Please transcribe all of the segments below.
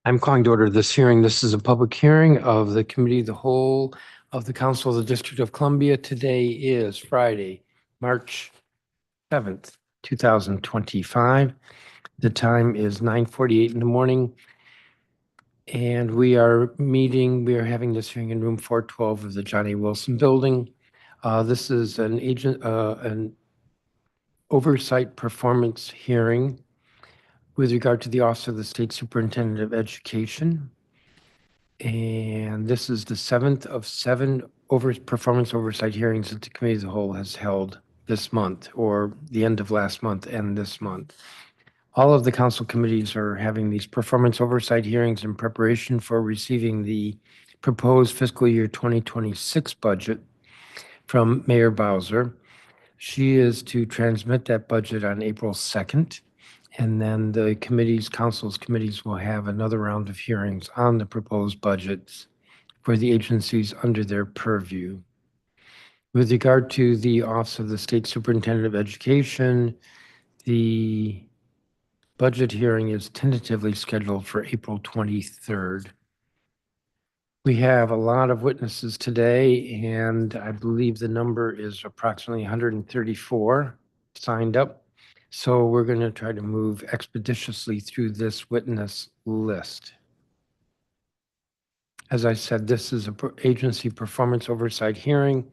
I'm calling to order this hearing. This is a public hearing of the Committee of the Whole of the Council of the District of Columbia. Today is Friday, March 7th, 2025. The time is 9:48 in the morning. And we are having this hearing in room 412 of the John A. Wilson Building. This is an oversight performance hearing with regard to the Office of the State Superintendent of Education. And this is the seventh of seven performance oversight hearings that the Committee of the Whole has held this month, or the end of last month and this month. All of the council committees are having these performance oversight hearings in preparation for receiving the proposed fiscal year 2026 budget from Mayor Bowser. She is to transmit that budget on April 2nd. And then the council's committees will have another round of hearings on the proposed budgets for the agencies under their purview. With regard to the Office of the State Superintendent of Education, the budget hearing is tentatively scheduled for April 23rd. We have a lot of witnesses today, and I believe the number is approximately 134 signed up. So we're going to try to move expeditiously through this witness list. As I said, this is an agency performance oversight hearing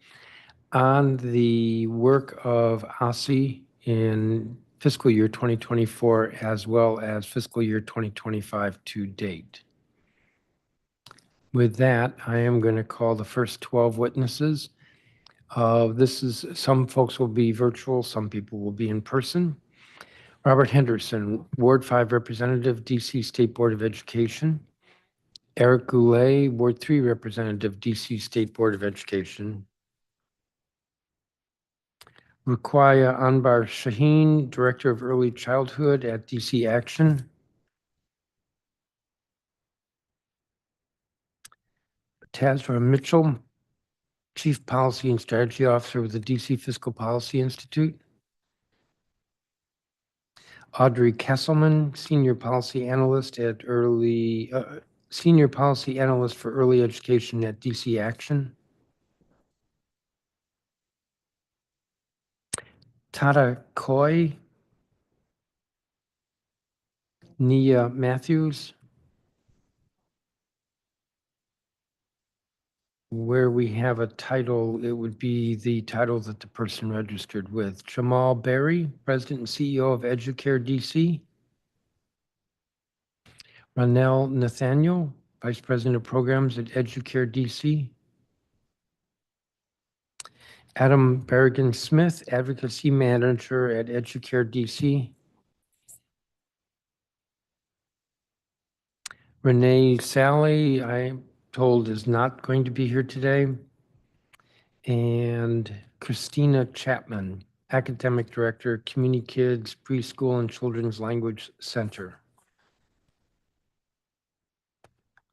on the work of OSSE in fiscal year 2024 as well as fiscal year 2025 to date. With that, I am going to call the first 12 witnesses. Some folks will be virtual, some people will be in person. Robert Henderson, Ward 5 Representative, DC State Board of Education. Eric Goulet, Ward 3 Representative, DC State Board of Education. Ruqayya Anbar Shaheen, Director of Early Childhood at DC Action. Tazra Mitchell, Chief Policy and Strategy Officer with the DC Fiscal Policy Institute. Audrey Kesselman, Senior Policy Analyst for Early Education at DC Action. Tata Coy, Nia Matthews. Where we have a title, it would be the title that the person registered with. Jamal Berry, President and CEO of Educare DC. Ronell Nathaniel, Vice President of Programs at Educare DC. Adam Berrigan Smith, Advocacy Manager at Educare DC. Renee Sally, I'm told, is not going to be here today. And Christina Chapman, Academic Director, Community Kids, Preschool and Children's Language Center.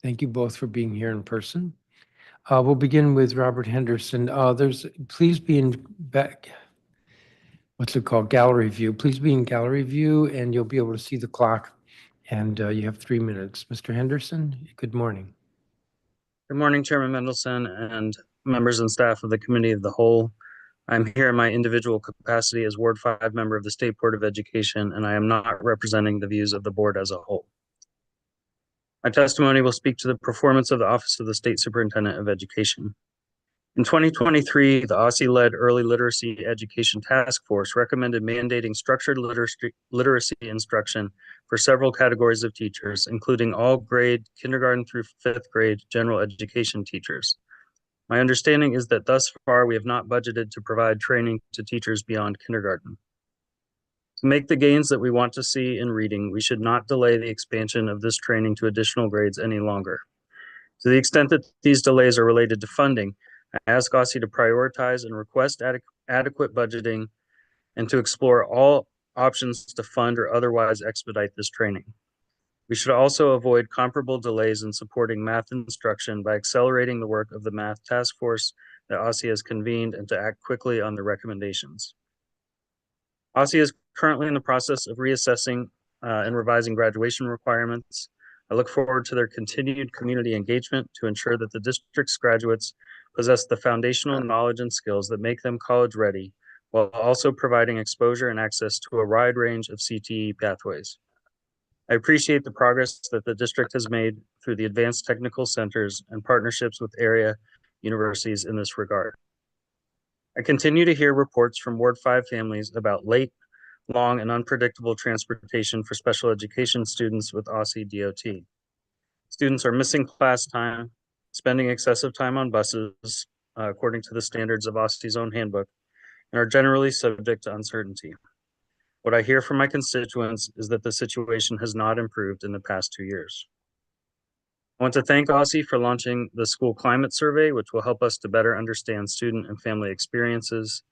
Thank you both for being here in person. We'll begin with Robert Henderson. Please be in gallery view. Please be in gallery view and you'll be able to see the clock. And you have 3 minutes. Mr. Henderson, good morning. Good morning, Chairman Mendelson and members and staff of the Committee of the Whole. I'm here in my individual capacity as Ward 5 member of the State Board of Education, and I am not representing the views of the board as a whole. My testimony will speak to the performance of the Office of the State Superintendent of Education. In 2023, the OSSE-led Early Literacy Education Task Force recommended mandating structured literacy instruction for several categories of teachers, including all grade kindergarten through 5th grade general education teachers. My understanding is that thus far we have not budgeted to provide training to teachers beyond kindergarten. To make the gains that we want to see in reading, we should not delay the expansion of this training to additional grades any longer. To the extent that these delays are related to funding, I ask OSSE to prioritize and request adequate budgeting and to explore all options to fund or otherwise expedite this training. We should also avoid comparable delays in supporting math instruction by accelerating the work of the math task force that OSSE has convened and to act quickly on the recommendations. OSSE is currently in the process of reassessing and revising graduation requirements. I look forward to their continued community engagement to ensure that the district's graduates possess the foundational knowledge and skills that make them college ready, while also providing exposure and access to a wide range of CTE pathways. I appreciate the progress that the district has made through the advanced technical centers and partnerships with area universities in this regard. I continue to hear reports from Ward 5 families about late, long, and unpredictable transportation for special education students with OSSE DOT. Students are missing class time, spending excessive time on buses, according to the standards of OSSE's own handbook, and are generally subject to uncertainty. What I hear from my constituents is that the situation has not improved in the past 2 years. I want to thank OSSE for launching the school climate survey, which will help us to better understand student and family experiences.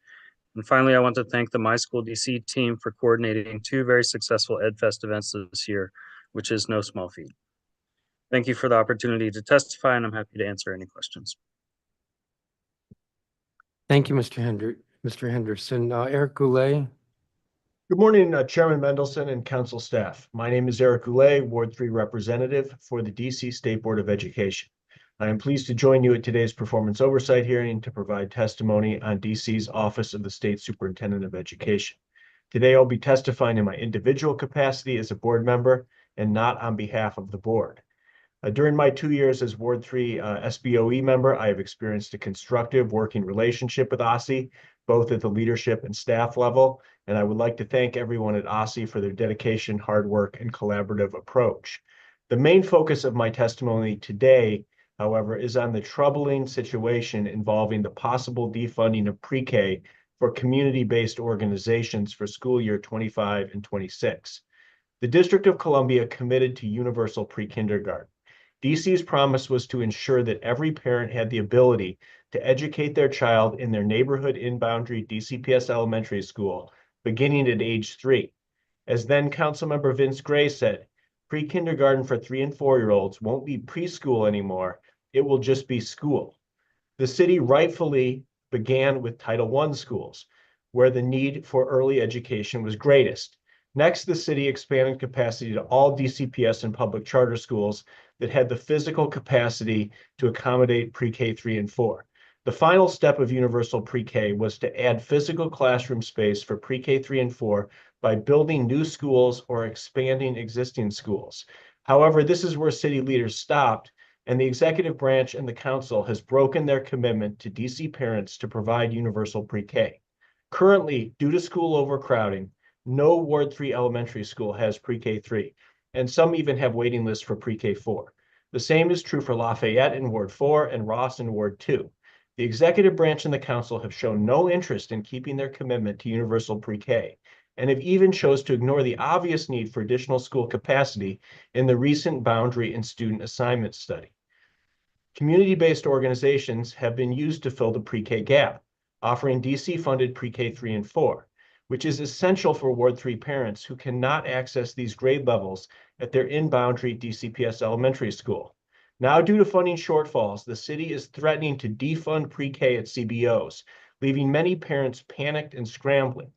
And finally, I want to thank the My School DC team for coordinating 2 very successful EdFest events this year, which is no small feat. Thank you for the opportunity to testify, and I'm happy to answer any questions. Thank you, Mr. Henderson. Eric Goulet. Good morning, Chairman Mendelson and council staff. My name is Eric Goulet, Ward 3 representative for the DC State Board of Education. I am pleased to join you at today's performance oversight hearing to provide testimony on DC's Office of the State Superintendent of Education. Today, I'll be testifying in my individual capacity as a board member and not on behalf of the board. During my 2 years as Ward 3 SBOE member, I have experienced a constructive working relationship with OSSE, both at the leadership and staff level, and I would like to thank everyone at OSSE for their dedication, hard work, and collaborative approach. The main focus of my testimony today, however, is on the troubling situation involving the possible defunding of pre-K for community-based organizations for school year 25 and 26. The District of Columbia committed to universal pre-kindergarten. DC's promise was to ensure that every parent had the ability to educate their child in their neighborhood in-boundary DCPS elementary school, beginning at age 3. As then Councilmember Vince Gray said, pre-kindergarten for 3 and 4-year-olds won't be preschool anymore, it will just be school. The city rightfully began with Title I schools, where the need for early education was greatest. Next, the city expanded capacity to all DCPS and public charter schools that had the physical capacity to accommodate pre-K 3 and 4. The final step of universal pre-K was to add physical classroom space for pre-K 3 and 4 by building new schools or expanding existing schools. However, this is where city leaders stopped, and the executive branch and the council has broken their commitment to DC parents to provide universal pre-K. Currently, due to school overcrowding, no Ward 3 elementary school has pre-K 3, and some even have waiting lists for pre-K 4. The same is true for Lafayette in Ward 4 and Ross in Ward 2. The executive branch and the council have shown no interest in keeping their commitment to universal pre-K, and have even chose to ignore the obvious need for additional school capacity in the recent boundary and student assignment study. Community-based organizations have been used to fill the pre-K gap, offering DC-funded pre-K 3 and 4. Which is essential for Ward 3 parents who cannot access these grade levels at their in-boundary DCPS elementary school. Now, due to funding shortfalls, the city is threatening to defund pre-K at CBOs, leaving many parents panicked and scrambling.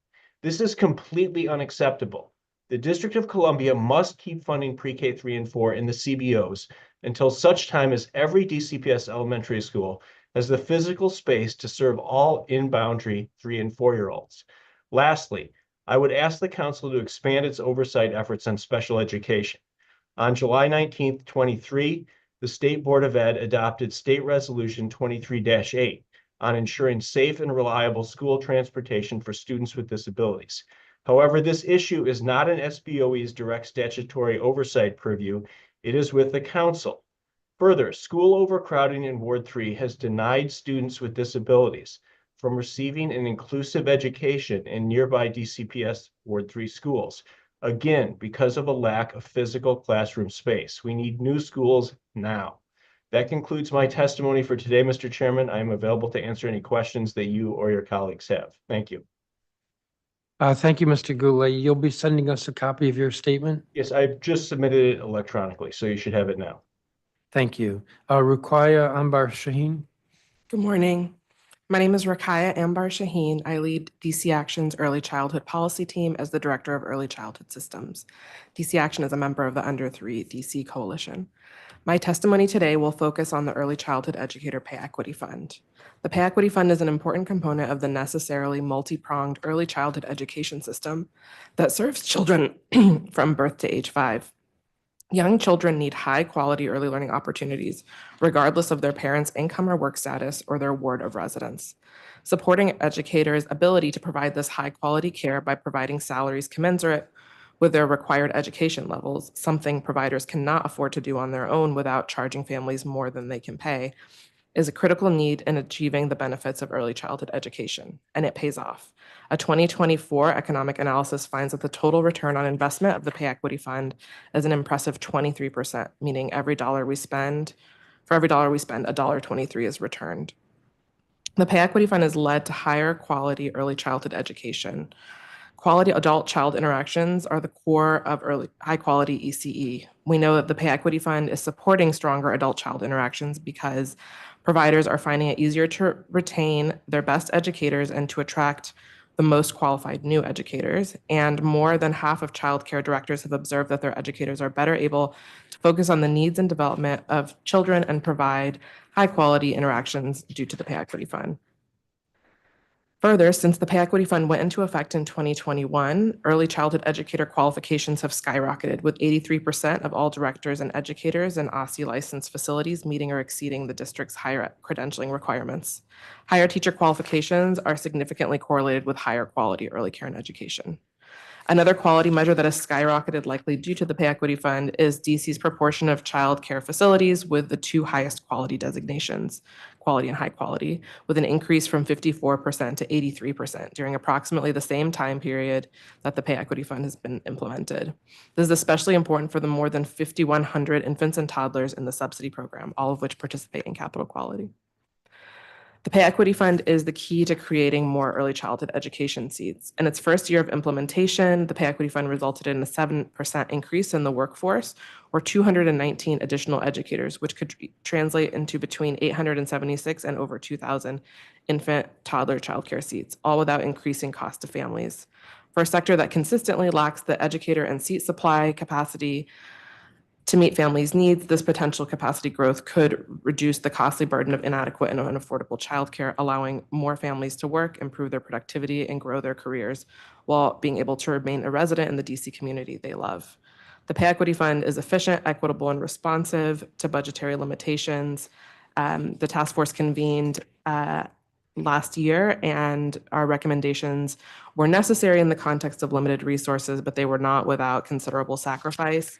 This is completely unacceptable. The District of Columbia must keep funding pre-K 3 and 4 in the CBOs until such time as every DCPS elementary school has the physical space to serve all in-boundary 3 and 4-year-olds. Lastly, I would ask the council to expand its oversight efforts on special education. On July 19, 23, the State Board of Ed adopted State Resolution 23-8 on ensuring safe and reliable school transportation for students with disabilities. However, this issue is not in SBOE's direct statutory oversight purview. It is with the council. Further, school overcrowding in Ward 3 has denied students with disabilities from receiving an inclusive education in nearby DCPS Ward 3 schools. Again, because of a lack of physical classroom space. We need new schools now. That concludes my testimony for today, Mr. Chairman. I am available to answer any questions that you or your colleagues have. Thank you. Thank you, Mr. Goulet. You'll be sending us a copy of your statement? Yes, I've just submitted it electronically, so you should have it now. Thank you. Ruqayya Anbar Shaheen. Good morning. My name is Rakaya Ambar Shaheen. I lead DC Action's Early Childhood Policy Team as the Director of Early Childhood Systems. DC Action is a member of the Under 3 DC Coalition. My testimony today will focus on the Early Childhood Educator Pay Equity Fund. The Pay Equity Fund is an important component of the necessarily multi-pronged early childhood education system that serves children from birth to age 5. Young children need high-quality early learning opportunities, regardless of their parents' income or work status or their ward of residence. Supporting educators' ability to provide this high-quality care by providing salaries commensurate with their required education levels, something providers cannot afford to do on their own without charging families more than they can pay, is a critical need in achieving the benefits of early childhood education, and it pays off. A 2024 economic analysis finds that the total return on investment of the Pay Equity Fund is an impressive 23%, meaning for every dollar we spend, $1.23 is returned. The Pay Equity Fund is led to higher quality early childhood education. Quality adult-child interactions are the core of high-quality ECE. We know that the Pay Equity Fund is supporting stronger adult-child interactions because providers are finding it easier to retain their best educators and to attract the most qualified new educators. And more than half of childcare directors have observed that their educators are better able to focus on the needs and development of children and provide high-quality interactions due to the Pay Equity Fund. Further, since the Pay Equity Fund went into effect in 2021, early childhood educator qualifications have skyrocketed, with 83% of all directors and educators in OSSE licensed facilities meeting or exceeding the district's higher credentialing requirements. Higher teacher qualifications are significantly correlated with higher quality early care and education. Another quality measure that has skyrocketed, likely due to the Pay Equity Fund, is DC's proportion of child care facilities with the two highest quality designations, quality and high quality, with an increase from 54% to 83% during approximately the same time period that the Pay Equity Fund has been implemented. This is especially important for the more than 5,100 infants and toddlers in the Subsidy program, all of which participate in capital quality. The Pay Equity Fund is the key to creating more early childhood education seats. In its first year of implementation, the Pay Equity Fund resulted in a 7% increase in the workforce, or 219 additional educators, which could translate into between 876 and over 2,000 infant, toddler childcare seats, all without increasing cost to families. For a sector that consistently lacks the educator and seat supply capacity to meet families' needs, this potential capacity growth could reduce the costly burden of inadequate and unaffordable childcare, allowing more families to work, improve their productivity, and grow their careers while being able to remain a resident in the DC community they love. The Pay Equity Fund is efficient, equitable, and responsive to budgetary limitations. The task force convened last year, and our recommendations were necessary in the context of limited resources, but they were not without considerable sacrifice.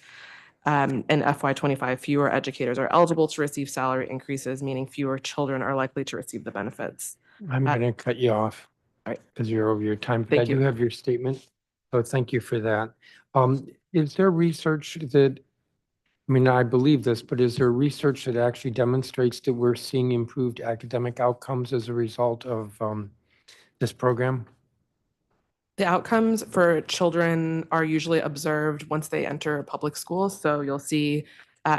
In FY25, fewer educators are eligible to receive salary increases, meaning fewer children are likely to receive the benefits. I'm going to cut you off All right. because you're over your time. But Thank I do you. have your statement. So thank you for that. Is there research that, I mean, I believe this, but is there research that actually demonstrates that we're seeing improved academic outcomes as a result of this program? The outcomes for children are usually observed once they enter public schools. So you'll see,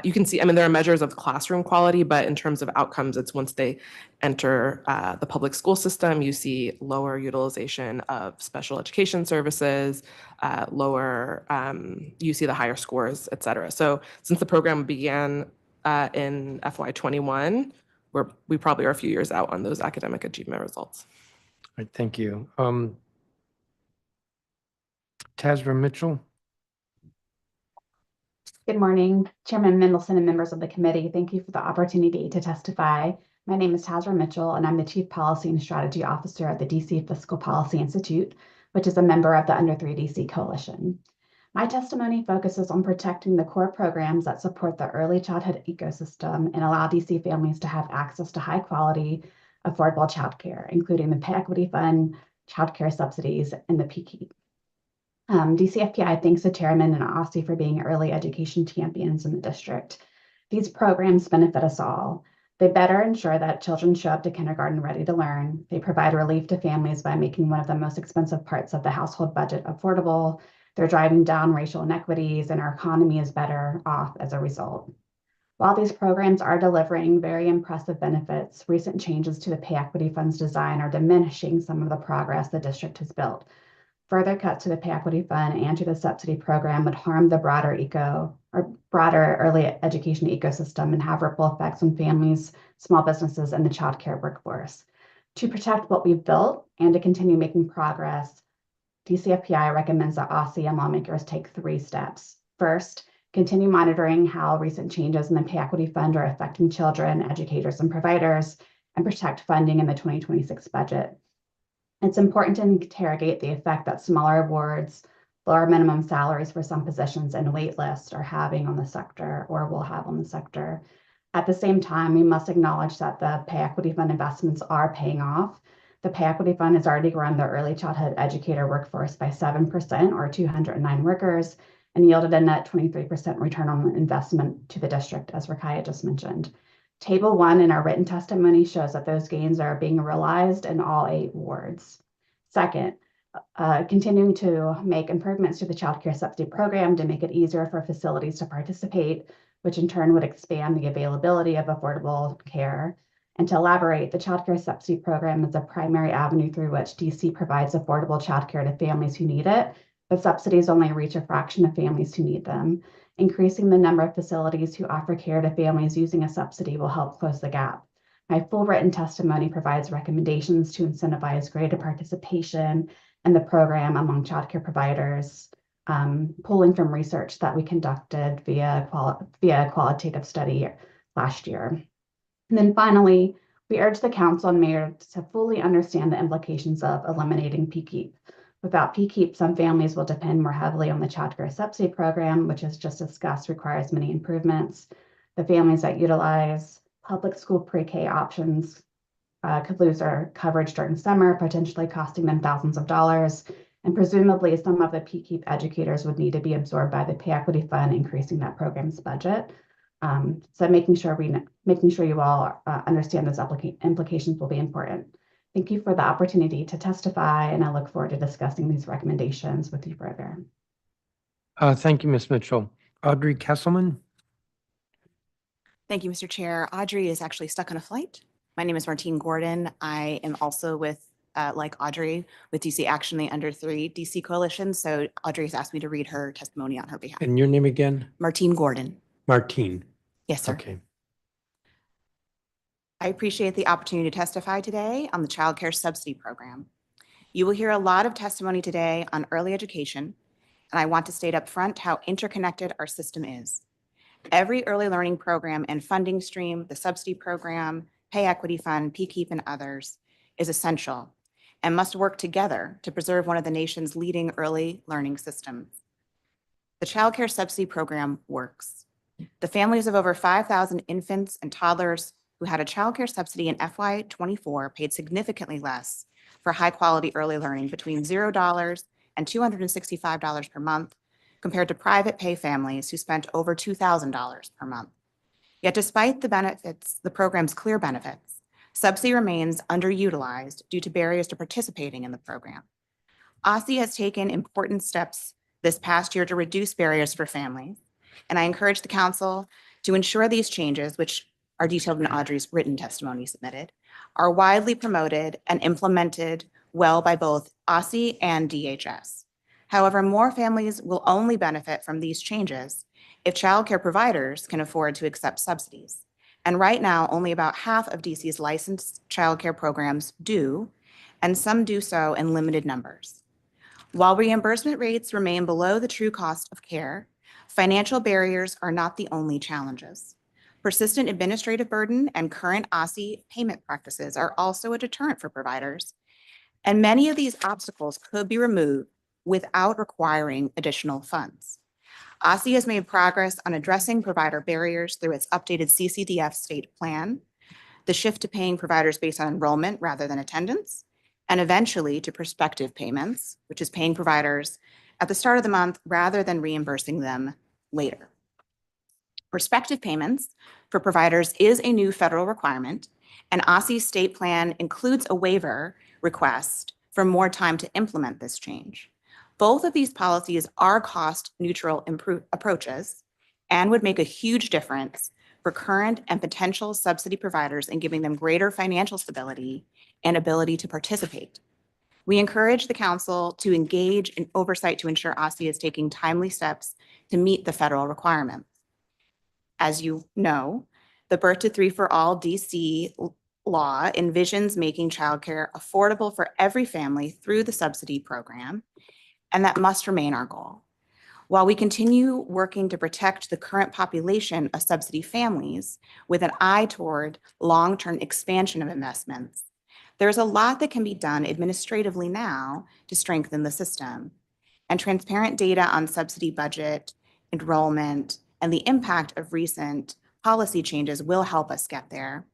you can see, I mean, there are measures of classroom quality, but in terms of outcomes, it's once they enter the public school system, you see lower utilization of special education services, you see the higher scores, et cetera. So since the program began in FY21, we probably are a few years out on those academic achievement results. All right, thank you. Tazra Mitchell. Good morning, Chairman Mendelson and members of the committee. Thank you for the opportunity to testify. My name is Tazra Mitchell, and I'm the Chief Policy and Strategy Officer at the DC Fiscal Policy Institute, which is a member of the Under 3 DC Coalition. My testimony focuses on protecting the core programs that support the early childhood ecosystem and allow DC families to have access to high quality, affordable childcare, including the Pay Equity Fund, childcare subsidies, and the PKEEP. DCFPI thanks the chairman and OSSE for being early education champions in the district. These programs benefit us all. They better ensure that children show up to kindergarten ready to learn. They provide relief to families by making one of the most expensive parts of the household budget affordable. They're driving down racial inequities, and our economy is better off as a result. While these programs are delivering very impressive benefits, recent changes to the Pay Equity Fund's design are diminishing some of the progress the district has built. Further cuts to the Pay Equity Fund and to the subsidy program would harm the broader early education ecosystem and have ripple effects on families, small businesses, and the childcare workforce. To protect what we've built and to continue making progress, DCFPI recommends that OSSE and lawmakers take 3 steps. First, continue monitoring how recent changes in the Pay Equity Fund are affecting children, educators, and providers, and protect funding in the 2026 budget. It's important to interrogate the effect that smaller awards, lower minimum salaries for some positions, and wait lists are having on the sector or will have on the sector. At the same time, we must acknowledge that the Pay Equity Fund investments are paying off. The Pay Equity Fund has already grown the early childhood educator workforce by 7% or 209 workers and yielded a net 23% return on investment to the district, as Rakaya just mentioned. Table 1 in our written testimony shows that those gains are being realized in all 8 wards. Second, continuing to make improvements to the childcare subsidy program to make it easier for facilities to participate, which in turn would expand the availability of affordable care. And to elaborate, the childcare subsidy program is a primary avenue through which DC provides affordable childcare to families who need it, but subsidies only reach a fraction of families who need them. Increasing the number of facilities who offer care to families using a subsidy will help close the gap. My full written testimony provides recommendations to incentivize greater participation in the program among childcare providers, pulling from research that we conducted via a qualitative study last year. And then finally, we urge the council and mayor to fully understand the implications of eliminating PKEEP. Without PKEEP, some families will depend more heavily on the childcare subsidy program, which, as just discussed, requires many improvements. The families that utilize public school pre-K options could lose their coverage during summer, potentially costing them thousands of dollars. And presumably, some of the PKEEP educators would need to be absorbed by the Pay Equity Fund, increasing that program's budget. So making sure you all understand those implications will be important. Thank you for the opportunity to testify, and I look forward to discussing these recommendations with you further. Thank you, Ms. Mitchell. Audrey Kesselman? Thank you, Mr. Chair. Audrey is actually stuck on a flight. My name is Martine Gordon. I am also with, like Audrey, with DC Action, the Under 3 DC Coalition. So Audrey has asked me to read her testimony on her behalf. And your name again? Martine Gordon. Martine. Yes, sir. Okay. I appreciate the opportunity to testify today on the Childcare Subsidy Program. You will hear a lot of testimony today on early education, and I want to state up front how interconnected our system is. Every early learning program and funding stream, the subsidy program, Pay Equity Fund, PKEEP, and others, is essential and must work together to preserve one of the nation's leading early learning systems. The Childcare Subsidy Program works. The families of over 5,000 infants and toddlers who had a childcare subsidy in FY24 paid significantly less for high-quality early learning, between $0 and $265 per month, compared to private pay families who spent over $2,000 per month. Yet despite the benefits, the program's clear benefits, subsidy remains underutilized due to barriers to participating in the program. OSSE has taken important steps this past year to reduce barriers for families, and I encourage the council to ensure these changes, which are detailed in Audrey's written testimony submitted, are widely promoted and implemented well by both OSSE and DHS. However, more families will only benefit from these changes if childcare providers can afford to accept subsidies. And right now, only about half of DC's licensed childcare programs do, and some do so in limited numbers. While reimbursement rates remain below the true cost of care, financial barriers are not the only challenges. Persistent administrative burden and current OSSE payment practices are also a deterrent for providers, and many of these obstacles could be removed without requiring additional funds. OSSE has made progress on addressing provider barriers through its updated CCDF state plan, the shift to paying providers based on enrollment rather than attendance, and eventually to prospective payments, which is paying providers at the start of the month rather than reimbursing them later. Prospective payments for providers is a new federal requirement, and OSSE's state plan includes a waiver request for more time to implement this change. Both of these policies are cost-neutral approaches and would make a huge difference for current and potential subsidy providers and giving them greater financial stability and ability to participate. We encourage the council to engage in oversight to ensure OSSE is taking timely steps to meet the federal requirements. As you know, the Birth to Three for All DC law envisions making childcare affordable for every family through the subsidy program, and that must remain our goal. While we continue working to protect the current population of subsidy families with an eye toward long-term expansion of investments, there's a lot that can be done administratively now to strengthen the system. And transparent data on subsidy budget, enrollment, and the impact of recent policy changes will help us get there.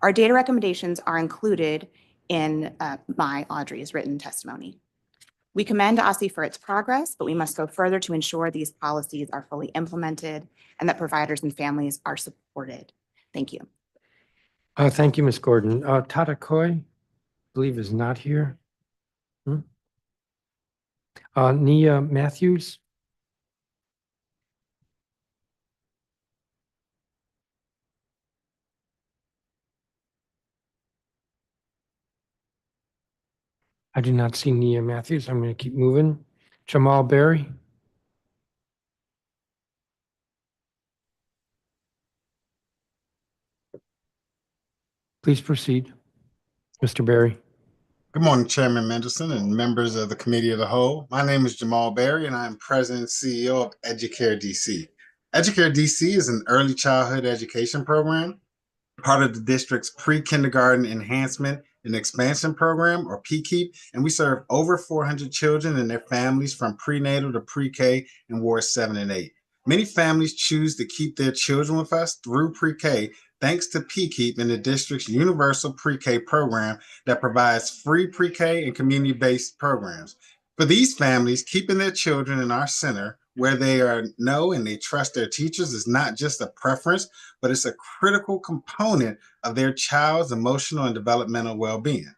Our data recommendations are included in Audrey's written testimony. We commend OSSE for its progress, but we must go further to ensure these policies are fully implemented and that providers and families are supported. Thank you. Thank you, Ms. Gordon. Tata Koi, I believe, is not here. Nia Matthews. I do not see Nia Matthews. I'm going to keep moving. Jamal Berry. Please proceed, Mr. Berry. Good morning, Chairman Mendelson and members of the Committee of the Whole. My name is Jamal Berry, and I am President and CEO of Educator DC. Educator DC is an early childhood education program, part of the district's pre-kindergarten enhancement and expansion program, or PKEEP, and we serve over 400 children and their families from prenatal to pre-K in wards 7 and 8. Many families choose to keep their children with us through pre-K thanks to PKEEP and the district's universal pre-K program that provides free pre-K and community-based programs. For these families, keeping their children in our center where they know and they trust their teachers is not just a preference, but it's a critical component of their child's emotional and developmental well-being.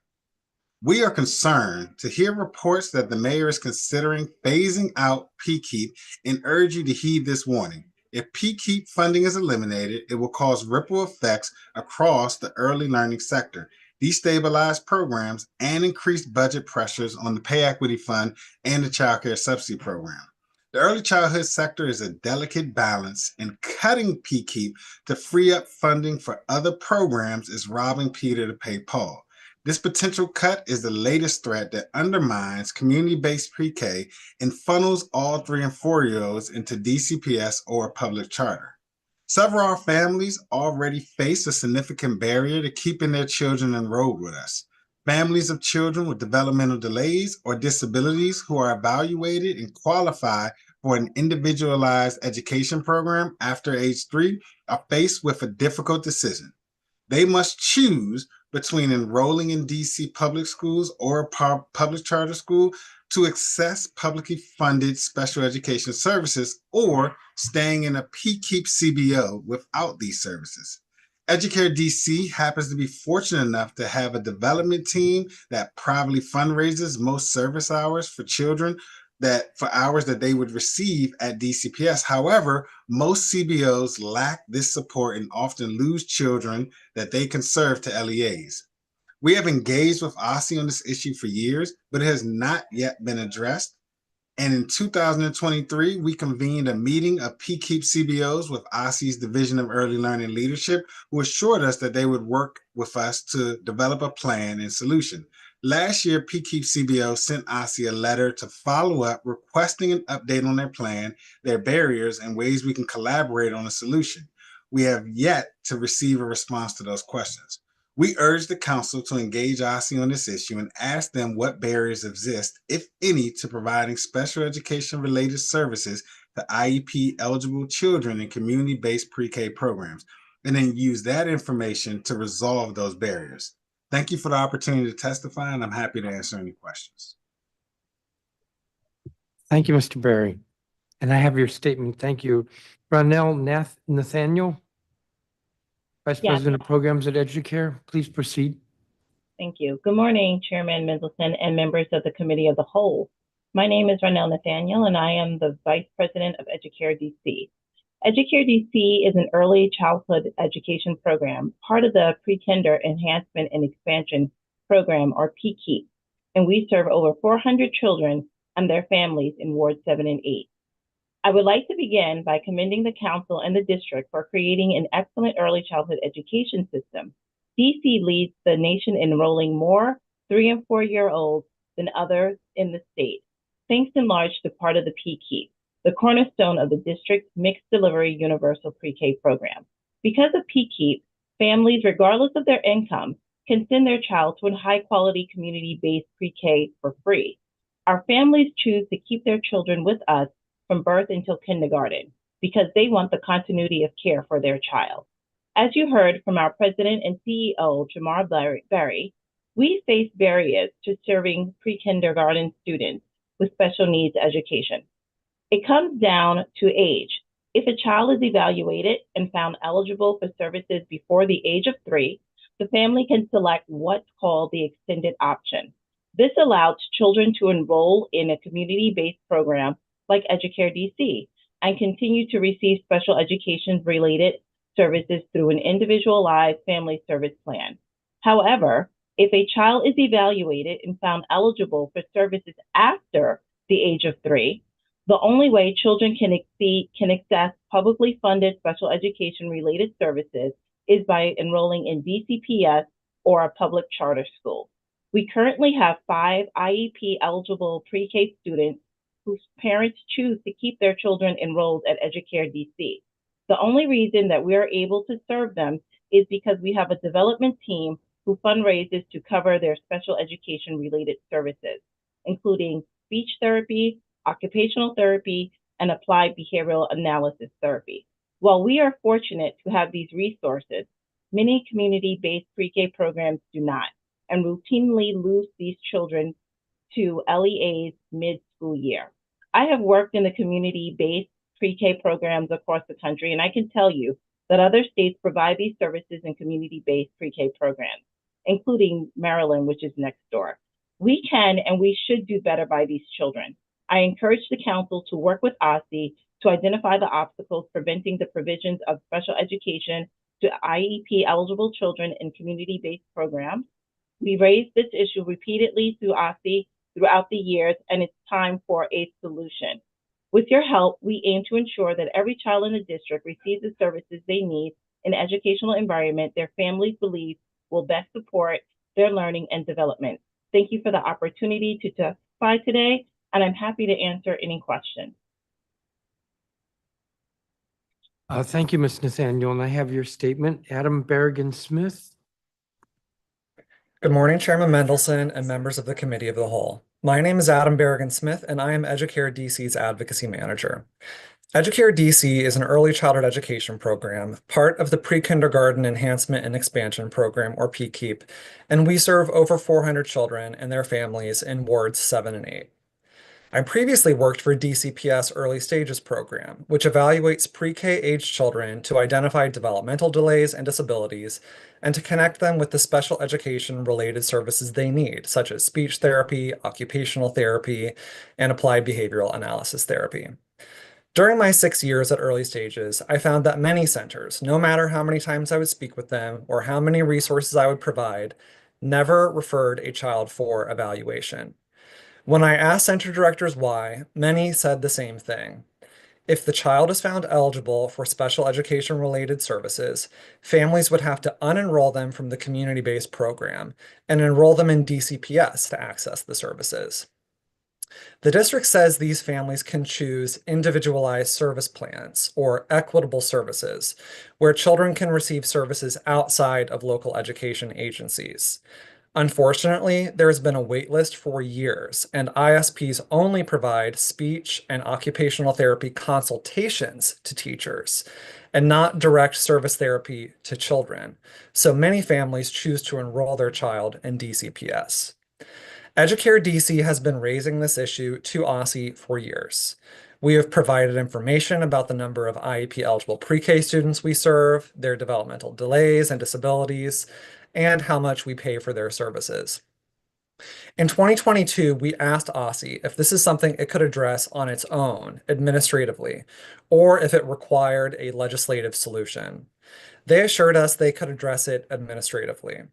We are concerned to hear reports that the mayor is considering phasing out PKEEP and urge you to heed this warning. If PKEEP funding is eliminated, it will cause ripple effects across the early learning sector, destabilize programs, and increase budget pressures on the Pay Equity Fund and the Childcare Subsidy Program. The early childhood sector is a delicate balance, and cutting PKEEP to free up funding for other programs is robbing Peter to pay Paul. This potential cut is the latest threat that undermines community-based pre-K and funnels all 3 and 4-year-olds into DCPS or a public charter. Several of our families already face a significant barrier to keeping their children enrolled with us. Families of children with developmental delays or disabilities who are evaluated and qualify for an individualized education program after age 3 are faced with a difficult decision. They must choose between enrolling in DC public schools or a public charter school to access publicly funded special education services or staying in a PKEEP CBO without these services. Educator DC happens to be fortunate enough to have a development team that privately fundraises most service hours for children for hours that they would receive at DCPS. However, most CBOs lack this support and often lose children that they can serve to LEAs. We have engaged with OSSE on this issue for years, but it has not yet been addressed. And in 2023, we convened a meeting of PKEEP CBOs with OSSE's Division of Early Learning Leadership, who assured us that they would work with us to develop a plan and solution. Last year, PKEEP CBO sent OSSE a letter to follow up, requesting an update on their plan, their barriers, and ways we can collaborate on a solution. We have yet to receive a response to those questions. We urge the council to engage OSSE on this issue and ask them what barriers exist, if any, to providing special education-related services to IEP-eligible children in community-based pre-K programs, and then use that information to resolve those barriers. Thank you for the opportunity to testify, and I'm happy to answer any questions. Thank you, Mr. Berry. And I have your statement. Thank you. Ronell Nathaniel, Vice Yes. President of Programs at Educare, please proceed. Thank you. Good morning, Chairman Mendelson and members of the Committee of the Whole. My name is Ronell Nathaniel, and I am the Vice President of Educare DC. Educare DC is an early childhood education program, part of the Pre-Kinder Enhancement and Expansion Program, or PKEEP, and we serve over 400 children and their families in Wards 7 and 8. I would like to begin by commending the council and the district for creating an excellent early childhood education system. DC leads the nation in enrolling more 3- and 4-year-olds than others in the state, thanks in large to part of the PKEEP, the cornerstone of the district's mixed delivery universal pre-K program. Because of PKEEP, families, regardless of their income, can send their child to a high-quality community-based pre-K for free. Our families choose to keep their children with us from birth until kindergarten because they want the continuity of care for their child. As you heard from our president and CEO, Jamar Berry, we face barriers to serving pre-kindergarten students with special needs education. It comes down to age. If a child is evaluated and found eligible for services before the age of 3, the family can select what's called the extended option. This allows children to enroll in a community-based program like Educare DC and continue to receive special education-related services through an individualized family service plan. However, if a child is evaluated and found eligible for services after the age of 3, the only way children can access publicly funded special education-related services is by enrolling in DCPS or a public charter school. We currently have 5 IEP-eligible pre-K students whose parents choose to keep their children enrolled at Educare DC. The only reason that we are able to serve them is because we have a development team who fundraises to cover their special education-related services, including speech therapy, occupational therapy, and applied behavioral analysis therapy. While we are fortunate to have these resources, many community-based pre-K programs do not, and routinely lose these children to LEAs mid-school year. I have worked in the community-based pre-K programs across the country, and I can tell you that other states provide these services in community-based pre-K programs, including Maryland, which is next door. We can and we should do better by these children. I encourage the council to work with OSSE to identify the obstacles preventing the provisions of special education to IEP-eligible children in community-based programs. We raised this issue repeatedly through OSSE throughout the years, and it's time for a solution. With your help, we aim to ensure that every child in the district receives the services they need in an educational environment their families believe will best support their learning and development. Thank you for the opportunity to testify today, and I'm happy to answer any questions. Thank you, Ms. Nathaniel, and I have your statement. Adam Berrigan-Smith. Good morning, Chairman Mendelson and members of the Committee of the Whole. My name is Adam Berrigan-Smith, and I am Educare DC's Advocacy Manager. Educare DC is an early childhood education program, part of the Pre-Kindergarten Enhancement and Expansion Program, or PKEEP, and we serve over 400 children and their families in Wards 7 and 8. I previously worked for DCPS Early Stages program, which evaluates pre-K age children to identify developmental delays and disabilities and to connect them with the special education related services they need, such as speech therapy, occupational therapy, and applied behavioral analysis therapy. During my 6 years at Early Stages, I found that many centers, no matter how many times I would speak with them or how many resources I would provide, never referred a child for evaluation. When I asked center directors why, many said the same thing. If the child is found eligible for special education-related services, families would have to unenroll them from the community-based program and enroll them in DCPS to access the services. The district says these families can choose individualized service plans or equitable services, where children can receive services outside of local education agencies. Unfortunately, there has been a wait list for years, and ISPs only provide speech and occupational therapy consultations to teachers and not direct service therapy to children. So many families choose to enroll their child in DCPS. Educare DC has been raising this issue to OSSE for years. We have provided information about the number of IEP-eligible pre-K students we serve, their developmental delays and disabilities, and how much we pay for their services. In 2022, we asked OSSE if this is something it could address on its own administratively, or if it required a legislative solution. They assured us they could address it administratively.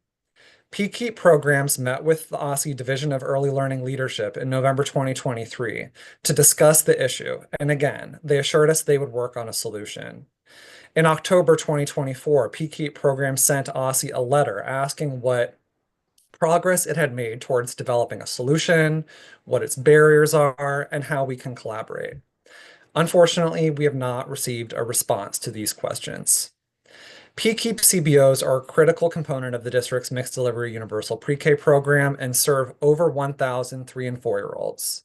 PKEEP programs met with the OSSE Division of Early Learning Leadership in November 2023 to discuss the issue, and again, they assured us they would work on a solution. In October 2024, PKEEP program sent OSSE a letter asking what progress it had made towards developing a solution, what its barriers are, and how we can collaborate. Unfortunately, we have not received a response to these questions. PKEEP CBOs are a critical component of the district's mixed delivery universal pre-K program and serve over 1,000 3- and 4-year-olds.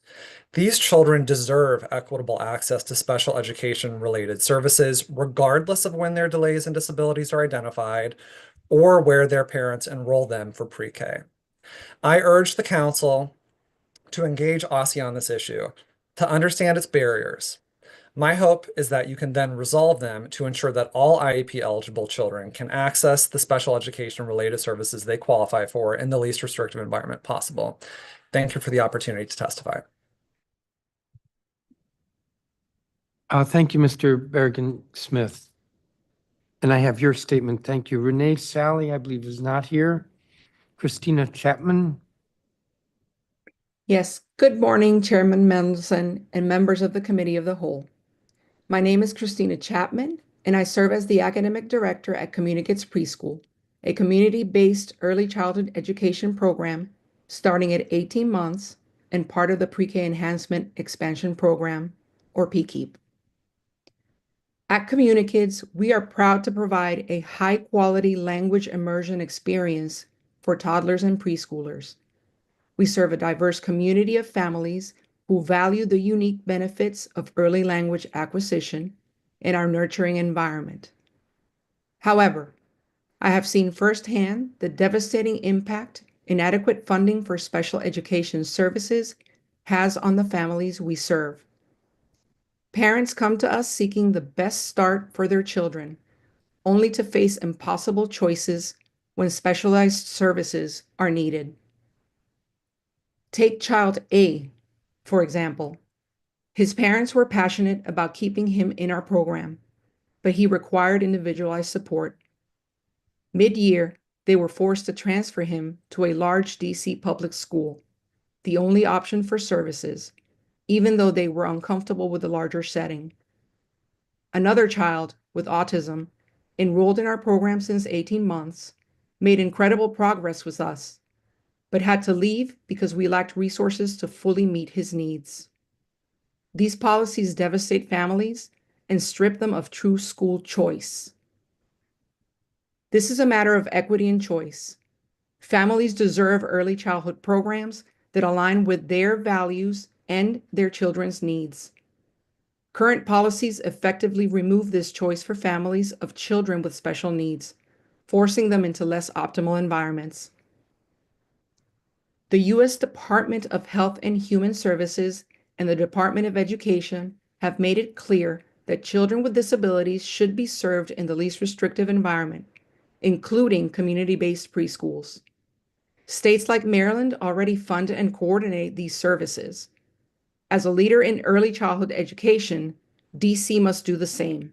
These children deserve equitable access to special education related services, regardless of when their delays and disabilities are identified or where their parents enroll them for pre-K. I urge the council to engage OSSE on this issue, to understand its barriers. My hope is that you can then resolve them to ensure that all IEP eligible children can access the special education related services they qualify for in the least restrictive environment possible. Thank you for the opportunity to testify. Thank you, Mr. Bergen-Smith. And I have your statement. Thank you. Renee Sally, I believe, is not here. Christina Chapman. Yes, good morning, Chairman Mendelson and members of the Committee of the Whole. My name is Christina Chapman, and I serve as the Academic Director at Communicates Preschool, a community-based early childhood education program starting at 18 months and part of the Pre-K Enhancement Expansion Program, or PKEEP. At Communicates, we are proud to provide a high-quality language immersion experience for toddlers and preschoolers. We serve a diverse community of families who value the unique benefits of early language acquisition in our nurturing environment. However, I have seen firsthand the devastating impact inadequate funding for special education services has on the families we serve. Parents come to us seeking the best start for their children, only to face impossible choices when specialized services are needed. Take child A, for example. His parents were passionate about keeping him in our program, but he required individualized support. Mid-year, they were forced to transfer him to a large DC public school, the only option for services, even though they were uncomfortable with the larger setting. Another child with autism, enrolled in our program since 18 months, made incredible progress with us, but had to leave because we lacked resources to fully meet his needs. These policies devastate families and strip them of true school choice. This is a matter of equity and choice. Families deserve early childhood programs that align with their values and their children's needs. Current policies effectively remove this choice for families of children with special needs, forcing them into less optimal environments. The U.S. Department of Health and Human Services and the Department of Education have made it clear that children with disabilities should be served in the least restrictive environment, including community-based preschools. States like Maryland already fund and coordinate these services. As a leader in early childhood education, DC must do the same.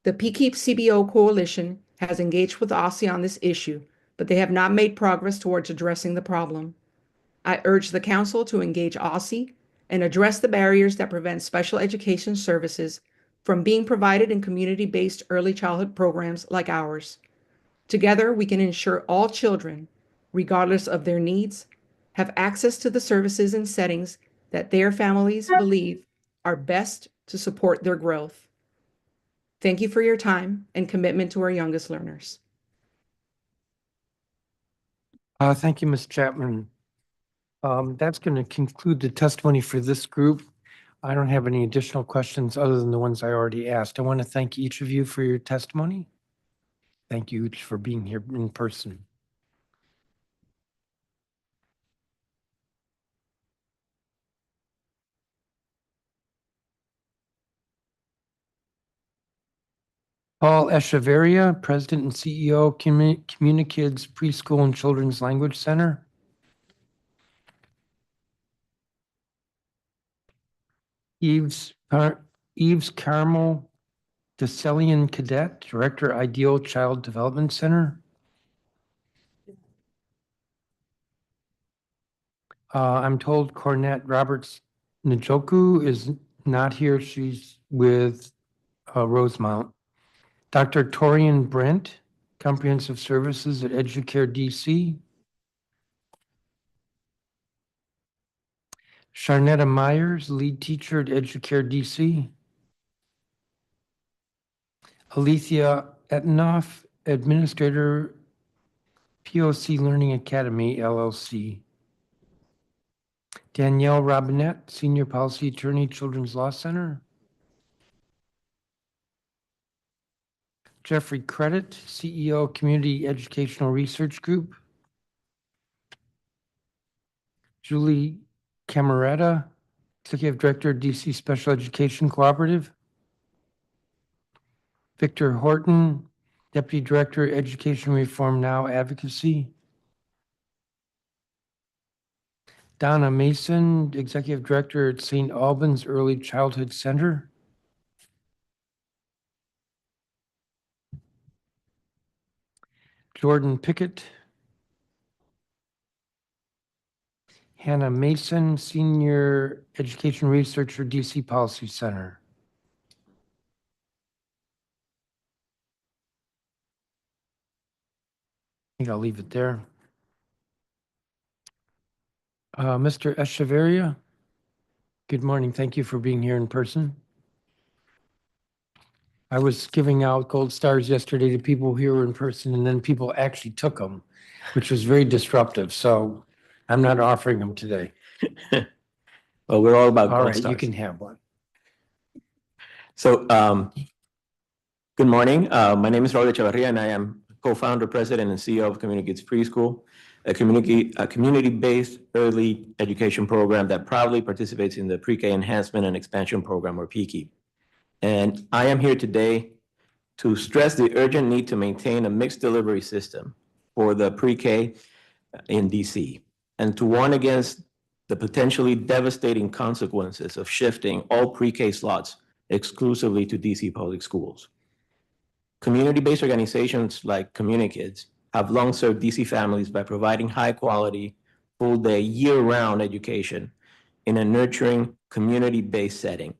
The PKEEP CBO Coalition has engaged with OSSE on this issue, but they have not made progress towards addressing the problem. I urge the Council to engage OSSE and address the barriers that prevent special education services from being provided in community-based early childhood programs like ours. Together, we can ensure all children, regardless of their needs, have access to the services and settings that their families believe are best to support their growth. Thank you for your time and commitment to our youngest learners. Thank you, Ms. Chapman. That's going to conclude the testimony for this group. I don't have any additional questions other than the ones I already asked. I want to thank each of you for your testimony. Thank you each for being here in person. Paul Echeverria, President and CEO, Communikids Preschool and Children's Language Center. Eves Carmel DeCellian Cadet, Director, Ideal Child Development Center. I'm told Cornette Roberts Njoku is not here. She's with Rosemount. Dr. Torian Brent, Comprehensive Services at Educare DC. Sharnetta Myers, Lead Teacher at Educare DC. Alethea Etnoff, Administrator, POC Learning Academy, LLC. Danielle Robinette, Senior Policy Attorney, Children's Law Center. Jeffrey Credit, CEO, Community Educational Research Group. Julie Cameretta, Executive Director, DC Special Education Cooperative. Victor Horton, Deputy Director, Education Reform Now Advocacy. Donna Mason, Executive Director at St. Albans Early Childhood Center. Jordan Pickett. Hannah Mason, Senior Education Researcher, DC Policy Center. I think I'll leave it there. Mr. Echeverria, good morning. Thank you for being here in person. I was giving out gold stars yesterday to people who were in person, and then people actually took them, which was very disruptive. So I'm not offering them today. Well, we're all about All gold right, stars. you can have one. So, good morning. My name is Raul Echeverria, and I am co-founder, president, and CEO of Communicates Preschool, a community-based early education program that proudly participates in the Pre-K Enhancement and Expansion Program, or PEAK. And I am here today to stress the urgent need to maintain a mixed delivery system for the pre-K in DC, and to warn against the potentially devastating consequences of shifting all pre-K slots exclusively to DC public schools. Community-based organizations like Communikids have long served DC families by providing high-quality, full-day, year-round education in a nurturing, community-based setting.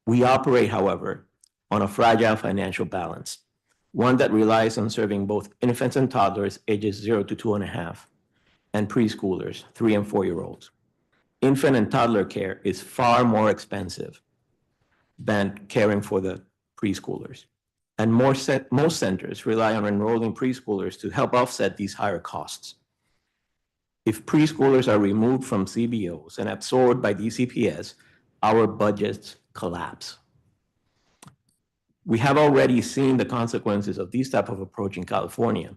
We operate, however, on a fragile financial balance, one that relies on serving both infants and toddlers ages 0 to 2.5, and preschoolers, 3 and 4-year-olds. Infant and toddler care is far more expensive than caring for the preschoolers. And most centers rely on enrolling preschoolers to help offset these higher costs. If preschoolers are removed from CBOs and absorbed by DCPS, our budgets collapse. We have already seen the consequences of this type of approach in California,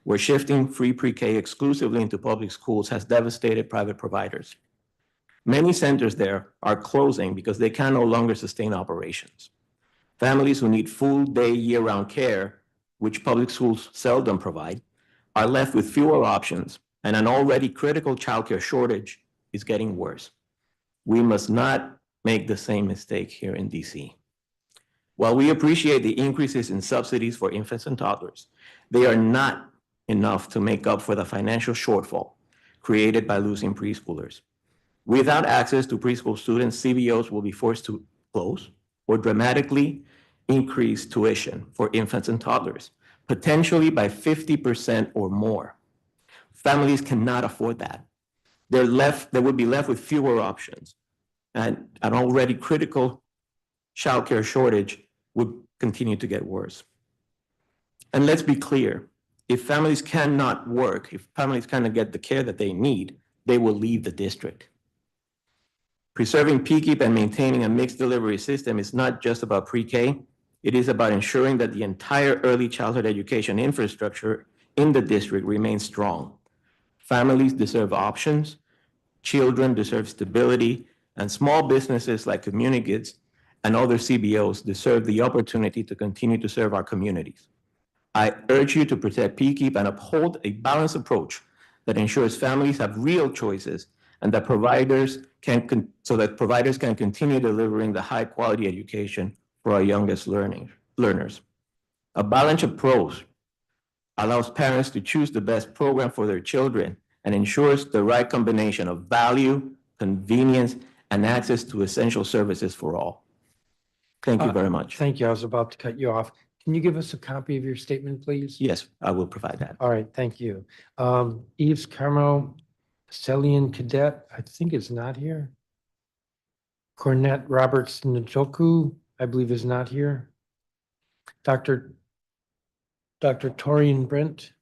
where shifting free pre-K exclusively into public schools has devastated private providers. Many centers there are closing because they can no longer sustain operations. Families who need full-day, year-round care, which public schools seldom provide, are left with fewer options, and an already critical childcare shortage is getting worse. We must not make the same mistake here in DC. While we appreciate the increases in subsidies for infants and toddlers, they are not enough to make up for the financial shortfall created by losing preschoolers. Without access to preschool students, CBOs will be forced to close or dramatically increase tuition for infants and toddlers, potentially by 50% or more. Families cannot afford that. They would be left with fewer options, and an already critical childcare shortage would continue to get worse. And let's be clear, if families cannot work, if families cannot get the care that they need, they will leave the district. Preserving PKEEP and maintaining a mixed delivery system is not just about pre-K, it is about ensuring that the entire early childhood education infrastructure in the district remains strong. Families deserve options, children deserve stability, and small businesses like Communikids and other CBOs deserve the opportunity to continue to serve our communities. I urge you to protect PKEEP and uphold a balanced approach that ensures families have real choices and that providers so that providers can continue delivering the high quality education for our youngest learners. A balanced approach allows parents to choose the best program for their children and ensures the right combination of value, convenience, and access to essential services for all. Thank you very much. Thank you. I was about to cut you off. Can you give us a copy of your statement, please? Yes, I will provide that. All right, thank you. Eves Carmel, Celian Cadet, I think is not here. Cornette Roberts Njoku, I believe is not here. Dr. Torian Brent.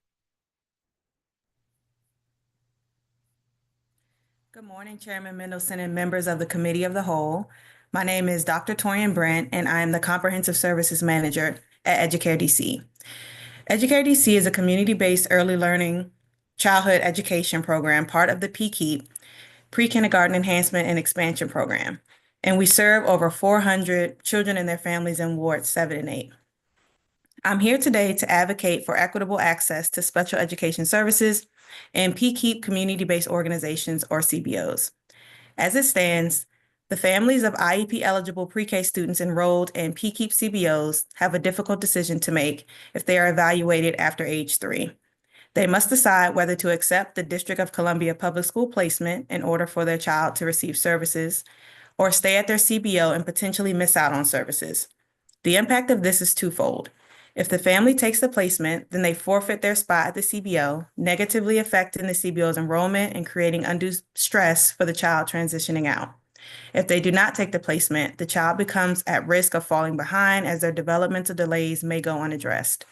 Good morning, Chairman Mendelson and members of the Committee of the Whole. My name is Dr. Torian Brent, and I am the Comprehensive Services Manager at Educator DC. Educator DC is a community-based early learning childhood education program, part of the PKEEP, Pre-Kindergarten Enhancement and Expansion Program. And we serve over 400 children and their families in wards 7 and 8. I'm here today to advocate for equitable access to special education services and PKEEP community-based organizations, or CBOs. As it stands, the families of IEP-eligible pre-K students enrolled in PKEEP CBOs have a difficult decision to make if they are evaluated after age 3. They must decide whether to accept the District of Columbia public school placement in order for their child to receive services, or stay at their CBO and potentially miss out on services. The impact of this is twofold. If the family takes the placement, then they forfeit their spot at the CBO, negatively affecting the CBO's enrollment and creating undue stress for the child transitioning out. If they do not take the placement, the child becomes at risk of falling behind as their developmental delays may go unaddressed.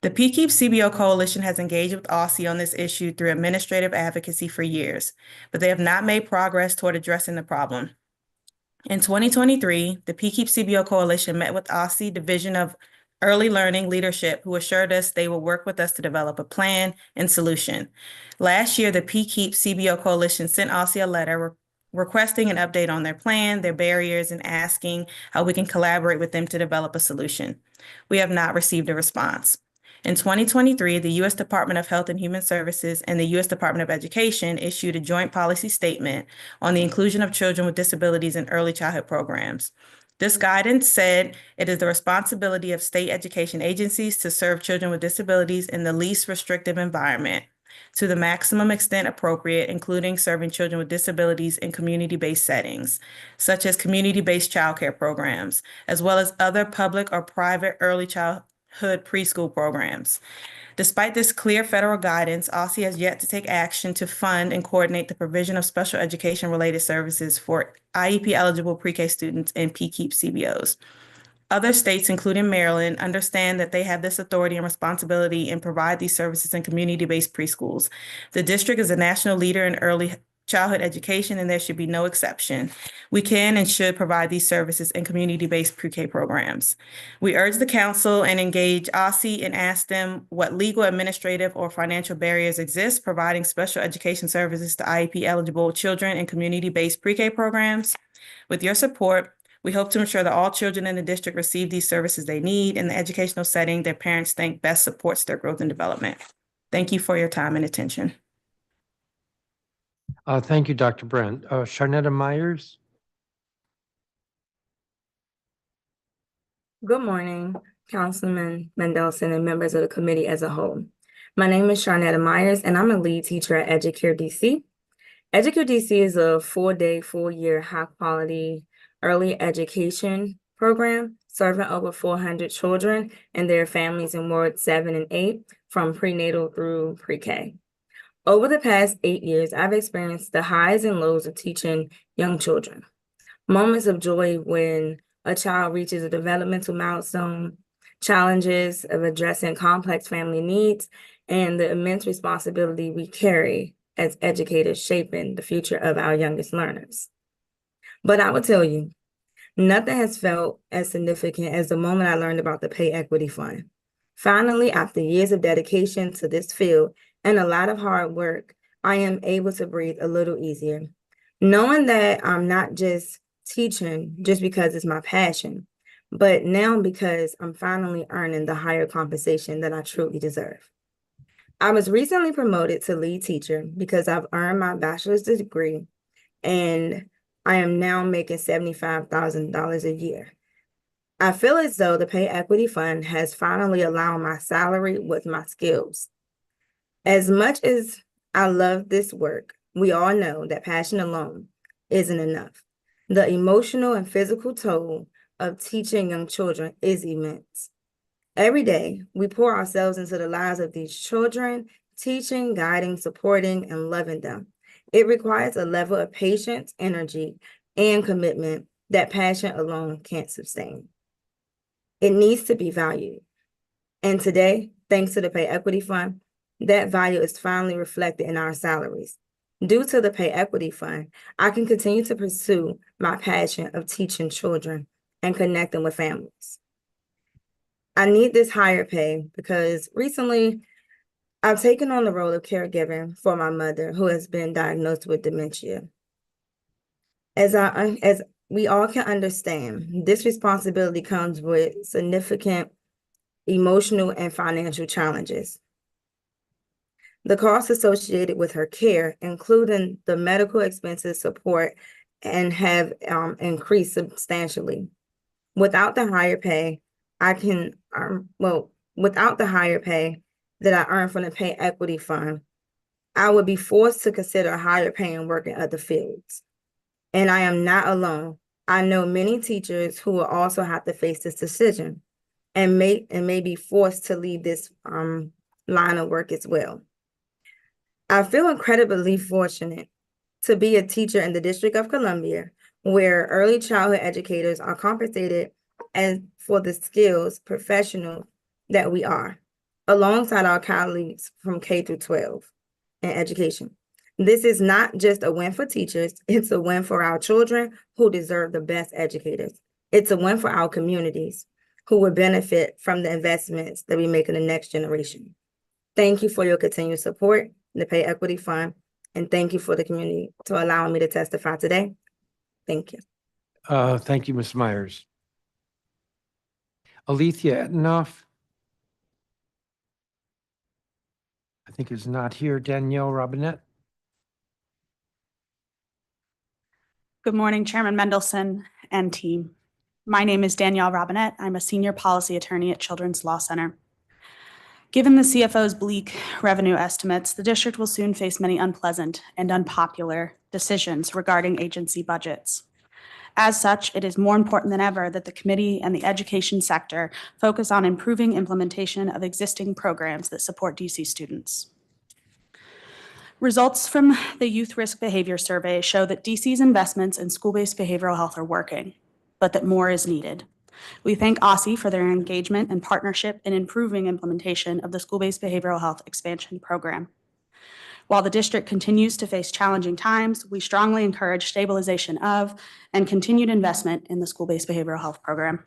The PKEEP CBO Coalition has engaged with OSSE on this issue through administrative advocacy for years, but they have not made progress toward addressing the problem. In 2023, the PKEEP CBO Coalition met with OSSE Division of Early Learning leadership, who assured us they will work with us to develop a plan and solution. Last year, the PKEEP CBO Coalition sent OSSE a letter requesting an update on their plan, their barriers, and asking how we can collaborate with them to develop a solution. We have not received a response. In 2023, the U.S. Department of Health and Human Services and the U.S. Department of Education issued a joint policy statement on the inclusion of children with disabilities in early childhood programs. This guidance said it is the responsibility of state education agencies to serve children with disabilities in the least restrictive environment to the maximum extent appropriate, including serving children with disabilities in community-based settings, such as community-based childcare programs, as well as other public or private early childhood preschool programs. Despite this clear federal guidance, OSSE has yet to take action to fund and coordinate the provision of special education-related services for IEP-eligible pre-K students in PKEEP CBOs. Other states, including Maryland, understand that they have this authority and responsibility and provide these services in community-based preschools. The district is a national leader in early childhood education, and there should be no exception. We can and should provide these services in community-based pre-K programs. We urge the council and engage OSSE and ask them what legal, administrative, or financial barriers exist providing special education services to IEP-eligible children in community-based pre-K programs. With your support, we hope to ensure that all children in the district receive these services they need in the educational setting their parents think best supports their growth and development. Thank you for your time and attention. Thank you, Dr. Brent. Sharnetta Myers. Good morning, Councilman Mendelson and members of the committee as a whole. My name is Sharnetta Myers, and I'm a lead teacher at Educator DC. Educator DC is a full-year, high-quality early education program serving over 400 children and their families in wards 7 and 8 from prenatal through pre-K. Over the past 8 years, I've experienced the highs and lows of teaching young children. Moments of joy when a child reaches a developmental milestone, challenges of addressing complex family needs, and the immense responsibility we carry as educators shaping the future of our youngest learners. But I will tell you, nothing has felt as significant as the moment I learned about the Pay Equity Fund. Finally, after years of dedication to this field and a lot of hard work, I am able to breathe a little easier, knowing that I'm not just teaching just because it's my passion, but now because I'm finally earning the higher compensation that I truly deserve. I was recently promoted to lead teacher because I've earned my bachelor's degree and I am now making $75,000 a year. I feel as though the Pay Equity Fund has finally aligned my salary with my skills. As much as I love this work, we all know that passion alone isn't enough. The emotional and physical toll of teaching young children is immense. Every day, we pour ourselves into the lives of these children, teaching, guiding, supporting, and loving them. It requires a level of patience, energy, and commitment that passion alone can't sustain. It needs to be valued. And today, thanks to the Pay Equity Fund, that value is finally reflected in our salaries. Due to the Pay Equity Fund, I can continue to pursue my passion of teaching children and connecting with families. I need this higher pay because recently I've taken on the role of caregiving for my mother who has been diagnosed with dementia. As we all can understand, this responsibility comes with significant emotional and financial challenges. The costs associated with her care, including the medical expenses support, and have increased substantially. Without the higher pay, without the higher pay that I earn from the Pay Equity Fund, I would be forced to consider higher paying work in other fields. And I am not alone. I know many teachers who will also have to face this decision and may be forced to leave this line of work as well. I feel incredibly fortunate to be a teacher in the District of Columbia, where early childhood educators are compensated for the skills professional that we are, alongside our colleagues from K through 12 in education. This is not just a win for teachers, it's a win for our children who deserve the best educators. It's a win for our communities who will benefit from the investments that we make in the next generation. Thank you for your continued support, the Pay Equity Fund, and thank you for the community to allowing me to testify today. Thank you. Thank you, Ms. Myers. Alethea Etnoff, I think is not here. Danielle Robinette. Good morning, Chairman Mendelson and team. My name is Danielle Robinette. I'm a senior policy attorney at Children's Law Center. Given the CFO's bleak revenue estimates, the district will soon face many unpleasant and unpopular decisions regarding agency budgets. As such, it is more important than ever that the committee and the education sector focus on improving implementation of existing programs that support DC students. Results from the Youth Risk Behavior Survey show that DC's investments in school-based behavioral health are working, but that more is needed. We thank OSSE for their engagement and partnership in improving implementation of the school-based behavioral health expansion program. While the district continues to face challenging times, we strongly encourage stabilization of and continued investment in the school-based behavioral health program.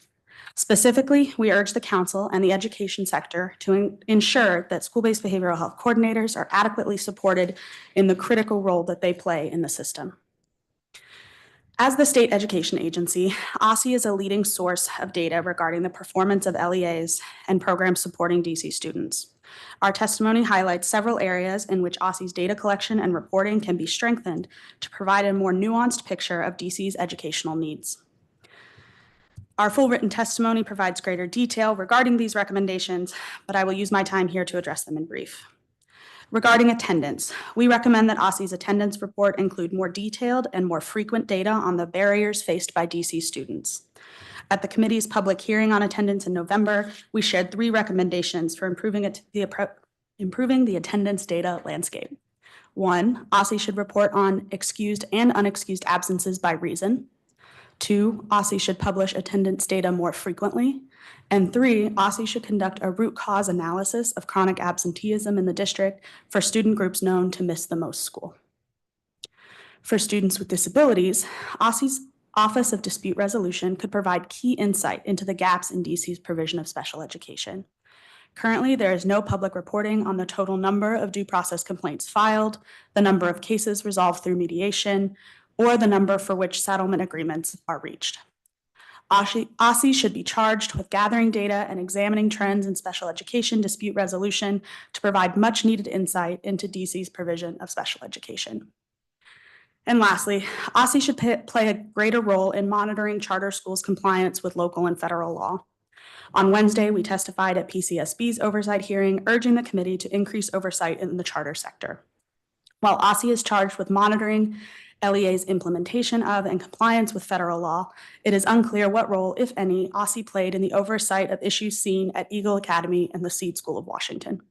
Specifically, we urge the council and the education sector to ensure that school-based behavioral health coordinators are adequately supported in the critical role that they play in the system. As the state education agency, OSSE is a leading source of data regarding the performance of LEAs and programs supporting DC students. Our testimony highlights several areas in which OSSE's data collection and reporting can be strengthened to provide a more nuanced picture of DC's educational needs. Our full written testimony provides greater detail regarding these recommendations, but I will use my time here to address them in brief. Regarding attendance, we recommend that OSSE's attendance report include more detailed and more frequent data on the barriers faced by DC students. At the committee's public hearing on attendance in November, we shared 3 recommendations for improving the attendance data landscape. 1, OSSE should report on excused and unexcused absences by reason. 2, OSSE should publish attendance data more frequently. And 3, OSSE should conduct a root cause analysis of chronic absenteeism in the district for student groups known to miss the most school. For students with disabilities, OSSE's Office of Dispute Resolution could provide key insight into the gaps in DC's provision of special education. Currently, there is no public reporting on the total number of due process complaints filed, the number of cases resolved through mediation, or the number for which settlement agreements are reached. OSSE should be charged with gathering data and examining trends in special education dispute resolution to provide much needed insight into DC's provision of special education. And lastly, OSSE should play a greater role in monitoring charter schools' compliance with local and federal law. On Wednesday, we testified at PCSB's oversight hearing, urging the committee to increase oversight in the charter sector. While OSSE is charged with monitoring LEA's implementation of and compliance with federal law, it is unclear what role, if any, OSSE played in the oversight of issues seen at Eagle Academy and the Seed School of Washington.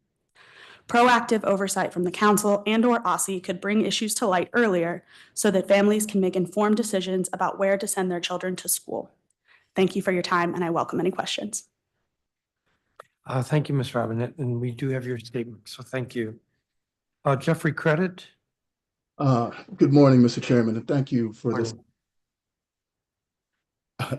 Proactive oversight from the council and/or OSSE could bring issues to light earlier so that families can make informed decisions about where to send their children to school. Thank you for your time, and I welcome any questions. Thank you, Ms. Robinette, and we do have your statement, so thank you. Jeffrey Credit. Good morning, Mr. Chairman, and thank you for this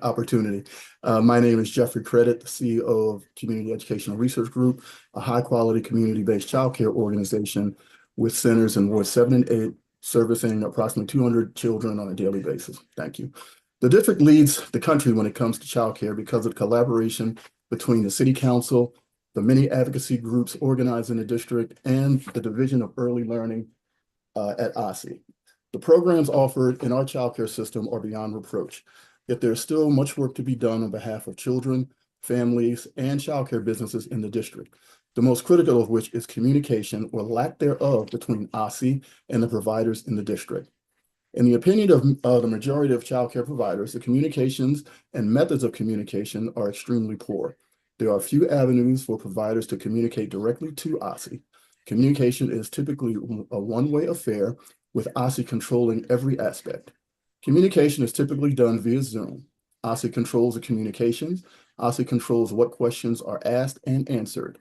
opportunity. My name is Jeffrey Credit, the CEO of Community Educational Research Group, a high-quality community-based childcare organization with centers in Wards 7 and 8, servicing approximately 200 children on a daily basis. Thank you. The district leads the country when it comes to childcare because of collaboration between the City Council, the many advocacy groups organized in the district, and the Division of Early Learning at OSSE. The programs offered in our childcare system are beyond reproach, yet there's still much work to be done on behalf of children, families, and childcare businesses in the district, the most critical of which is communication or lack thereof between OSSE and the providers in the district. In the opinion of the majority of childcare providers, the communications and methods of communication are extremely poor. There are few avenues for providers to communicate directly to OSSE. Communication is typically a one-way affair, with OSSE controlling every aspect. Communication is typically done via Zoom. OSSE controls the communications. OSSE controls what questions are asked and answered,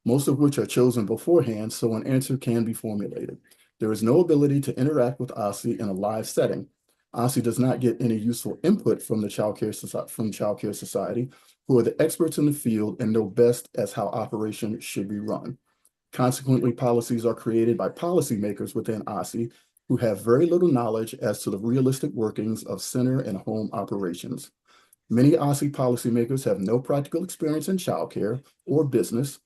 most of which are chosen beforehand so an answer can be formulated. There is no ability to interact with OSSE in a live setting. OSSE does not get any useful input from the Childcare Society, who are the experts in the field and know best as how operations should be run. Consequently, policies are created by policymakers within OSSE who have very little knowledge as to the realistic workings of center and home operations. Many OSSE policymakers have no practical experience in childcare or business,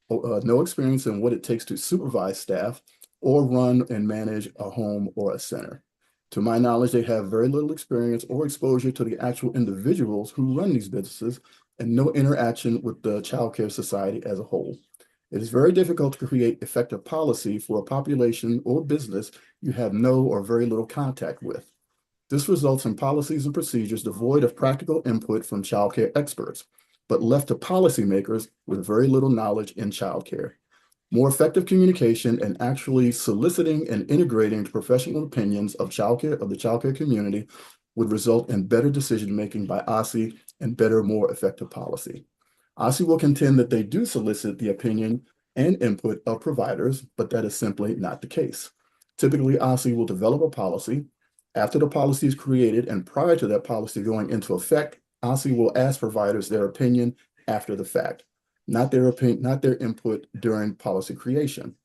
no experience in what it takes to supervise staff or run and manage a home or a center. To my knowledge, they have very little experience or exposure to the actual individuals who run these businesses and no interaction with the Childcare Society as a whole. It is very difficult to create effective policy for a population or business you have no or very little contact with. This results in policies and procedures devoid of practical input from childcare experts, but left to policymakers with very little knowledge in childcare. More effective communication and actually soliciting and integrating the professional opinions of the childcare community would result in better decision-making by OSSE and better, more effective policy. OSSE will contend that they do solicit the opinion and input of providers, but that is simply not the case. Typically, OSSE will develop a policy. After the policy is created and prior to that policy going into effect, OSSE will ask providers their opinion after the fact, not their input during policy creation.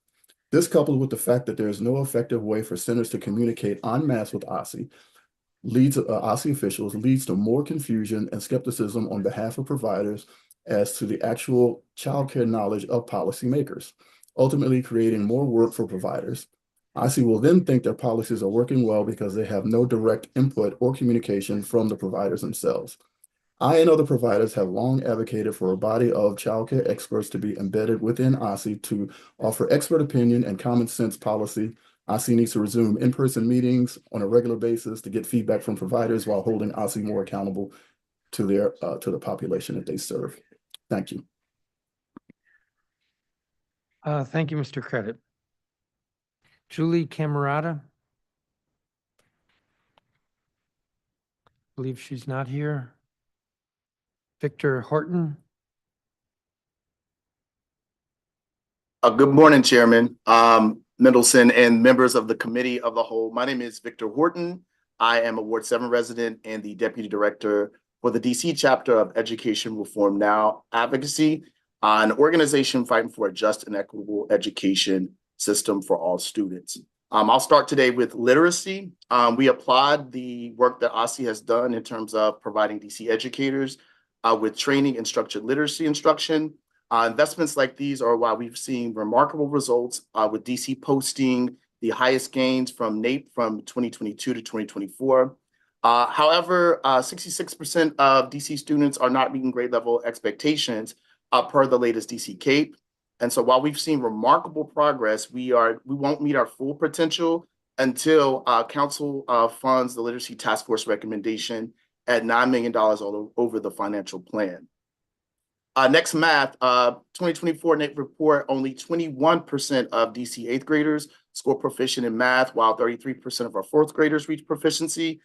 This, coupled with the fact that there is no effective way for centers to communicate en masse with OSSE, OSSE officials, leads to more confusion and skepticism on behalf of providers as to the actual childcare knowledge of policymakers, ultimately creating more work for providers. OSSE will then think their policies are working well because they have no direct input or communication from the providers themselves. I and other providers have long advocated for a body of childcare experts to be embedded within OSSE to offer expert opinion and common sense policy. OSSE needs to resume in-person meetings on a regular basis to get feedback from providers while holding OSSE more accountable to the population that they serve. Thank you. Thank you, Mr. Credit. Julie Camerata. I believe she's not here. Victor Horton. Good morning, Chairman Mendelson and members of the Committee of the Whole. My name is Victor Horton. I am a Ward 7 resident and the Deputy Director for the DC chapter of Education Reform Now Advocacy, an organization fighting for a just and equitable education system for all students. I'll start today with literacy. We applaud the work that OSSE has done in terms of providing DC educators with training and structured literacy instruction. Investments like these are why we've seen remarkable results with DC posting the highest gains from NAEP from 2022 to 2024. However, 66% of DC students are not meeting grade level expectations per the latest DC CAPE. And so while we've seen remarkable progress, we won't meet our full potential until Council funds the Literacy Task Force recommendation at $9 million over the financial plan. Next, math, 2024 NAEP report, only 21% of DC 8th graders score proficient in math, while 33% of our 4th graders reach proficiency.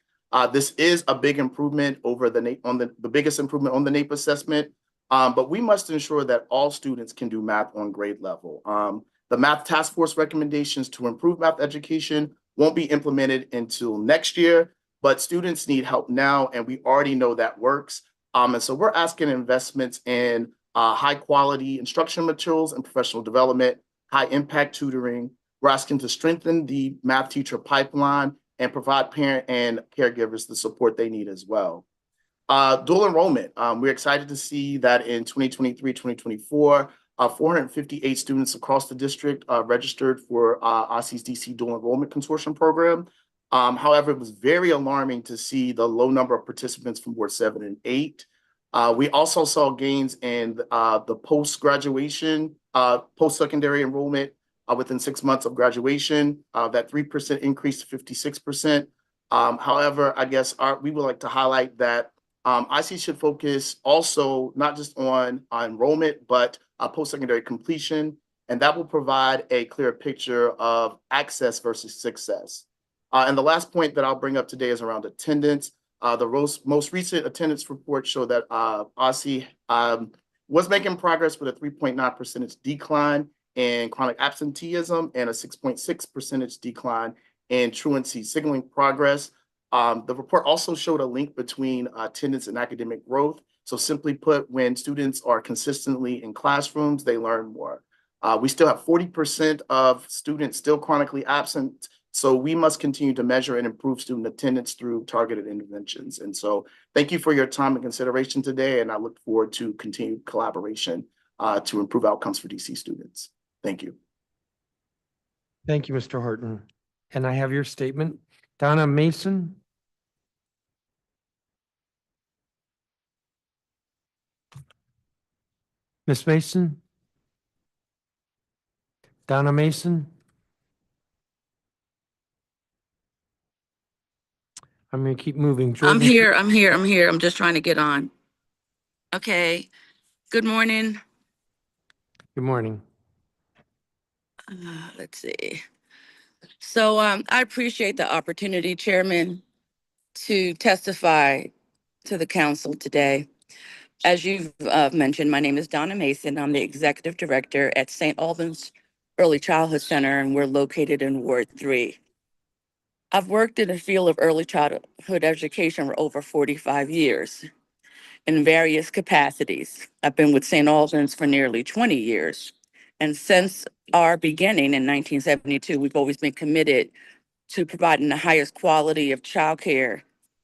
This is a big improvement over the NAEP, on the biggest improvement on the NAEP assessment, but we must ensure that all students can do math on grade level. The Math Task Force recommendations to improve math education won't be implemented until next year, but students need help now, and we already know that works. And so we're asking investments in high quality instructional materials and professional development, high impact tutoring. We're asking to strengthen the math teacher pipeline and provide parent and caregivers the support they need as well. Dual enrollment. We're excited to see that in 2023-2024, 458 students across the district registered for OSSE's DC Dual Enrollment Consortium program. However, it was very alarming to see the low number of participants from Ward 7 and 8. We also saw gains in the post-graduation, post-secondary enrollment within 6 months of graduation, that 3% increase to 56%. However, I guess we would like to highlight that IC should focus also not just on enrollment, but post-secondary completion, and that will provide a clear picture of access versus success. And the last point that I'll bring up today is around attendance. The most recent attendance report showed that OSSE was making progress with a 3.9% decline in chronic absenteeism and a 6.6% decline in truancy, signaling progress. The report also showed a link between attendance and academic growth. So simply put, when students are consistently in classrooms, they learn more. We still have 40% of students still chronically absent. So we must continue to measure and improve student attendance through targeted interventions. And so thank you for your time and consideration today. And I look forward to continued collaboration to improve outcomes for DC students. Thank you. Thank you, Mr. Horton. And I have your statement. Donna Mason. Ms. Mason? Donna Mason? I'm going to keep moving. I'm Jordan. here. I'm just trying to get on. Okay. Good morning. Good morning. Let's see. So I appreciate the opportunity, Chairman, to testify to the council today. As you've mentioned, my name is Donna Mason. I'm the Executive Director at St. Albans Early Childhood Center, and we're located in Ward 3. I've worked in the field of early childhood education for over 45 years in various capacities. I've been with St. Albans for nearly 20 years. And since our beginning in 1972, we've always been committed to providing the highest quality of childcare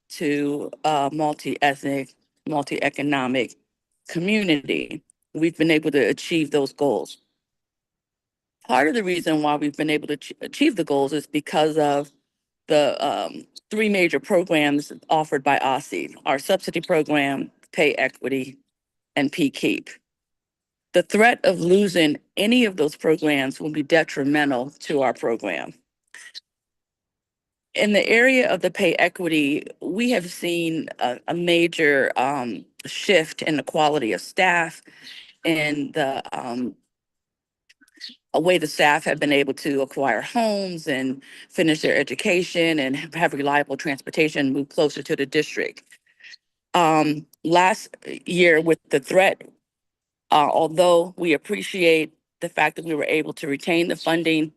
to a multi-ethnic, multi-economic community. We've been able to achieve those goals. Part of the reason why we've been able to achieve the goals is because of the 3 major programs offered by OSSE, our subsidy program, Pay Equity, and P-Keep. The threat of losing any of those programs will be detrimental to our program. In the area of the Pay Equity, we have seen a major shift in the quality of staff and the a way the staff have been able to acquire homes and finish their education and have reliable transportation, move closer to the district. Last year with the threat, although we appreciate the fact that we were able to retain the funding,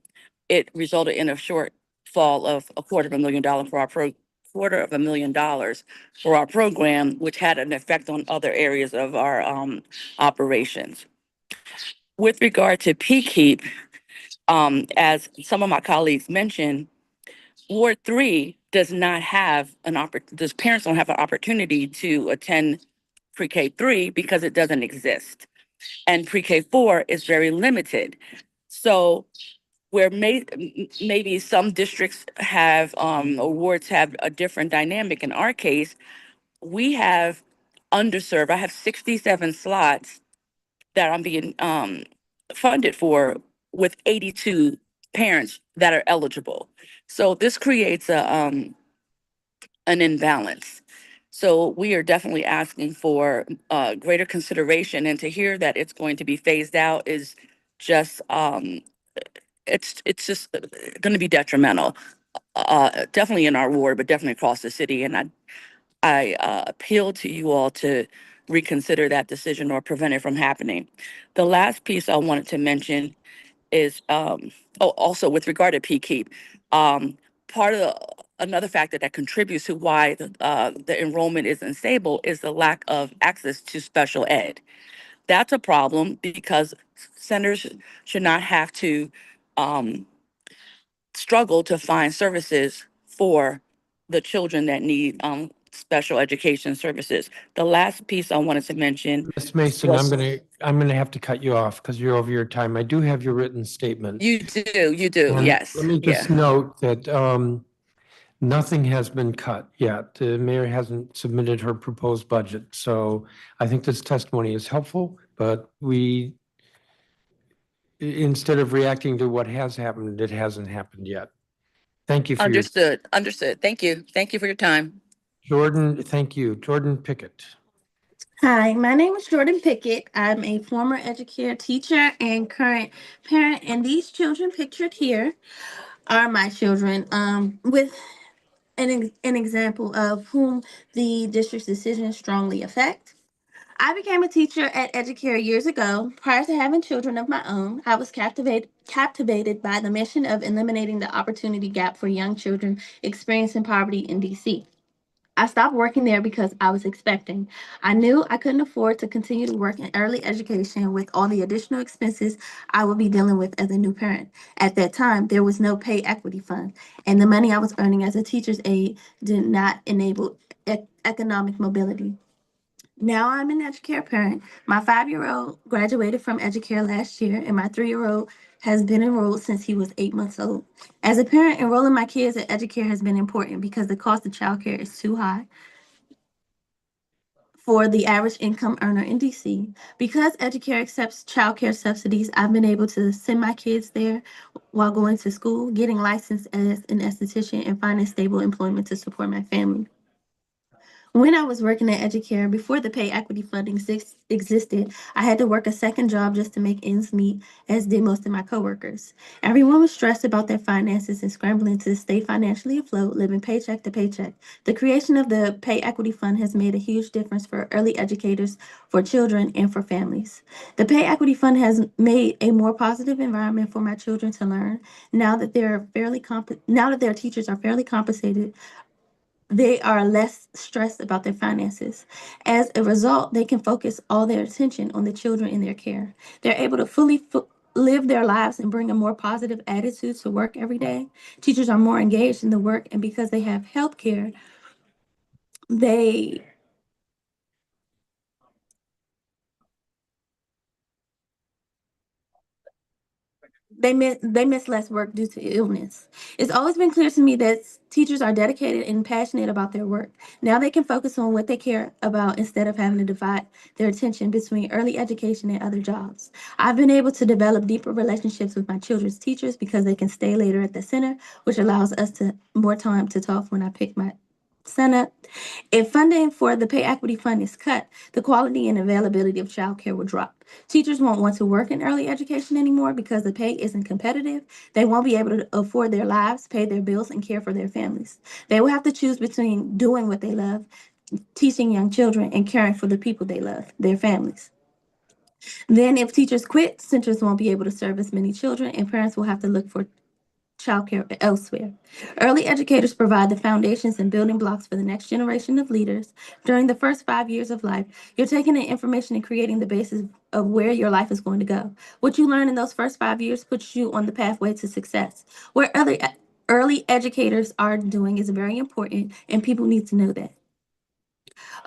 it resulted in a shortfall of $250,000 for our $250,000 for our program, which had an effect on other areas of our operations. With regard to P-Keep, as some of my colleagues mentioned, Ward 3 does not have parents don't have an opportunity to attend pre-K 3 because it doesn't exist. And pre-K 4 is very limited. So where maybe some districts have, awards have a different dynamic. In our case, we have underserved. I have 67 slots that I'm being funded for with 82 parents that are eligible. So this creates an imbalance. So we are definitely asking for greater consideration, and to hear that it's going to be phased out is just it's just going to be detrimental. Definitely in our ward, but definitely across the city. And I appeal to you all to reconsider that decision or prevent it from happening. The last piece I wanted to mention is, also with regard to PKEEP, part of another factor that contributes to why the enrollment isn't stable is the lack of access to special ed. That's a problem because centers should not have to struggle to find services for the children that need special education services. The last piece I wanted to mention. Ms. Mason, was- I'm gonna have to cut you off because you're over your time. I do have your written statement. You do, And yes. let me just Yeah. note that nothing has been cut yet. The mayor hasn't submitted her proposed budget. So I think this testimony is helpful, but instead of reacting to what has happened, it hasn't happened yet. Thank you for your, Understood. Thank you. Thank you for your time. Jordan, thank you. Jordan Pickett. Hi, my name is Jordan Pickett. I'm a former Educator teacher and current parent, and these children pictured here are my children, with an example of whom the district's decisions strongly affect. I became a teacher at Educator years ago. Prior to having children of my own, I was captivated by the mission of eliminating the opportunity gap for young children experiencing poverty in DC. I stopped working there because I was expecting. I knew I couldn't afford to continue to work in early education with all the additional expenses I would be dealing with as a new parent. At that time, there was no pay equity fund, and the money I was earning as a teacher's aide did not enable economic mobility. Now I'm an Educare parent. My 5-year-old graduated from Educare last year, and my 3-year-old has been enrolled since he was 8 months old. As a parent, enrolling my kids at Educare has been important because the cost of childcare is too high for the average income earner in DC. Because Educare accepts childcare subsidies, I've been able to send my kids there while going to school, getting licensed as an esthetician, and finding stable employment to support my family. When I was working at Educare, before the pay equity funding existed, I had to work a second job just to make ends meet, as did most of my coworkers. Everyone was stressed about their finances and scrambling to stay financially afloat, living paycheck to paycheck. The creation of the pay equity fund has made a huge difference for early educators, for children, and for families. The pay equity fund has made a more positive environment for my children to learn. Now that their teachers are fairly compensated, they are less stressed about their finances. As a result, they can focus all their attention on the children in their care. They're able to fully live their lives and bring a more positive attitude to work every day. Teachers are more engaged in the work, and because they have health care, they miss less work due to illness. It's always been clear to me that teachers are dedicated and passionate about their work. Now they can focus on what they care about instead of having to divide their attention between early education and other jobs. I've been able to develop deeper relationships with my children's teachers because they can stay later at the center, which allows us more time to talk when I pick my son up. If funding for the pay equity fund is cut, the quality and availability of childcare will drop. Teachers won't want to work in early education anymore because the pay isn't competitive. They won't be able to afford their lives, pay their bills, and care for their families. They will have to choose between doing what they love, teaching young children, and caring for the people they love, their families. Then if teachers quit, centers won't be able to serve as many children, and parents will have to look for childcare elsewhere. Early educators provide the foundations and building blocks for the next generation of leaders. During the first 5 years of life, you're taking in information and creating the basis of where your life is going to go. What you learn in those first 5 years puts you on the pathway to success. Where early educators are doing is very important, and people need to know that.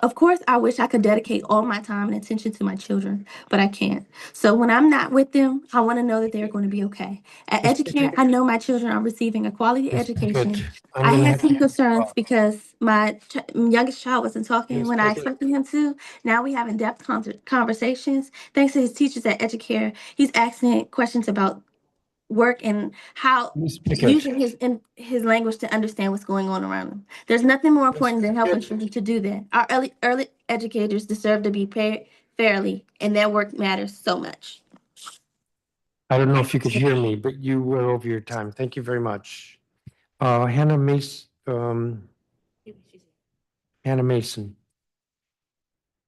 Of course, I wish I could dedicate all my time and attention to my children, but I can't. So when I'm not with them, I want to know that they're going to be okay. At Ms. Educare, Pickett, I know my children are receiving a quality Ms. Pickett, education. I'm I going to had have to some cut you concerns off. because my youngest child wasn't talking Ms. when I Pickett, expected him to. Now we have in-depth conversations. Thanks to his teachers at Educare, he's asking questions about work and how Ms. Pickett, using his language to understand what's going on around him. There's nothing more Ms. important than helping Pickett, children to do that. Our early educators deserve to be paid fairly, and their work matters so much. I don't know if you could hear me, but you were over your time. Thank you very much. Hannah Mason.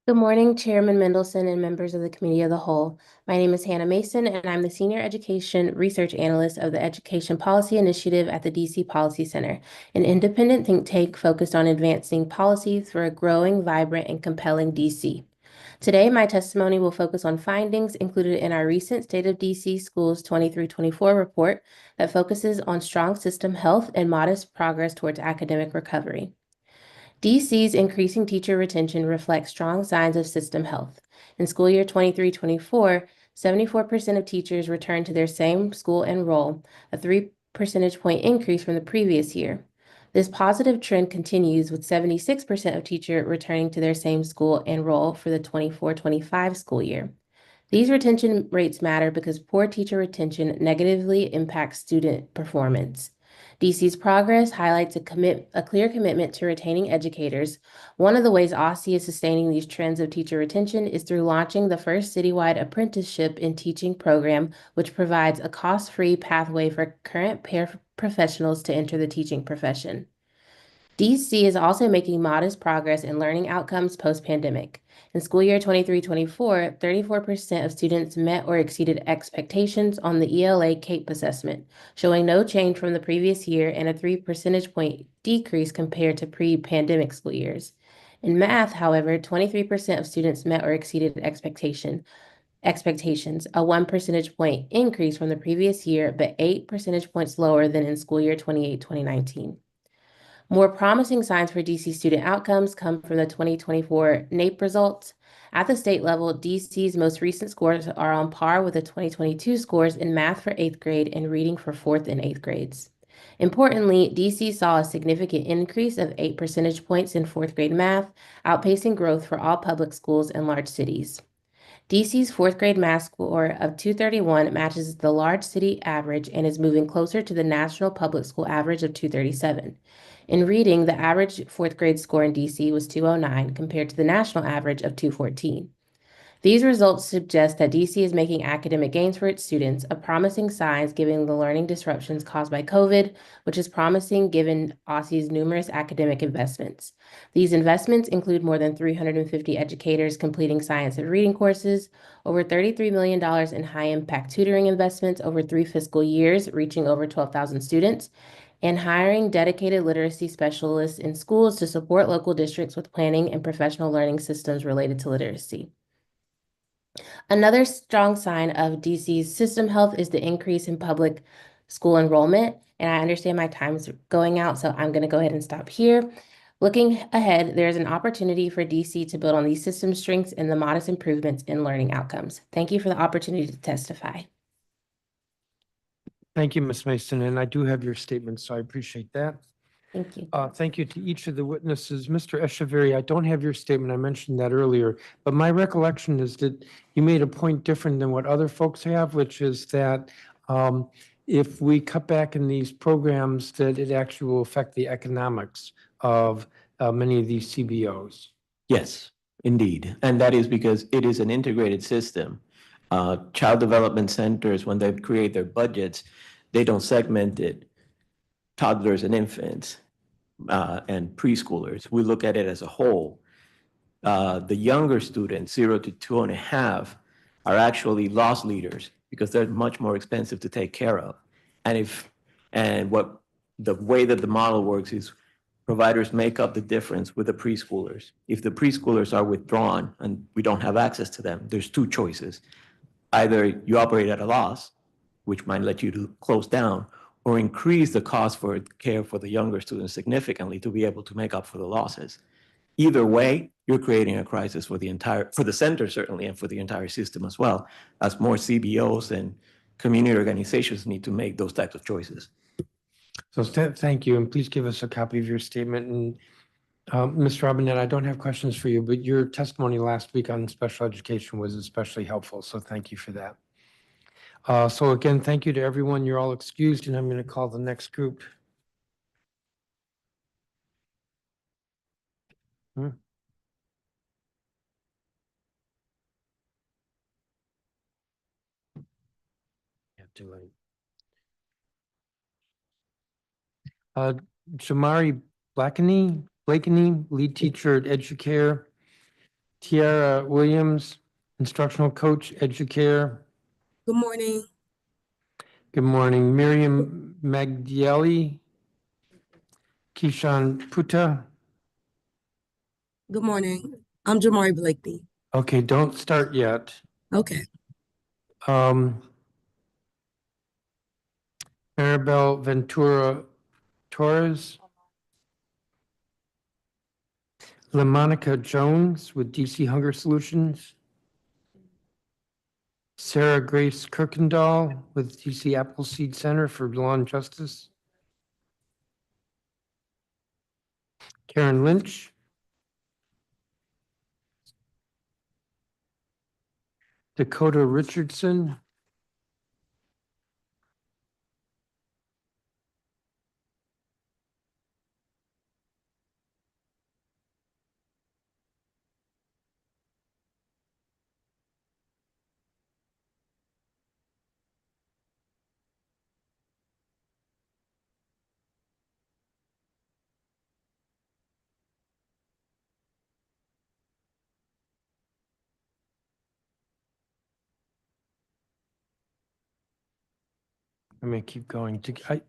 Good morning, Chairman Mendelson and members of the Committee of the Whole. My name is Hannah Mason, and I'm the Senior Education Research Analyst of the Education Policy Initiative at the DC Policy Center, an independent think tank focused on advancing policies for a growing, vibrant, and compelling DC. Today, my testimony will focus on findings included in our recent State of DC Schools 23-24 report that focuses on strong system health and modest progress towards academic recovery. DC's increasing teacher retention reflects strong signs of system health. In school year 23-24, 74% of teachers returned to their same school and role, a 3 percentage point increase from the previous year. This positive trend continues with 76% of teachers returning to their same school and role for the 24-25 school year. These retention rates matter because poor teacher retention negatively impacts student performance. DC's progress highlights a clear commitment to retaining educators. One of the ways OSSE is sustaining these trends of teacher retention is through launching the first citywide apprenticeship in teaching program, which provides a cost-free pathway for current professionals to enter the teaching profession. DC is also making modest progress in learning outcomes post-pandemic. In school year 23-24, 34% of students met or exceeded expectations on the ELA CAPE assessment, showing no change from the previous year and a 3 percentage point decrease compared to pre-pandemic school years. In math, however, 23% of students met or exceeded expectations, a 1 percentage point increase from the previous year, but 8 percentage points lower than in school year 2019. More promising signs for DC student outcomes come from the 2024 NAEP results. At the state level, DC's most recent scores are on par with the 2022 scores in math for 8th grade and reading for 4th and 8th grades. Importantly, DC saw a significant increase of 8 percentage points in 4th grade math, outpacing growth for all public schools in large cities. DC's 4th grade math score of 231 matches the large city average and is moving closer to the national public school average of 237. In reading, the average 4th grade score in DC was 209 compared to the national average of 214. These results suggest that DC is making academic gains for its students, a promising sign given the learning disruptions caused by COVID, which is promising given OSSE's numerous academic investments. These investments include more than 350 educators completing science and reading courses, over $33 million in high-impact tutoring investments over 3 fiscal years, reaching over 12,000 students, and hiring dedicated literacy specialists in schools to support local districts with planning and professional learning systems related to literacy. Another strong sign of DC's system health is the increase in public school enrollment. And I understand my time's going out, so I'm going to go ahead and stop here. Looking ahead, there's an opportunity for DC to build on these system strengths and the modest improvements in learning outcomes. Thank you for the opportunity to testify. Thank you, Ms. Mason, and I do have your statement, so I appreciate that. Thank you. Thank you to each of the witnesses. Mr. Echeverry, I don't have your statement. I mentioned that earlier, but my recollection is that you made a point different than what other folks have, which is that if we cut back in these programs, that it actually will affect the economics of many of these CBOs. Yes, indeed. And that is because it is an integrated system. Child development centers, when they create their budgets, they don't segment it. Toddlers and infants and preschoolers. We look at it as a whole. The younger students, 0 to 2.5, are actually loss leaders because they're much more expensive to take care of. And what the way that the model works is providers make up the difference with the preschoolers. If the preschoolers are withdrawn and we don't have access to them, there's 2 choices. Either you operate at a loss, which might let you to close down, or increase the cost for care for the younger students significantly to be able to make up for the losses. either way, you're creating a crisis for the center certainly, and for the entire system as well, as more CBOs and community organizations need to make those types of choices. So thank you, and please give us a copy of your statement. And Ms. Robinette, I don't have questions for you, but your testimony last week on special education was especially helpful, so thank you for that. So again, thank you to everyone. You're all excused, and I'm going to call the next group. Too late. Jamari Blakeney, lead teacher at Educare. Tiara Williams, instructional coach, Educare. Good morning. Good morning. Miriam Magdielli, Keyshawn Puta. Good morning. I'm Jamari Blakeney. Okay, don't start yet. Okay. Maribel Ventura Torres. LaMonica Jones with DC Hunger Solutions. Sarah Grace Kirkendall with DC Appleseed Center for Law and Justice. Karen Lynch. Dakota Richardson. I'm going to keep going. Did I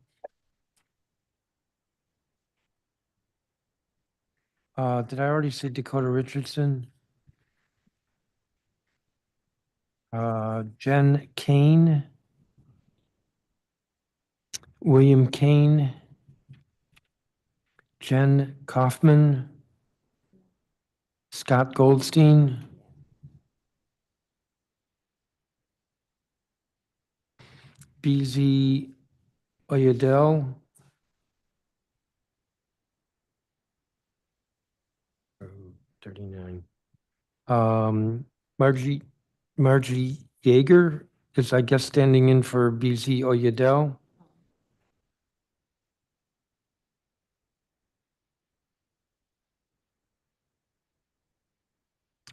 already say Dakota Richardson? Jen Kane. William Kane. Jen Kaufman. Scott Goldstein. BZ Oyedel. 39. Margie Yeager is, I guess, standing in for BZ Oyedel.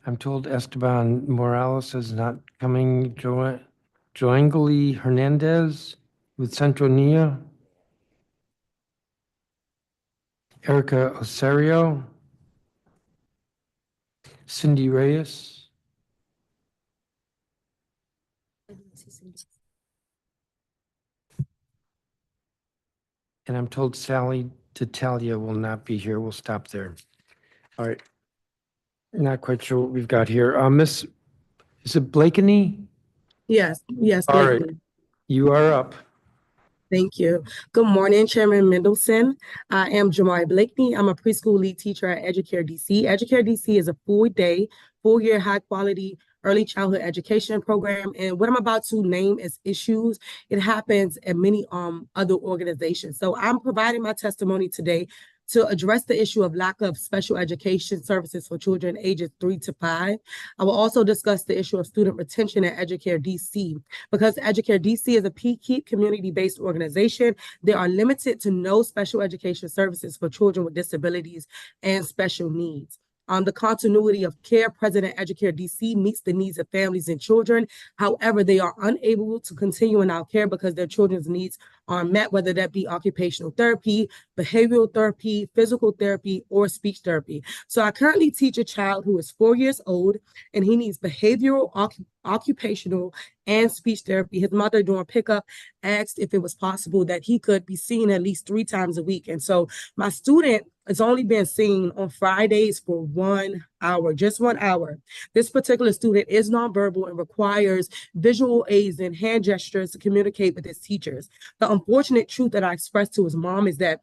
I'm told Esteban Morales is not coming. Joangeli Hernandez with Centro Nia. Erica Osario. Cindy Reyes. And I'm told Sally Tatalia will not be here. We'll stop there. All right. Not quite sure what we've got here. Is it Blakeney? Yes, All right. Blakeney. You are up. Thank you. Good morning, Chairman Mendelson. I am Jamari Blakeney. I'm a preschool lead teacher at Educator DC. Educator DC is a full-year, high-quality early childhood education program. And what I'm about to name as issues, it happens at many other organizations. So I'm providing my testimony today to address the issue of lack of special education services for children ages 3 to 5. I will also discuss the issue of student retention at Educare DC. Because Educare DC is a PKEEP community-based organization, there are limited to no special education services for children with disabilities and special needs. The continuity of care present at Educare DC meets the needs of families and children. However, they are unable to continue in our care because their children's needs are met, whether that be occupational therapy, behavioral therapy, physical therapy, or speech therapy. So I currently teach a child who is 4 years old, and he needs behavioral, occupational, and speech therapy. His mother, during pickup, asked if it was possible that he could be seen at least 3 times a week. And so my student has only been seen on Fridays for 1 hour, just 1 hour. This particular student is nonverbal and requires visual aids and hand gestures to communicate with his teachers. The unfortunate truth that I expressed to his mom is that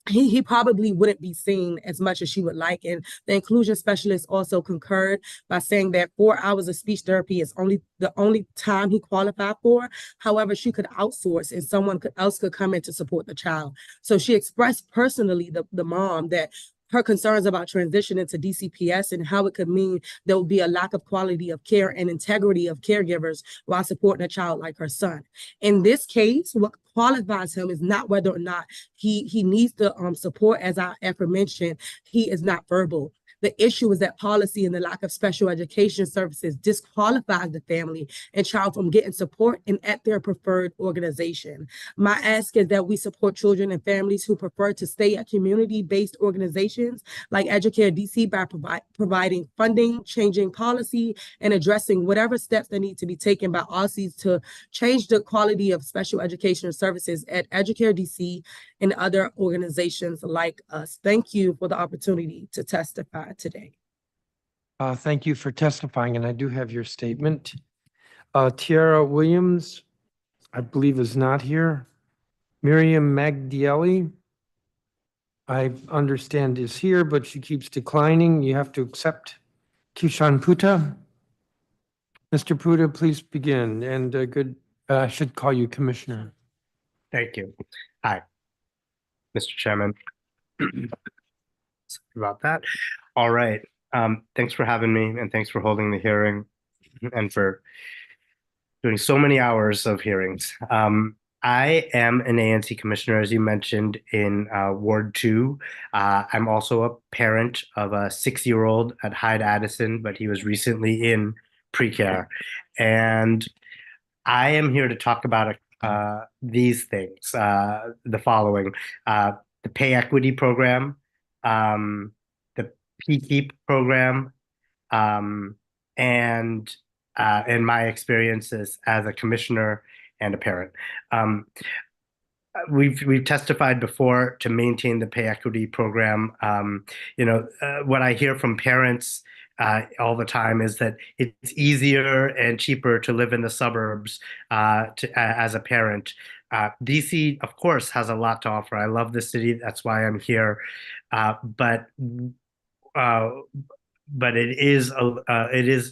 he probably wouldn't be seen as much as she would like. And the inclusion specialist also concurred by saying that 4 hours of speech therapy is the only time he qualified for. However, she could outsource and someone else could come in to support the child. So she expressed personally, the mom, that her concerns about transitioning to DCPS and how it could mean there will be a lack of quality of care and integrity of caregivers while supporting a child like her son. In this case, what qualifies him is not whether or not he needs the support. As I aforementioned, he is not verbal. The issue is that policy and the lack of special education services disqualifies the family and child from getting support and at their preferred organization. My ask is that we support children and families who prefer to stay at community-based organizations like Educator DC by providing funding, changing policy, and addressing whatever steps that need to be taken by OSSE to change the quality of special education services at Educator DC and other organizations like us. Thank you for the opportunity to testify today. Thank you for testifying, and I do have your statement. Tiara Williams, I believe, is not here. Miriam Magdielli, I understand is here, but she keeps declining. You have to accept. Kishan Puta. Mr. Puta, please begin. And I should call you Commissioner. Thank you. Hi, Mr. Chairman. Sorry about that. All right. Thanks for having me, and thanks for holding the hearing and for doing so many hours of hearings. I am an ANC commissioner, as you mentioned, in Ward 2. I'm also a parent of a 6-year-old at Hyde Addison, but he was recently in pre-care. And I am here to talk about these things, the following: the Pay Equity Program, the PKEEP program, and in my experiences as a commissioner and a parent. We've testified before to maintain the Pay Equity Program. What I hear from parents all the time is that it's easier and cheaper to live in the suburbs as a parent. DC, of course, has a lot to offer. I love the city. That's why I'm here. But it is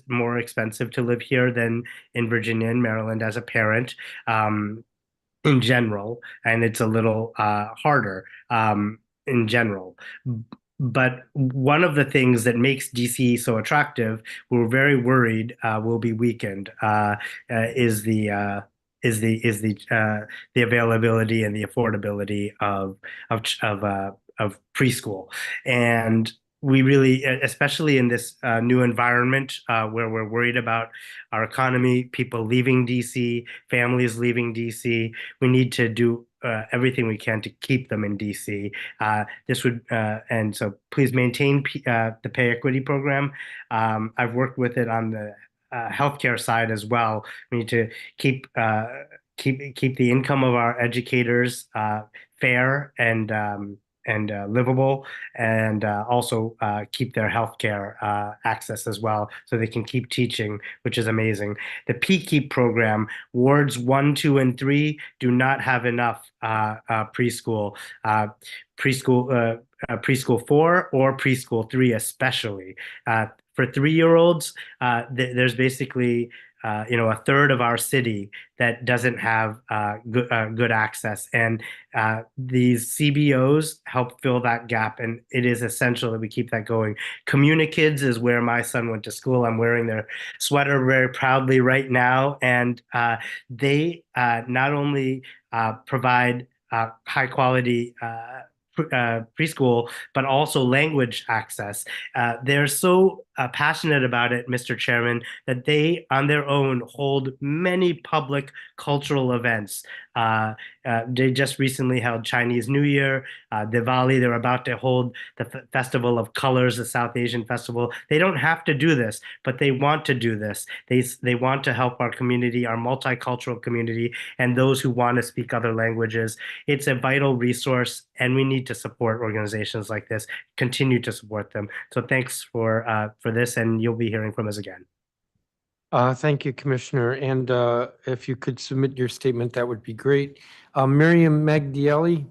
more expensive to live here than in Virginia and Maryland as a parent. In general, and it's a little harder in general. But one of the things that makes DC so attractive, we're very worried will be weakened, is the availability and the affordability of preschool. And we really, especially in this new environment where we're worried about our economy, people leaving DC, families leaving DC, we need to do everything we can to keep them in DC. And so please maintain the Pay Equity Program. I've worked with it on the healthcare side as well. We need to keep the income of our educators fair and livable, and also keep their healthcare access as well, so they can keep teaching, which is amazing. The PKEEP program, wards 1, 2, and 3 do not have enough preschool 4 or preschool 3, especially for 3-year-olds. There's basically a third of our city that doesn't have good access, and these CBOs help fill that gap, and it is essential that we keep that going. Communikids is where my son went to school. I'm wearing their sweater very proudly right now, and they not only provide high quality preschool, but also language access. They're so passionate about it, Mr. Chairman, that they, on their own, hold many public cultural events. They just recently held Chinese New Year, Diwali. They're about to hold the Festival of Colors, the South Asian Festival. They don't have to do this, but they want to do this. They want to help our community, our multicultural community, and those who want to speak other languages. It's a vital resource, and we need to support organizations like this, continue to support them. So thanks for this, and you'll be hearing from us again. Thank you, Commissioner. And if you could submit your statement, that would be great. Miriam Magdielli.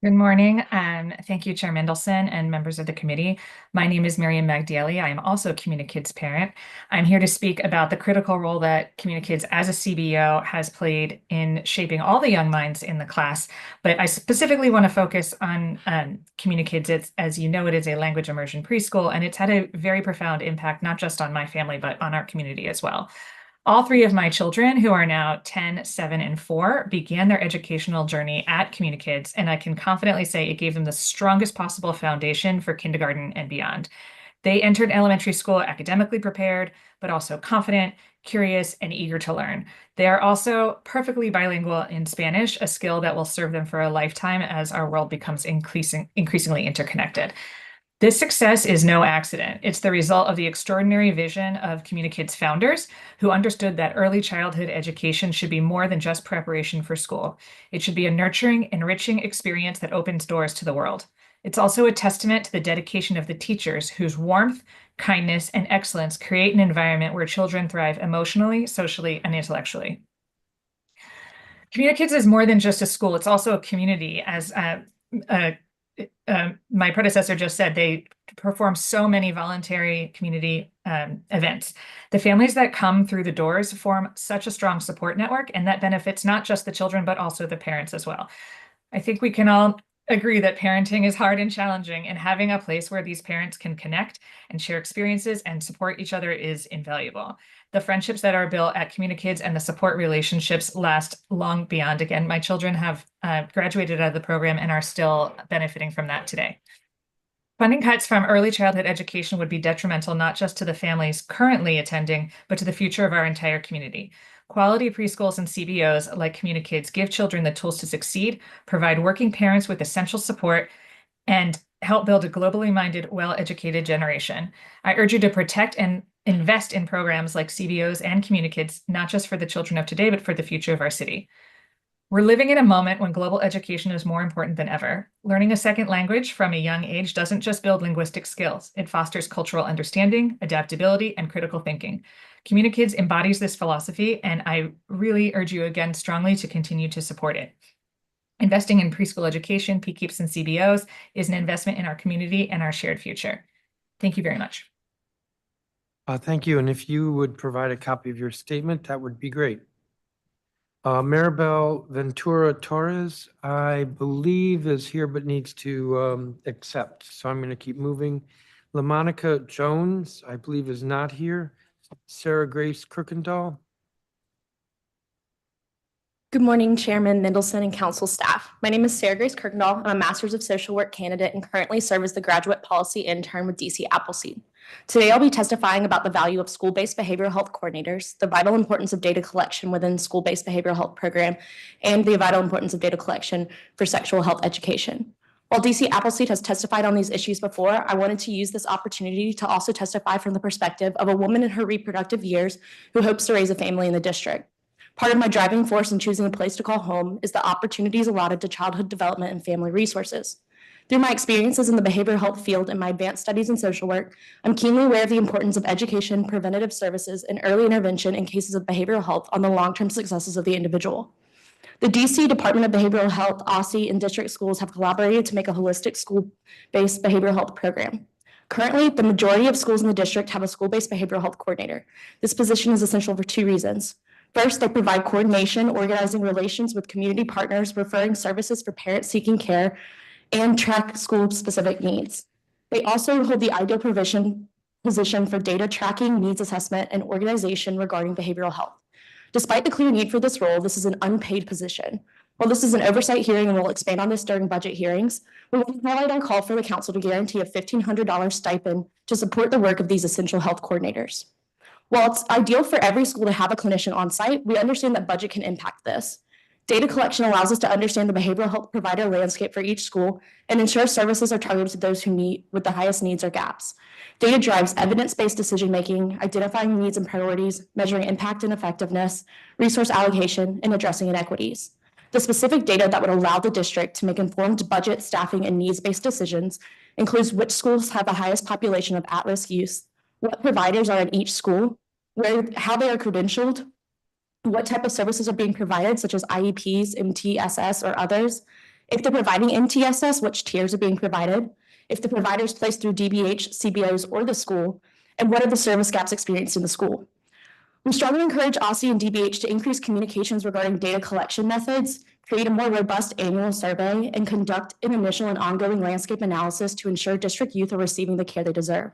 Good morning. Thank you, Chair Mendelson and members of the committee. My name is Miriam Magdaly. I am also a CommuniKids parent. I'm here to speak about the critical role that CommuniKids as a CBO has played in shaping all the young minds in the class. But I specifically want to focus on CommuniKids. As you know, it is a language immersion preschool, and it's had a very profound impact, not just on my family, but on our community as well. All three of my children, who are now 10, 7, and 4, began their educational journey at CommuniKids, and I can confidently say it gave them the strongest possible foundation for kindergarten and beyond. They entered elementary school academically prepared, but also confident, curious, and eager to learn. They are also perfectly bilingual in Spanish, a skill that will serve them for a lifetime as our world becomes increasingly interconnected. This success is no accident. It's the result of the extraordinary vision of CommuniKids founders who understood that early childhood education should be more than just preparation for school. It should be a nurturing, enriching experience that opens doors to the world. It's also a testament to the dedication of the teachers whose warmth, kindness, and excellence create an environment where children thrive emotionally, socially, and intellectually. CommuniKids is more than just a school. It's also a community. As my predecessor just said, they perform so many voluntary community events. The families that come through the doors form such a strong support network, and that benefits not just the children, but also the parents as well. I think we can all agree that parenting is hard and challenging, and having a place where these parents can connect and share experiences and support each other is invaluable. The friendships that are built at CommuniKids and the support relationships last long beyond. Again, my children have graduated out of the program and are still benefiting from that today. Funding cuts from early childhood education would be detrimental not just to the families currently attending, but to the future of our entire community. Quality preschools and CBOs like CommuniKids give children the tools to succeed, provide working parents with essential support, and help build a globally minded, well-educated generation. I urge you to protect and invest in programs like CBOs and CommuniKids, not just for the children of today, but for the future of our city. We're living in a moment when global education is more important than ever. Learning a second language from a young age doesn't just build linguistic skills. It fosters cultural understanding, adaptability, and critical thinking. CommuniKids embodies this philosophy, and I really urge you again strongly to continue to support it. Investing in preschool education, PKEEPs, and CBOs is an investment in our community and our shared future. Thank you very much. Thank you. And if you would provide a copy of your statement, that would be great. Maribel Ventura Torres, I believe is here but needs to accept. So I'm going to keep moving. LaMonica Jones, I believe is not here. Sarah Grace Kirkendall. Good morning, Chairman Mendelson and Council staff. My name is Sarah Grace Kirkendall. I'm a Master's of Social Work candidate and currently serve as the Graduate Policy Intern with DC Appleseed. Today, I'll be testifying about the value of school-based behavioral health coordinators, the vital importance of data collection within school-based behavioral health program, and the vital importance of data collection for sexual health education. While DC Appleseed has testified on these issues before, I wanted to use this opportunity to also testify from the perspective of a woman in her reproductive years who hopes to raise a family in the district. Part of my driving force in choosing a place to call home is the opportunities allotted to childhood development and family resources. Through my experiences in the behavioral health field and my advanced studies in social work, I'm keenly aware of the importance of education, preventative services, and early intervention in cases of behavioral health on the long-term successes of the individual. The DC Department of Behavioral Health, OSSE, and district schools have collaborated to make a holistic school-based behavioral health program. Currently, the majority of schools in the district have a school-based behavioral health coordinator. This position is essential for two reasons. First, they provide coordination, organizing relations with community partners, referring services for parents seeking care, and track school-specific needs. They also hold the ideal position for data tracking, needs assessment, and organization regarding behavioral health. Despite the clear need for this role, this is an unpaid position. While this is an oversight hearing and we'll expand on this during budget hearings, we want to highlight our call for the council to guarantee a $1,500 stipend to support the work of these essential health coordinators. While it's ideal for every school to have a clinician on site, we understand that budget can impact this. Data collection allows us to understand the behavioral health provider landscape for each school and ensure services are targeted to those who meet with the highest needs or gaps. Data drives evidence-based decision-making, identifying needs and priorities, measuring impact and effectiveness, resource allocation, and addressing inequities. The specific data that would allow the district to make informed budget, staffing, and needs-based decisions includes which schools have the highest population of at-risk youth, what providers are in each school, how they are credentialed, what type of services are being provided, such as IEPs, MTSS, or others, If they're providing MTSS, which tiers are being provided, if the provider is placed through DBH, CBOs, or the school, and what are the service gaps experienced in the school. We strongly encourage OSSE and DBH to increase communications regarding data collection methods, create a more robust annual survey, and conduct an initial and ongoing landscape analysis to ensure district youth are receiving the care they deserve.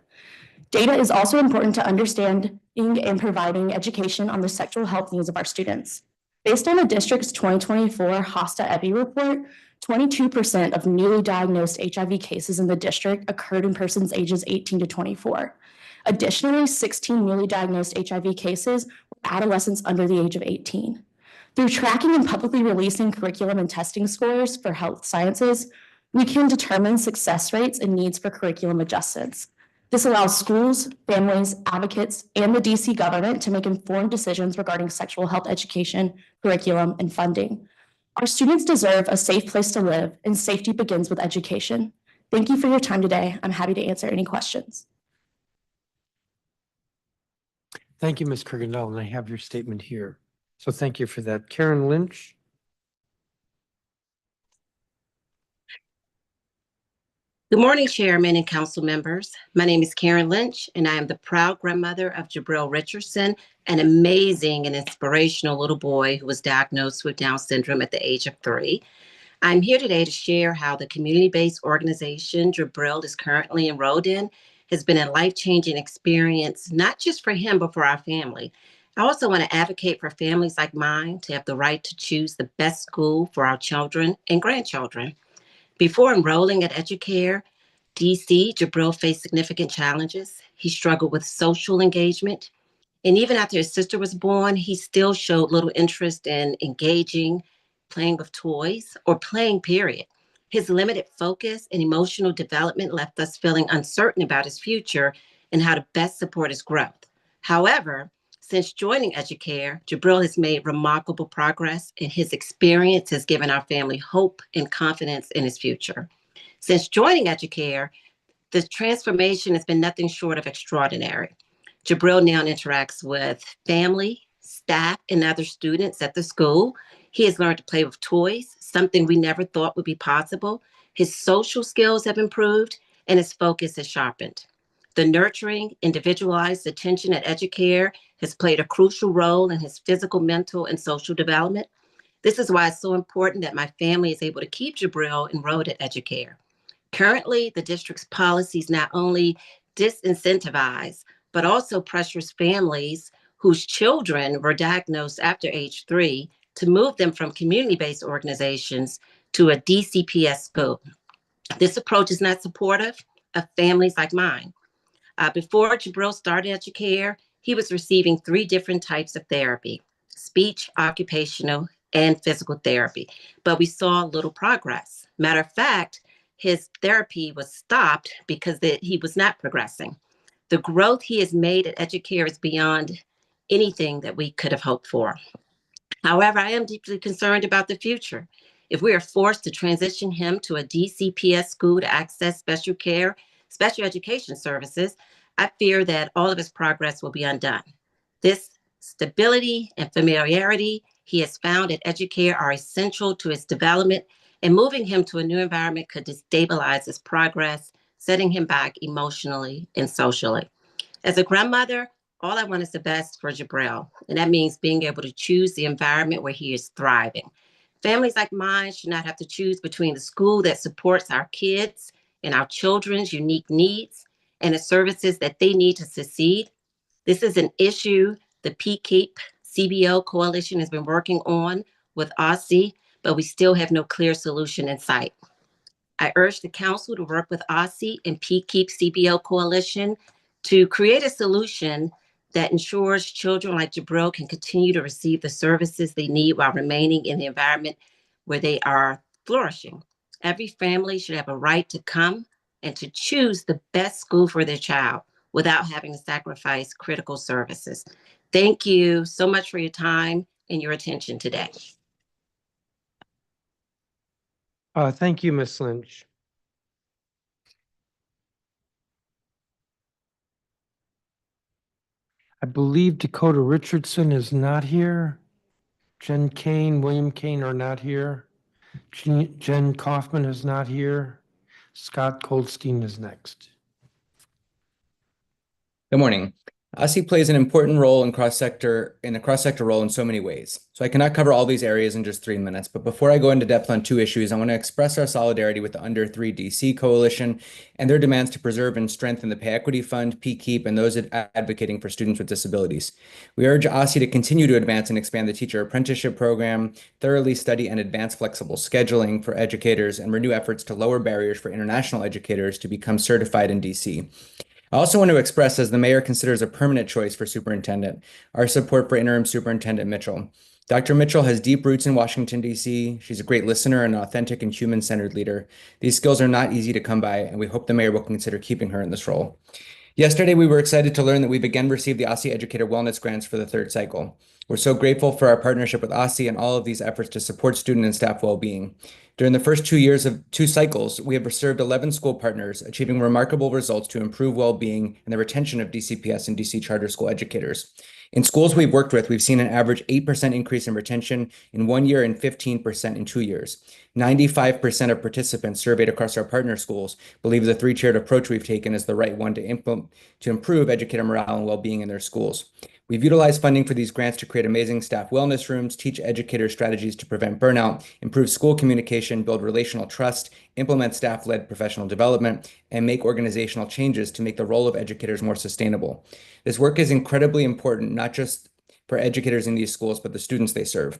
Data is also important to understanding and providing education on the sexual health needs of our students. Based on the district's 2024 HOSTA EPI report, 22% of newly diagnosed HIV cases in the district occurred in persons ages 18 to 24. Additionally, 16 newly diagnosed HIV cases were adolescents under the age of 18. Through tracking and publicly releasing curriculum and testing scores for health sciences, we can determine success rates and needs for curriculum adjustments. This allows schools, families, advocates, and the DC government to make informed decisions regarding sexual health education, curriculum, and funding. Our students deserve a safe place to live, and safety begins with education. Thank you for your time today. I'm happy to answer any questions. Thank you, Ms. Kirkendall, and I have your statement here. So thank you for that. Karen Lynch. Good morning, Chairman and Council members. My name is Karen Lynch, and I am the proud grandmother of Jabril Richardson, an amazing and inspirational little boy who was diagnosed with Down syndrome at the age of 3. I'm here today to share how the community-based organization Jabril is currently enrolled in has been a life-changing experience, not just for him, but for our family. I also want to advocate for families like mine to have the right to choose the best school for our children and grandchildren. Before enrolling at Educare DC, Jabril faced significant challenges. He struggled with social engagement. And even after his sister was born, he still showed little interest in engaging, playing with toys, or playing, period. His limited focus and emotional development left us feeling uncertain about his future and how to best support his growth. However, since joining Educare, Jabril has made remarkable progress, and his experience has given our family hope and confidence in his future. Since joining Educare, the transformation has been nothing short of extraordinary. Jabril now interacts with family, staff, and other students at the school. He has learned to play with toys, something we never thought would be possible. His social skills have improved, and his focus has sharpened. The nurturing, individualized attention at Educare has played a crucial role in his physical, mental, and social development. This is why it's so important that my family is able to keep Jabril enrolled at Educare. Currently, the district's policies not only disincentivize, but also pressures families whose children were diagnosed after age 3 to move them from community-based organizations to a DCPS school. This approach is not supportive of families like mine. Before Jabril started Educare, he was receiving 3 different types of therapy: speech, occupational, and physical therapy. But we saw little progress. Matter of fact, his therapy was stopped because he was not progressing. The growth he has made at Educare is beyond anything that we could have hoped for. However, I am deeply concerned about the future. If we are forced to transition him to a DCPS school to access special care, special education services, I fear that all of his progress will be undone. This stability and familiarity he has found at Educare are essential to his development, and moving him to a new environment could destabilize his progress, setting him back emotionally and socially. As a grandmother, all I want is the best for Jabril, and that means being able to choose the environment where he is thriving. Families like mine should not have to choose between the school that supports our kids and our children's unique needs and the services that they need to succeed. This is an issue the PKEEP CBO Coalition has been working on with OSSE, but we still have no clear solution in sight. I urge the council to work with OSSE and PKEEP CBO Coalition to create a solution that ensures children like Jabril can continue to receive the services they need while remaining in the environment where they are flourishing. Every family should have a right to come and to choose the best school for their child without having to sacrifice critical services. Thank you so much for your time and your attention today. Thank you, Ms. Lynch. I believe Dakota Richardson is not here. Jen Kane, William Kane are not here. Jen Kaufman is not here. Scott Goldstein is next. Good morning. OSSE plays an important role in a cross-sector role in so many ways. So I cannot cover all these areas in just 3 minutes, but before I go into depth on 2 issues, I want to express our solidarity with the Under 3 DC Coalition and their demands to preserve and strengthen the Pay Equity Fund, PKEEP, and those advocating for students with disabilities. We urge OSSE to continue to advance and expand the teacher apprenticeship program, thoroughly study and advance flexible scheduling for educators, and renew efforts to lower barriers for international educators to become certified in DC. I also want to express, as the mayor considers a permanent choice for superintendent, our support for interim superintendent Mitchell. Dr. Mitchell has deep roots in Washington, D.C. She's a great listener and an authentic and human-centered leader. These skills are not easy to come by, and we hope the mayor will consider keeping her in this role. Yesterday, we were excited to learn that we've again received the OSSE Educator Wellness Grants for the 3rd cycle. We're so grateful for our partnership with OSSE and all of these efforts to support student and staff well-being. During the first 2 years of 2 cycles, we have served 11 school partners, achieving remarkable results to improve well-being and the retention of DCPS and DC charter school educators. In schools we've worked with, we've seen an average 8% increase in retention in 1 year and 15% in 2 years. 95% of participants surveyed across our partner schools believe the 3-tiered approach we've taken is the right one to improve educator morale and well-being in their schools. We've utilized funding for these grants to create amazing staff wellness rooms, teach educators strategies to prevent burnout, improve school communication, build relational trust, implement staff-led professional development, and make organizational changes to make the role of educators more sustainable. This work is incredibly important, not just for educators in these schools, but the students they serve.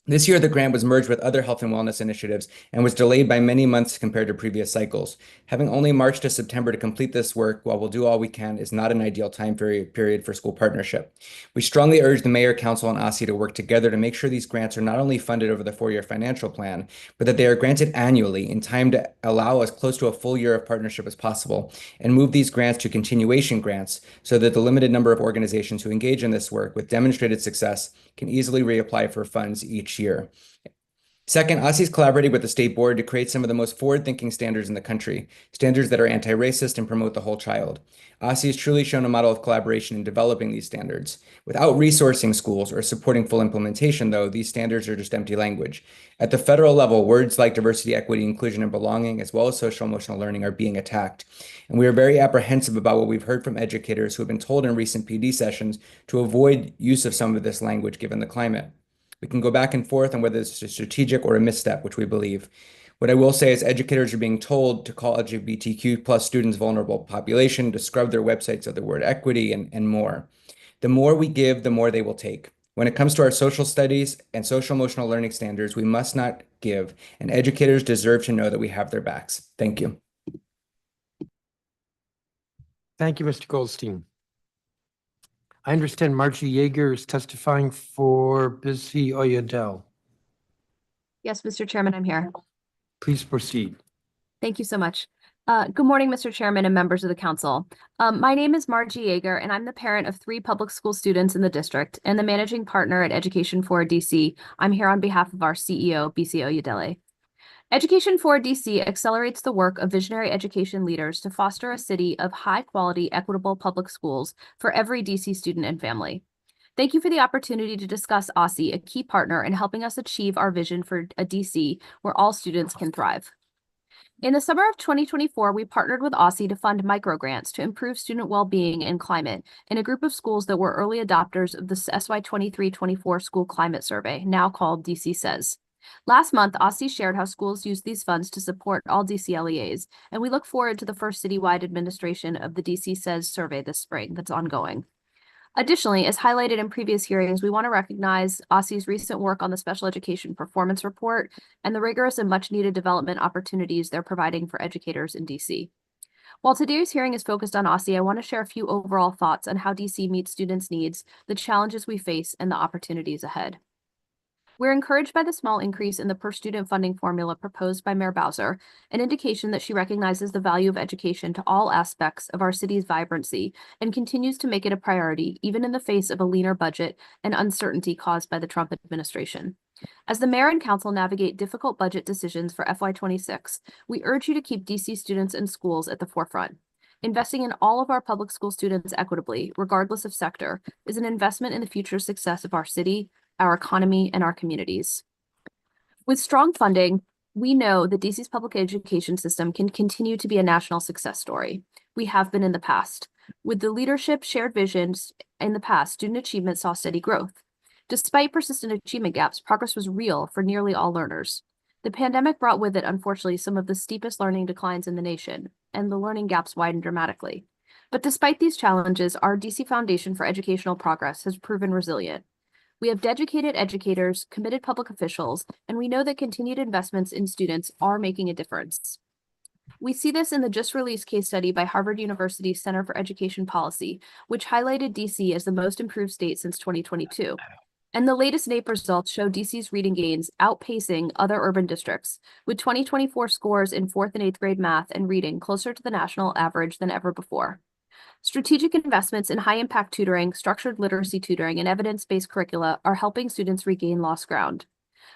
This year, the grant was merged with other health and wellness initiatives and was delayed by many months compared to previous cycles. Having only March to September to complete this work, while we'll do all we can, is not an ideal time period for school partnership. We strongly urge the Mayor, Council, and OSSE to work together to make sure these grants are not only funded over the 4-year financial plan, but that they are granted annually in time to allow us close to a full year of partnership as possible, and move these grants to continuation grants so that the limited number of organizations who engage in this work with demonstrated success can easily reapply for funds each year. Second, OSSE is collaborating with the state board to create some of the most forward-thinking standards in the country, standards that are anti-racist and promote the whole child. OSSE has truly shown a model of collaboration in developing these standards. Without resourcing schools or supporting full implementation, though, these standards are just empty language. At the federal level, words like diversity, equity, inclusion, and belonging, as well as social emotional learning, are being attacked. And we are very apprehensive about what we've heard from educators who have been told in recent PD sessions to avoid use of some of this language given the climate. We can go back and forth on whether it's a strategic or a misstep, which we believe. What I will say is educators are being told to call LGBTQ plus students vulnerable population, to scrub their websites of the word equity, and more. The more we give, the more they will take. When it comes to our social studies and social emotional learning standards, we must not give, and educators deserve to know that we have their backs. Thank you. Thank you, Mr. Goldstein. I understand Margie Yeager is testifying for Busy Oyadel. Yes, Mr. Chairman, I'm here. Please proceed. Thank you so much. Good morning, Mr. Chairman and members of the council. My name is Margie Yeager, and I'm the parent of 3 public school students in the district and the managing partner at Education for DC. I'm here on behalf of our CEO, BC Oyadele. Education for DC accelerates the work of visionary education leaders to foster a city of high-quality, equitable public schools for every DC student and family. Thank you for the opportunity to discuss OSSE, a key partner in helping us achieve our vision for a DC where all students can thrive. In the summer of 2024, we partnered with OSSE to fund microgrants to improve student well-being and climate in a group of schools that were early adopters of the SY 23-24 School Climate Survey, now called DC Says. Last month, OSSE shared how schools use these funds to support all DC LEAs, and we look forward to the first citywide administration of the DC Says survey this spring that's ongoing. Additionally, as highlighted in previous hearings, we want to recognize OSSE's recent work on the Special Education Performance Report and the rigorous and much-needed development opportunities they're providing for educators in DC. While today's hearing is focused on OSSE, I want to share a few overall thoughts on how DC meets students' needs, the challenges we face, and the opportunities ahead. We're encouraged by the small increase in the per-student funding formula proposed by Mayor Bowser, an indication that she recognizes the value of education to all aspects of our city's vibrancy and continues to make it a priority, even in the face of a leaner budget and uncertainty caused by the Trump administration. As the mayor and council navigate difficult budget decisions for FY26, we urge you to keep DC students and schools at the forefront. Investing in all of our public school students equitably, regardless of sector, is an investment in the future success of our city, our economy, and our communities. With strong funding, we know that DC's public education system can continue to be a national success story. We have been in the past. With the leadership shared visions in the past, student achievement saw steady growth. Despite persistent achievement gaps, progress was real for nearly all learners. The pandemic brought with it, unfortunately, some of the steepest learning declines in the nation, and the learning gaps widened dramatically. But despite these challenges, our DC Foundation for Educational Progress has proven resilient. We have dedicated educators, committed public officials, and we know that continued investments in students are making a difference. We see this in the just released case study by Harvard University Center for Education Policy, which highlighted DC as the most improved state since 2022. And the latest NAEP results show DC's reading gains outpacing other urban districts, with 2024 scores in 4th and 8th grade math and reading closer to the national average than ever before. Strategic investments in high-impact tutoring, structured literacy tutoring, and evidence-based curricula are helping students regain lost ground.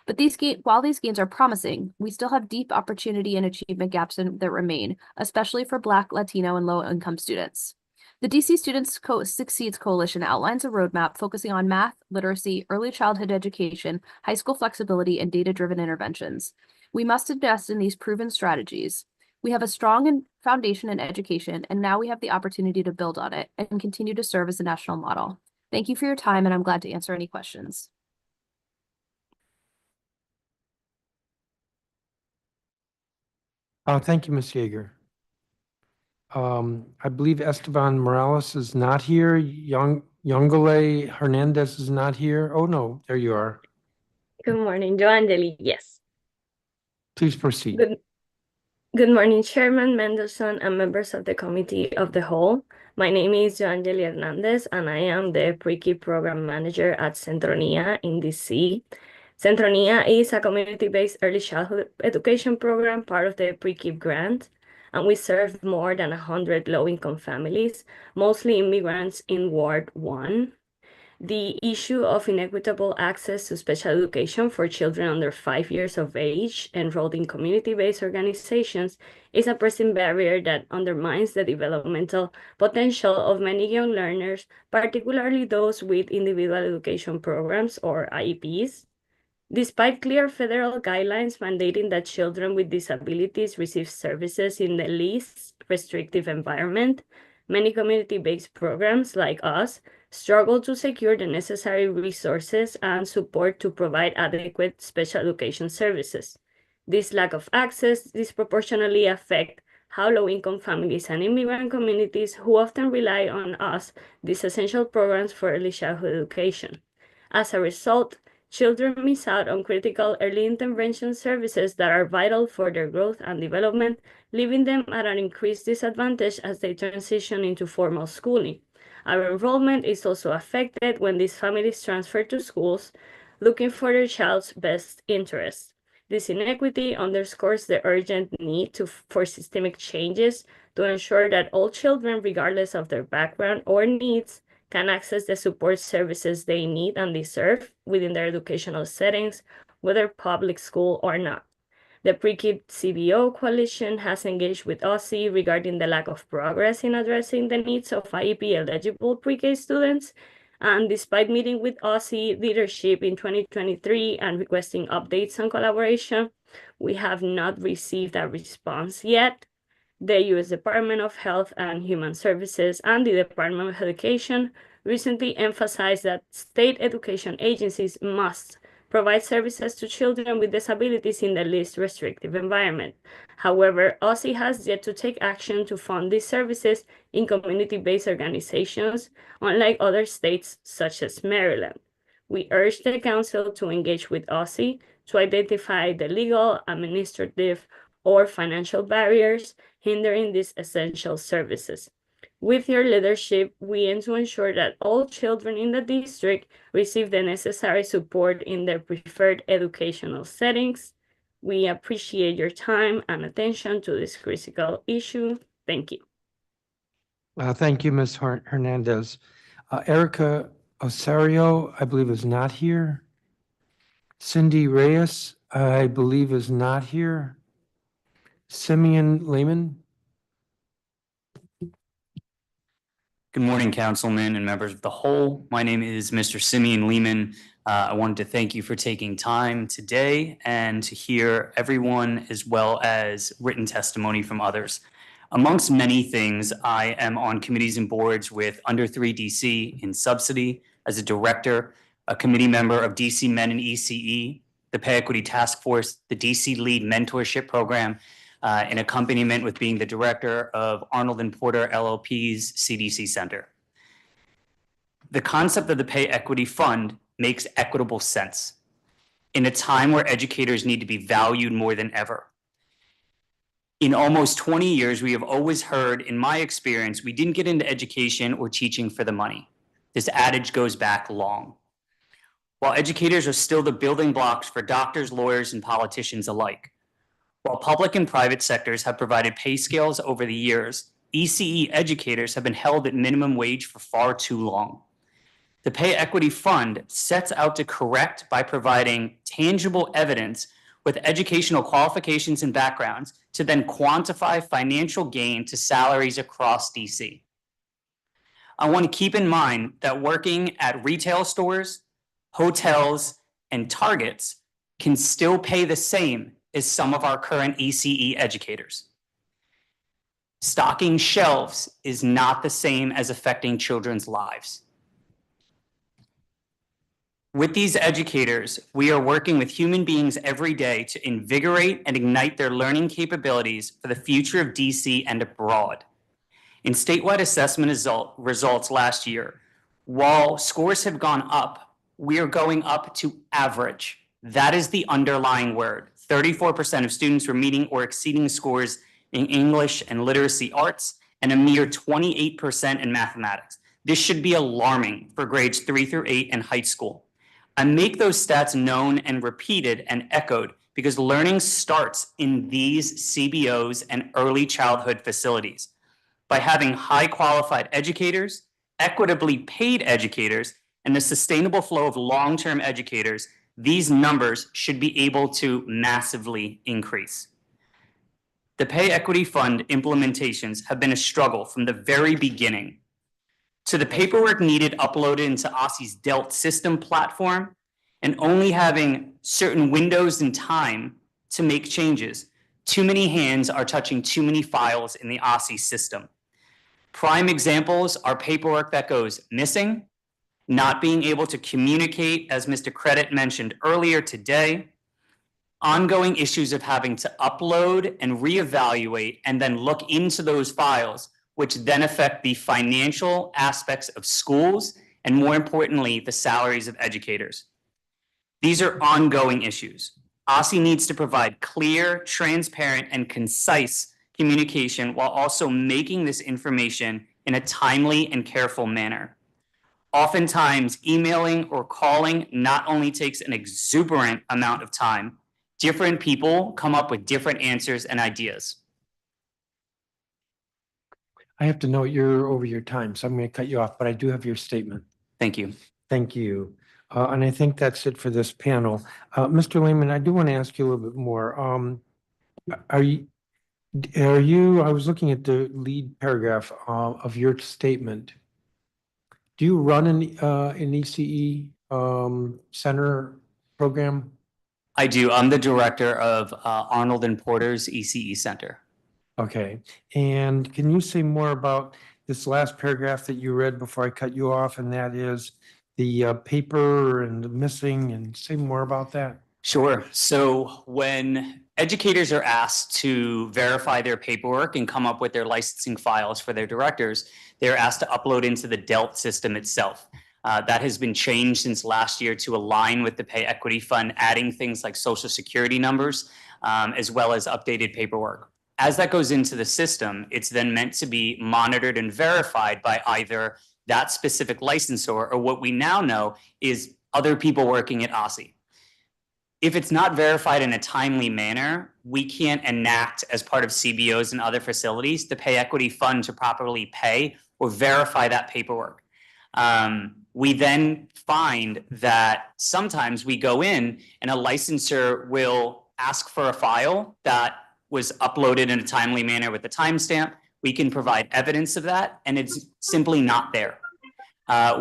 But while these gains are promising, we still have deep opportunity and achievement gaps that remain, especially for Black, Latino, and low-income students. The DC Students Succeeds Coalition outlines a roadmap focusing on math, literacy, early childhood education, high school flexibility, and data-driven interventions. We must invest in these proven strategies. We have a strong foundation in education, and now we have the opportunity to build on it and continue to serve as a national model. Thank you for your time, and I'm glad to answer any questions. Thank you, Ms. Yeager. I believe Esteban Morales is not here. Yongale Hernandez is not here. Oh, no, there you are. Good morning, Joangeli. Yes. Please proceed. Good morning, Chairman Mendelson and members of the Committee of the Whole. My name is Joangeli Hernandez, and I am the Pre-K Program Manager at Centronia in DC. Centronia is a community-based early childhood education program, part of the Pre-K grant, and we serve more than 100 low-income families, mostly immigrants in Ward 1. The issue of inequitable access to special education for children under 5 years of age enrolled in community-based organizations is a pressing barrier that undermines the developmental potential of many young learners, particularly those with individual education programs or IEPs. Despite clear federal guidelines mandating that children with disabilities receive services in the least restrictive environment, many community-based programs like us struggle to secure the necessary resources and support to provide adequate special education services. This lack of access disproportionately affects how low-income families and immigrant communities who often rely on us these essential programs for early childhood education. As a result, children miss out on critical early intervention services that are vital for their growth and development, leaving them at an increased disadvantage as they transition into formal schooling. Our enrollment is also affected when these families transfer to schools looking for their child's best interests. This inequity underscores the urgent need for systemic changes to ensure that all children, regardless of their background or needs, can access the support services they need and deserve within their educational settings, whether public school or not. The Pre-K CBO Coalition has engaged with OSSE regarding the lack of progress in addressing the needs of IEP-eligible Pre-K students, and despite meeting with OSSE leadership in 2023 and requesting updates on collaboration, we have not received a response yet. The U.S. Department of Health and Human Services and the Department of Education recently emphasized that state education agencies must provide services to children with disabilities in the least restrictive environment. However, OSSE has yet to take action to fund these services in community-based organizations, unlike other states such as Maryland. We urge the Council to engage with OSSE to identify the legal, administrative, or financial barriers hindering these essential services. With your leadership, we aim to ensure that all children in the district receive the necessary support in their preferred educational settings. We appreciate your time and attention to this critical issue. Thank you. Thank you, Ms. Hernandez. Erica Osario, I believe, is not here. Cindy Reyes, I believe, is not here. Simeon Lehman. Good morning, councilmen and members of the whole. My name is Mr. Simeon Lehman. I wanted to thank you for taking time today and to hear everyone as well as written testimony from others. Amongst many things, I am on committees and boards with Under 3 DC in Subsidy as a director, a committee member of DC Men in ECE, the Pay Equity Task Force, the DC Lead Mentorship Program, in accompaniment with being the director of Arnold and Porter LLP's CDC Center. The concept of the Pay Equity Fund makes equitable sense in a time where educators need to be valued more than ever. In almost 20 years, we have always heard, in my experience, we didn't get into education or teaching for the money. This adage goes back long. While educators are still the building blocks for doctors, lawyers, and politicians alike, while public and private sectors have provided pay scales over the years, ECE educators have been held at minimum wage for far too long. The Pay Equity Fund sets out to correct by providing tangible evidence with educational qualifications and backgrounds to then quantify financial gain to salaries across DC. I want to keep in mind that working at retail stores, hotels, and Targets can still pay the same as some of our current ECE educators. Stocking shelves is not the same as affecting children's lives. With these educators, we are working with human beings every day to invigorate and ignite their learning capabilities for the future of DC and abroad. In statewide assessment results last year, while scores have gone up, we are going up to average. That is the underlying word. 34% of students were meeting or exceeding scores in English and literacy arts, and a mere 28% in mathematics. This should be alarming for grades 3 through 8 and high school. I make those stats known and repeated and echoed because learning starts in these CBOs and early childhood facilities. By having high qualified educators, equitably paid educators, and a sustainable flow of long-term educators, these numbers should be able to massively increase. The Pay Equity Fund implementations have been a struggle from the very beginning. To the paperwork needed uploaded into OSSE's DELT system platform and only having certain windows in time to make changes. Too many hands are touching too many files in the OSSE system. Prime examples are paperwork that goes missing, not being able to communicate, as Mr. Credit mentioned earlier today, ongoing issues of having to upload and reevaluate and then look into those files, which then affect the financial aspects of schools and, more importantly, the salaries of educators. These are ongoing issues. OSSE needs to provide clear, transparent, and concise communication while also making this information in a timely and careful manner. Oftentimes, emailing or calling not only takes an exuberant amount of time, different people come up with different answers and ideas. I have to note you're over your time, so I'm going to cut you off, but I do have your statement. Thank you. Thank you. And I think that's it for this panel. Mr. Lehman, I do want to ask you a little bit more. Are you, I was looking at the lead paragraph of your statement. Do you run an ECE center program? I do. I'm the director of Arnold and Porter's ECE Center. Okay. And can you say more about this last paragraph that you read before I cut you off? And that is the paper and the missing, and say more about that. Sure. So when educators are asked to verify their paperwork and come up with their licensing files for their directors, they're asked to upload into the DELT system itself. That has been changed since last year to align with the Pay Equity Fund, adding things like Social Security numbers, as well as updated paperwork. As that goes into the system, it's then meant to be monitored and verified by either that specific licensor or what we now know is other people working at OSSE. If it's not verified in a timely manner, we can't enact as part of CBOs and other facilities the Pay Equity Fund to properly pay or verify that paperwork. We then find that sometimes we go in and a licensor will ask for a file that was uploaded in a timely manner with the timestamp. We can provide evidence of that, and it's simply not there.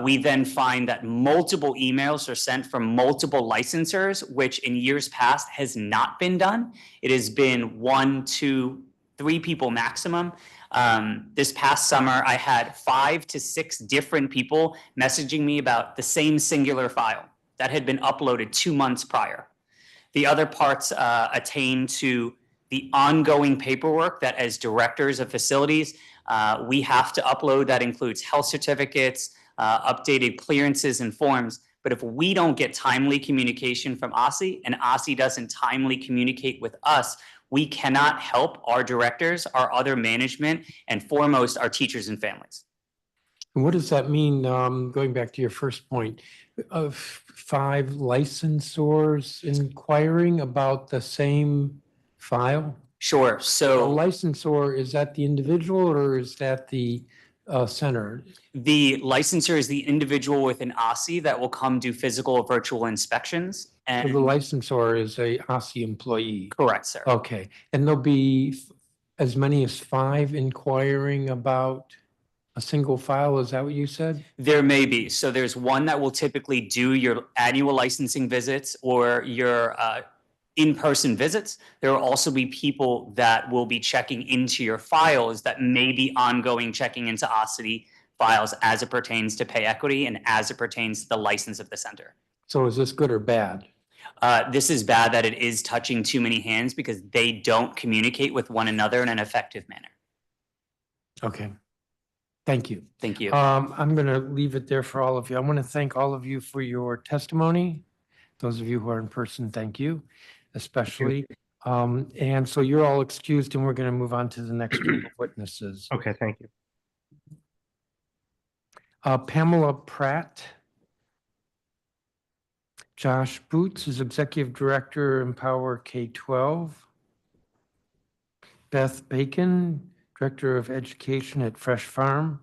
We then find that multiple emails are sent from multiple licensors, which in years past has not been done. It has been 1, 2, 3 people maximum. This past summer, I had 5 to 6 different people messaging me about the same singular file that had been uploaded 2 months prior. The other parts attain to the ongoing paperwork that as directors of facilities, we have to upload. That includes health certificates, updated clearances and forms. But if we don't get timely communication from OSSE and OSSE doesn't timely communicate with us, we cannot help our directors, our other management, and foremost, our teachers and families. What does that mean, going back to your first point, of 5 licensors inquiring about the same file? Sure. So a licensor, is that the individual or is that the center? The licensor is the individual within OSSE that will come do physical or virtual inspections. And So the licensor is a OSSE employee? Correct, sir. Okay. And there'll be as many as 5 inquiring about a single file, is that what you said? There may be. So there's one that will typically do your annual licensing visits or your in-person visits. There will also be people that will be checking into your files that may be ongoing checking into OSSE files as it pertains to pay equity and as it pertains to the license of the center. So is this good or bad? This is bad that it is touching too many hands because they don't communicate with one another in an effective manner. Okay. Thank you. Thank you. I'm going to leave it there for all of you. I want to thank all of you for your testimony. Those of you who are in person, thank you, especially. And so you're all excused and we're going to move on to the next group of witnesses. Okay, thank you. Pamela Pratt. Josh Boots is Executive Director, Empower K-12. Beth Bacon, Director of Education at Fresh Farm.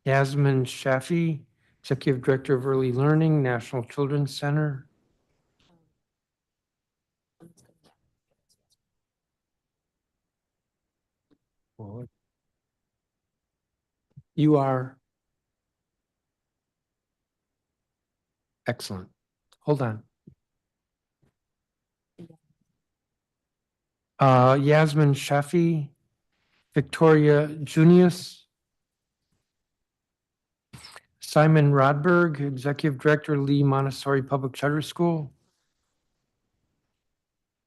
Yasmin Shafi, Executive Director of Early Learning, National Children's Center. You are? Excellent. Hold on. Yasmin Shafi, Victoria Junius, Simon Rodberg, Executive Director, Lee Montessori Public Charter School.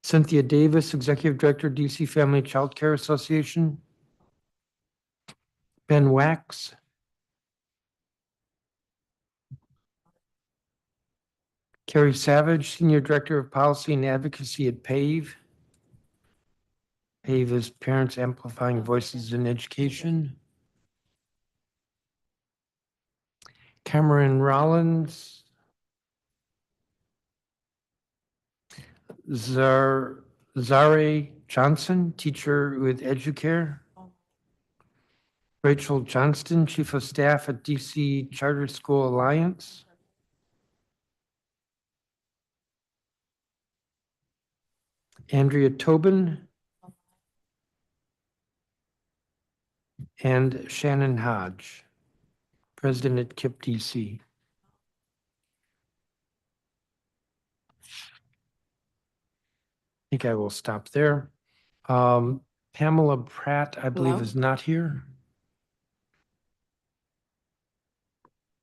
Cynthia Davis, Executive Director, DC Family Childcare Association. Ben Wax. Carrie Savage, Senior Director of Policy and Advocacy at PAVE. PAVE is Parents Amplifying Voices in Education. Cameron Rollins. Zare Johnson, teacher with Educare. Rachel Johnston, Chief of Staff at DC Charter School Alliance. Andrea Tobin. And Shannon Hodge, President at KIPP DC. I think I will stop there. Pamela Pratt, I believe, Hello? is not here.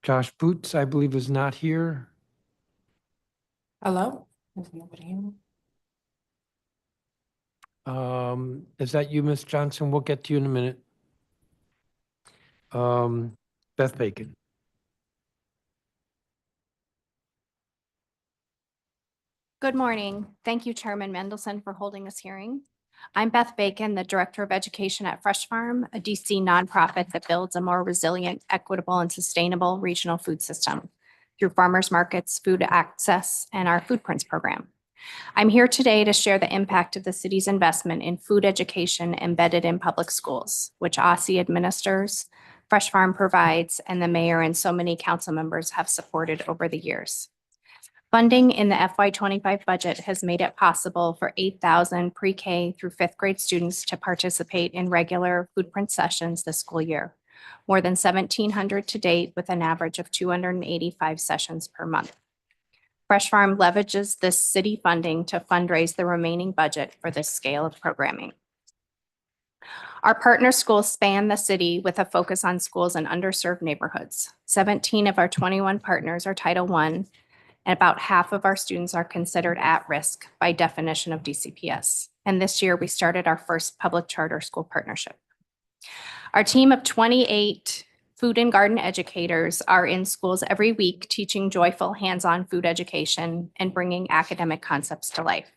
Josh Boots, I believe, is not here. Hello? Is nobody here? Is that you, Ms. Johnson? We'll get to you in a minute. Beth Bacon. Good morning. Thank you, Chairman Mendelson, for holding this hearing. I'm Beth Bacon, the Director of Education at Fresh Farm, a DC nonprofit that builds a more resilient, equitable, and sustainable regional food system through farmers markets, food access, and our food prints program. I'm here today to share the impact of the city's investment in food education embedded in public schools, which OSSE administers, Fresh Farm provides, and the mayor and so many council members have supported over the years. Funding in the FY25 budget has made it possible for 8,000 pre-K through 5th grade students to participate in regular food print sessions this school year, more than 1,700 to date with an average of 285 sessions per month. Fresh Farm leverages this city funding to fundraise the remaining budget for this scale of programming. Our partner schools span the city with a focus on schools in underserved neighborhoods. 17 of our 21 partners are Title I, and about half of our students are considered at risk by definition of DCPS. And this year, we started our first public charter school partnership. Our team of 28 food and garden educators are in schools every week teaching joyful hands-on food education and bringing academic concepts to life.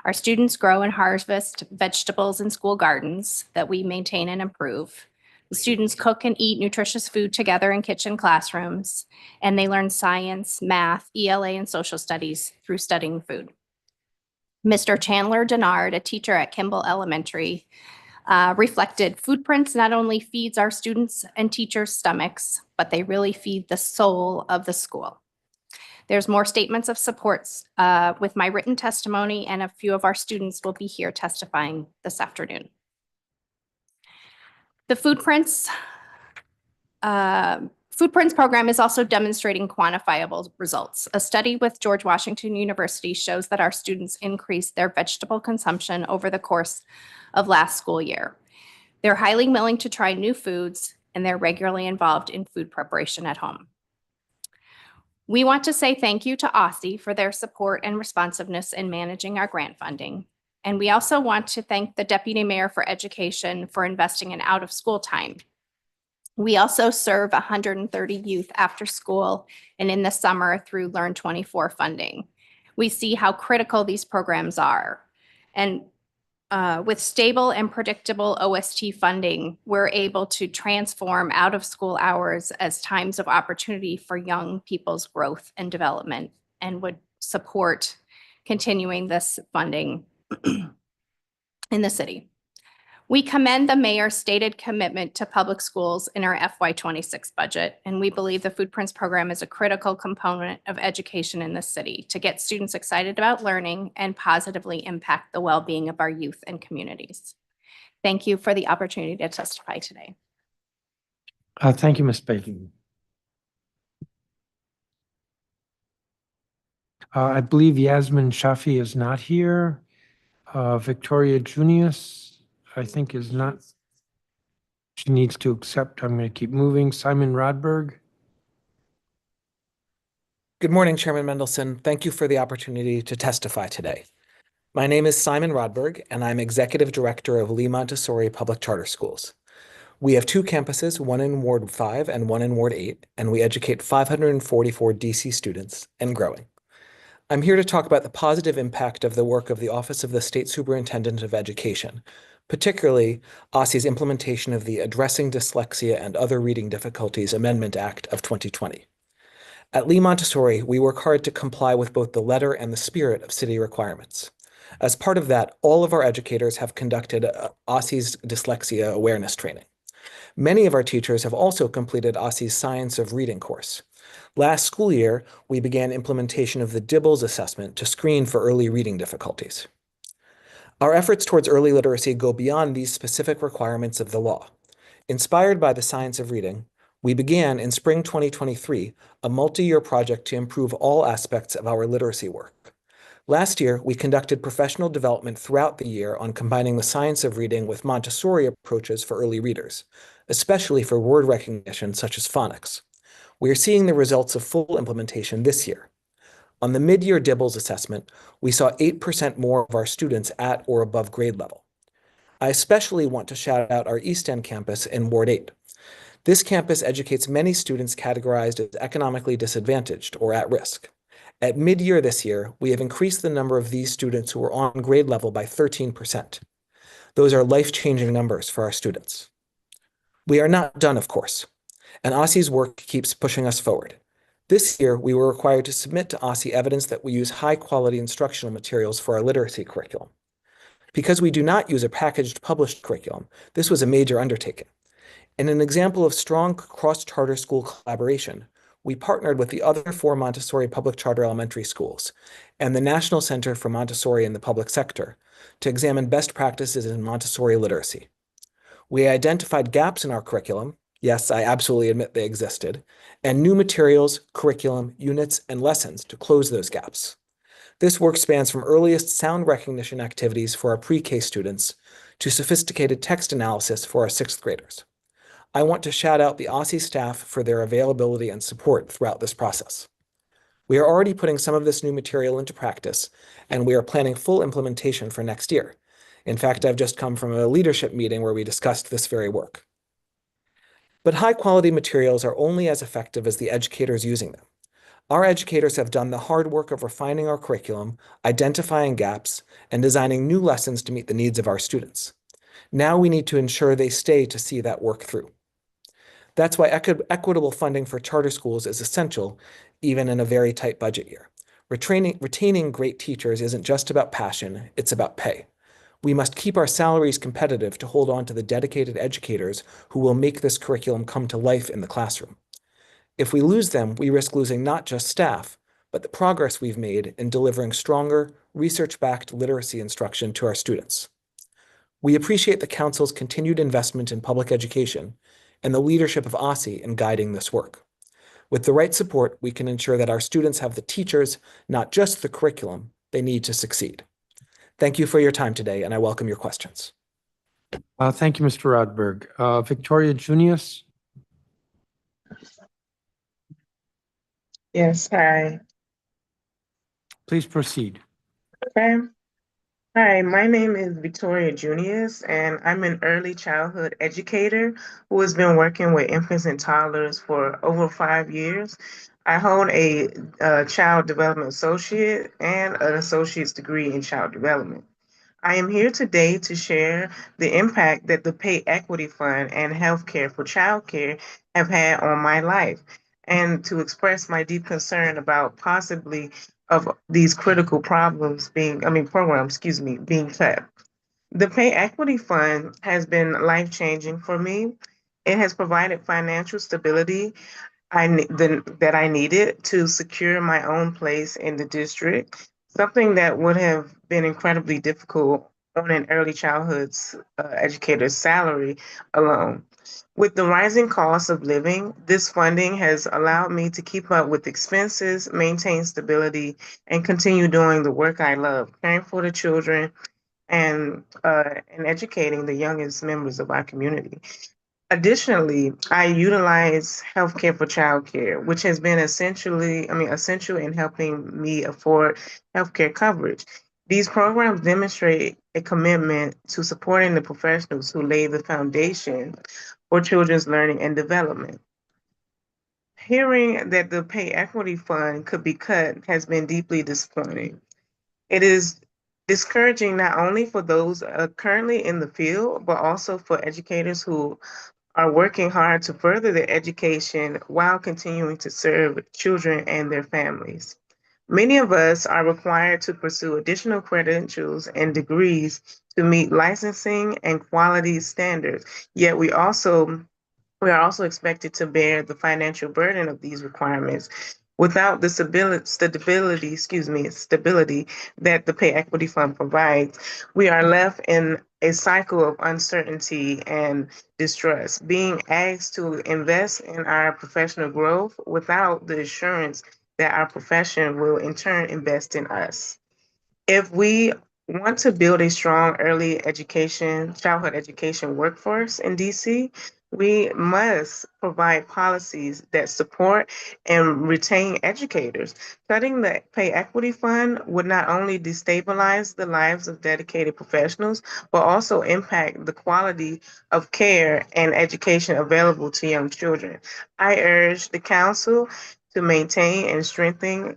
Our students grow and harvest vegetables in school gardens that we maintain and improve. The students cook and eat nutritious food together in kitchen classrooms, and they learn science, math, ELA, and social studies through studying food. Mr. Chandler Denard, a teacher at Kimball Elementary, reflected food prints not only feeds our students and teachers' stomachs, but they really feed the soul of the school. There's more statements of support with my written testimony, and a few of our students will be here testifying this afternoon. The Food Prints program is also demonstrating quantifiable results. A study with George Washington University shows that our students increased their vegetable consumption over the course of last school year. They're highly willing to try new foods, and they're regularly involved in food preparation at home. We want to say thank you to OSSE for their support and responsiveness in managing our grant funding. And we also want to thank the Deputy Mayor for Education for investing in out-of-school time. We also serve 130 youth after school and in the summer through Learn 24 funding. We see how critical these programs are. And with stable and predictable OST funding, we're able to transform out-of-school hours as times of opportunity for young people's growth and development, and would support continuing this funding in the city. We commend the mayor's stated commitment to public schools in our FY26 budget, and we believe the Food Prints program is a critical component of education in the city to get students excited about learning and positively impact the well-being of our youth and communities. Thank you for the opportunity to testify today. Thank you, Ms. Bacon. I believe Yasmin Shafi is not here. Victoria Junius, I think, is not. She needs to accept. I'm going to keep moving. Simon Rodberg. Good morning, Chairman Mendelson. Thank you for the opportunity to testify today. My name is Simon Rodberg, and I'm Executive Director of Lee Montessori Public Charter Schools. We have two campuses, one in Ward 5 and one in Ward 8, and we educate 544 DC students and growing. I'm here to talk about the positive impact of the work of the Office of the State Superintendent of Education, particularly OSSE's implementation of the Addressing Dyslexia and Other Reading Difficulties Amendment Act of 2020. At Lee Montessori, we work hard to comply with both the letter and the spirit of city requirements. As part of that, all of our educators have conducted OSSE's dyslexia awareness training. Many of our teachers have also completed OSSE's Science of Reading course. Last school year, we began implementation of the DIBELS assessment to screen for early reading difficulties. Our efforts towards early literacy go beyond these specific requirements of the law. Inspired by the Science of Reading, we began in spring 2023 a multi-year project to improve all aspects of our literacy work. Last year, we conducted professional development throughout the year on combining the Science of Reading with Montessori approaches for early readers, especially for word recognition such as phonics. We are seeing the results of full implementation this year. On the mid-year DIBELS assessment, we saw 8% more of our students at or above grade level. I especially want to shout out our East End campus in Ward 8. This campus educates many students categorized as economically disadvantaged or at risk. At mid-year this year, we have increased the number of these students who are on grade level by 13%. Those are life-changing numbers for our students. We are not done, of course, and OSSE's work keeps pushing us forward. This year, we were required to submit to OSSE evidence that we use high-quality instructional materials for our literacy curriculum. Because we do not use a packaged published curriculum, this was a major undertaking. In an example of strong cross-charter school collaboration, we partnered with the other 4 Montessori public charter elementary schools and the National Center for Montessori in the Public Sector to examine best practices in Montessori literacy. We identified gaps in our curriculum, Yes, I absolutely admit they existed, and new materials, curriculum, units, and lessons to close those gaps. This work spans from earliest sound recognition activities for our pre-K students to sophisticated text analysis for our sixth graders. I want to shout out the OSSE staff for their availability and support throughout this process. We are already putting some of this new material into practice, and we are planning full implementation for next year. In fact, I've just come from a leadership meeting where we discussed this very work. But high-quality materials are only as effective as the educators using them. Our educators have done the hard work of refining our curriculum, identifying gaps, and designing new lessons to meet the needs of our students. Now we need to ensure they stay to see that work through. That's why equitable funding for charter schools is essential, even in a very tight budget year. Retaining great teachers isn't just about passion, it's about pay. We must keep our salaries competitive to hold on to the dedicated educators who will make this curriculum come to life in the classroom. If we lose them, we risk losing not just staff, but the progress we've made in delivering stronger, research-backed literacy instruction to our students. We appreciate the Council's continued investment in public education and the leadership of OSSE in guiding this work. With the right support, we can ensure that our students have the teachers, not just the curriculum, they need to succeed. Thank you for your time today, and I welcome your questions. Thank you, Mr. Rodberg. Victoria Junius? Yes, hi. Please proceed. Okay. Hi, my name is Victoria Junius, and I'm an early childhood educator who has been working with infants and toddlers for over 5 years. I hold a child development associate and an associate's degree in child development. I am here today to share the impact that the Pay Equity Fund and Healthcare for Childcare have had on my life, and to express my deep concern about possibly of these critical programs being cut. The Pay Equity Fund has been life-changing for me. It has provided financial stability that I needed to secure my own place in the district, something that would have been incredibly difficult on an early childhood's educator's salary alone. With the rising cost of living, this funding has allowed me to keep up with expenses, maintain stability, and continue doing the work I love, caring for the children and educating the youngest members of our community. Additionally, I utilize healthcare for childcare, which has been essential in helping me afford healthcare coverage. These programs demonstrate a commitment to supporting the professionals who lay the foundation for children's learning and development. Hearing that the Pay Equity Fund could be cut has been deeply disappointing. It is discouraging not only for those currently in the field, but also for educators who are working hard to further their education while continuing to serve children and their families. Many of us are required to pursue additional credentials and degrees to meet licensing and quality standards, yet we are also expected to bear the financial burden of these requirements. Without the stability that the Pay Equity Fund provides, we are left in a cycle of uncertainty and distrust, being asked to invest in our professional growth without the assurance that our profession will in turn invest in us. If we want to build a strong childhood education workforce in DC, we must provide policies that support and retain educators. Cutting the Pay Equity Fund would not only destabilize the lives of dedicated professionals, but also impact the quality of care and education available to young children. I urge the council to maintain and strengthen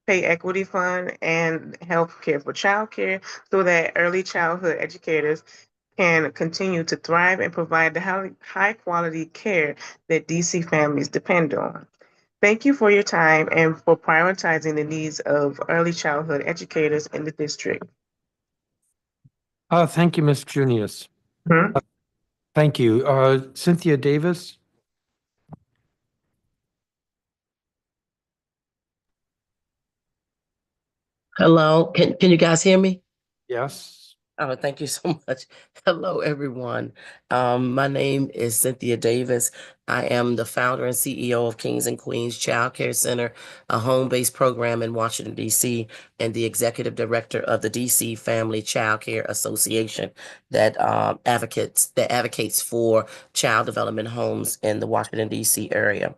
Pay Equity Fund and Healthcare for Childcare so that early childhood educators can continue to thrive and provide the high quality care that DC families depend on. Thank you for your time and for prioritizing the needs of early childhood educators in the district. Thank you, Ms. Junius. Thank you. Cynthia Davis? Hello, can you guys hear me? Yes. Oh, thank you so much. Hello, everyone. My name is Cynthia Davis, I am the founder and CEO of Kings and Queens Childcare Center, a home-based program in Washington, D.C., and the executive director of the D.C. Family Child Care Association that advocates for child development homes in the Washington, D.C. area.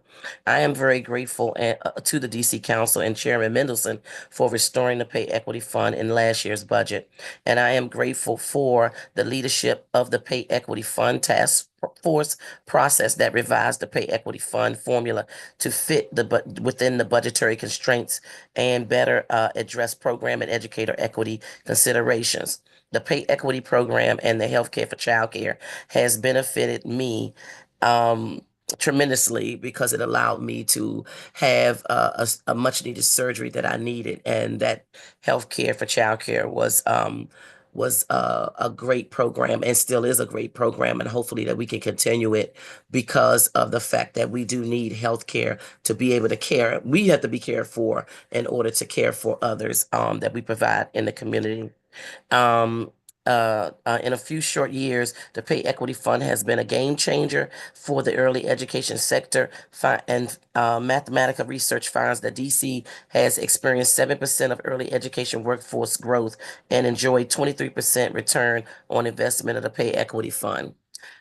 I am very grateful to the D.C. Council and Chairman Mendelson for restoring the Pay Equity Fund in last year's budget. And I am grateful for the leadership of the Pay Equity Fund Task Force process that revised the Pay Equity Fund formula to fit within the budgetary constraints and better address program and educator equity considerations. The Pay Equity Program and the Healthcare for Childcare has benefited me tremendously because it allowed me to have a much needed surgery that I needed, and that healthcare for childcare was a great program and still is a great program, and hopefully that we can continue it because of the fact that we do need healthcare to be able to care. We have to be cared for in order to care for others that we provide in the community. In a few short years, the Pay Equity Fund has been a game changer for the early education sector, and mathematical research finds that DC has experienced 7% of early education workforce growth and enjoyed 23% return on investment of the Pay Equity Fund.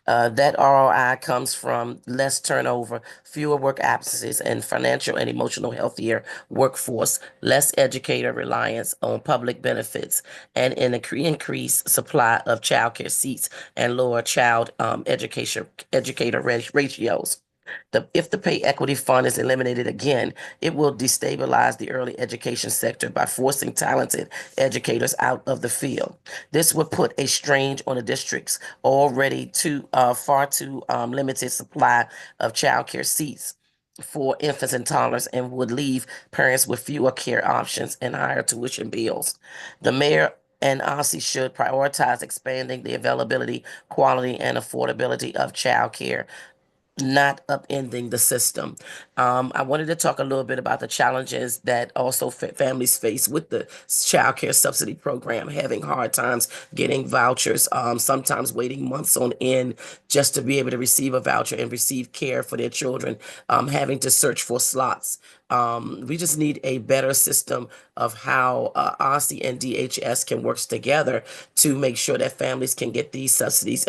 That ROI comes from less turnover, fewer work absences, and financial and emotional healthier workforce, less educator reliance on public benefits, and an increased supply of childcare seats and lower child educator ratios. If the Pay Equity Fund is eliminated again, it will destabilize the early education sector by forcing talented educators out of the field. This would put a strain on the district's already far too limited supply of childcare seats for infants and toddlers, and would leave parents with fewer care options and higher tuition bills. The mayor and OSSE should prioritize expanding the availability, quality, and affordability of childcare, not upending the system. I wanted to talk a little bit about the challenges that also families face with the child care subsidy program, having hard times getting vouchers, sometimes waiting months on end just to be able to receive a voucher and receive care for their children, having to search for slots. We just need a better system of how OSSE and DHS can work together to make sure that families can get these subsidies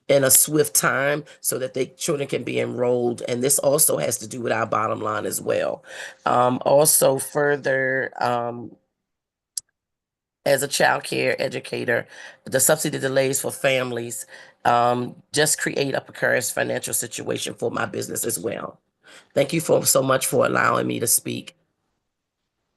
in a swift time so that their children can be enrolled. And this also has to do with our bottom line as well. Also further, as a child care educator, the subsidy delays for families just create a precarious financial situation for my business as well. Thank you so much for allowing me to speak.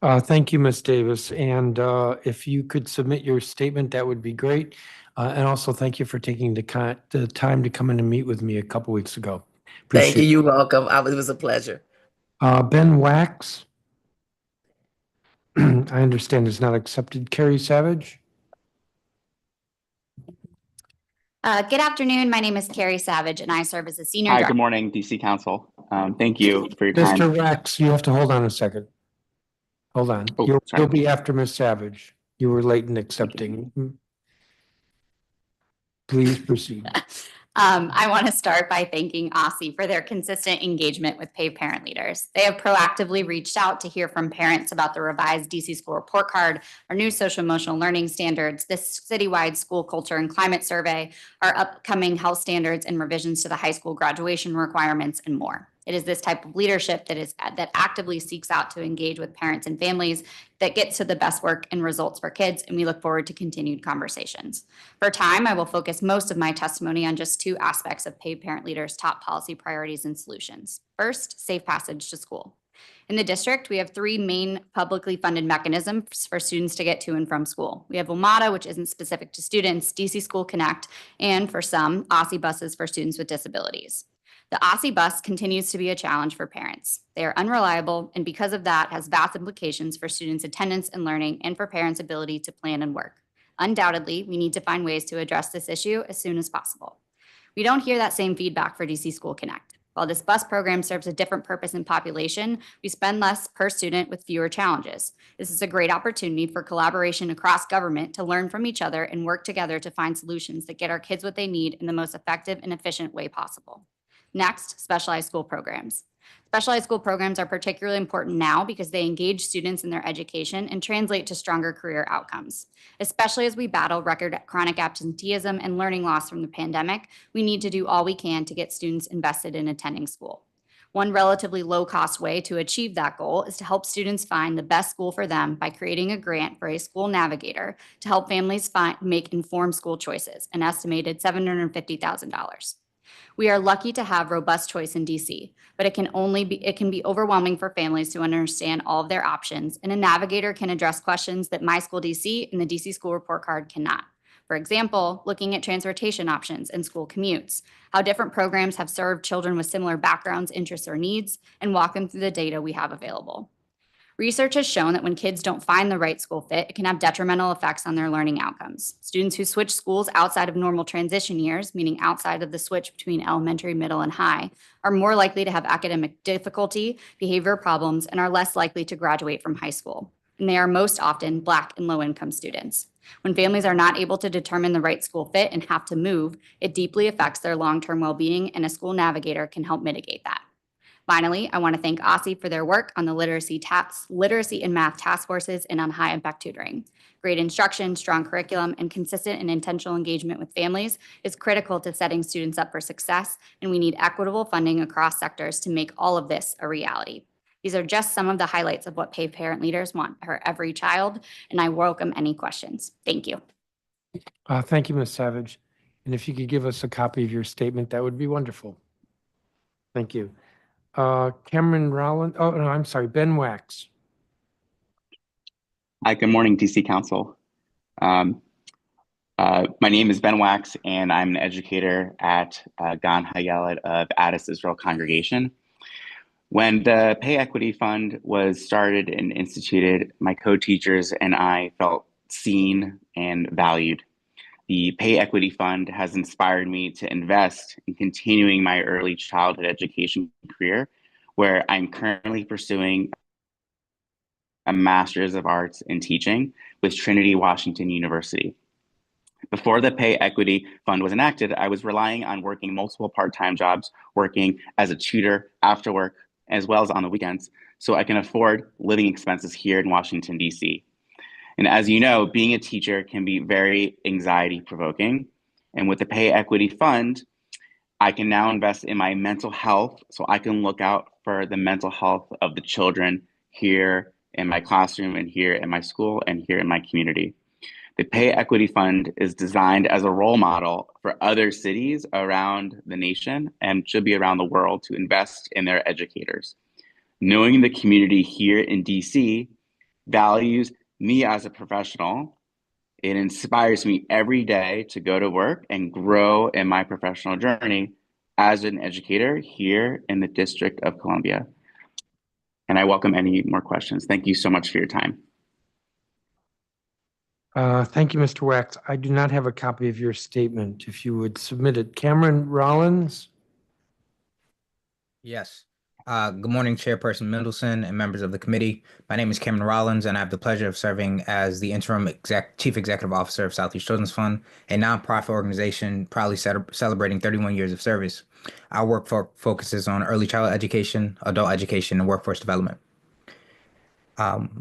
Thank you, Ms. Davis. And if you could submit your statement, that would be great. And also, thank you for taking the time to come in and meet with me a couple weeks ago. Thank you. Appreciate You're welcome. It was a pleasure. Ben Wax. I understand is not accepted. Carrie Savage. Good afternoon. My name is Carrie Savage, and I serve as a senior. Hi, good morning, DC Council. Thank you for your time. Mr. Wax, you have to hold on a second. Hold on. Oh, You'll be after Ms. Savage. You were late in accepting. Please proceed. I want to start by thanking OSSE for their consistent engagement with paid parent leaders. They have proactively reached out to hear from parents about the revised DC School Report Card, our new social emotional learning standards, this citywide school culture and climate survey, our upcoming health standards and revisions to the high school graduation requirements, and more. It is this type of leadership that actively seeks out to engage with parents and families that gets to the best work and results for kids, and we look forward to continued conversations. For time, I will focus most of my testimony on just two aspects of paid parent leaders' top policy priorities and solutions. First, safe passage to school. In the district, we have three main publicly funded mechanisms for students to get to and from school. We have WMATA, which isn't specific to students, DC School Connect, and for some, OSSE buses for students with disabilities. The OSSE bus continues to be a challenge for parents. They are unreliable, and because of that, has vast implications for students' attendance and learning and for parents' ability to plan and work. Undoubtedly, we need to find ways to address this issue as soon as possible. We don't hear that same feedback for DC School Connect. While this bus program serves a different purpose and population, we spend less per student with fewer challenges. This is a great opportunity for collaboration across government to learn from each other and work together to find solutions that get our kids what they need in the most effective and efficient way possible. Next, specialized school programs. Specialized school programs are particularly important now because they engage students in their education and translate to stronger career outcomes. Especially as we battle record chronic absenteeism and learning loss from the pandemic, we need to do all we can to get students invested in attending school. One relatively low-cost way to achieve that goal is to help students find the best school for them by creating a grant for a school navigator to help families make informed school choices, an estimated $750,000. We are lucky to have robust choice in DC, but it can be overwhelming for families to understand all of their options, and a navigator can address questions that My School DC and the DC School Report Card cannot. For example, looking at transportation options and school commutes, how different programs have served children with similar backgrounds, interests, or needs, and walk them through the data we have available. Research has shown that when kids don't find the right school fit, it can have detrimental effects on their learning outcomes. Students who switch schools outside of normal transition years, meaning outside of the switch between elementary, middle, and high, are more likely to have academic difficulty, behavior problems, and are less likely to graduate from high school. And they are most often Black and low-income students. When families are not able to determine the right school fit and have to move, it deeply affects their long-term well-being, and a school navigator can help mitigate that. Finally, I want to thank OSSE for their work on the literacy and math task forces and on high impact tutoring. Great instruction, strong curriculum, and consistent and intentional engagement with families is critical to setting students up for success, and we need equitable funding across sectors to make all of this a reality. These are just some of the highlights of what paid parent leaders want for every child, and I welcome any questions. Thank you. Thank you, Ms. Savage. And if you could give us a copy of your statement, that would be wonderful. Thank you. Cameron Rowland, oh, no, I'm sorry, Ben Wax. Hi, good morning, DC Council. My name is Ben Wax, and I'm an educator at Gan Hayalet of Addis Israel Congregation. When the Pay Equity Fund was started and instituted, my co-teachers and I felt seen and valued. The Pay Equity Fund has inspired me to invest in continuing my early childhood education career, where I'm currently pursuing a Master's of Arts in Teaching with Trinity Washington University. Before the Pay Equity Fund was enacted, I was relying on working multiple part-time jobs, working as a tutor after work, as well as on the weekends, so I can afford living expenses here in Washington, DC. And as you know, being a teacher can be very anxiety provoking. And with the Pay Equity Fund, I can now invest in my mental health so I can look out for the mental health of the children here in my classroom and here in my school and here in my community. The Pay Equity Fund is designed as a role model for other cities around the nation and should be around the world to invest in their educators. Knowing the community here in DC values me as a professional, it inspires me every day to go to work and grow in my professional journey as an educator here in the District of Columbia. And I welcome any more questions. Thank you so much for your time. Thank you, Mr. Wax. I do not have a copy of your statement. If you would submit it. Cameron Rollins? Yes. Good morning, Chairperson Mendelson and members of the committee. My name is Cameron Rollins, and I have the pleasure of serving as the interim Chief Executive Officer of Southeast Children's Fund, a nonprofit organization proudly celebrating 31 years of service. Our work focuses on early childhood education, adult education, and workforce development.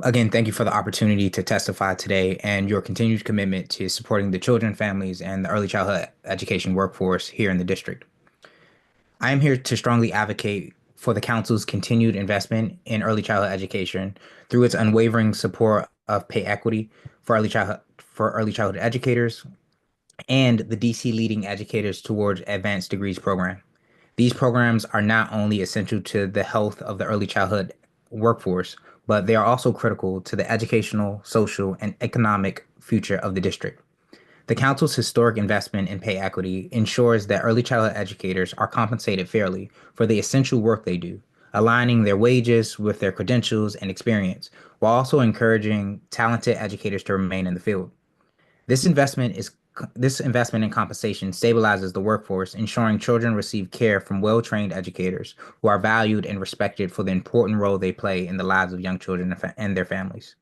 Again, thank you for the opportunity to testify today and your continued commitment to supporting the children, families, and the early childhood education workforce here in the district. I am here to strongly advocate for the Council's continued investment in early childhood education through its unwavering support of pay equity for early childhood educators and the DC Leading Educators Towards Advanced Degrees program. These programs are not only essential to the health of the early childhood workforce, but they are also critical to the educational, social, and economic future of the district. The Council's historic investment in pay equity ensures that early childhood educators are compensated fairly for the essential work they do, aligning their wages with their credentials and experience, while also encouraging talented educators to remain in the field. This investment in compensation stabilizes the workforce, ensuring children receive care from well-trained educators who are valued and respected for the important role they play in the lives of young children and their families.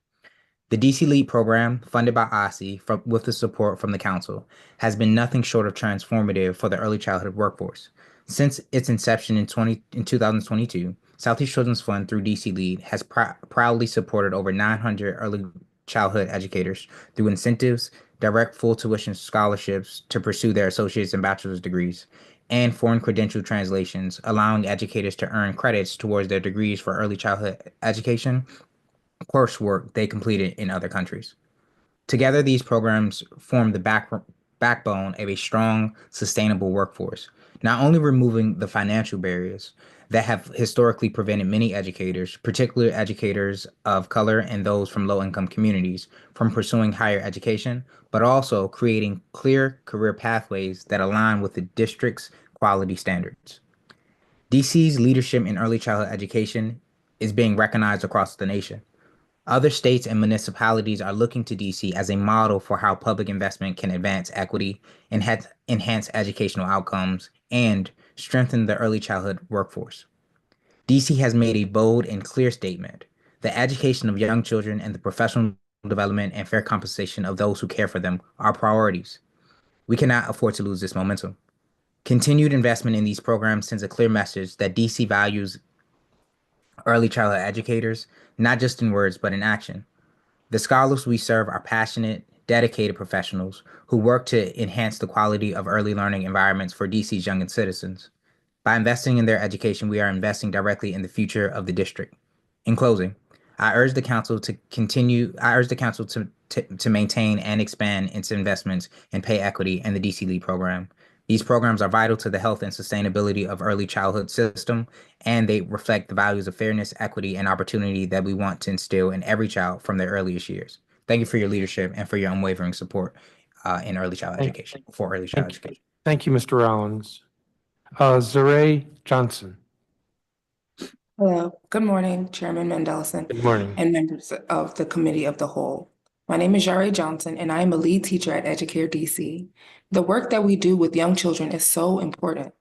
The DC LEAD program, funded by OSSE with the support from the Council, has been nothing short of transformative for the early childhood workforce. Since its inception in 2022, Southeast Children's Fund through DC Lead has proudly supported over 900 early childhood educators through incentives, direct full tuition scholarships to pursue their associate's and bachelor's degrees, and foreign credential translations, allowing educators to earn credits towards their degrees for early childhood education coursework they completed in other countries. Together, these programs form the backbone of a strong, sustainable workforce, not only removing the financial barriers that have historically prevented many educators, particularly educators of color and those from low-income communities, from pursuing higher education, but also creating clear career pathways that align with the district's quality standards. DC's leadership in early childhood education is being recognized across the nation. Other states and municipalities are looking to DC as a model for how public investment can advance equity, enhance educational outcomes, and strengthen the early childhood workforce. DC has made a bold and clear statement. The education of young children and the professional development and fair compensation of those who care for them are priorities. We cannot afford to lose this momentum. Continued investment in these programs sends a clear message that DC values early childhood educators, not just in words, but in action. The scholars we serve are passionate, dedicated professionals who work to enhance the quality of early learning environments for DC's young citizens. By investing in their education, we are investing directly in the future of the district. In closing, I urge the council to maintain and expand its investments in pay equity and the DC Lead program. These programs are vital to the health and sustainability of early childhood system, and they reflect the values of fairness, equity, and opportunity that we want to instill in every child from their earliest years. Thank you for your leadership and for your unwavering support in early child education, for early child education. Thank you, Mr. Rollins. Zaray Johnson. Hello, good morning, Chairman Mendelson Good morning. and members of the Committee of the Whole. My name is Zaray Johnson and I am a lead teacher at Educator DC. The work that we do with young children is so important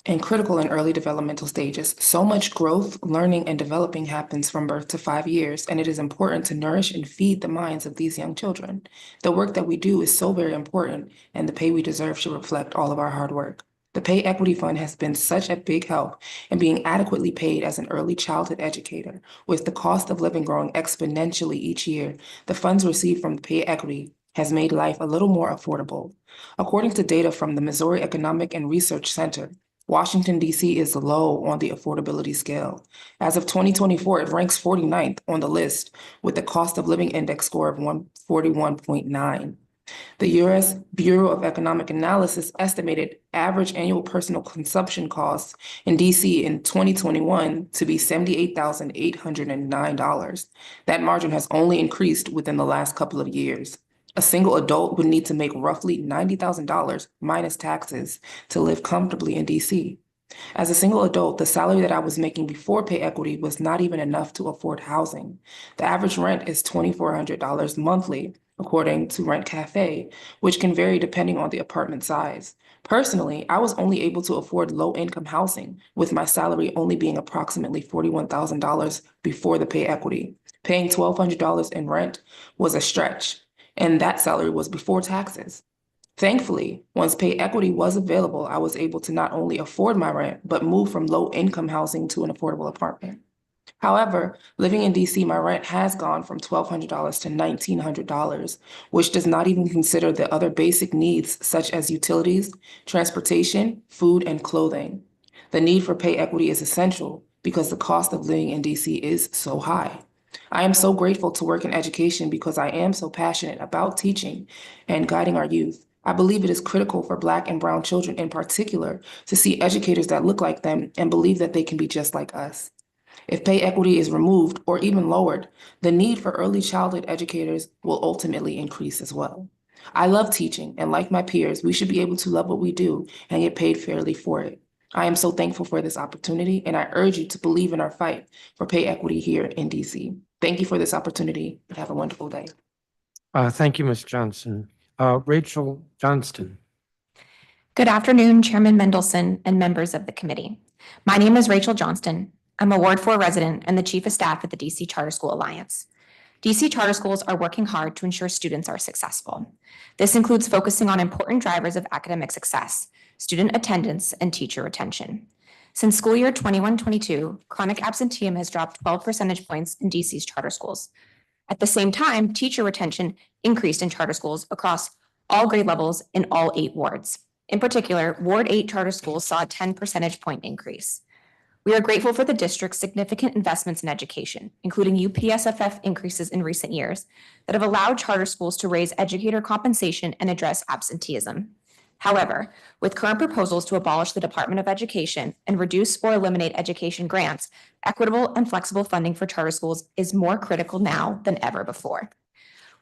and critical in early developmental stages. So much growth, learning, and developing happens from birth to 5 years, and it is important to nourish and feed the minds of these young children. The work that we do is so very important, and the pay we deserve should reflect all of our hard work. The Pay Equity Fund has been such a big help in being adequately paid as an early childhood educator. With the cost of living growing exponentially each year, the funds received from the Pay Equity has made life a little more affordable. According to data from the Missouri Economic and Research Center, Washington, D.C. is low on the affordability scale. As of 2024, it ranks 49th on the list with a cost of living index score of 141.9. The U.S. Bureau of Economic Analysis estimated average annual personal consumption costs in D.C. in 2021 to be $78,809. That margin has only increased within the last couple of years. A single adult would need to make roughly $90,000 minus taxes to live comfortably in DC. As a single adult, the salary that I was making before pay equity was not even enough to afford housing. The average rent is $2,400 monthly, according to Rent Cafe, which can vary depending on the apartment size. Personally, I was only able to afford low-income housing, with my salary only being approximately $41,000 before the pay equity. Paying $1,200 in rent was a stretch, and that salary was before taxes. Thankfully, once pay equity was available, I was able to not only afford my rent, but move from low-income housing to an affordable apartment. However, living in DC, my rent has gone from $1,200 to $1,900, which does not even consider the other basic needs such as utilities, transportation, food, and clothing. The need for pay equity is essential because the cost of living in DC is so high. I am so grateful to work in education because I am so passionate about teaching and guiding our youth. I believe it is critical for Black and Brown children in particular to see educators that look like them and believe that they can be just like us. If pay equity is removed or even lowered, the need for early childhood educators will ultimately increase as well. I love teaching, and like my peers, we should be able to love what we do and get paid fairly for it. I am so thankful for this opportunity, and I urge you to believe in our fight for pay equity here in DC. Thank you for this opportunity, and have a wonderful day. Thank you, Ms. Johnson. Rachel Johnston. Good afternoon, Chairman Mendelson and members of the committee. My name is Rachel Johnston. I'm a Ward 4 resident and the Chief of Staff at the DC Charter School Alliance. DC charter schools are working hard to ensure students are successful. This includes focusing on important drivers of academic success, student attendance, and teacher retention. Since school year 21-22, chronic absenteeism has dropped 12 percentage points in DC's charter schools. At the same time, teacher retention increased in charter schools across all grade levels in all 8 wards. In particular, Ward 8 charter schools saw a 10 percentage point increase. We are grateful for the district's significant investments in education, including UPSFF increases in recent years that have allowed charter schools to raise educator compensation and address absenteeism. However, with current proposals to abolish the Department of Education and reduce or eliminate education grants, equitable and flexible funding for charter schools is more critical now than ever before.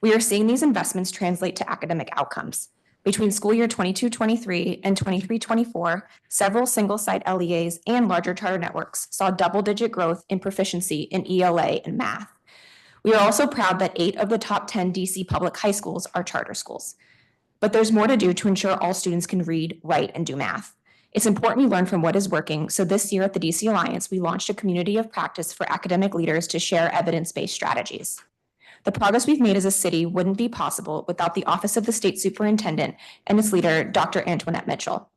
We are seeing these investments translate to academic outcomes. Between school year 22-23 and 23-24, several single-site LEAs and larger charter networks saw double-digit growth in proficiency in ELA and math. We are also proud that 8 of the top 10 DC public high schools are charter schools. But there's more to do to ensure all students can read, write, and do math. It's important we learn from what is working, so this year at the DC Alliance, we launched a community of practice for academic leaders to share evidence-based strategies. The progress we've made as a city wouldn't be possible without the Office of the State Superintendent and its leader, Dr. Antoinette Mitchell.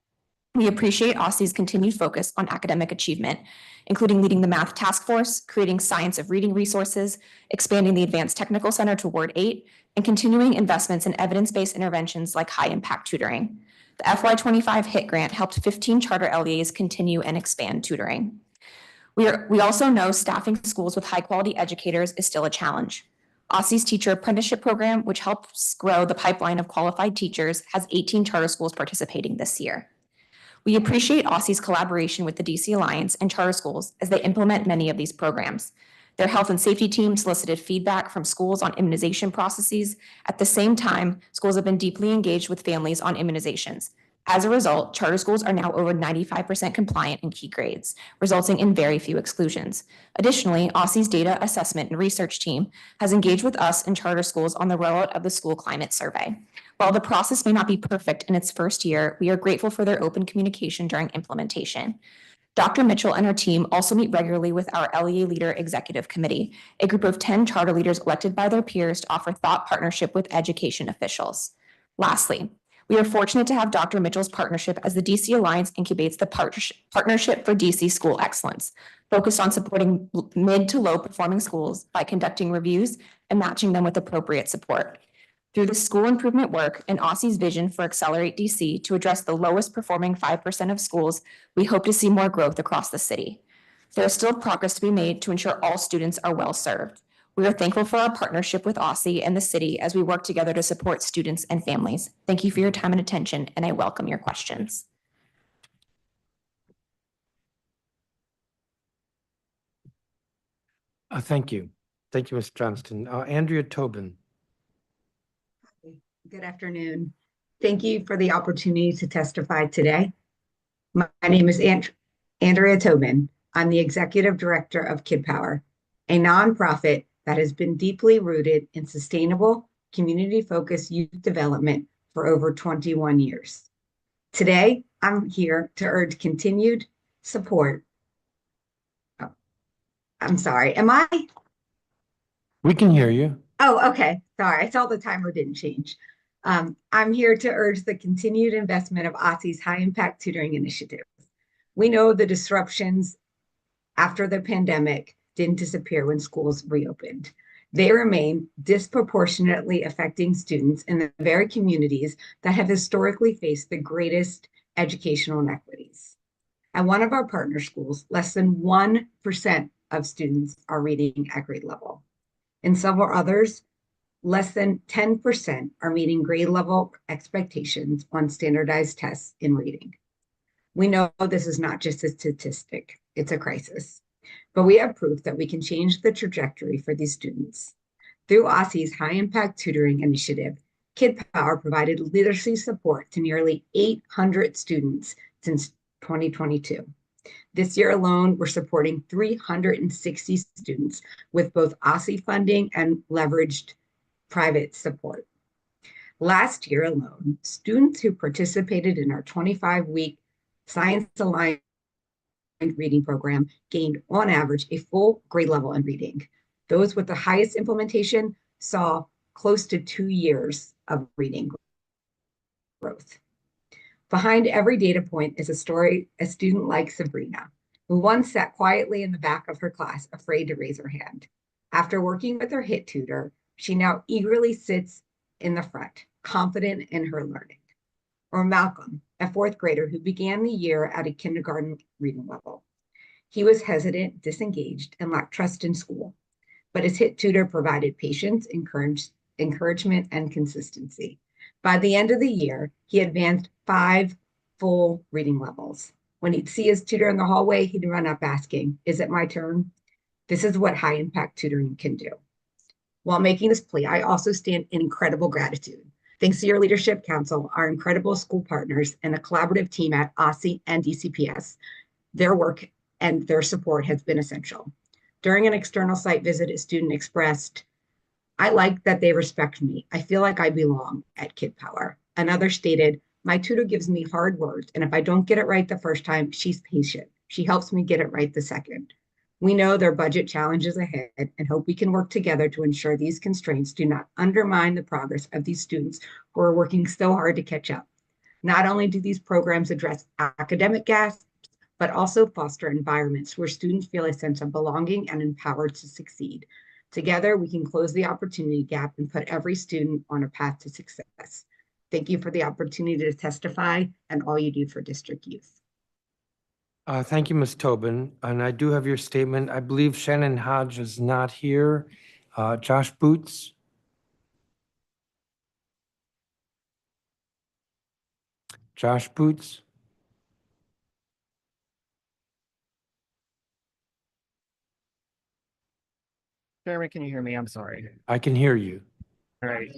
We appreciate OSSE's continued focus on academic achievement, including leading the Math Task Force, creating Science of Reading resources, expanding the Advanced Technical Center to Ward 8, and continuing investments in evidence-based interventions like high-impact tutoring. The FY25 HIT grant helped 15 charter LEAs continue and expand tutoring. We also know staffing schools with high-quality educators is still a challenge. OSSE's Teacher Apprenticeship Program, which helps grow the pipeline of qualified teachers, has 18 charter schools participating this year. We appreciate OSSE's collaboration with the DC Alliance and charter schools as they implement many of these programs. Their health and safety team solicited feedback from schools on immunization processes. At the same time, schools have been deeply engaged with families on immunizations. As a result, charter schools are now over 95% compliant in key grades, resulting in very few exclusions. Additionally, OSSE's data assessment and research team has engaged with us and charter schools on the rollout of the school climate survey. While the process may not be perfect in its first year, we are grateful for their open communication during implementation. Dr. Mitchell and her team also meet regularly with our LEA Leader Executive Committee, a group of 10 charter leaders elected by their peers to offer thought partnership with education officials. Lastly, we are fortunate to have Dr. Mitchell's partnership as the DC Alliance incubates the Partnership for DC School Excellence, focused on supporting mid to low performing schools by conducting reviews and matching them with appropriate support. Through the school improvement work and OSSE's vision for Accelerate DC to address the lowest performing 5% of schools, we hope to see more growth across the city. There is still progress to be made to ensure all students are well served. We are thankful for our partnership with OSSE and the city as we work together to support students and families. Thank you for your time and attention, and I welcome your questions. Thank you. Thank you, Ms. Johnston. Andrea Tobin. Good afternoon. Thank you for the opportunity to testify today. My name is Andrea Tobin. I'm the Executive Director of Kid Power, a nonprofit that has been deeply rooted in sustainable, community-focused youth development for over 21 years. Today, I'm here to urge continued support. Oh, I'm sorry, am I? We can hear you. Oh, okay. Sorry, I saw the timer didn't change. I'm here to urge the continued investment of OSSE's high-impact tutoring initiatives. We know the disruptions after the pandemic didn't disappear when schools reopened. They remain disproportionately affecting students in the very communities that have historically faced the greatest educational inequities. At one of our partner schools, less than 1% of students are reading at grade level. In several others, less than 10% are meeting grade level expectations on standardized tests in reading. We know this is not just a statistic, it's a crisis. But we have proof that we can change the trajectory for these students. Through OSSE's High Impact Tutoring Initiative, Kid Power provided literacy support to nearly 800 students since 2022. This year alone, we're supporting 360 students with both OSSE funding and leveraged private support. Last year alone, students who participated in our 25-week Science Aligned reading program gained on average a full grade level in reading. Those with the highest implementation saw close to 2 years of reading growth. Behind every data point is a story, a student like Sabrina, who once sat quietly in the back of her class, afraid to raise her hand. After working with her HIT tutor, she now eagerly sits in the front, confident in her learning. Or Malcolm, a fourth grader who began the year at a kindergarten reading level. He was hesitant, disengaged, and lacked trust in school, but his HIT tutor provided patience, encouragement, and consistency. By the end of the year, he advanced 5 full reading levels. When he'd see his tutor in the hallway, he'd run up asking, "Is it my turn?" This is what high impact tutoring can do. While making this plea, I also stand in incredible gratitude. Thanks to your leadership, council, our incredible school partners, and the collaborative team at OSSE and DCPS, their work and their support has been essential. During an external site visit, a student expressed, "I like that they respect me. I feel like I belong at Kid Power." Another stated, "My tutor gives me hard words, and if I don't get it right the first time, she's patient. She helps me get it right the second." We know there are budget challenges ahead and hope we can work together to ensure these constraints do not undermine the progress of these students who are working so hard to catch up. Not only do these programs address academic gaps, but also foster environments where students feel a sense of belonging and empowered to succeed. Together, we can close the opportunity gap and put every student on a path to success. Thank you for the opportunity to testify and all you do for district youth. Thank you, Ms. Tobin. And I do have your statement. I believe Shannon Hodge is not here. Josh Boots. Josh Boots. Chairman, can you hear me? I'm sorry. I can hear you. All right.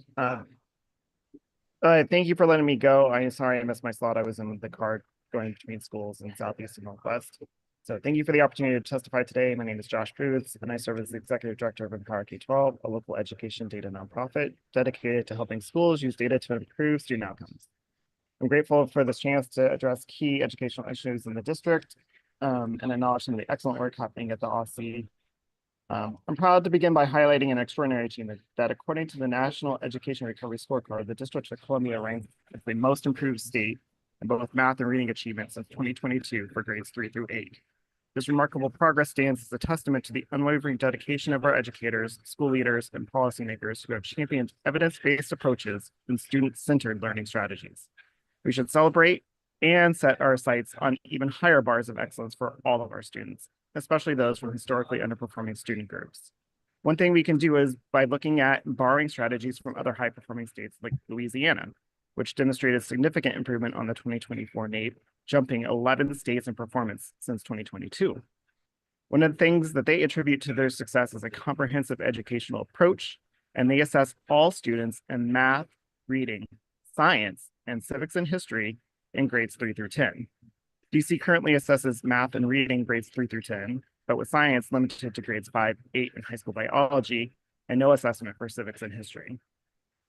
Thank you for letting me go. I'm sorry I missed my slot. I was in the car going between schools in Southeast and Northwest. So thank you for the opportunity to testify today. My name is Josh Boots, and I serve as the Executive Director of Empower K-12, a local education data nonprofit dedicated to helping schools use data to improve student outcomes. I'm grateful for this chance to address key educational issues in the district and acknowledge some of the excellent work happening at the OSSE. I'm proud to begin by highlighting an extraordinary achievement that, according to the National Education Recovery Scorecard, the District of Columbia ranks as the most improved state in both math and reading achievement since 2022 for grades 3 through 8. This remarkable progress stands as a testament to the unwavering dedication of our educators, school leaders, and policymakers who have championed evidence-based approaches and student-centered learning strategies. We should celebrate and set our sights on even higher bars of excellence for all of our students, especially those from historically underperforming student groups. One thing we can do is by looking at borrowing strategies from other high-performing states like Louisiana, which demonstrated significant improvement on the 2024 NAEP, jumping 11 states in performance since 2022. One of the things that they attribute to their success is a comprehensive educational approach, and they assess all students in math, reading, science, and civics and history in grades 3 through 10. DC currently assesses math and reading grades 3 through 10, but with science limited to grades 5, 8, and high school biology, and no assessment for civics and history.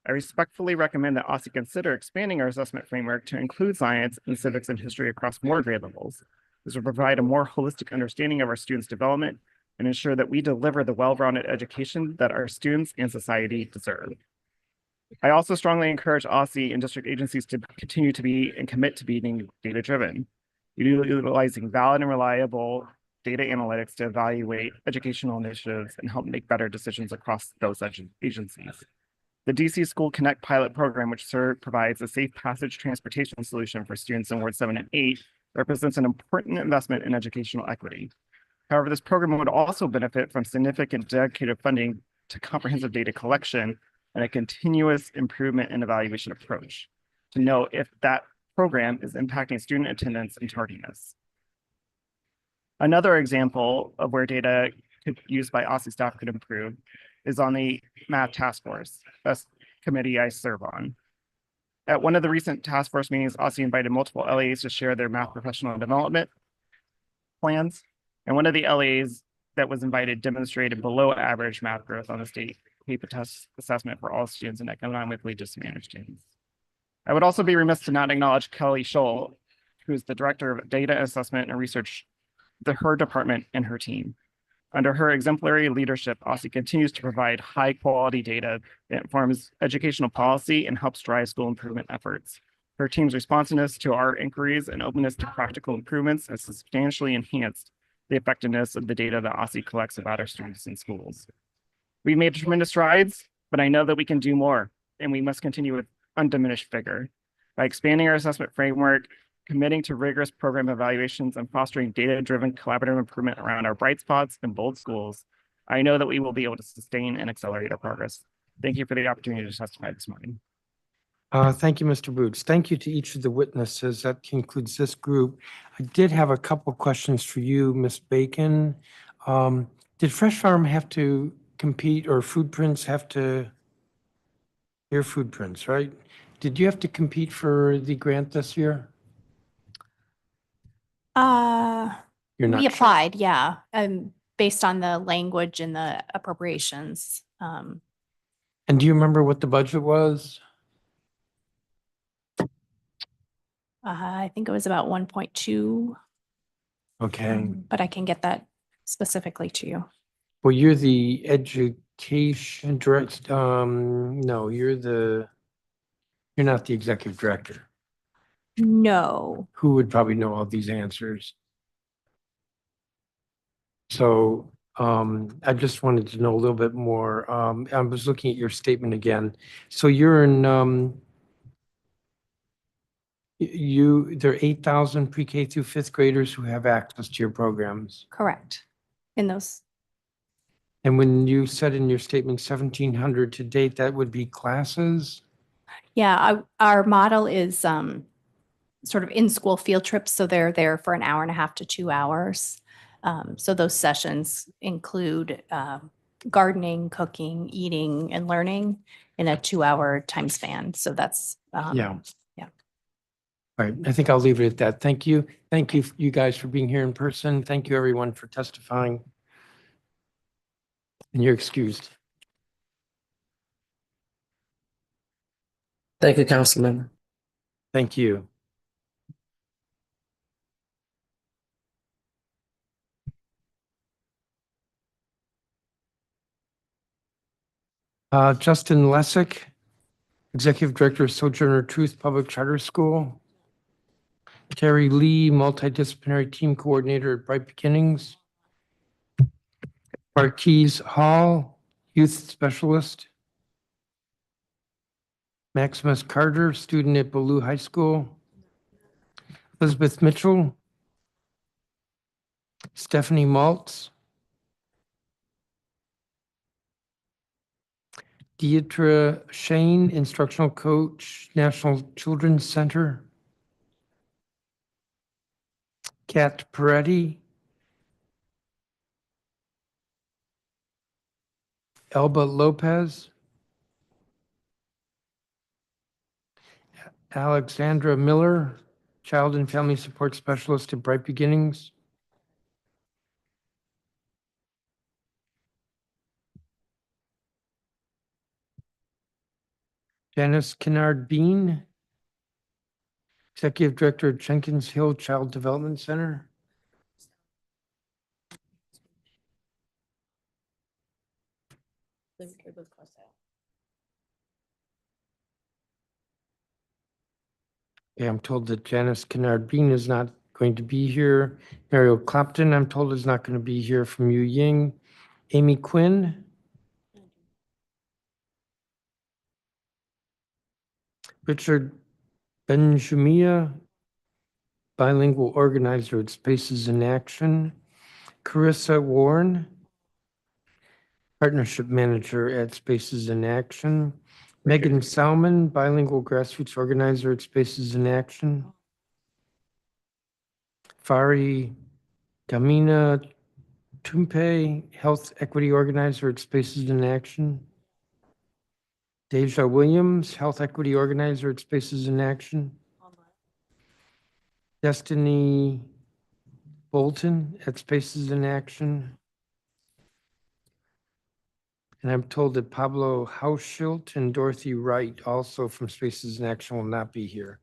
I respectfully recommend that OSSE consider expanding our assessment framework to include science and civics and history across more grade levels. This will provide a more holistic understanding of our students' development and ensure that we deliver the well-rounded education that our students and society deserve. I also strongly encourage OSSE and district agencies to continue to be and commit to being data-driven, utilizing valid and reliable data analytics to evaluate educational initiatives and help make better decisions across those agencies. The DC School Connect pilot program, which provides a safe passage transportation solution for students in Ward 7 and 8, represents an important investment in educational equity. However, this program would also benefit from significant dedicated funding to comprehensive data collection and a continuous improvement and evaluation approach to know if that program is impacting student attendance and tardiness. Another example of where data used by OSSE staff could improve is on the math task force, that's committee I serve on. At one of the recent task force meetings, OSSE invited multiple LAs to share their math professional development plans. And one of the LAs that was invited demonstrated below average math growth on the state paper test assessment for all students in economically disadvantaged students. I would also be remiss to not acknowledge Kelly Scholl, who is the Director of Data Assessment and Research, her department and her team. Under her exemplary leadership, OSSE continues to provide high quality data that informs educational policy and helps drive school improvement efforts. Her team's responsiveness to our inquiries and openness to practical improvements has substantially enhanced the effectiveness of the data that OSSE collects about our students in schools. We've made tremendous strides, but I know that we can do more, and we must continue with undiminished vigor. By expanding our assessment framework, committing to rigorous program evaluations, and fostering data-driven collaborative improvement around our bright spots and bold schools, I know that we will be able to sustain and accelerate our progress. Thank you for the opportunity to testify this morning. Thank you, Mr. Boots. Thank you to each of the witnesses. That concludes this group. I did have a couple questions for you, Ms. Bacon. Did Fresh Farm have to compete, or Food Prints have to? Your Food Prints, right? Did you have to compete for the grant this year? You're not We sure? applied, yeah, based on the language and the appropriations. And do you remember what the budget was? I think it was about 1.2, Okay. but I can get that specifically to you. Well, you're the education director. No, you're not the executive director. No. Who would probably know all these answers? So I just wanted to know a little bit more. I was looking at your statement again. So you're in there are 8,000 pre-K through fifth graders who have access to your programs. Correct. In those. And when you said in your statement 1,700 to date, that would be classes? Yeah, our model is sort of in-school field trips, so they're there for an hour and a half to 2 hours. So those sessions include gardening, cooking, eating, and learning in a 2-hour time span. So that's Yeah. Yeah. All right, I think I'll leave it at that. Thank you. Thank you, you guys, for being here in person. Thank you, everyone, for testifying. And you're excused. Thank you, Councilmember. Thank you. Justin Lessick, Executive Director of Sojourner Truth Public Charter School. Terry Lee, Multidisciplinary Team Coordinator at Bright Beginnings. Marquise Hall, Youth Specialist. Maximus Carter, student at Ballou High School. Elizabeth Mitchell. Stephanie Maltz. Deidre Shane, Instructional Coach, National Children's Center. Kat Peretti. Elba Lopez. Alexandra Miller, Child and Family Support Specialist at Bright Beginnings. Janice Kennard Bean, Executive Director of Jenkins Hill Child Development Center. Okay, I'm told that Janice Kennard Bean is not going to be here. Mario Clapton, I'm told, is not going to be here from Yu Ying. Amy Quinn. Richard Benjumia, bilingual organizer at Spaces in Action. Carissa Warren, partnership manager at Spaces in Action. Megan Salmon, bilingual grassroots organizer at Spaces in Action. Fari Damina Tumpe, health equity organizer at Spaces in Action. Deja Williams, health equity organizer at Spaces in Action. Destiny Bolton at Spaces in Action. And I'm told that Pablo Hauschilt and Dorothy Wright, also from Spaces in Action, will not be here.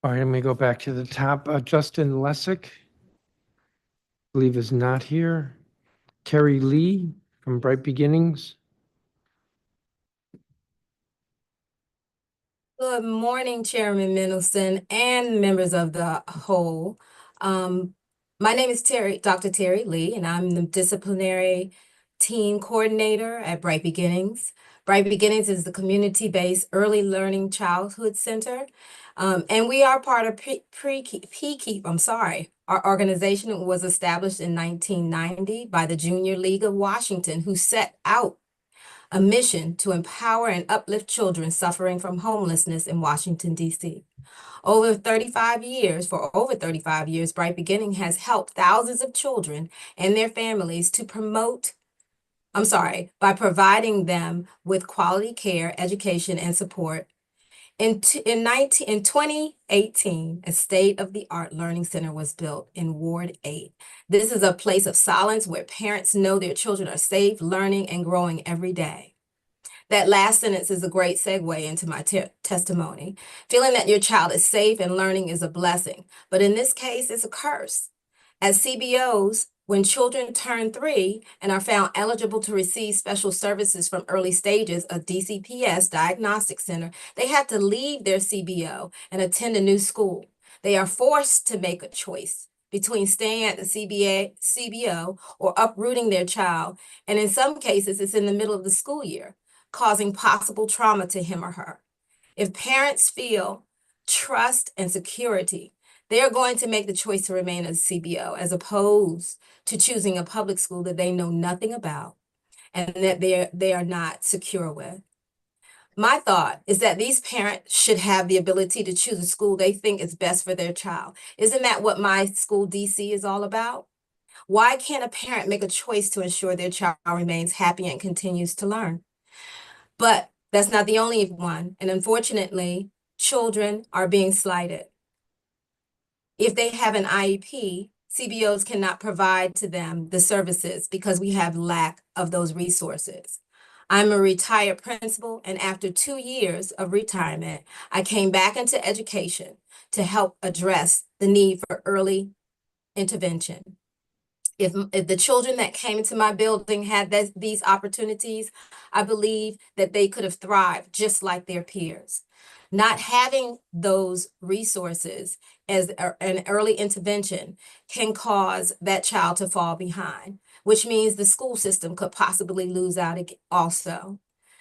All right, let me go back to the top. Justin Lessick, I believe, is not here. Terry Lee from Bright Beginnings. Good morning, Chairman Mendelson and members of the whole. My name is Dr. Terry Lee, and I'm the disciplinary team coordinator at Bright Beginnings. Bright Beginnings is the community-based early learning childhood center. And we are part of PKEEP, I'm sorry. Our organization was established in 1990 by the Junior League of Washington, who set out a mission to empower and uplift children suffering from homelessness in Washington, D.C. For over 35 years, Bright Beginning has helped thousands of children and their families by providing them with quality care, education, and support. In 2018, a state-of-the-art learning center was built in Ward 8. This is a place of silence where parents know their children are safe, learning, and growing every day. That last sentence is a great segue into my testimony. Feeling that your child is safe and learning is a blessing, but in this case, it's a curse. As CBOs, when children turn 3 and are found eligible to receive special services from early stages of DCPS Diagnostic Center, they have to leave their CBO and attend a new school. They are forced to make a choice between staying at the CBO or uprooting their child, and in some cases, it's in the middle of the school year, causing possible trauma to him or her. If parents feel trust and security, they are going to make the choice to remain as a CBO as opposed to choosing a public school that they know nothing about and that they are not secure with. My thought is that these parents should have the ability to choose a school they think is best for their child. Isn't that what My School DC is all about? Why can't a parent make a choice to ensure their child remains happy and continues to learn? But that's not the only one. And unfortunately, children are being slighted. If they have an IEP, CBOs cannot provide to them the services because we have lack of those resources. I'm a retired principal, and after 2 years of retirement, I came back into education to help address the need for early intervention. If the children that came into my building had these opportunities, I believe that they could have thrived just like their peers. Not having those resources as an early intervention can cause that child to fall behind, which means the school system could possibly lose out also.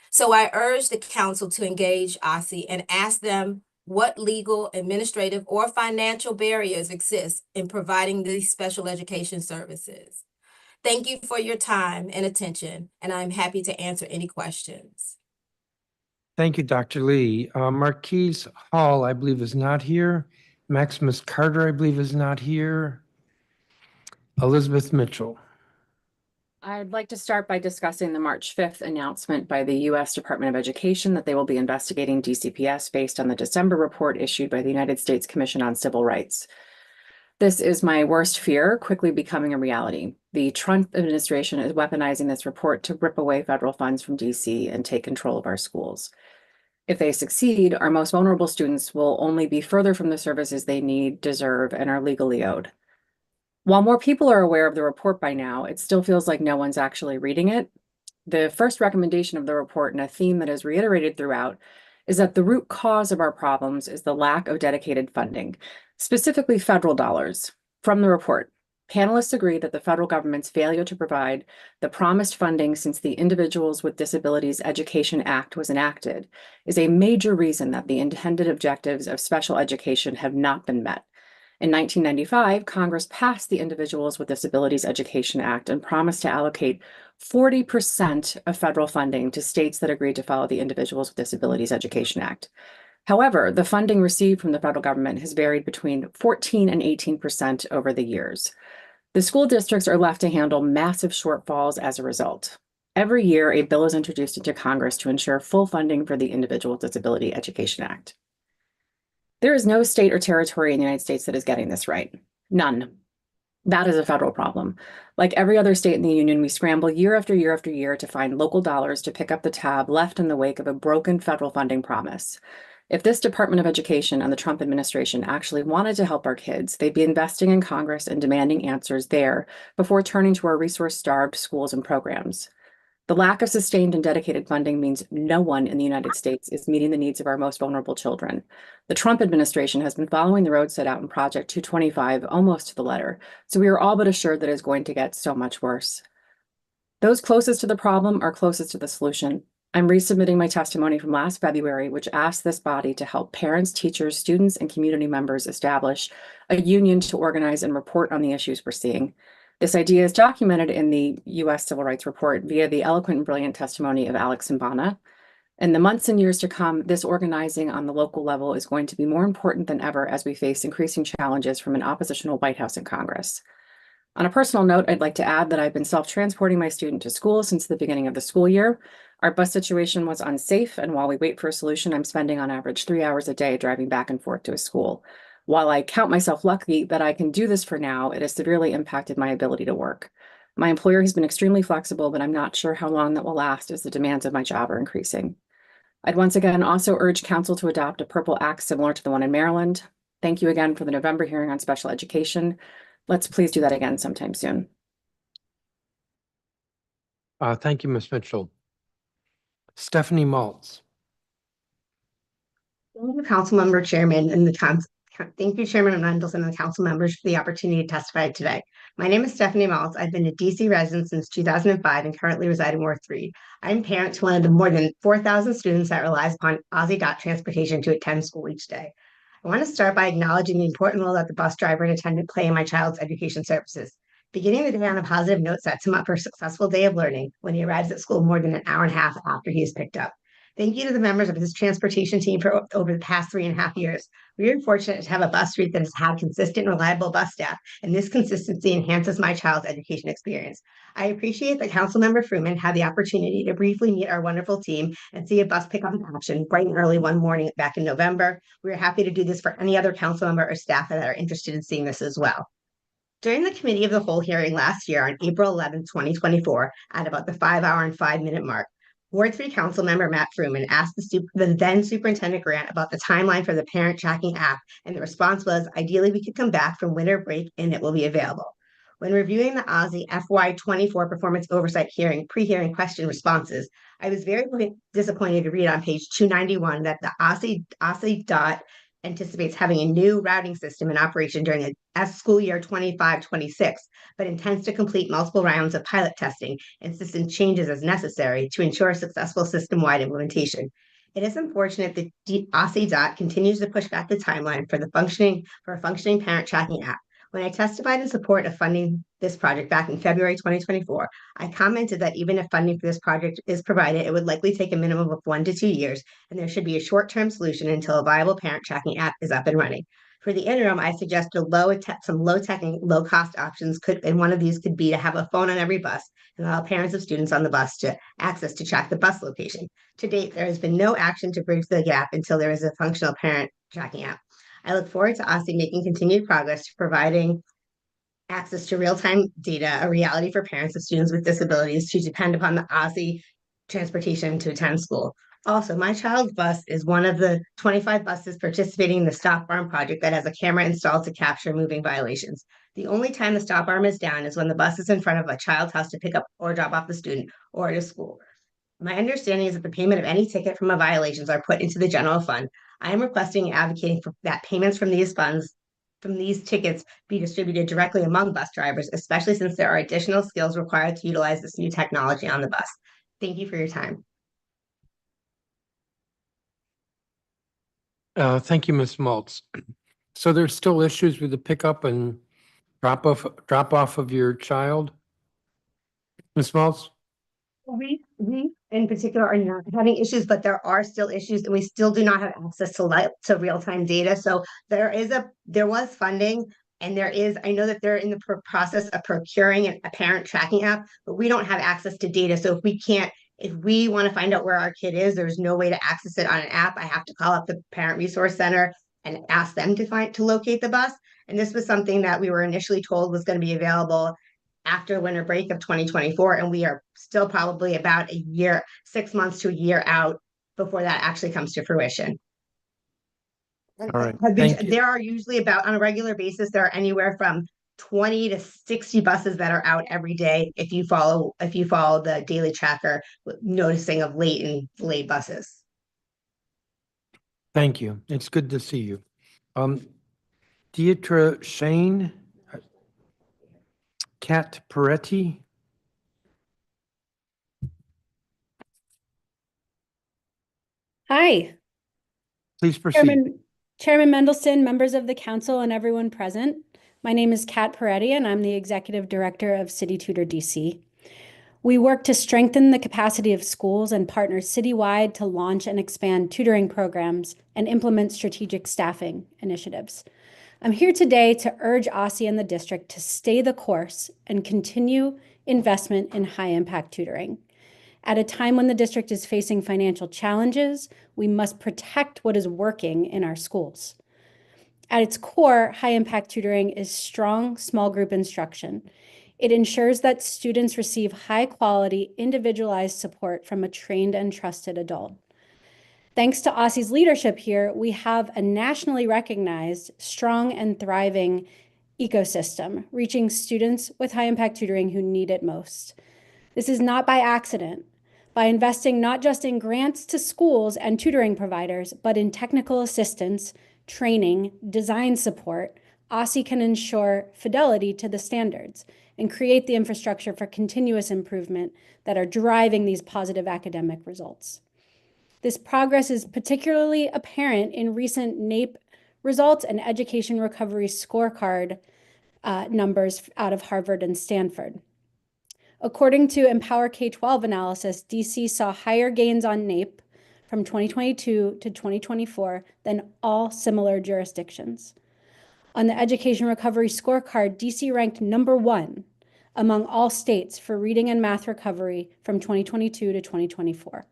So I urge the council to engage OSSE and ask them what legal, administrative, or financial barriers exist in providing these special education services. Thank you for your time and attention, and I'm happy to answer any questions. Thank you, Dr. Lee. Marquise Hall, I believe, is not here. Maximus Carter, I believe, is not here. Elizabeth Mitchell. I'd like to start by discussing the March 5th announcement by the U.S. Department of Education that they will be investigating DCPS based on the December report issued by the United States Commission on Civil Rights. This is my worst fear, quickly becoming a reality. The Trump administration is weaponizing this report to rip away federal funds from DC and take control of our schools. If they succeed, our most vulnerable students will only be further from the services they need, deserve, and are legally owed. While more people are aware of the report by now, it still feels like no one's actually reading it. The first recommendation of the report, and a theme that is reiterated throughout, is that the root cause of our problems is the lack of dedicated funding, specifically federal dollars. From the report, panelists agree that the federal government's failure to provide the promised funding since the Individuals with Disabilities Education Act was enacted is a major reason that the intended objectives of special education have not been met. In 1995, Congress passed the Individuals with Disabilities Education Act and promised to allocate 40% of federal funding to states that agreed to follow the Individuals with Disabilities Education Act. However, the funding received from the federal government has varied between 14% and 18% over the years. The school districts are left to handle massive shortfalls as a result. Every year, a bill is introduced into Congress to ensure full funding for the Individual with Disability Education Act. There is no state or territory in the United States that is getting this right. None. That is a federal problem. Like every other state in the union, we scramble year after year after year to find local dollars to pick up the tab left in the wake of a broken federal funding promise. If this Department of Education and the Trump administration actually wanted to help our kids, they'd be investing in Congress and demanding answers there before turning to our resource-starved schools and programs. The lack of sustained and dedicated funding means no one in the United States is meeting the needs of our most vulnerable children. The Trump administration has been following the road set out in Project 225 almost to the letter, so we are all but assured that it's going to get so much worse. Those closest to the problem are closest to the solution. I'm resubmitting my testimony from last February, which asked this body to help parents, teachers, students, and community members establish a union to organize and report on the issues we're seeing. This idea is documented in the U.S. Civil Rights Report via the eloquent and brilliant testimony of Alex Simbana. In the months and years to come, this organizing on the local level is going to be more important than ever as we face increasing challenges from an oppositional White House and Congress. On a personal note, I'd like to add that I've been self-transporting my student to school since the beginning of the school year. Our bus situation was unsafe, and while we wait for a solution, I'm spending on average 3 hours a day driving back and forth to a school. While I count myself lucky that I can do this for now, it has severely impacted my ability to work. My employer has been extremely flexible, but I'm not sure how long that will last as the demands of my job are increasing. I'd once again also urge Council to adopt a Purple Act similar to the one in Maryland. Thank you again for the November hearing on special education. Let's please do that again sometime soon. Thank you, Ms. Mitchell. Stephanie Maltz. Thank you, Councilmember Chairman and thank you, Chairman Mendelson and the council members for the opportunity to testify today. My name is Stephanie Maltz. I've been a DC resident since 2005 and currently reside in Ward 3. I'm parent to one of the more than 4,000 students that relies upon OSSE transportation to attend school each day. I want to start by acknowledging the important role that the bus driver and attendant play in my child's education services. Beginning the day on a positive note sets him up for a successful day of learning when he arrives at school more than an hour and a half after he is picked up. Thank you to the members of his transportation team for over the past 3.5 years. We are fortunate to have a bus route that has had consistent and reliable bus staff, and this consistency enhances my child's education experience. I appreciate that Councilmember Fruman had the opportunity to briefly meet our wonderful team and see a bus pickup in action bright and early one morning back in November. We are happy to do this for any other council member or staff that are interested in seeing this as well. During the Committee of the Whole hearing last year on April 11, 2024, at about the 5-hour and 5-minute mark, Ward 3 Council Member Matt Fruman asked the then Superintendent Grant about the timeline for the parent tracking app, and the response was, ideally we could come back from winter break and it will be available. When reviewing the OSSE FY24 Performance Oversight Hearing pre-hearing question responses, I was very disappointed to read on page 291 that the OSSE DOT anticipates having a new routing system in operation during the school year 25-26, but intends to complete multiple rounds of pilot testing and system changes as necessary to ensure successful system-wide implementation. It is unfortunate that OSSE DOT continues to push back the timeline for a functioning parent tracking app. When I testified in support of funding this project back in February 2024, I commented that even if funding for this project is provided, it would likely take a minimum of 1 to 2 years, and there should be a short-term solution until a viable parent tracking app is up and running. For the interim, I suggested some low-tech and low-cost options and one of these could be to have a phone on every bus and allow parents of students on the bus to access to track the bus location. To date, there has been no action to bridge the gap until there is a functional parent tracking app. I look forward to OSSE making continued progress to providing access to real-time data, a reality for parents of students with disabilities who depend upon the OSSE transportation to attend school. Also, my child's bus is one of the 25 buses participating in the Stop Arm project that has a camera installed to capture moving violations. The only time the stop arm is down is when the bus is in front of a child's house to pick up or drop off the student or to school. My understanding is that the payment of any ticket from a violations are put into the general fund. I am requesting and advocating for that payments from these funds, from these tickets, be distributed directly among bus drivers, especially since there are additional skills required to utilize this new technology on the bus. Thank you for your time. Thank you, Ms. Maltz. So there's still issues with the pickup and drop off of your child? Ms. Maltz? We in particular are not having issues, but there are still issues, and we still do not have access to real-time data. So there was funding, and I know that they're in the process of procuring a parent tracking app, but we don't have access to data. So if we want to find out where our kid is, there's no way to access it on an app. I have to call up the Parent Resource Center and ask them to locate the bus. And this was something that we were initially told was going to be available after winter break of 2024, and we are still probably about 6 months to a year out before that actually comes to fruition. All right. There are usually on a regular basis, there are anywhere from 20 to 60 buses that are out every day if you follow the daily tracker, noticing of late and delayed buses. Thank you. It's good to see you. Deidre Shane, Kat Peretti. Hi. Please proceed. Chairman Mendelson, members of the council, and everyone present. My name is Kat Peretti, and I'm the Executive Director of City Tutor DC. We work to strengthen the capacity of schools and partners citywide to launch and expand tutoring programs and implement strategic staffing initiatives. I'm here today to urge OSSE and the district to stay the course and continue investment in high-impact tutoring. At a time when the district is facing financial challenges, we must protect what is working in our schools. At its core, high-impact tutoring is strong small group instruction. It ensures that students receive high-quality, individualized support from a trained and trusted adult. Thanks to OSSE's leadership here, we have a nationally recognized, strong and thriving ecosystem, reaching students with high-impact tutoring who need it most. This is not by accident. By investing not just in grants to schools and tutoring providers, but in technical assistance, training, design support, OSSE can ensure fidelity to the standards and create the infrastructure for continuous improvement that are driving these positive academic results. This progress is particularly apparent in recent NAEP results and education recovery scorecard numbers out of Harvard and Stanford. According to Empower K-12 analysis, DC saw higher gains on NAEP from 2022 to 2024 than all similar jurisdictions. On the Education Recovery Scorecard, DC ranked #1 among all states for reading and math recovery from 2022 to 2024.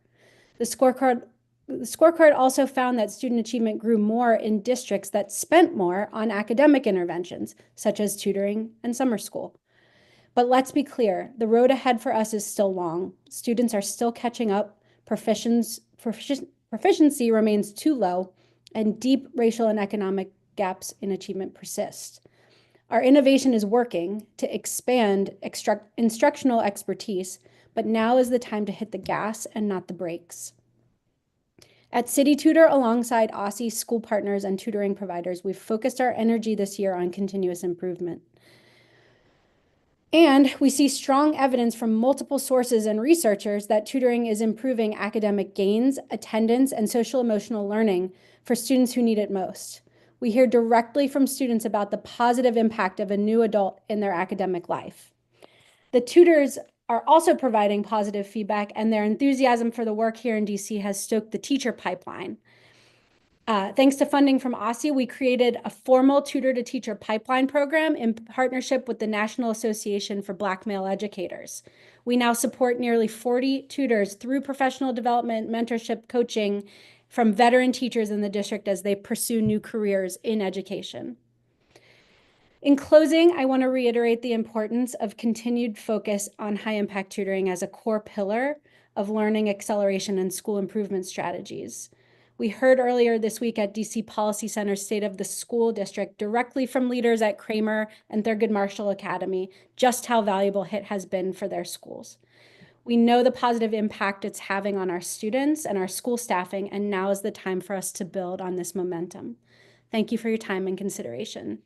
The scorecard also found that student achievement grew more in districts that spent more on academic interventions, such as tutoring and summer school. But let's be clear, the road ahead for us is still long. Students are still catching up, proficiency remains too low, and deep racial and economic gaps in achievement persist. Our innovation is working to expand instructional expertise, but now is the time to hit the gas and not the brakes. At City Tutor, alongside OSSE school partners and tutoring providers, we've focused our energy this year on continuous improvement. And we see strong evidence from multiple sources and researchers that tutoring is improving academic gains, attendance, and social-emotional learning for students who need it most. We hear directly from students about the positive impact of a new adult in their academic life. The tutors are also providing positive feedback, and their enthusiasm for the work here in DC has stoked the teacher pipeline. Thanks to funding from OSSE, we created a formal tutor-to-teacher pipeline program in partnership with the National Association for Black Male Educators. We now support nearly 40 tutors through professional development, mentorship, coaching from veteran teachers in the district as they pursue new careers in education. In closing, I want to reiterate the importance of continued focus on high-impact tutoring as a core pillar of learning acceleration and school improvement strategies. We heard earlier this week at DC Policy Center's State of the School District directly from leaders at Kramer and Thurgood Marshall Academy just how valuable HIT has been for their schools. We know the positive impact it's having on our students and our school staffing, and now is the time for us to build on this momentum. Thank you for your time and consideration.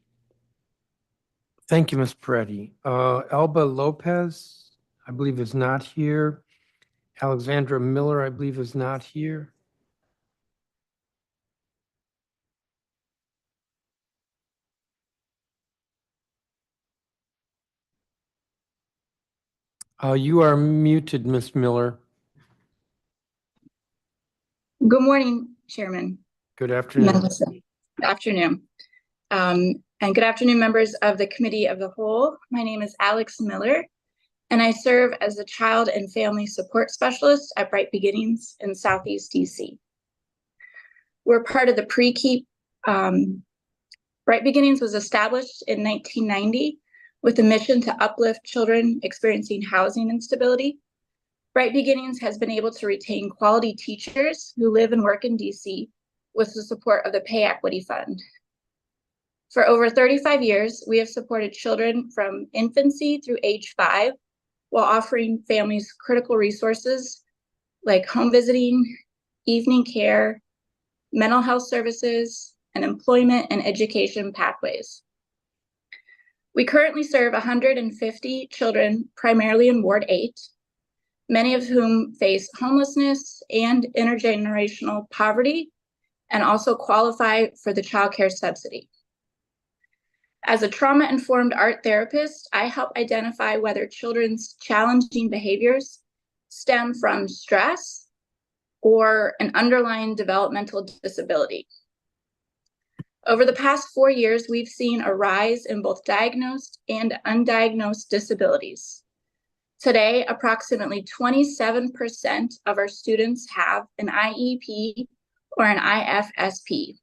Thank you, Ms. Peretti. Elba Lopez, I believe, is not here. Alexandra Miller, I believe, is not here. You are muted, Ms. Miller. Good morning, Chairman. Good afternoon. Mendelson. Good afternoon. And good afternoon, members of the Committee of the Whole. My name is Alex Miller, and I serve as the Child and Family Support Specialist at Bright Beginnings in Southeast DC. We're part of the pre-KEEP. Bright Beginnings was established in 1990 with a mission to uplift children experiencing housing instability. Bright Beginnings has been able to retain quality teachers who live and work in DC with the support of the Pay Equity Fund. For over 35 years, we have supported children from infancy through age 5 while offering families critical resources like home visiting, evening care, mental health services, and employment and education pathways. We currently serve 150 children, primarily in Ward 8, many of whom face homelessness and intergenerational poverty, and also qualify for the childcare subsidy. As a trauma-informed art therapist, I help identify whether children's challenging behaviors stem from stress or an underlying developmental disability. Over the past 4 years, we've seen a rise in both diagnosed and undiagnosed disabilities. Today, approximately 27% of our students have an IEP or an IFSP,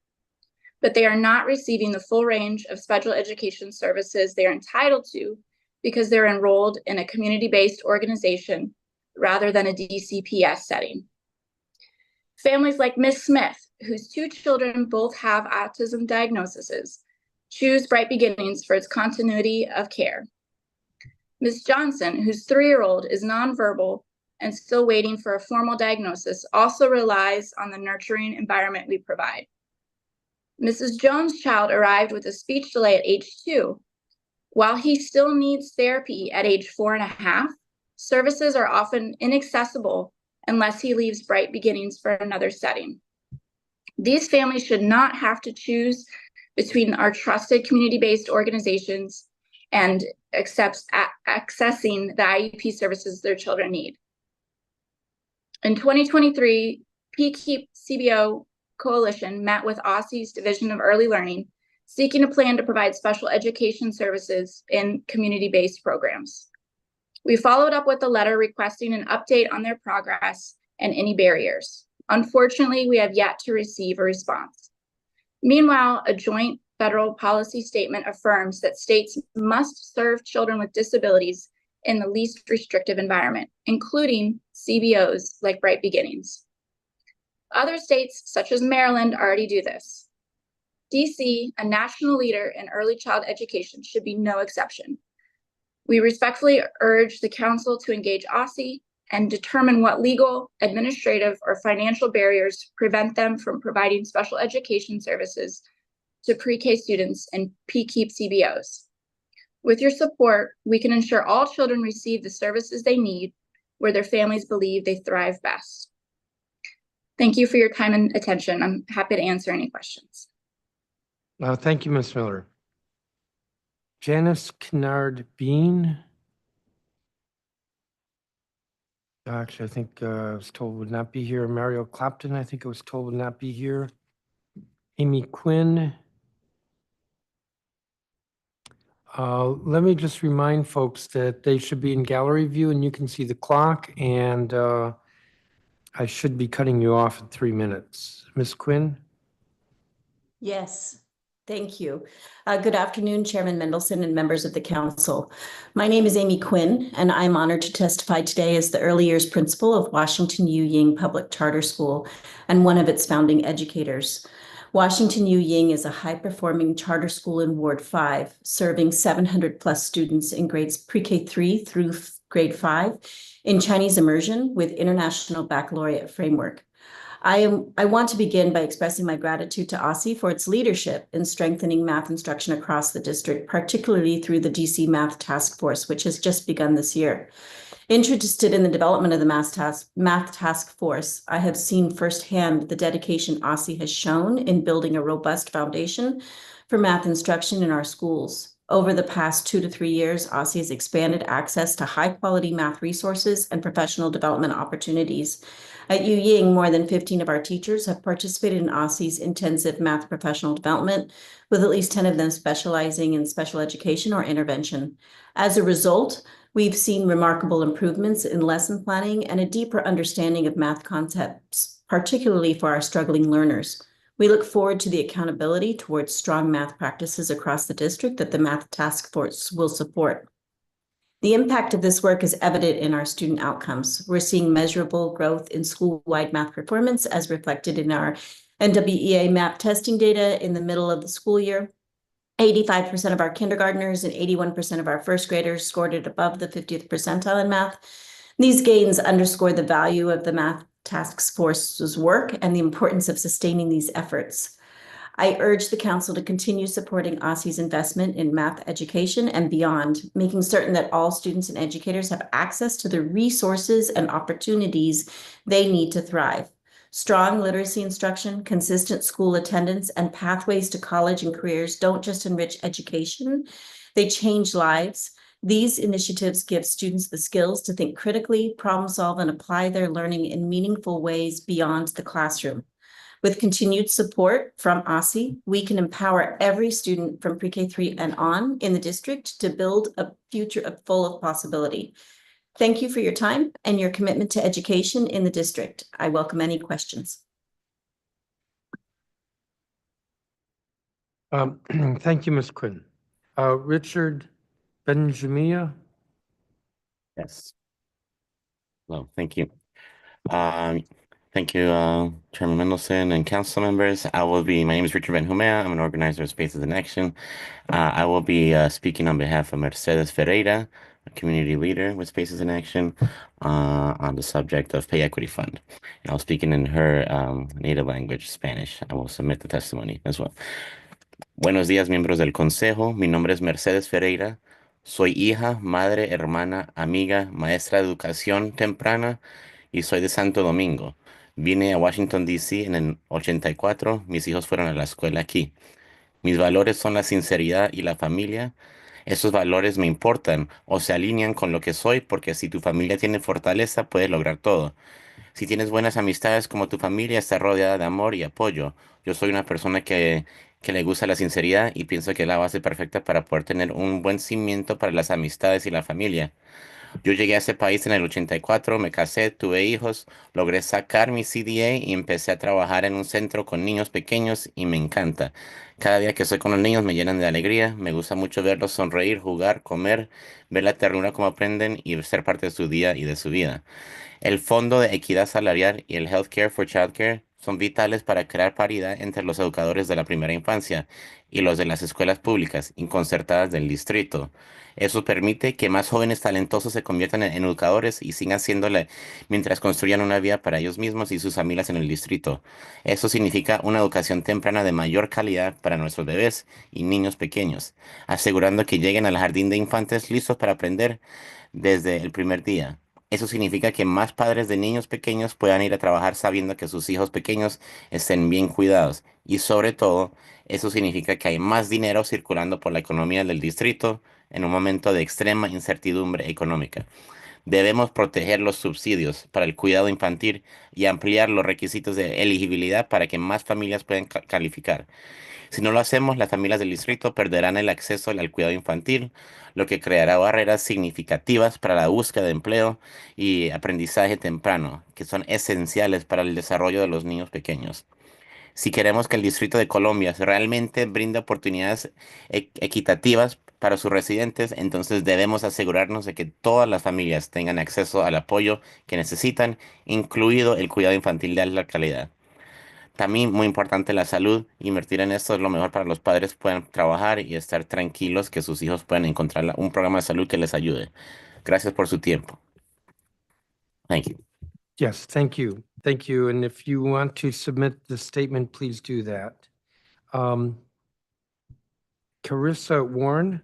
but they are not receiving the full range of special education services they are entitled to because they're enrolled in a community-based organization rather than a DCPS setting. Families like Ms. Smith, whose 2 children both have autism diagnoses, choose Bright Beginnings for its continuity of care. Ms. Johnson, whose 3-year-old is nonverbal and still waiting for a formal diagnosis, also relies on the nurturing environment we provide. Mrs. Jones' child arrived with a speech delay at age 2. While he still needs therapy at age 4.5, services are often inaccessible unless he leaves Bright Beginnings for another setting. These families should not have to choose between our trusted community-based organizations and accessing the IEP services their children need. In 2023, PKEEP CBO Coalition met with OSSE's Division of Early Learning, seeking a plan to provide special education services in community-based programs. We followed up with a letter requesting an update on their progress and any barriers. Unfortunately, we have yet to receive a response. Meanwhile, a joint federal policy statement affirms that states must serve children with disabilities in the least restrictive environment, including CBOs like Bright Beginnings. Other states, such as Maryland, already do this. DC, a national leader in early child education, should be no exception. We respectfully urge the Council to engage OSSE and determine what legal, administrative, or financial barriers prevent them from providing special education services to pre-K students and PKEEP CBOs. With your support, we can ensure all children receive the services they need where their families believe they thrive best. Thank you for your time and attention. I'm happy to answer any questions. Thank you, Ms. Miller. Janice Kennard Bean. Actually, I think I was told would not be here. Mario Clapton, I think I was told would not be here. Amy Quinn. Let me just remind folks that they should be in gallery view and you can see the clock, and I should be cutting you off in 3 minutes. Ms. Quinn? Yes, thank you. Good afternoon, Chairman Mendelson and members of the council. My name is Amy Quinn, and I'm honored to testify today as the early years principal of Washington U Ying Public Charter School and one of its founding educators. Washington U Ying is a high-performing charter school in Ward 5, serving 700 plus students in grades pre-K 3 through grade 5 in Chinese immersion with International Baccalaureate Framework. I want to begin by expressing my gratitude to OSSE for its leadership in strengthening math instruction across the district, particularly through the DC Math Task Force, which has just begun this year. Interested in the development of the Math Task Force, I have seen firsthand the dedication OSSE has shown in building a robust foundation for math instruction in our schools. Over the past 2 to 3 years, OSSE has expanded access to high-quality math resources and professional development opportunities. At U Ying, more than 15 of our teachers have participated in OSSE's intensive math professional development, with at least 10 of them specializing in special education or intervention. As a result, we've seen remarkable improvements in lesson planning and a deeper understanding of math concepts, particularly for our struggling learners. We look forward to the accountability towards strong math practices across the district that the Math Task Force will support. The impact of this work is evident in our student outcomes. We're seeing measurable growth in school-wide math performance as reflected in our NWEA MAP testing data in the middle of the school year. 85% of our kindergartners and 81% of our first graders scored it above the 50th percentile in math. These gains underscore the value of the math task force's work and the importance of sustaining these efforts. I urge the council to continue supporting OSSE's investment in math education and beyond, making certain that all students and educators have access to the resources and opportunities they need to thrive. Strong literacy instruction, consistent school attendance, and pathways to college and careers don't just enrich education, they change lives. These initiatives give students the skills to think critically, problem solve, and apply their learning in meaningful ways beyond the classroom. With continued support from OSSE, we can empower every student from pre-K3 and on in the district to build a future full of possibility. Thank you for your time and your commitment to education in the district. I welcome any questions. Thank you, Ms. Quinn. Richard Benjamia? Yes. Well, thank you. Thank you, Chairman Mendelson and council members. My name is Richard Benjumea. I'm an organizer of Spaces in Action. I will be speaking on behalf of Mercedes Ferreira, a community leader with Spaces in Action, on the subject of Pay Equity Fund. And I'll speak in her native language, Spanish. I will submit the testimony as well. Buenos días, miembros del Consejo. Mi nombre es Mercedes Ferreira. Soy hija, madre, hermana, amiga, maestra de educación temprana y soy de Santo Domingo. Vine a Washington, D.C. en el 84. Mis hijos fueron a la escuela aquí. Mis valores son la sinceridad y la familia. Esos valores me importan o se alinean con lo que soy porque si tu familia tiene fortaleza, puedes lograr todo. Si tienes buenas amistades como tu familia, está rodeada de amor y apoyo. Yo soy una persona que le gusta la sinceridad y pienso que es la base perfecta para poder tener un buen cimiento para las amistades y la familia. Yo llegué a ese país en el 84, me casé, tuve hijos, logré sacar mi CDA y empecé a trabajar en un centro con niños pequeños y me encanta. Cada día que estoy con los niños me llenan de alegría, me gusta mucho verlos sonreír, jugar, comer, ver la ternura como aprenden y ser parte de su día y de su vida. El Fondo de Equidad Salarial y el Healthcare for Childcare son vitales para crear paridad entre los educadores de la primera infancia y los de las escuelas públicas y concertadas del distrito. Eso permite que más jóvenes talentosos se conviertan en educadores y sigan haciéndole mientras construyan una vida para ellos mismos y sus familias en el distrito. Eso significa una educación temprana de mayor calidad para nuestros bebés y niños pequeños, asegurando que lleguen al jardín de infantes listos para aprender desde el primer día. Eso significa que más padres de niños pequeños puedan ir a trabajar sabiendo que sus hijos pequeños estén bien cuidados. Y sobre todo, eso significa que hay más dinero circulando por la economía del distrito en un momento de extrema incertidumbre económica. Debemos proteger los subsidios para el cuidado infantil y ampliar los requisitos de elegibilidad para que más familias puedan calificar. Si no lo hacemos, las familias del distrito perderán el acceso al cuidado infantil, lo que creará barreras significativas para la búsqueda de empleo y aprendizaje temprano, que son esenciales para el desarrollo de los niños pequeños. Si queremos que el Distrito de Columbia realmente brinde oportunidades equitativas para sus residentes, entonces debemos asegurarnos de que todas las familias tengan acceso al apoyo que necesitan, incluido el cuidado infantil de alta calidad. También muy importante la salud, invertir en esto es lo mejor para los padres puedan trabajar y estar tranquilos que sus hijos puedan encontrar un programa de salud que les ayude. Gracias por su tiempo. Thank you. Yes, thank you. Thank you. And if you want to submit the statement, please do that. Carissa Warren?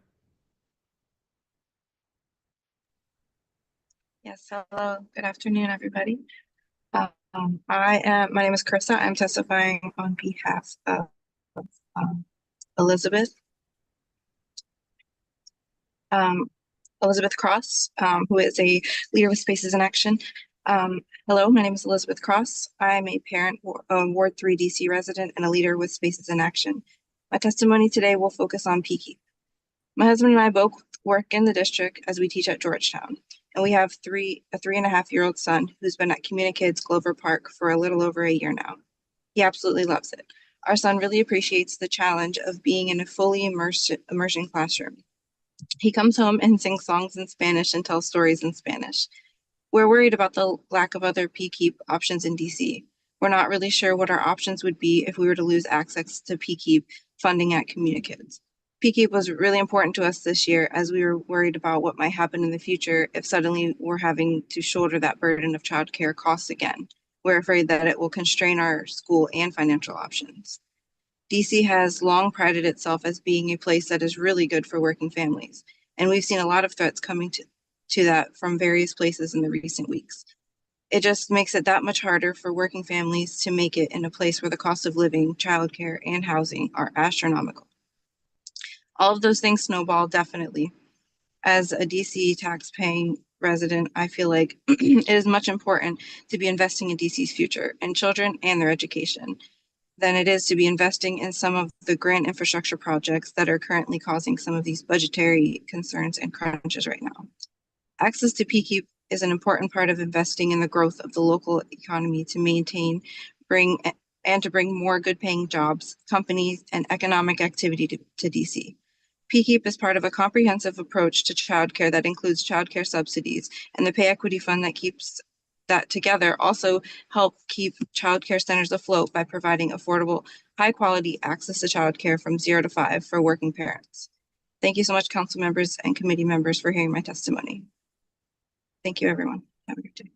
Yes, hello. Good afternoon, everybody. My name is Carissa. I'm testifying on behalf of Elizabeth. Elizabeth Cross, who is a leader with Spaces in Action. Hello, my name is Elizabeth Cross. I'm a parent, Ward 3 DC resident, and a leader with Spaces in Action. My testimony today will focus on PKEEP. My husband and I both work in the district as we teach at Georgetown, and we have a 3.5-year-old son who's been at CommuniKids Glover Park for a little over a year now. He absolutely loves it. Our son really appreciates the challenge of being in a fully immersion classroom. He comes home and sings songs in Spanish and tells stories in Spanish. We're worried about the lack of other PKEEP options in DC. We're not really sure what our options would be if we were to lose access to PKEEP funding at CommuniKids. PKEEP was really important to us this year as we were worried about what might happen in the future if suddenly we're having to shoulder that burden of childcare costs again. We're afraid that it will constrain our school and financial options. DC has long prided itself as being a place that is really good for working families, and we've seen a lot of threats coming to that from various places in the recent weeks. It just makes it that much harder for working families to make it in a place where the cost of living, childcare, and housing are astronomical. All of those things snowball definitely. As a DC tax-paying resident, I feel like it is much important to be investing in DC's future and children and their education than it is to be investing in some of the grand infrastructure projects that are currently causing some of these budgetary concerns and crunches right now. Access to PKEEP is an important part of investing in the growth of the local economy to maintain, bring more good-paying jobs, companies, and economic activity to DC. PKEEP is part of a comprehensive approach to childcare that includes childcare subsidies, and the Pay Equity Fund that keeps that together also help keep childcare centers afloat by providing affordable, high-quality access to childcare from 0 to 5 for working parents. Thank you so much, council members and committee members, for hearing my testimony. Thank you, everyone. Have a good day.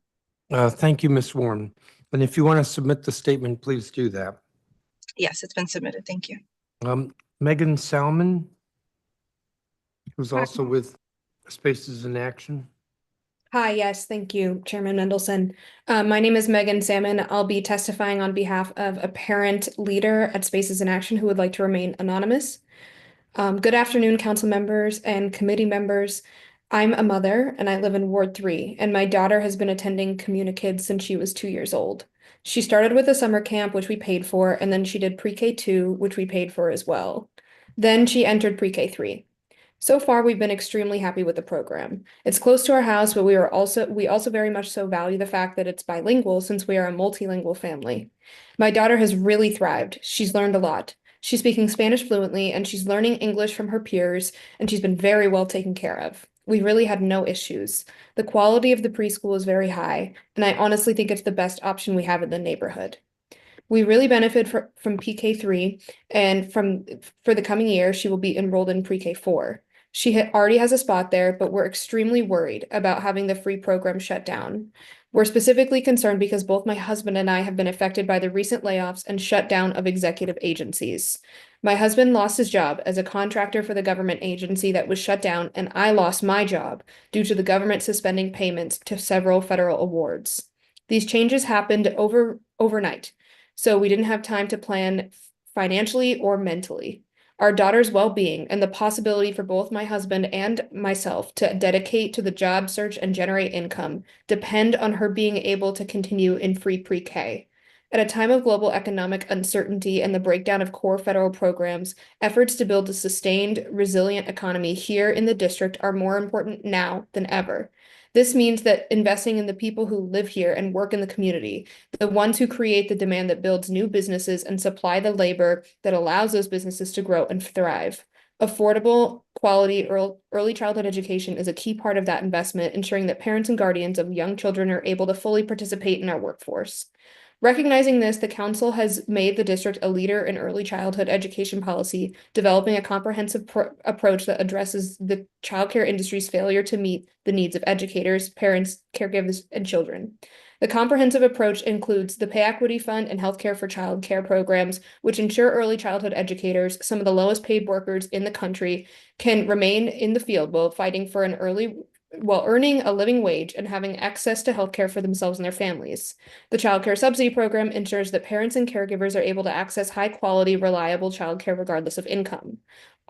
Thank you, Ms. Warren. And if you want to submit the statement, please do that. Yes, it's been submitted. Thank you. Megan Salmon, who's also with Spaces in Action. Hi, yes, thank you, Chairman Mendelson. My name is Megan Salmon. I'll be testifying on behalf of a parent leader at Spaces in Action who would like to remain anonymous. Good afternoon, council members and committee members. I'm a mother and I live in Ward 3, and my daughter has been attending CommuniKids since she was 2 years old. She started with a summer camp, which we paid for, and then she did pre-K 2, which we paid for as well. Then she entered pre-K 3. So far, we've been extremely happy with the program. It's close to our house, but we also very much so value the fact that it's bilingual since we are a multilingual family. My daughter has really thrived. She's learned a lot. She's speaking Spanish fluently, and she's learning English from her peers, and she's been very well taken care of. We really had no issues. The quality of the preschool is very high, and I honestly think it's the best option we have in the neighborhood. We really benefit from PK3, and for the coming year, she will be enrolled in pre-K 4. She already has a spot there, but we're extremely worried about having the free program shut down. We're specifically concerned because both my husband and I have been affected by the recent layoffs and shutdown of executive agencies. My husband lost his job as a contractor for the government agency that was shut down, and I lost my job due to the government suspending payments to several federal awards. These changes happened overnight, so we didn't have time to plan financially or mentally. Our daughter's well-being and the possibility for both my husband and myself to dedicate to the job search and generate income depend on her being able to continue in free pre-K. At a time of global economic uncertainty and the breakdown of core federal programs, efforts to build a sustained, resilient economy here in the district are more important now than ever. This means that investing in the people who live here and work in the community, the ones who create the demand that builds new businesses and supply the labor that allows those businesses to grow and thrive. Affordable, quality early childhood education is a key part of that investment, ensuring that parents and guardians of young children are able to fully participate in our workforce. Recognizing this, the council has made the district a leader in early childhood education policy, developing a comprehensive approach that addresses the childcare industry's failure to meet the needs of educators, parents, caregivers, and children. The comprehensive approach includes the Pay Equity Fund and Healthcare for Child Care programs, which ensure early childhood educators, some of the lowest paid workers in the country, can remain in the field while earning a living wage and having access to healthcare for themselves and their families. The Childcare Subsidy program ensures that parents and caregivers are able to access high-quality, reliable childcare regardless of income.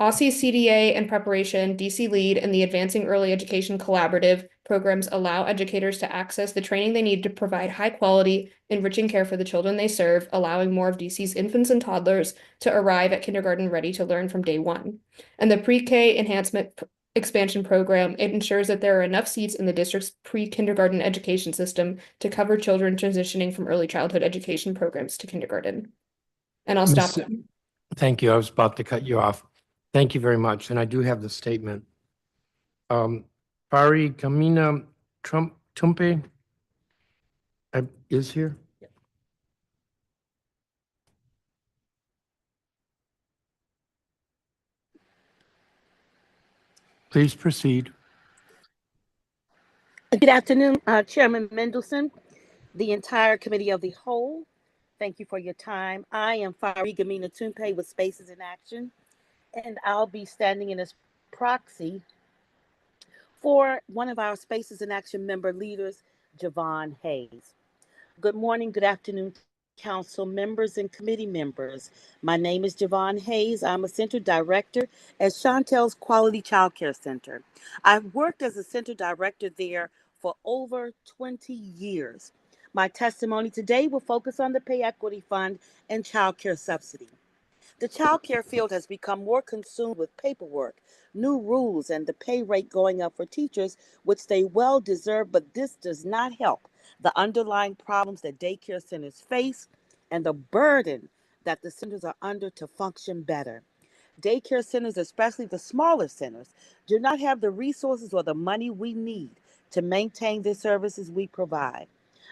OSSE CDA and Preparation, DC Lead, and the Advancing Early Education Collaborative programs allow educators to access the training they need to provide high-quality, enriching care for the children they serve, allowing more of DC's infants and toddlers to arrive at kindergarten ready to learn from day one. And the Pre-K Enhancement Expansion program, it ensures that there are enough seats in the district's pre-kindergarten education system to cover children transitioning from early childhood education programs to kindergarten. And I'll stop there. Thank you. I was about to cut you off. Thank you very much. And I do have the statement. Fari Kamina Tumpe is here. Please proceed. Good afternoon, Chairman Mendelson, the entire Committee of the Whole. Thank you for your time. I am Fariga Mina Tumpe with Spaces in Action, and I'll be standing in as proxy for one of our Spaces in Action member leaders, Javon Hayes. Good morning, good afternoon, council members and committee members. My name is Javon Hayes. I'm a center director at Chantel's Quality Childcare Center. I've worked as a center director there for over 20 years. My testimony today will focus on the Pay Equity Fund and childcare subsidy. The childcare field has become more consumed with paperwork, new rules, and the pay rate going up for teachers, which they well deserve, but this does not help the underlying problems that daycare centers face and the burden that the centers are under to function better. Daycare centers, especially the smaller centers, do not have the resources or the money we need to maintain the services we provide.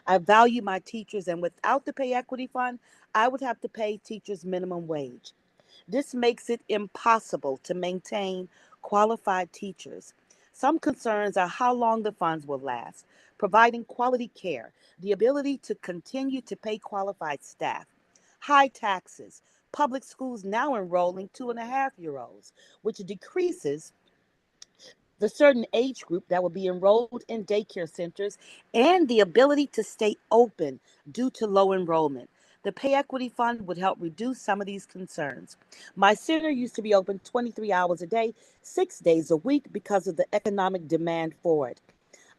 I value my teachers, and without the Pay Equity Fund, I would have to pay teachers minimum wage. This makes it impossible to maintain qualified teachers. Some concerns are how long the funds will last, providing quality care, the ability to continue to pay qualified staff, high taxes, public schools now enrolling 2.5-year-olds, which decreases the certain age group that will be enrolled in daycare centers, and the ability to stay open due to low enrollment. The Pay Equity Fund would help reduce some of these concerns. My center used to be open 23 hours a day, 6 days a week because of the economic demand for it.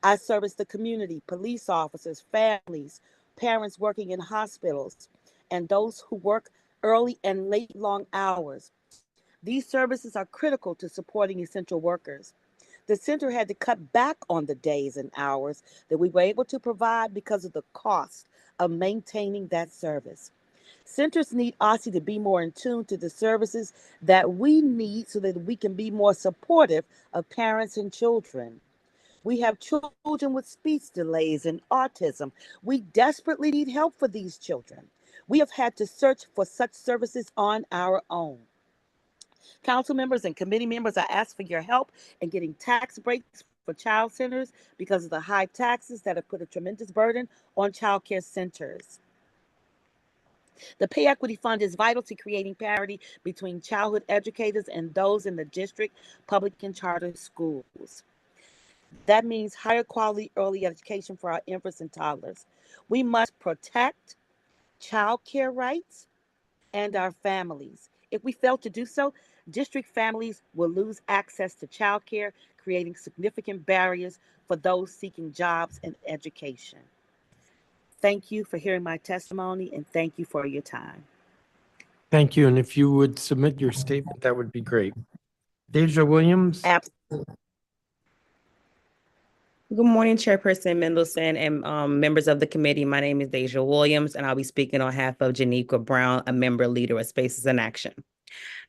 I service the community, police officers, families, parents working in hospitals, and those who work early and late long hours. These services are critical to supporting essential workers. The center had to cut back on the days and hours that we were able to provide because of the cost of maintaining that service. Centers need OSSE to be more in tune to the services that we need so that we can be more supportive of parents and children. We have children with speech delays and autism. We desperately need help for these children. We have had to search for such services on our own. Council members and committee members, I ask for your help in getting tax breaks for child centers because of the high taxes that have put a tremendous burden on child care centers. The Pay Equity Fund is vital to creating parity between childhood educators and those in the district, public and charter schools. That means higher quality early education for our infants and toddlers. We must protect child care rights and our families. If we fail to do so, district families will lose access to child care, creating significant barriers for those seeking jobs and education. Thank you for hearing my testimony, and thank you for your time. Thank you. And if you would submit your statement, that would be great. Deja Williams. Good morning, Chairperson Mendelson and members of the committee. My name is Deja Williams, and I'll be speaking on behalf of Janika Brown, a member leader of Spaces in Action.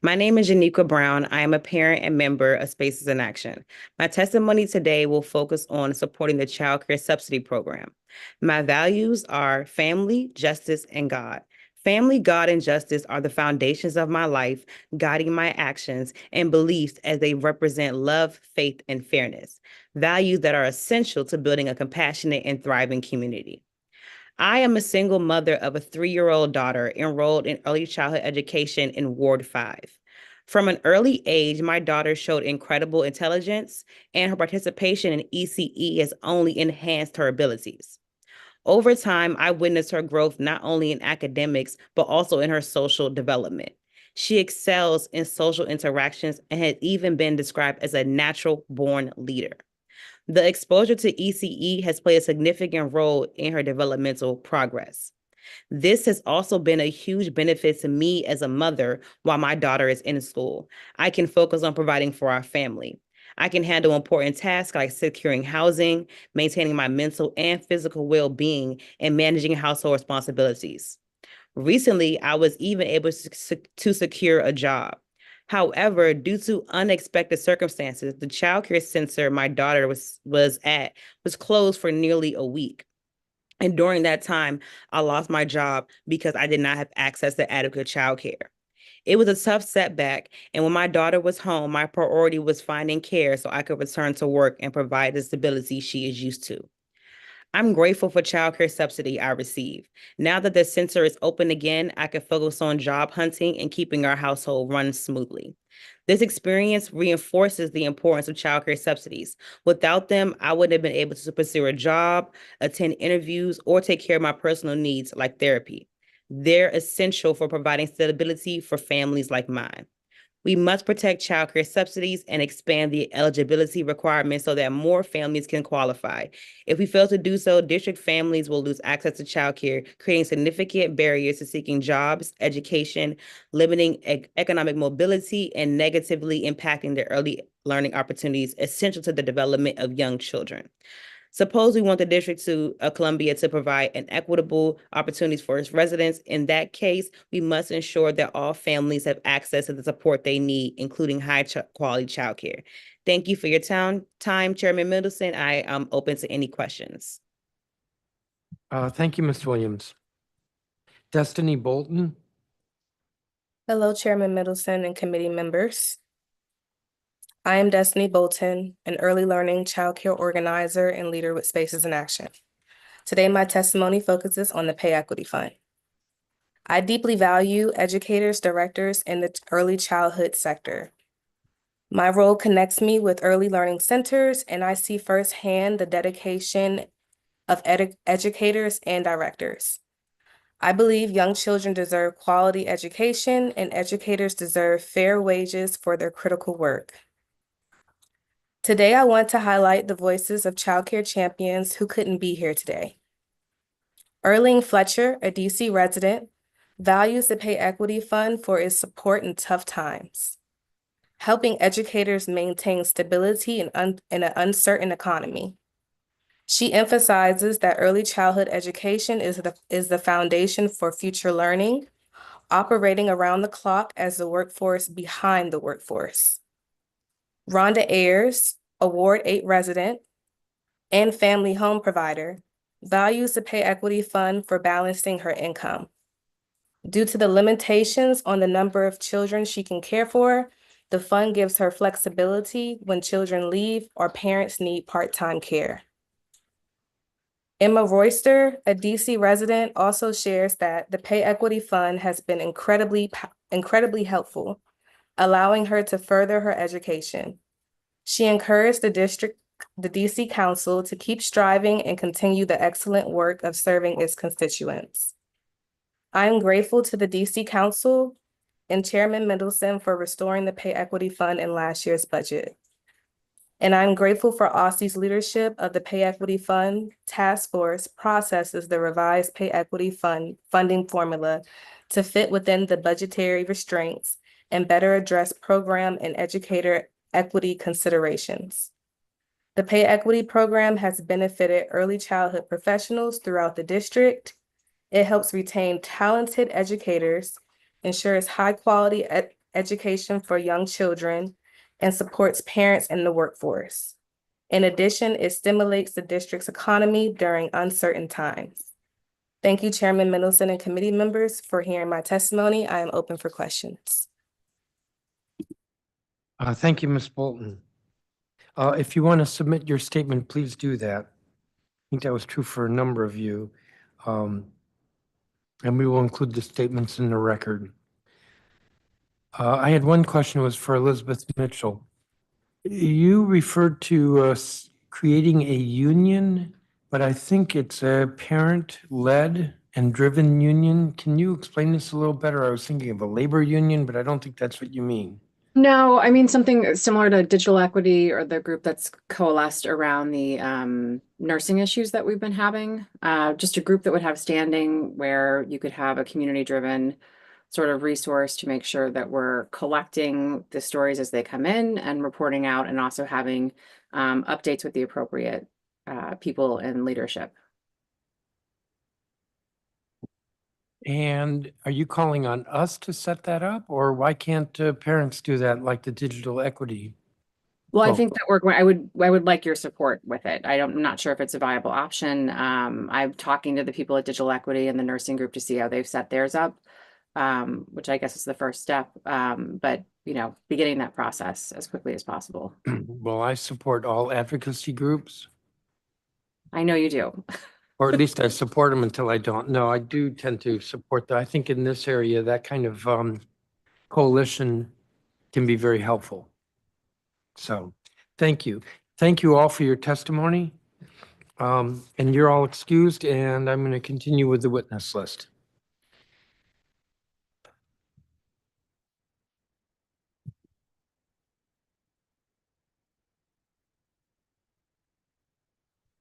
My name is Janika Brown. I am a parent and member of Spaces in Action. My testimony today will focus on supporting the Childcare Subsidy Program. My values are family, justice, and God. Family, God, and justice are the foundations of my life, guiding my actions and beliefs as they represent love, faith, and fairness, values that are essential to building a compassionate and thriving community. I am a single mother of a 3-year-old daughter enrolled in early childhood education in Ward 5. From an early age, my daughter showed incredible intelligence, and her participation in ECE has only enhanced her abilities. Over time, I witnessed her growth not only in academics, but also in her social development. She excels in social interactions and has even been described as a natural-born leader. The exposure to ECE has played a significant role in her developmental progress. This has also been a huge benefit to me as a mother while my daughter is in school. I can focus on providing for our family. I can handle important tasks like securing housing, maintaining my mental and physical well-being, and managing household responsibilities. Recently, I was even able to secure a job. However, due to unexpected circumstances, the childcare center my daughter was at was closed for nearly a week. And during that time, I lost my job because I did not have access to adequate childcare. It was a tough setback, and when my daughter was home, my priority was finding care so I could return to work and provide the stability she is used to. I'm grateful for childcare subsidy I receive. Now that the center is open again, I can focus on job hunting and keeping our household run smoothly. This experience reinforces the importance of childcare subsidies. Without them, I wouldn't have been able to pursue a job, attend interviews, or take care of my personal needs like therapy. They're essential for providing stability for families like mine. We must protect childcare subsidies and expand the eligibility requirements so that more families can qualify. If we fail to do so, district families will lose access to childcare, creating significant barriers to seeking jobs, education, limiting economic mobility, and negatively impacting their early learning opportunities essential to the development of young children. Suppose we want the District of Columbia to provide an equitable opportunities for its residents. In that case, we must ensure that all families have access to the support they need, including high-quality childcare. Thank you for your time, Chairman Middleton. I am open to any questions. Thank you, Ms. Williams. Destiny Bolton. Hello, Chairman Middleton and committee members. I am Destiny Bolton, an early learning childcare organizer and leader with Spaces in Action. Today, my testimony focuses on the Pay Equity Fund. I deeply value educators, directors in the early childhood sector. My role connects me with early learning centers, and I see firsthand the dedication of educators and directors. I believe young children deserve quality education, and educators deserve fair wages for their critical work. Today, I want to highlight the voices of childcare champions who couldn't be here today. Erling Fletcher, a DC resident, values the Pay Equity Fund for its support in tough times, helping educators maintain stability in an uncertain economy. She emphasizes that early childhood education is the foundation for future learning, operating around the clock as the workforce behind the workforce. Rhonda Ayers, a Ward 8 resident and family home provider, values the Pay Equity Fund for balancing her income. Due to the limitations on the number of children she can care for, the fund gives her flexibility when children leave or parents need part-time care. Emma Royster, a DC resident, also shares that the Pay Equity Fund has been incredibly helpful, allowing her to further her education. She encouraged the DC Council to keep striving and continue the excellent work of serving its constituents. I am grateful to the DC Council and Chairman Mendelson for restoring the Pay Equity Fund in last year's budget. And I'm grateful for OSSE's leadership of the Pay Equity Fund Task Force processes the revised Pay Equity Fund funding formula to fit within the budgetary restraints and better address program and educator equity considerations. The Pay Equity program has benefited early childhood professionals throughout the district. It helps retain talented educators, ensures high-quality education for young children, and supports parents in the workforce. In addition, it stimulates the district's economy during uncertain times. Thank you, Chairman Mendelson and committee members, for hearing my testimony. I am open for questions. Thank you, Ms. Bolton. If you want to submit your statement, please do that. I think that was true for a number of you. And we will include the statements in the record. I had one question, was for Elizabeth Mitchell. You referred to creating a union, but I think it's a parent-led and driven union. Can you explain this a little better? I was thinking of a labor union, but I don't think that's what you mean. No, I mean something similar to Digital Equity or the group that's coalesced around the nursing issues that we've been having. Just a group that would have standing where you could have a community-driven sort of resource to make sure that we're collecting the stories as they come in and reporting out, and also having updates with the appropriate people in leadership. And are you calling on us to set that up, or why can't parents do that like the Digital Equity? Well, I think that I would like your support with it. I'm not sure if it's a viable option. I'm talking to the people at Digital Equity and the nursing group to see how they've set theirs up. which I guess is the first step. But, beginning that process as quickly as possible. Well, I support all advocacy groups, I know you do. or at least I support them until I don't. No, I do tend to support that. I think in this area, that kind of coalition can be very helpful. So, thank you. Thank you all for your testimony. And you're all excused, and I'm going to continue with the witness list.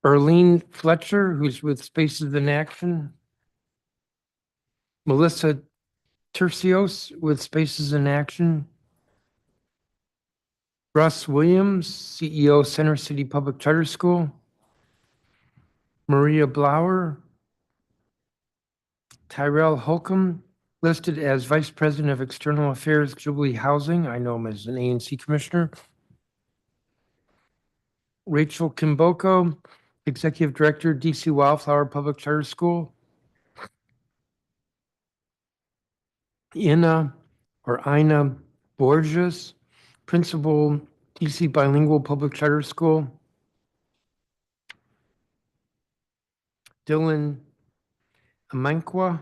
Erlene Fletcher, who's with Spaces in Action. Melissa Tercios with Spaces in Action. Russ Williams, CEO, Center City Public Charter School. Maria Blauer. Tyrell Holcomb, listed as Vice President of External Affairs, Jubilee Housing. I know him as an ANC Commissioner. Rachel Kimboko, Executive Director, DC Wildflower Public Charter School. Ina Borges, Principal, DC Bilingual Public Charter School. Dylan Amankwa,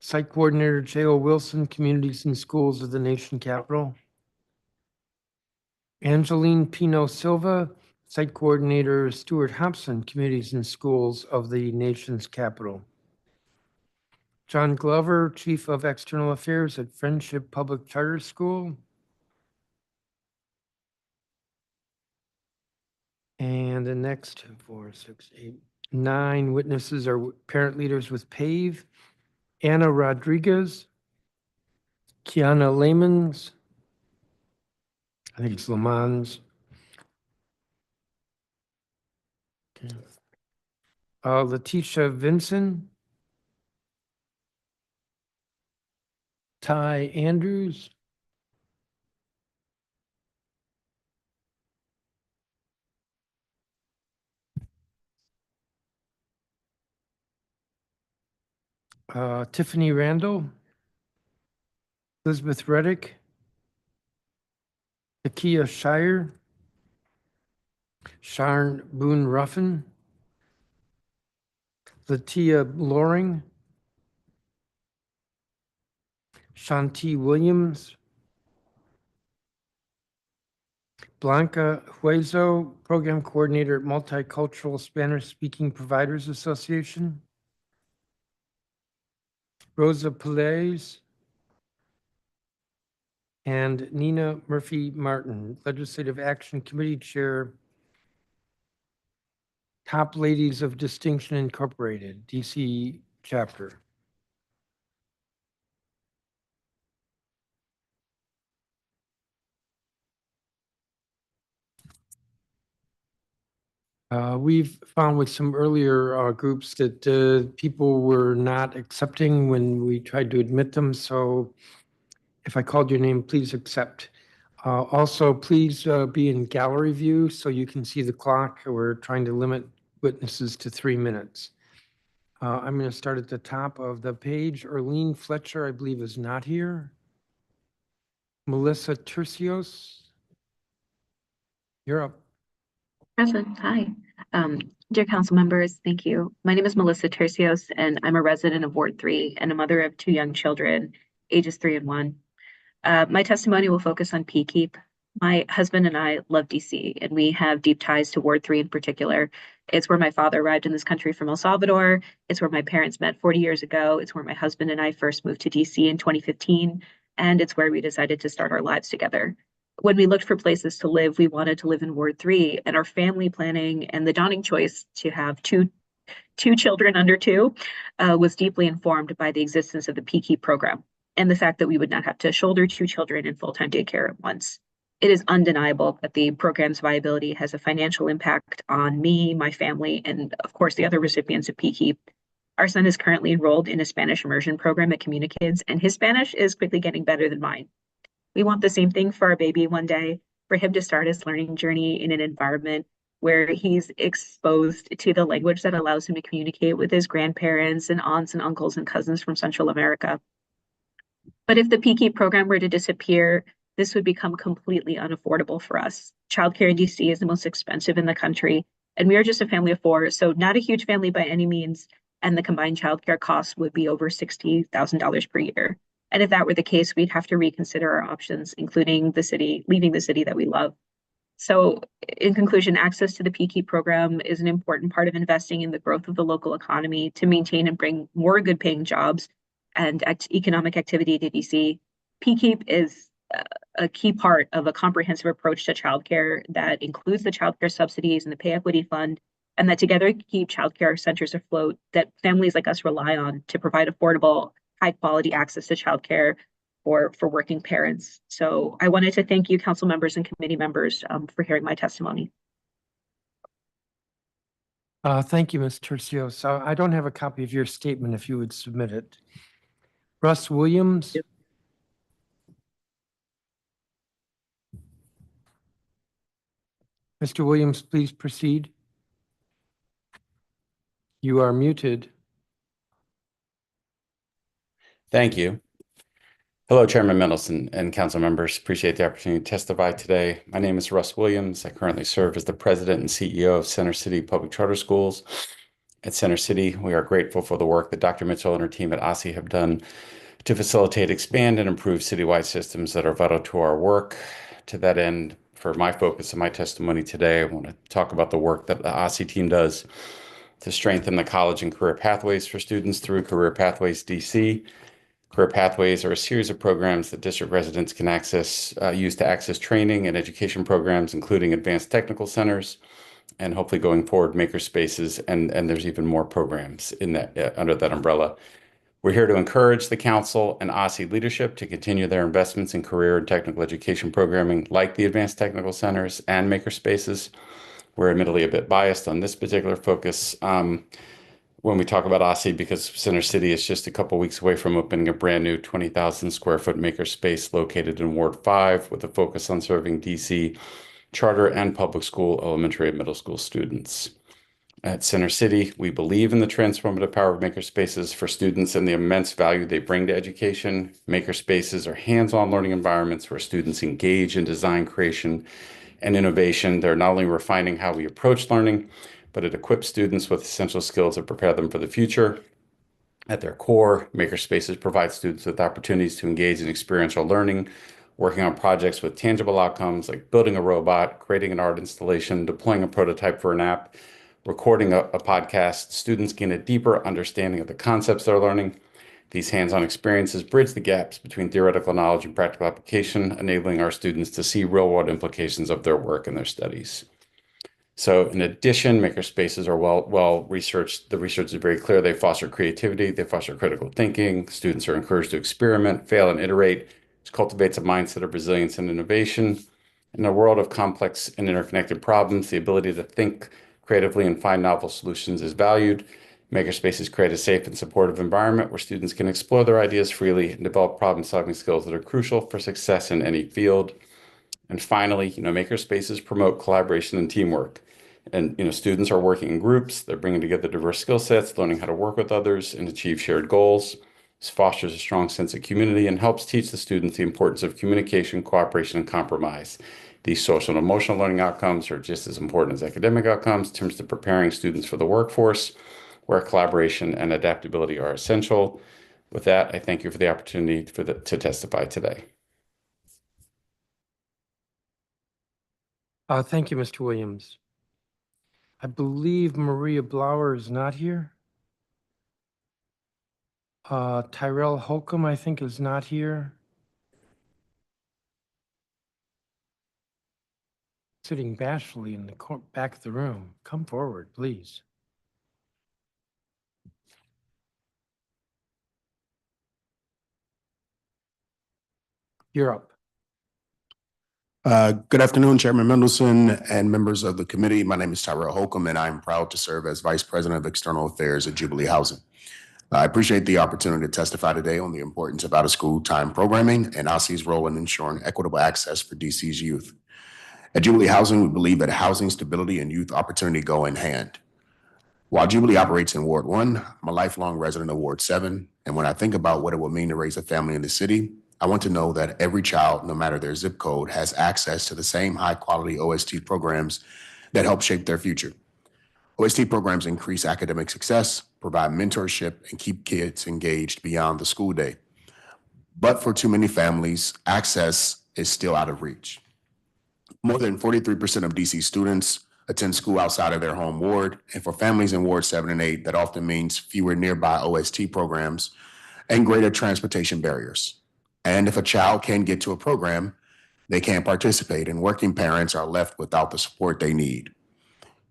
Site Coordinator, J.O. Wilson, Communities and Schools of the Nation Capital. Angeline Pino Silva, Site Coordinator, Stuart Hobson, Communities and Schools of the Nation's Capital. John Glover, Chief of External Affairs at Friendship Public Charter School. And the next 4, 6, 8, 9 witnesses are parent leaders with PAVE. Anna Rodriguez, Kiana Lamans, I think it's Lamans. Okay. Letitia Vinson, Ty Andrews, Tiffany Randall, Elizabeth Reddick, Takia Shire, Sharon Boone Ruffin, Latia Loring, Shanti Williams, Blanca Huezo, Program Coordinator at Multicultural Spanish-Speaking Providers Association, Rosa Pelaez, and Nina Murphy Martin, Legislative Action Committee Chair, Top Ladies of Distinction Incorporated, DC chapter. We've found with some earlier groups that people were not accepting when we tried to admit them. So if I called your name, please accept. Also, please be in gallery view so you can see the clock. We're trying to limit witnesses to 3 minutes. I'm going to start at the top of the page. Erlene Fletcher, I believe, is not here. Melissa Tercios, you're up. Present. Hi. Dear council members, thank you. My name is Melissa Tercios, and I'm a resident of Ward 3 and a mother of 2 young children, ages 3 and 1. My testimony will focus on PKEEP. My husband and I love DC, and we have deep ties to Ward 3 in particular. It's where my father arrived in this country from El Salvador. It's where my parents met 40 years ago. It's where my husband and I first moved to DC in 2015, and it's where we decided to start our lives together. When we looked for places to live, we wanted to live in Ward 3, and our family planning and the dawning choice to have two children under 2 was deeply informed by the existence of the PKEEP program and the fact that we would not have to shoulder 2 children in full-time daycare at once. It is undeniable that the program's viability has a financial impact on me, my family, and of course the other recipients of PKEEP. Our son is currently enrolled in a Spanish immersion program at CommuniKids, and his Spanish is quickly getting better than mine. We want the same thing for our baby one day, for him to start his learning journey in an environment where he's exposed to the language that allows him to communicate with his grandparents and aunts and uncles and cousins from Central America. But if the PKEEP program were to disappear, this would become completely unaffordable for us. Childcare in DC is the most expensive in the country, and we are just a family of four, so not a huge family by any means, and the combined childcare costs would be over $60,000 per year. And if that were the case, we'd have to reconsider our options, including leaving the city that we love. So in conclusion, access to the PKEEP program is an important part of investing in the growth of the local economy to maintain and bring more good paying jobs and economic activity to DC. PKEEP is a key part of a comprehensive approach to childcare that includes the childcare subsidies and the pay equity fund, and that together keep childcare centers afloat that families like us rely on to provide affordable, high quality access to childcare for working parents. So I wanted to thank you, council members and committee members, for hearing my testimony. Thank you, Ms. Tercios. I don't have a copy of your statement if you would submit it. Russ Williams? Mr. Williams, please proceed. You are muted. Thank you. Hello, Chairman Mendelson and council members. Appreciate the opportunity to testify today. My name is Russ Williams. I currently serve as the president and CEO of Center City Public Charter Schools. At Center City, we are grateful for the work that Dr. Mitchell and her team at OSSE have done to facilitate, expand, and improve citywide systems that are vital to our work. To that end, for my focus of my testimony today, I want to talk about the work that the OSSE team does to strengthen the college and career pathways for students through Career Pathways DC. Career Pathways are a series of programs that district residents can use to access training and education programs, including advanced technical centers, and hopefully going forward, maker spaces, and there's even more programs in that under that umbrella. We're here to encourage the council and OSSE leadership to continue their investments in career and technical education programming, like the advanced technical centers and maker spaces. We're admittedly a bit biased on this particular focus when we talk about OSSE, because Center City is just a couple weeks away from opening a brand new 20,000 square foot maker space located in Ward 5 with a focus on serving DC charter and public school elementary and middle school students. At Center City, we believe in the transformative power of maker spaces for students and the immense value they bring to education. Maker spaces are hands-on learning environments where students engage in design creation and innovation. They're not only refining how we approach learning, but it equips students with essential skills that prepare them for the future. At their core, maker spaces provide students with opportunities to engage in experiential learning, working on projects with tangible outcomes like building a robot, creating an art installation, deploying a prototype for an app, recording a podcast. Students gain a deeper understanding of the concepts they're learning. These hands-on experiences bridge the gaps between theoretical knowledge and practical application, enabling our students to see real-world implications of their work and their studies. So in addition, maker spaces are well researched. The research is very clear. They foster creativity, they foster critical thinking. Students are encouraged to experiment, fail, and iterate, which cultivates a mindset of resilience and innovation. In a world of complex and interconnected problems, the ability to think creatively and find novel solutions is valued. Makerspaces create a safe and supportive environment where students can explore their ideas freely and develop problem-solving skills that are crucial for success in any field. And finally, makerspaces promote collaboration and teamwork. And students are working in groups, they're bringing together diverse skill sets, learning how to work with others and achieve shared goals. This fosters a strong sense of community and helps teach the students the importance of communication, cooperation, and compromise. These social and emotional learning outcomes are just as important as academic outcomes in terms of preparing students for the workforce, where collaboration and adaptability are essential. With that, I thank you for the opportunity to testify today. Thank you, Mr. Williams. I believe Maria Blauer is not here. Tyrell Holcomb, I think, is not here. Sitting bashfully in the back of the room. Come forward, please. You're up. Good afternoon, Chairman Mendelson and members of the committee. My name is Tyrell Holcomb, and I'm proud to serve as Vice President of External Affairs at Jubilee Housing. I appreciate the opportunity to testify today on the importance of out-of-school time programming and OSSE's role in ensuring equitable access for DC's youth. At Jubilee Housing, we believe that housing stability and youth opportunity go in hand. While Jubilee operates in Ward 1, I'm a lifelong resident of Ward 7, And when I think about what it would mean to raise a family in the city, I want to know that every child, no matter their zip code, has access to the same high-quality OST programs that help shape their future. OST programs increase academic success, provide mentorship, and keep kids engaged beyond the school day. But for too many families, access is still out of reach. More than 43% of DC students attend school outside of their home ward, and for families in Ward 7 and 8, that often means fewer nearby OST programs and greater transportation barriers. And if a child can get to a program, they can't participate, and working parents are left without the support they need.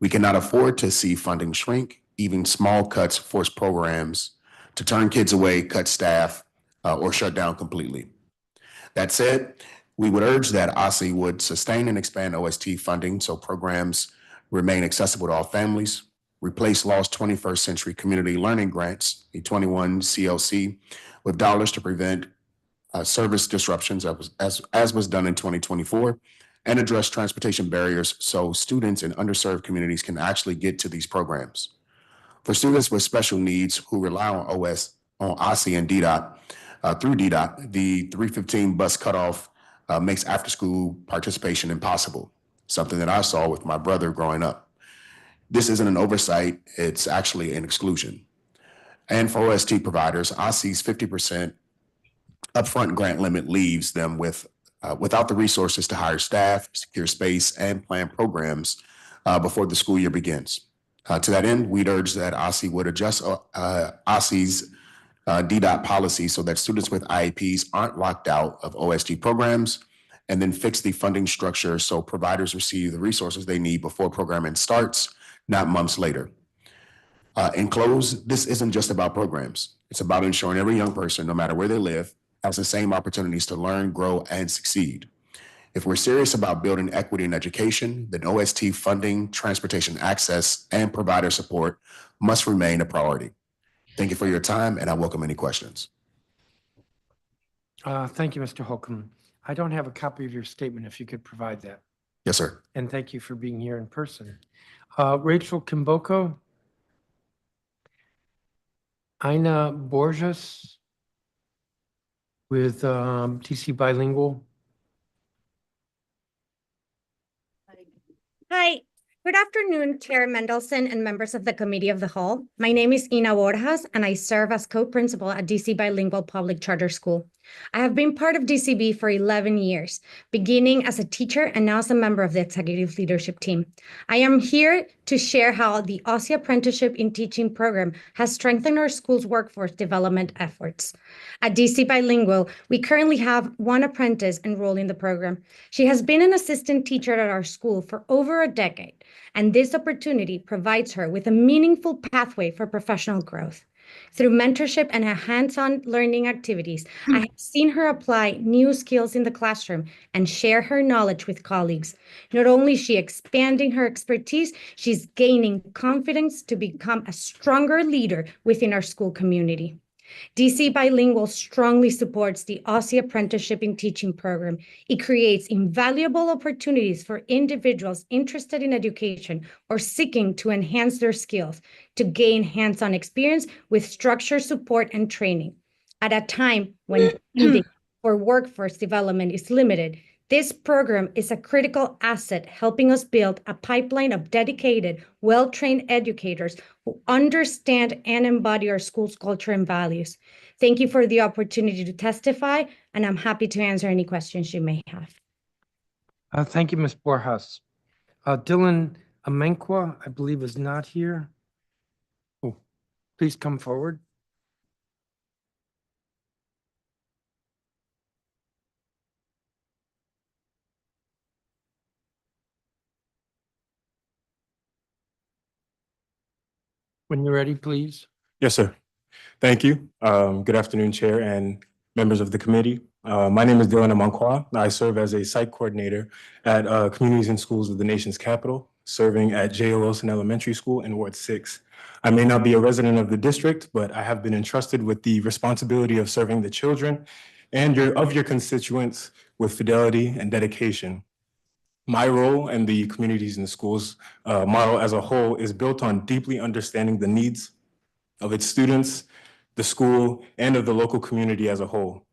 We cannot afford to see funding shrink. Even small cuts force programs to turn kids away, cut staff, or shut down completely. That said, we would urge that OSSE would sustain and expand OST funding so programs remain accessible to all families, replace lost 21st century community learning grants, the 21 CLC, with dollars to prevent service disruptions as was done in 2024, and address transportation barriers so students in underserved communities can actually get to these programs. For students with special needs who rely on OSSE and DDOT, through DDOT, the 3:15 bus cutoff makes after-school participation impossible, something that I saw with my brother growing up. This isn't an oversight, it's actually an exclusion. And for OST providers, OSSE's 50% upfront grant limit leaves them without the resources to hire staff, secure space, and plan programs before the school year begins. To that end, we'd urge that OSSE would adjust OSSE's DDOT policy so that students with IEPs aren't locked out of OST programs, and then fix the funding structure so providers receive the resources they need before programming starts, not months later. In close, this isn't just about programs. It's about ensuring every young person, no matter where they live, has the same opportunities to learn, grow, and succeed. If we're serious about building equity in education, then OST funding, transportation access, and provider support must remain a priority. Thank you for your time, and I welcome any questions. Thank you, Mr. Holcomb. I don't have a copy of your statement, if you could provide that. Yes, sir. And thank you for being here in person. Rachel Kimboko, Ina Borges with DC Bilingual. Hi, good afternoon, Chair Mendelson and members of the Committee of the Whole. My name is Ina Borjas, and I serve as co-principal at DC Bilingual Public Charter School. I have been part of DCB for 11 years, beginning as a teacher and now as a member of the executive leadership team. I am here to share how the OSSE Apprenticeship in Teaching program has strengthened our school's workforce development efforts. At DC Bilingual, we currently have one apprentice enrolled in the program. She has been an assistant teacher at our school for over a decade, and this opportunity provides her with a meaningful pathway for professional growth. Through mentorship and hands-on learning activities, I have seen her apply new skills in the classroom and share her knowledge with colleagues. Not only is she expanding her expertise, she's gaining confidence to become a stronger leader within our school community. DC Bilingual strongly supports the OSSE Apprenticeship in Teaching program. It creates invaluable opportunities for individuals interested in education or seeking to enhance their skills to gain hands-on experience with structured support and training. At a time when funding for workforce development is limited, this program is a critical asset, helping us build a pipeline of dedicated, well-trained educators who understand and embody our school's culture and values. Thank you for the opportunity to testify, and I'm happy to answer any questions you may have. Thank you, Ms. Borjas. Dylan Amenkwa, I believe, is not here. Oh, please come forward. When you're ready, please. Yes, sir. Thank you. Good afternoon, Chair and members of the committee. My name is Dylan Amankwa. I serve as a site coordinator at Communities and Schools of the nation's capital, serving at J.O. Wilson Elementary School in Ward 6. I may not be a resident of the district, but I have been entrusted with the responsibility of serving the children and your constituents with fidelity and dedication. My role and the Communities and Schools model as a whole is built on deeply understanding the needs of its students, the school, and of the local community as a whole.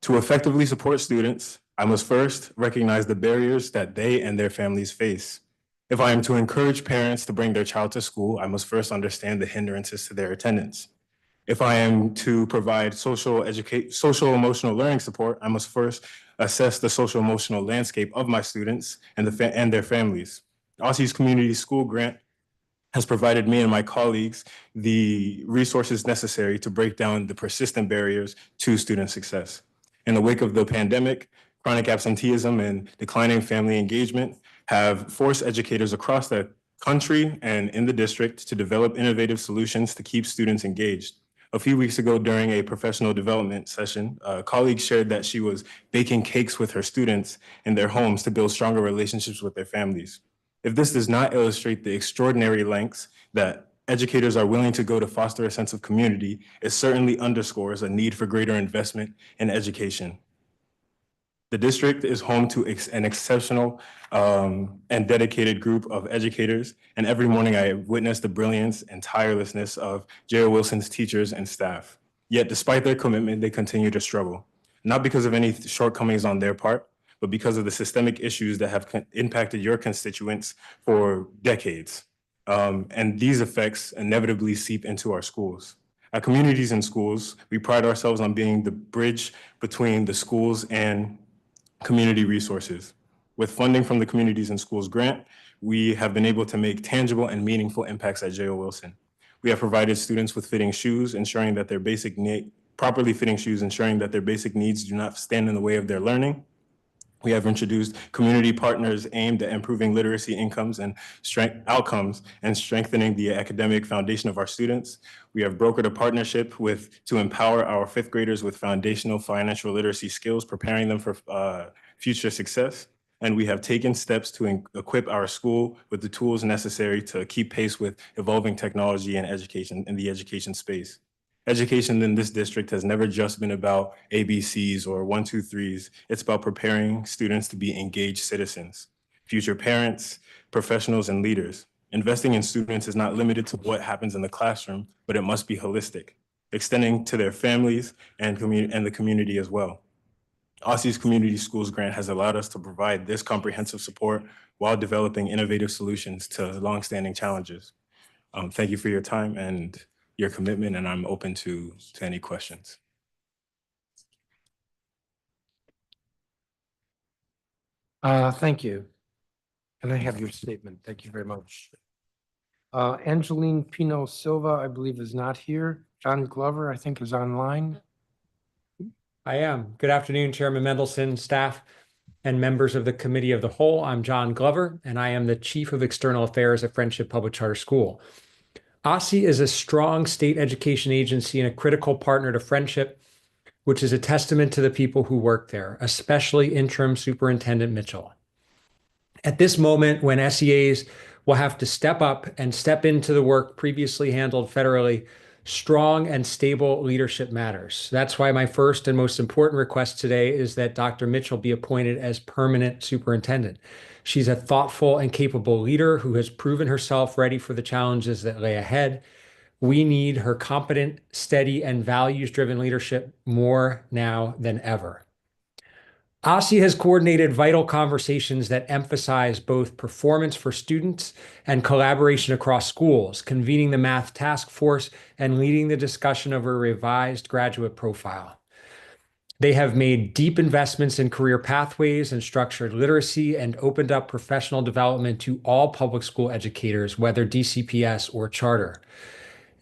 To effectively support students, I must first recognize the barriers that they and their families face. If I am to encourage parents to bring their child to school, I must first understand the hindrances to their attendance. If I am to provide social emotional learning support, I must first assess the social emotional landscape of my students and their families. OSSE's Community School Grant has provided me and my colleagues the resources necessary to break down the persistent barriers to student success. In the wake of the pandemic, chronic absenteeism and declining family engagement have forced educators across the country and in the district to develop innovative solutions to keep students engaged. A few weeks ago during a professional development session, a colleague shared that she was baking cakes with her students in their homes to build stronger relationships with their families. If this does not illustrate the extraordinary lengths that educators are willing to go to foster a sense of community, it certainly underscores a need for greater investment in education. The district is home to an exceptional and dedicated group of educators, and every morning I witness the brilliance and tirelessness of J.O. Wilson's teachers and staff. Yet despite their commitment, they continue to struggle, not because of any shortcomings on their part, but because of the systemic issues that have impacted your constituents for decades. And these effects inevitably seep into our schools. At Communities in Schools, we pride ourselves on being the bridge between the schools and community resources. With funding from the Communities in Schools grant, we have been able to make tangible and meaningful impacts at J.O. Wilson. We have provided students with fitting shoes, ensuring that their properly fitting shoes, ensuring that their basic needs do not stand in the way of their learning. We have introduced community partners aimed at improving literacy outcomes and strengthening the academic foundation of our students. We have brokered a partnership to empower our fifth graders with foundational financial literacy skills, preparing them for future success. And we have taken steps to equip our school with the tools necessary to keep pace with evolving technology and education in the education space. Education in this district has never just been about ABCs or 1, 2, 3s. It's about preparing students to be engaged citizens, future parents, professionals, and leaders. Investing in students is not limited to what happens in the classroom, but it must be holistic, extending to their families and the community as well. OSSE's Community Schools Grant has allowed us to provide this comprehensive support while developing innovative solutions to longstanding challenges. Thank you for your time and your commitment, and I'm open to any questions. Thank you. And I have your statement. Thank you very much. Angeline Pino Silva, I believe, is not here. John Glover, I think, is online. I am. Good afternoon, Chairman Mendelson, staff, and members of the Committee of the Whole. I'm John Glover, and I am the Chief of External Affairs at Friendship Public Charter School. OSSE is a strong state education agency and a critical partner to Friendship, which is a testament to the people who work there, especially Interim Superintendent Mitchell. At this moment, when SEAs will have to step up and step into the work previously handled federally, strong and stable leadership matters. That's why my first and most important request today is that Dr. Mitchell be appointed as permanent superintendent. She's a thoughtful and capable leader who has proven herself ready for the challenges that lay ahead. We need her competent, steady, and values-driven leadership more now than ever. OSSE has coordinated vital conversations that emphasize both performance for students and collaboration across schools, convening the math task force and leading the discussion of a revised graduate profile. They have made deep investments in career pathways and structured literacy and opened up professional development to all public school educators, whether DCPS or charter.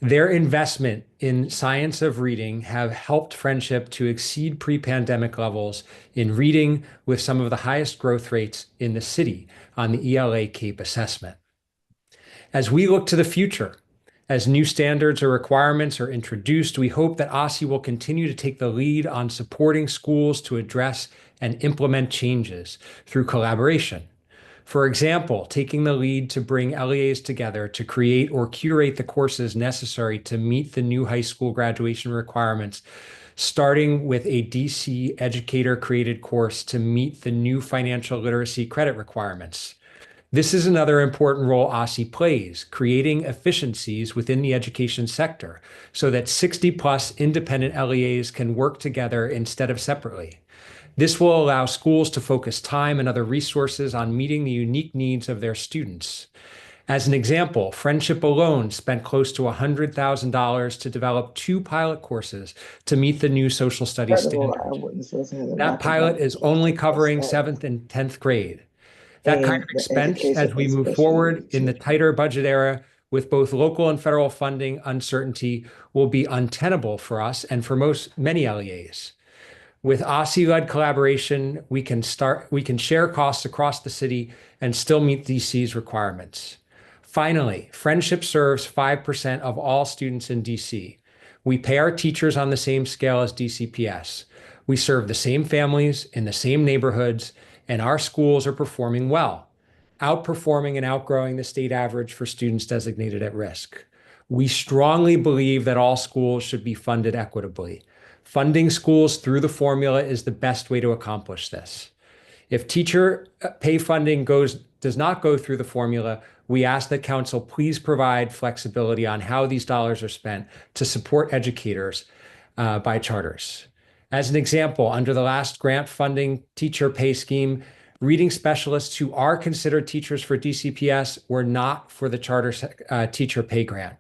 Their investment in science of reading have helped Friendship to exceed pre-pandemic levels in reading with some of the highest growth rates in the city on the ELA CAPE assessment. As we look to the future, as new standards or requirements are introduced, we hope that OSSE will continue to take the lead on supporting schools to address and implement changes through collaboration. For example, taking the lead to bring LEAs together to create or curate the courses necessary to meet the new high school graduation requirements, starting with a DC educator-created course to meet the new financial literacy credit requirements. This is another important role OSSE plays, creating efficiencies within the education sector so that 60+ independent LEAs can work together instead of separately. This will allow schools to focus time and other resources on meeting the unique needs of their students. As an example, Friendship alone spent close to $100,000 to develop 2 pilot courses to meet the new social studies standards. That pilot is only covering 7th and 10th grade. That kind of expense, as we move forward in the tighter budget era with both local and federal funding uncertainty, will be untenable for us and for many LEAs. With OSSE-led collaboration, we can share costs across the city and still meet DC's requirements. Finally, Friendship serves 5% of all students in DC. We pay our teachers on the same scale as DCPS. We serve the same families in the same neighborhoods, and our schools are performing well, outperforming and outgrowing the state average for students designated at risk. We strongly believe that all schools should be funded equitably. Funding schools through the formula is the best way to accomplish this. If teacher pay funding does not go through the formula, we ask that Council please provide flexibility on how these dollars are spent to support educators by charters. As an example, under the last grant funding teacher pay scheme, reading specialists who are considered teachers for DCPS were not for the charter teacher pay grant.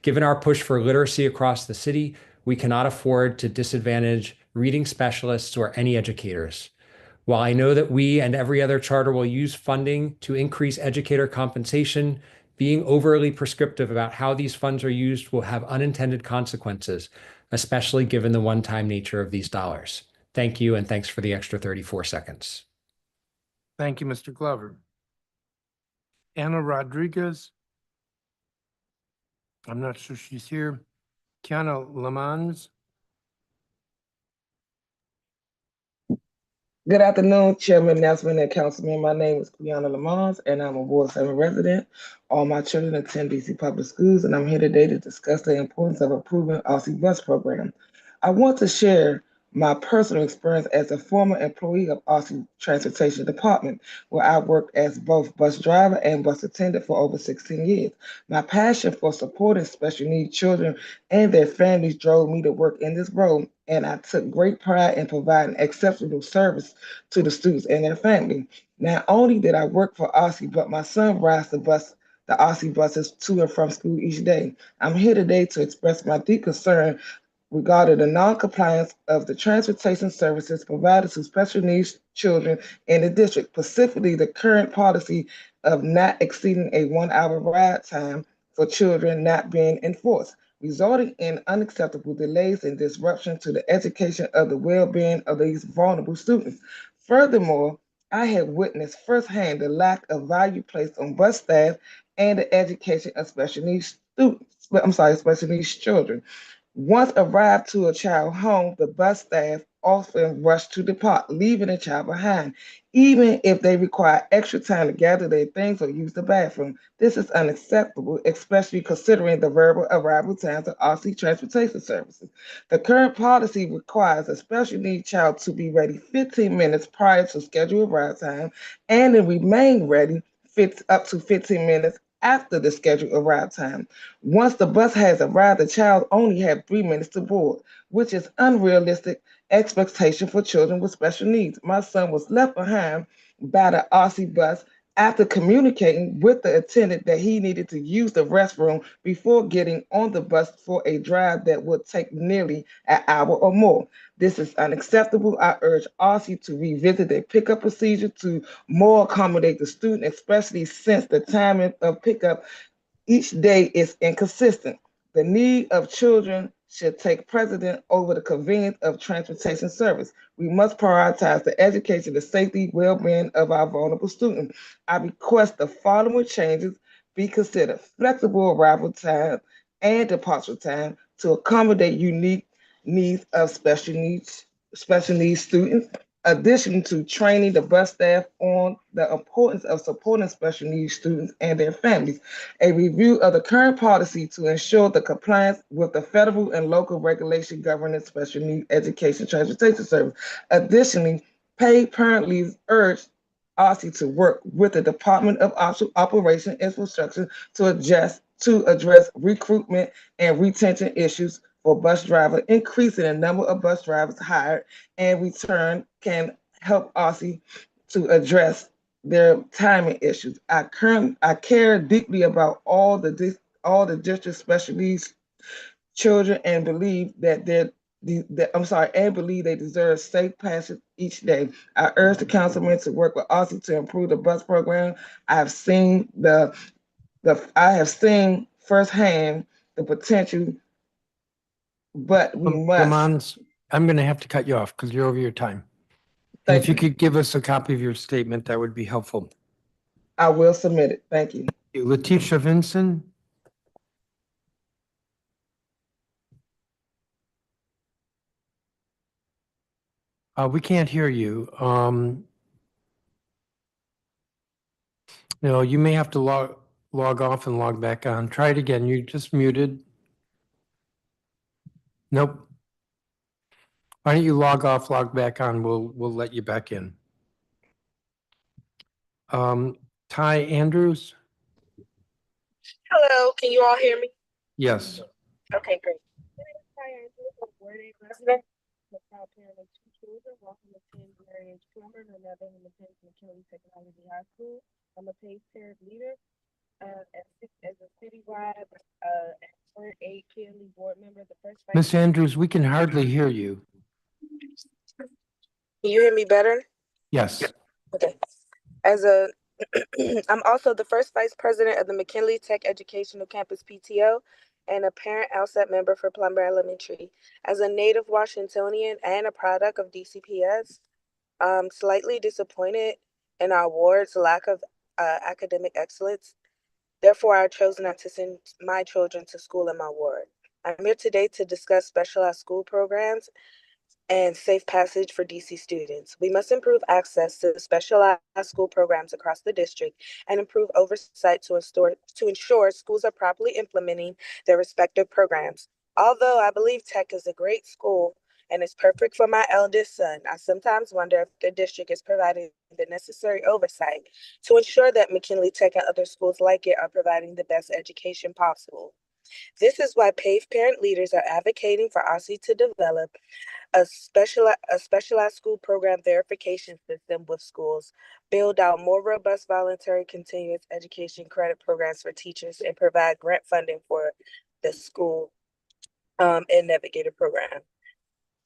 Given our push for literacy across the city, we cannot afford to disadvantage reading specialists or any educators. While I know that we and every other charter will use funding to increase educator compensation, being overly prescriptive about how these funds are used will have unintended consequences, especially given the one-time nature of these dollars. Thank you, and thanks for the extra 34 seconds. Thank you, Mr. Glover. Anna Rodriguez. I'm not sure she's here. Kiana Lamans. Good afternoon, Chairman Nelson and Councilman. My name is Kiana Lamans, and I'm a Ward 7 resident. All my children attend DC Public Schools, and I'm here today to discuss the importance of approving OSSE bus program. I want to share my personal experience as a former employee of OSSE Transportation Department, where I worked as both bus driver and bus attendant for over 16 years. My passion for supporting special needs children and their families drove me to work in this role, and I took great pride in providing exceptional service to the students and their family. Not only did I work for OSSE, but my son rides the OSSE buses to and from school each day. I'm here today to express my deep concern regarding the non-compliance of the transportation services provided to special needs children in the district, specifically the current policy of not exceeding a 1-hour ride time for children not being enforced, resulting in unacceptable delays and disruption to the education of the well-being of these vulnerable students. Furthermore, I have witnessed firsthand the lack of value placed on bus staff and the education of special needs children. Once arrived to a child's home, the bus staff often rush to depart, leaving the child behind, even if they require extra time to gather their things or use the bathroom. This is unacceptable, especially considering the verbal arrival times of OSSE transportation services. The current policy requires a special needs child to be ready 15 minutes prior to scheduled arrival time and to remain ready up to 15 minutes after the scheduled arrival time. Once the bus has arrived, the child only has 3 minutes to board, which is unrealistic expectation for children with special needs. My son was left behind by the OSSE bus after communicating with the attendant that he needed to use the restroom before getting on the bus for a drive that would take nearly an hour or more. This is unacceptable. I urge OSSE to revisit their pickup procedure to more accommodate the student, especially since the timing of pickup each day is inconsistent. The need of children should take precedence over the convenience of transportation service. We must prioritize the education, the safety, well-being of our vulnerable students. I request the following changes be considered: flexible arrival time and departure time to accommodate unique needs of special needs students. Addition to training the bus staff on the importance of supporting special needs students and their families, a review of the current policy to ensure the compliance with the federal and local regulation governing special needs education transportation service. Additionally, paid parent leave urged OSSE to work with the Department of Operation Infrastructure to address recruitment and retention issues for bus drivers. Increasing the number of bus drivers hired and return can help OSSE to address their timing issues. I care deeply about all the district special needs children and believe that they deserve safe passage each day. I urge the councilman to work with OSSE to improve the bus program. I have seen firsthand the potential, but we must. Lamont, I'm going to have to cut you off because you're over your time. And if you could give us a copy of your statement, that would be helpful. I will submit it. Thank you. Letitia Vinson. We can't hear you. No, you may have to log off and log back on. Try it again. You just muted. Nope. Why don't you log off, log back on? We'll let you back in. Ty Andrews. Hello, can you all hear me? Yes. Okay, great. My name is Ty Andrews. I'm a Ward 8 resident. I'm a proud parent of 2 children, one from attend Mary H. Plummer and another who attends McKinley Technology High School. I'm a paid parent leader as a citywide Ward 8 Kinley board member. The first Miss Andrews, we can hardly hear you. Can you hear me better? Yes. Okay. I'm also the first vice president of the McKinley Tech Educational Campus PTO and a parent outset member for Plumber Elementary. As a native Washingtonian and a product of DCPS, I'm slightly disappointed in our ward's lack of academic excellence. Therefore, I chose not to send my children to school in my ward. I'm here today to discuss specialized school programs and safe passage for DC students. We must improve access to specialized school programs across the district and improve oversight to ensure schools are properly implementing their respective programs. Although I believe Tech is a great school and is perfect for my eldest son, I sometimes wonder if the district is providing the necessary oversight to ensure that McKinley Tech and other schools like it are providing the best education possible. This is why PAVE parent leaders are advocating for OSSE to develop a specialized school program verification system with schools, build out more robust voluntary continuous education credit programs for teachers, and provide grant funding for the school and navigator program.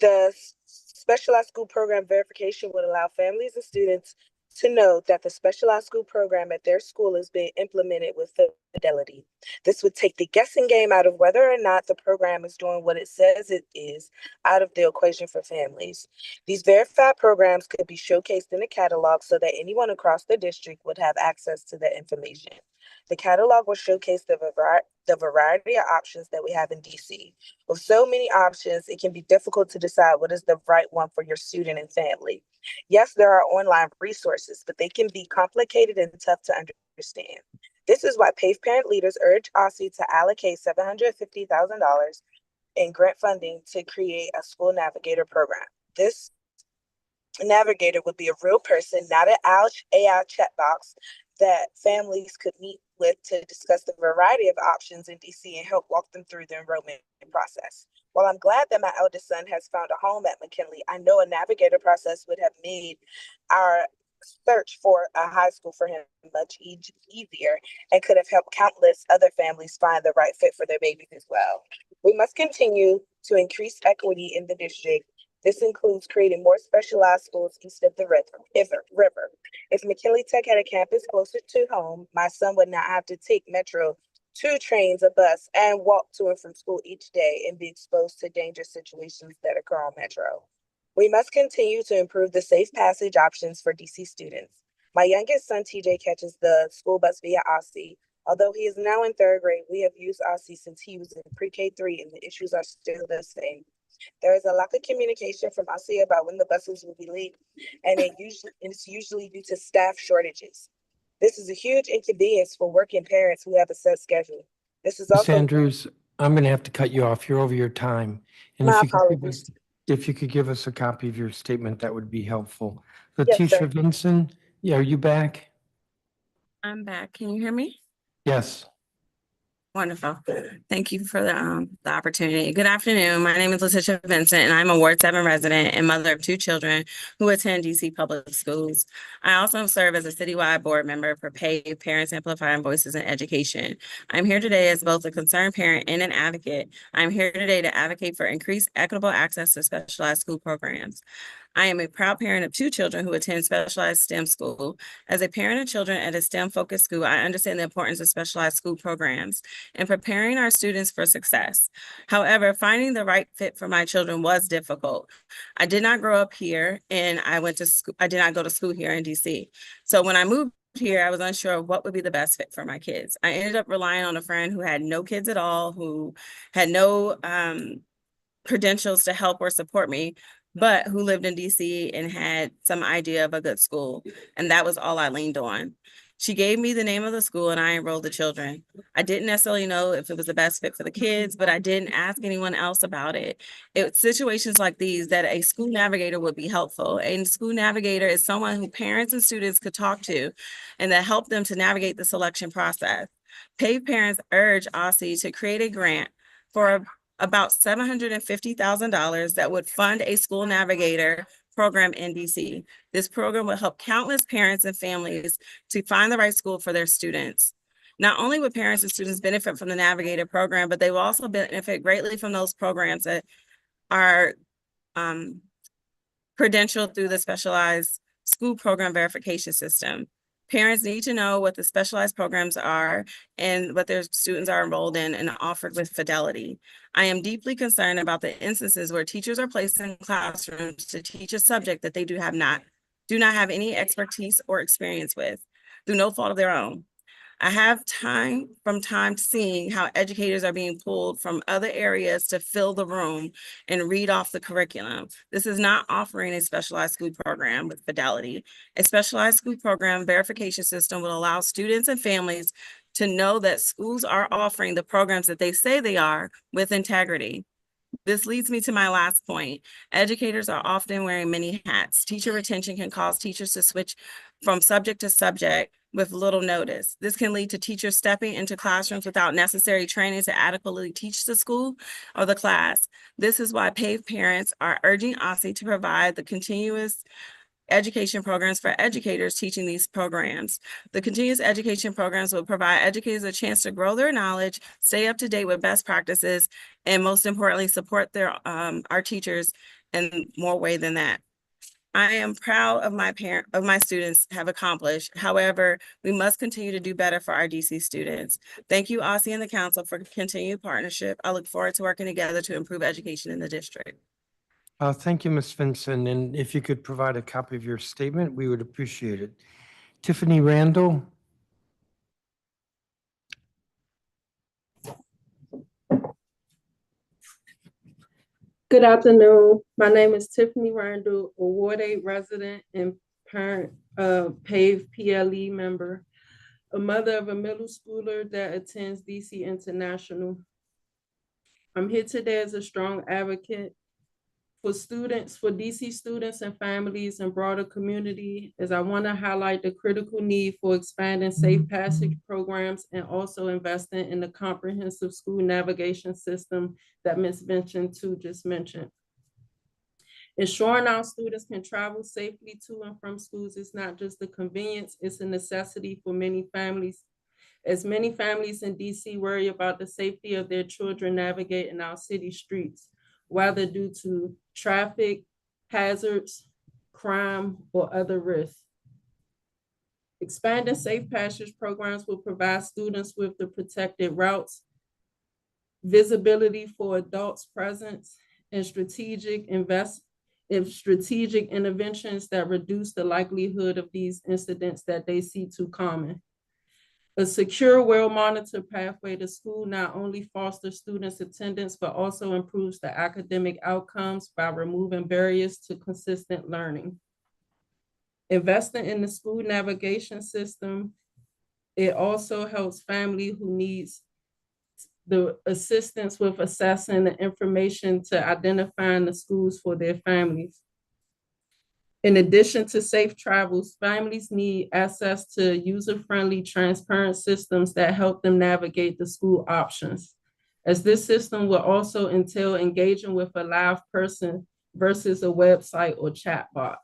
The specialized school program verification would allow families and students to know that the specialized school program at their school is being implemented with fidelity. This would take the guessing game out of whether or not the program is doing what it says it is out of the equation for families. These verified programs could be showcased in a catalog so that anyone across the district would have access to that information. The catalog will showcase the variety of options that we have in DC. With so many options, it can be difficult to decide what is the right one for your student and family. Yes, there are online resources, but they can be complicated and tough to understand. This is why PAVE parent leaders urge OSSE to allocate $750,000 in grant funding to create a school navigator program. This navigator would be a real person, not an AI chat box that families could meet with to discuss the variety of options in DC and help walk them through the enrollment process. While I'm glad that my eldest son has found a home at McKinley, I know a navigator process would have made our search for a high school for him much easier and could have helped countless other families find the right fit for their babies as well. We must continue to increase equity in the district. This includes creating more specialized schools east of the river. If McKinley Tech had a campus closer to home, my son would not have to take Metro, 2 trains, a bus, and walk to and from school each day and be exposed to dangerous situations that occur on Metro. We must continue to improve the safe passage options for DC students. My youngest son, TJ, catches the school bus via OSSE. Although he is now in 3rd grade, we have used OSSE since he was in pre-K 3 and the issues are still the same. There is a lack of communication from OSSE about when the buses will be late, and it's usually due to staff shortages. This is a huge inconvenience for working parents who have a set schedule. This is Ms. also Andrews, I'm going to have to cut you off. You're over your time. And my if apologies. you could give us a copy of your statement, that would be helpful. Yes, Letitia sir. Vinson, Yeah, are you back? I'm back. Can you hear me? Yes. Wonderful. Thank you for the opportunity. Good afternoon. My name is Letitia Vincent, and I'm a Ward 7 resident and mother of 2 children who attend DC public schools. I also serve as a citywide board member for Pay Parents Amplifying Voices in Education. I'm here today as both a concerned parent and an advocate. I'm here today to advocate for increased equitable access to specialized school programs. I am a proud parent of 2 children who attend specialized STEM school. As a parent of children at a STEM-focused school, I understand the importance of specialized school programs and preparing our students for success. However, finding the right fit for my children was difficult. I did not grow up here, and I did not go to school here in DC. So when I moved here, I was unsure of what would be the best fit for my kids. I ended up relying on a friend who had no kids at all, who had no credentials to help or support me, but who lived in DC and had some idea of a good school. And that was all I leaned on. She gave me the name of the school and I enrolled the children. I didn't necessarily know if it was the best fit for the kids, but I didn't ask anyone else about it. It's situations like these that a school navigator would be helpful. A school navigator is someone who parents and students could talk to and that help them to navigate the selection process. PAVE parents urge OSSE to create a grant for about $750,000 that would fund a school navigator program in DC. This program will help countless parents and families to find the right school for their students. Not only would parents and students benefit from the navigator program, but they will also benefit greatly from those programs that are credentialed through the specialized school program verification system. Parents need to know what the specialized programs are and what their students are enrolled in and offered with fidelity. I am deeply concerned about the instances where teachers are placed in classrooms to teach a subject that they do not have any expertise or experience with, through no fault of their own. I have time seeing how educators are being pulled from other areas to fill the room and read off the curriculum. This is not offering a specialized school program with fidelity. A specialized school program verification system will allow students and families to know that schools are offering the programs that they say they are with integrity. This leads me to my last point. Educators are often wearing many hats. Teacher retention can cause teachers to switch from subject to subject with little notice. This can lead to teachers stepping into classrooms without necessary training to adequately teach the school or the class. This is why PAVE parents are urging OSSE to provide the continuous education programs for educators teaching these programs. The continuous education programs will provide educators a chance to grow their knowledge, stay up to date with best practices, and most importantly, support our teachers in more way than that. I am proud of my students have accomplished. However, we must continue to do better for our DC students. Thank you, OSSE and the council, for continued partnership. I look forward to working together to improve education in the district. Thank you, Ms. Vincent. And if you could provide a copy of your statement, we would appreciate it. Tiffany Randall. Good afternoon. My name is Tiffany Randall, a Ward 8 resident and parent of PAVE PLE member, a mother of a middle schooler that attends DC International. I'm here today as a strong advocate for DC students and families and broader community, as I want to highlight the critical need for expanding safe passage programs and also investing in the comprehensive school navigation system that Ms. Vincent too just mentioned. Ensuring our students can travel safely to and from schools is not just a convenience, it's a necessity for many families, as many families in DC worry about the safety of their children navigating our city streets, whether due to traffic hazards, crime, or other risks. Expanding safe passage programs will provide students with the protected routes, visibility for adults' presence, and strategic interventions that reduce the likelihood of these incidents that they see too common. A secure, well-monitored pathway to school not only fosters students' attendance, but also improves the academic outcomes by removing barriers to consistent learning. Investing in the school navigation system, it also helps family who needs the assistance with assessing the information to identifying the schools for their families. In addition to safe travels, families need access to user-friendly, transparent systems that help them navigate the school options, as this system will also entail engaging with a live person versus a website or chatbot.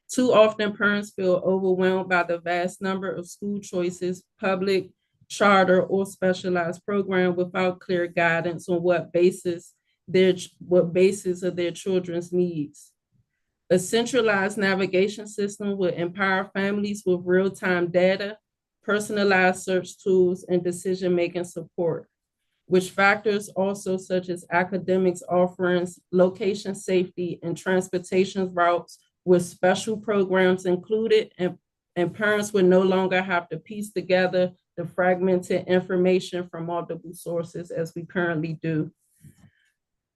Too often, parents feel overwhelmed by the vast number of school choices, public, charter, or specialized program without clear guidance on what basis of their children's needs. A centralized navigation system will empower families with real-time data, personalized search tools, and decision-making support, which factors also such as academics offerings, location safety, and transportation routes with special programs included, and parents would no longer have to piece together the fragmented information from multiple sources as we currently do.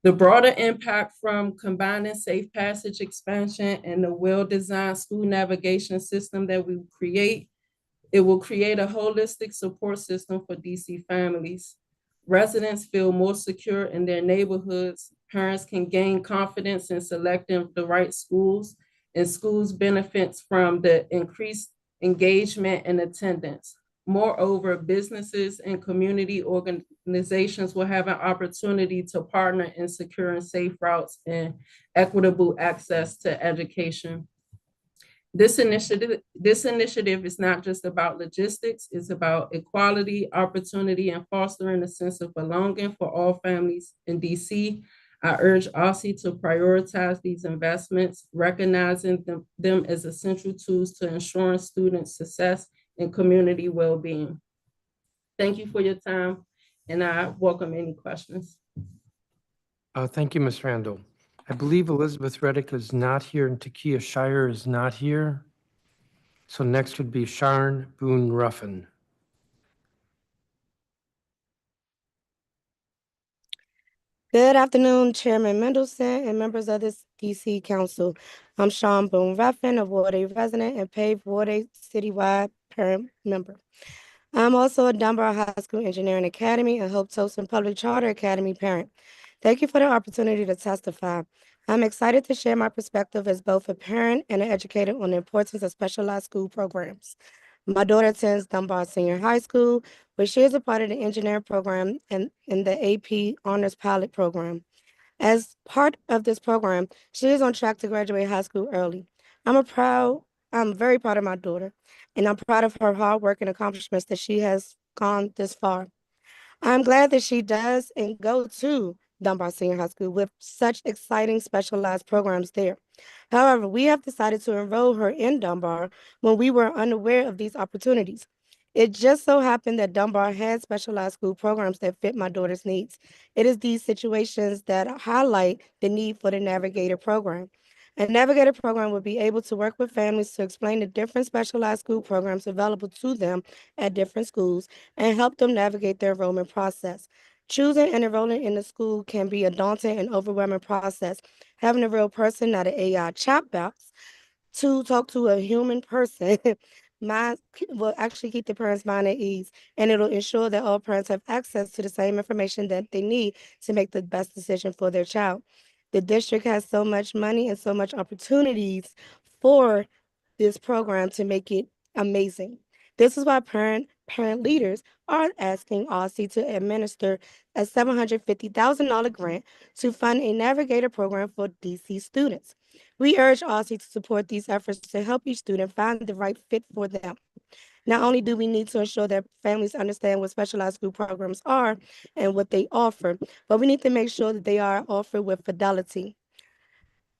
The broader impact from combining safe passage expansion and the well-designed school navigation system that we create, it will create a holistic support system for DC families. Residents feel more secure in their neighborhoods. Parents can gain confidence in selecting the right schools, and schools benefits from the increased engagement and attendance. Moreover, businesses and community organizations will have an opportunity to partner in securing safe routes and equitable access to education. This initiative is not just about logistics, it's about equality, opportunity, and fostering a sense of belonging for all families in DC. I urge OSSE to prioritize these investments, recognizing them as essential tools to ensuring students' success and community well-being. Thank you for your time, and I welcome any questions. Thank you, Ms. Randall. I believe Elizabeth Reddick is not here and Takia Shire is not here. So next would be Sharon Boone Ruffin. Good afternoon, Chairman Mendelson and members of this DC Council. I'm Sean Boone Ruffin, a Ward 8 resident and paid Ward 8 citywide parent member. I'm also a Dunbar High School Engineering Academy and Hope Tolson Public Charter Academy parent. Thank you for the opportunity to testify. I'm excited to share my perspective as both a parent and an educator on the importance of specialized school programs. My daughter attends Dunbar Senior High School, where she is a part of the engineering program and in the AP Honors Pilot Program. As part of this program, she is on track to graduate high school early. I'm very proud of my daughter, and I'm proud of her hard work and accomplishments that she has gone this far. I'm glad that she does and go to Dunbar Senior High School with such exciting specialized programs there. However, we have decided to enroll her in Dunbar when we were unaware of these opportunities. It just so happened that Dunbar had specialized school programs that fit my daughter's needs. It is these situations that highlight the need for the Navigator program. A Navigator program would be able to work with families to explain the different specialized school programs available to them at different schools and help them navigate their enrollment process. Choosing and enrolling in the school can be a daunting and overwhelming process. Having a real person, not an AI chatbot, to talk to a human person will actually keep the parents' mind at ease, and it'll ensure that all parents have access to the same information that they need to make the best decision for their child. The district has so much money and so much opportunities for this program to make it amazing. This is why parent leaders are asking OSSE to administer a $750,000 grant to fund a Navigator program for DC students. We urge OSSE to support these efforts to help each student find the right fit for them. Not only do we need to ensure that families understand what specialized school programs are and what they offer, but we need to make sure that they are offered with fidelity.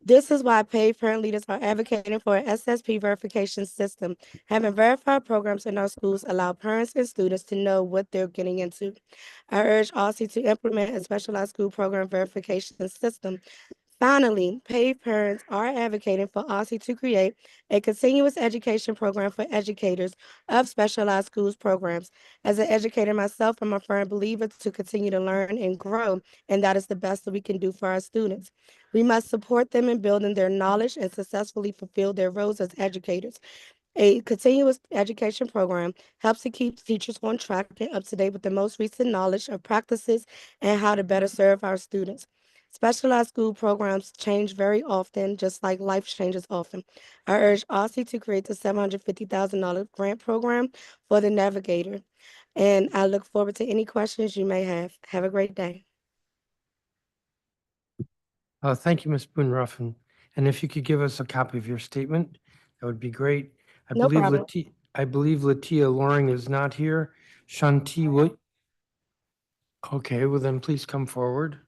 This is why paid parent leaders are advocating for an SSP verification system. Having verified programs in our schools allow parents and students to know what they're getting into. I urge OSSE to implement a specialized school program verification system. Finally, paid parents are advocating for OSSE to create a continuous education program for educators of specialized schools programs. As an educator myself, I'm a firm believer to continue to learn and grow, and that is the best that we can do for our students. We must support them in building their knowledge and successfully fulfill their roles as educators. A continuous education program helps to keep teachers on track and up to date with the most recent knowledge of practices and how to better serve our students. Specialized school programs change very often, just like life changes often. I urge OSSE to create the $750,000 grant program for the Navigator. And I look forward to any questions you may have. Have a great day. Thank you, Ms. Boone-Ruffin. And if you could give us a copy of your statement, that would be great. No problem. I believe Latia Loring is not here. Shanti Wood. Okay, well then please come forward.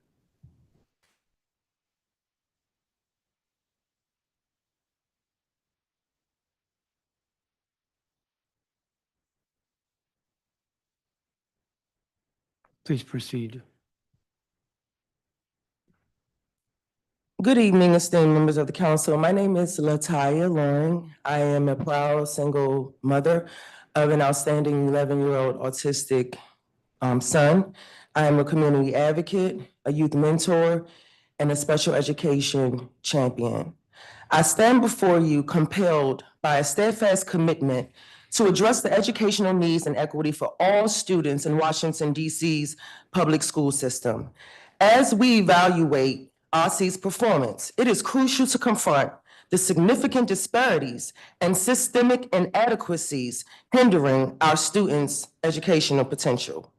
Please proceed. Good evening, esteemed members of the council. My name is Lataya Loring. I am a proud single mother of an outstanding 11-year-old autistic son. I am a community advocate, a youth mentor, and a special education champion. I stand before you compelled by a steadfast commitment to address the educational needs and equity for all students in Washington, D.C.'s public school system. As we evaluate OSSE's performance, it is crucial to confront the significant disparities and systemic inadequacies hindering our students' educational potential.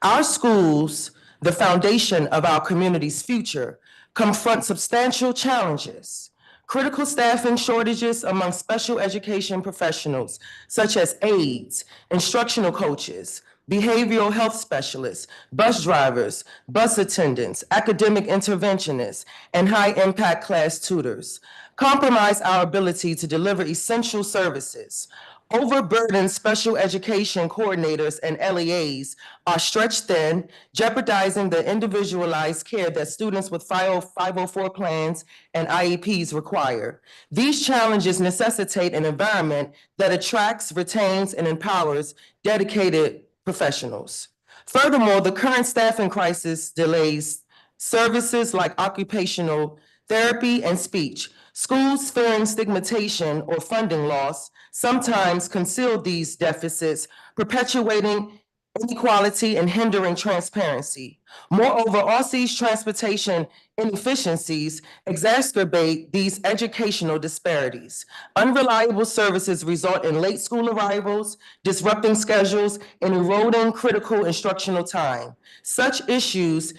Our schools, the foundation of our community's future, confront substantial challenges. Critical staffing shortages among special education professionals, such as aides, instructional coaches, behavioral health specialists, bus drivers, bus attendants, academic interventionists, and high-impact class tutors, compromise our ability to deliver essential services. Overburdened special education coordinators and LEAs are stretched thin, jeopardizing the individualized care that students with 504 plans and IEPs require. These challenges necessitate an environment that attracts, retains, and empowers dedicated professionals. Furthermore, the current staffing crisis delays services like occupational therapy and speech. Schools fearing stigmatization or funding loss sometimes conceal these deficits, perpetuating inequality and hindering transparency. Moreover, OSSE's transportation inefficiencies exacerbate these educational disparities. Unreliable services result in late school arrivals, disrupting schedules, and eroding critical instructional time. Such issues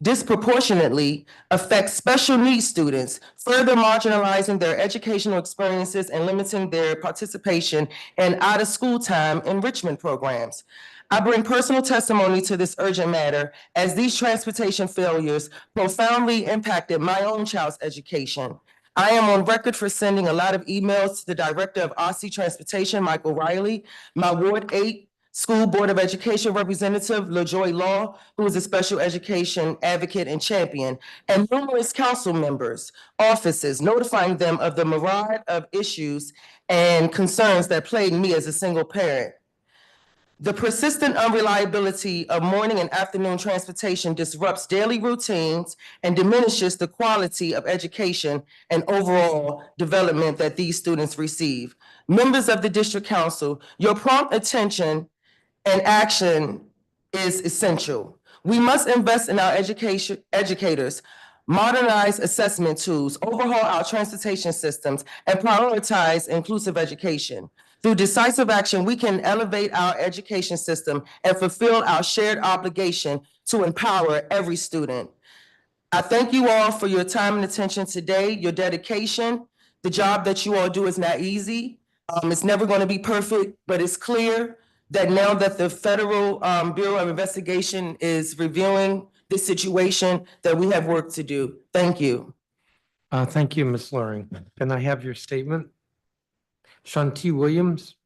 disproportionately affect special needs students, further marginalizing their educational experiences and limiting their participation in out-of-school time enrichment programs. I bring personal testimony to this urgent matter as these transportation failures profoundly impacted my own child's education. I am on record for sending a lot of emails to the director of OSSE Transportation, Michael Riley, my Ward 8 School Board of Education Representative, LaJoy Law, who is a special education advocate and champion, and numerous council members, offices, notifying them of the myriad of issues and concerns that plague me as a single parent. The persistent unreliability of morning and afternoon transportation disrupts daily routines and diminishes the quality of education and overall development that these students receive. Members of the District Council, your prompt attention and action is essential. We must invest in our educators, modernize assessment tools, overhaul our transportation systems, and prioritize inclusive education. Through decisive action, we can elevate our education system and fulfill our shared obligation to empower every student. I thank you all for your time and attention today, your dedication. The job that you all do is not easy. It's never going to be perfect, but it's clear that now that the Federal Bureau of Investigation is reviewing this situation, that we have work to do. Thank you. Thank you, Ms. Loring. Can I have your statement? Shanti Williams.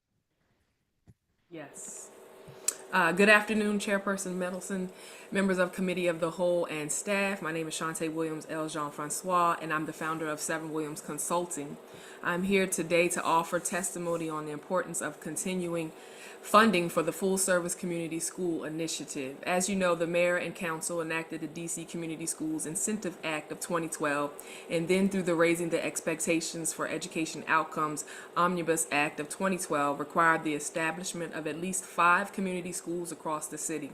Yes. Good afternoon, Chairperson Mendelson, members of Committee of the Whole, and staff. My name is Shantae Williams L. Jean-Francois, and I'm the founder of Seven Williams Consulting. I'm here today to offer testimony on the importance of continuing funding for the Full Service Community School Initiative. As you know, the Mayor and Council enacted the DC Community Schools Incentive Act of 2012, and then through the Raising the Expectations for Education Outcomes Omnibus Act of 2012 required the establishment of at least 5 community schools across the city.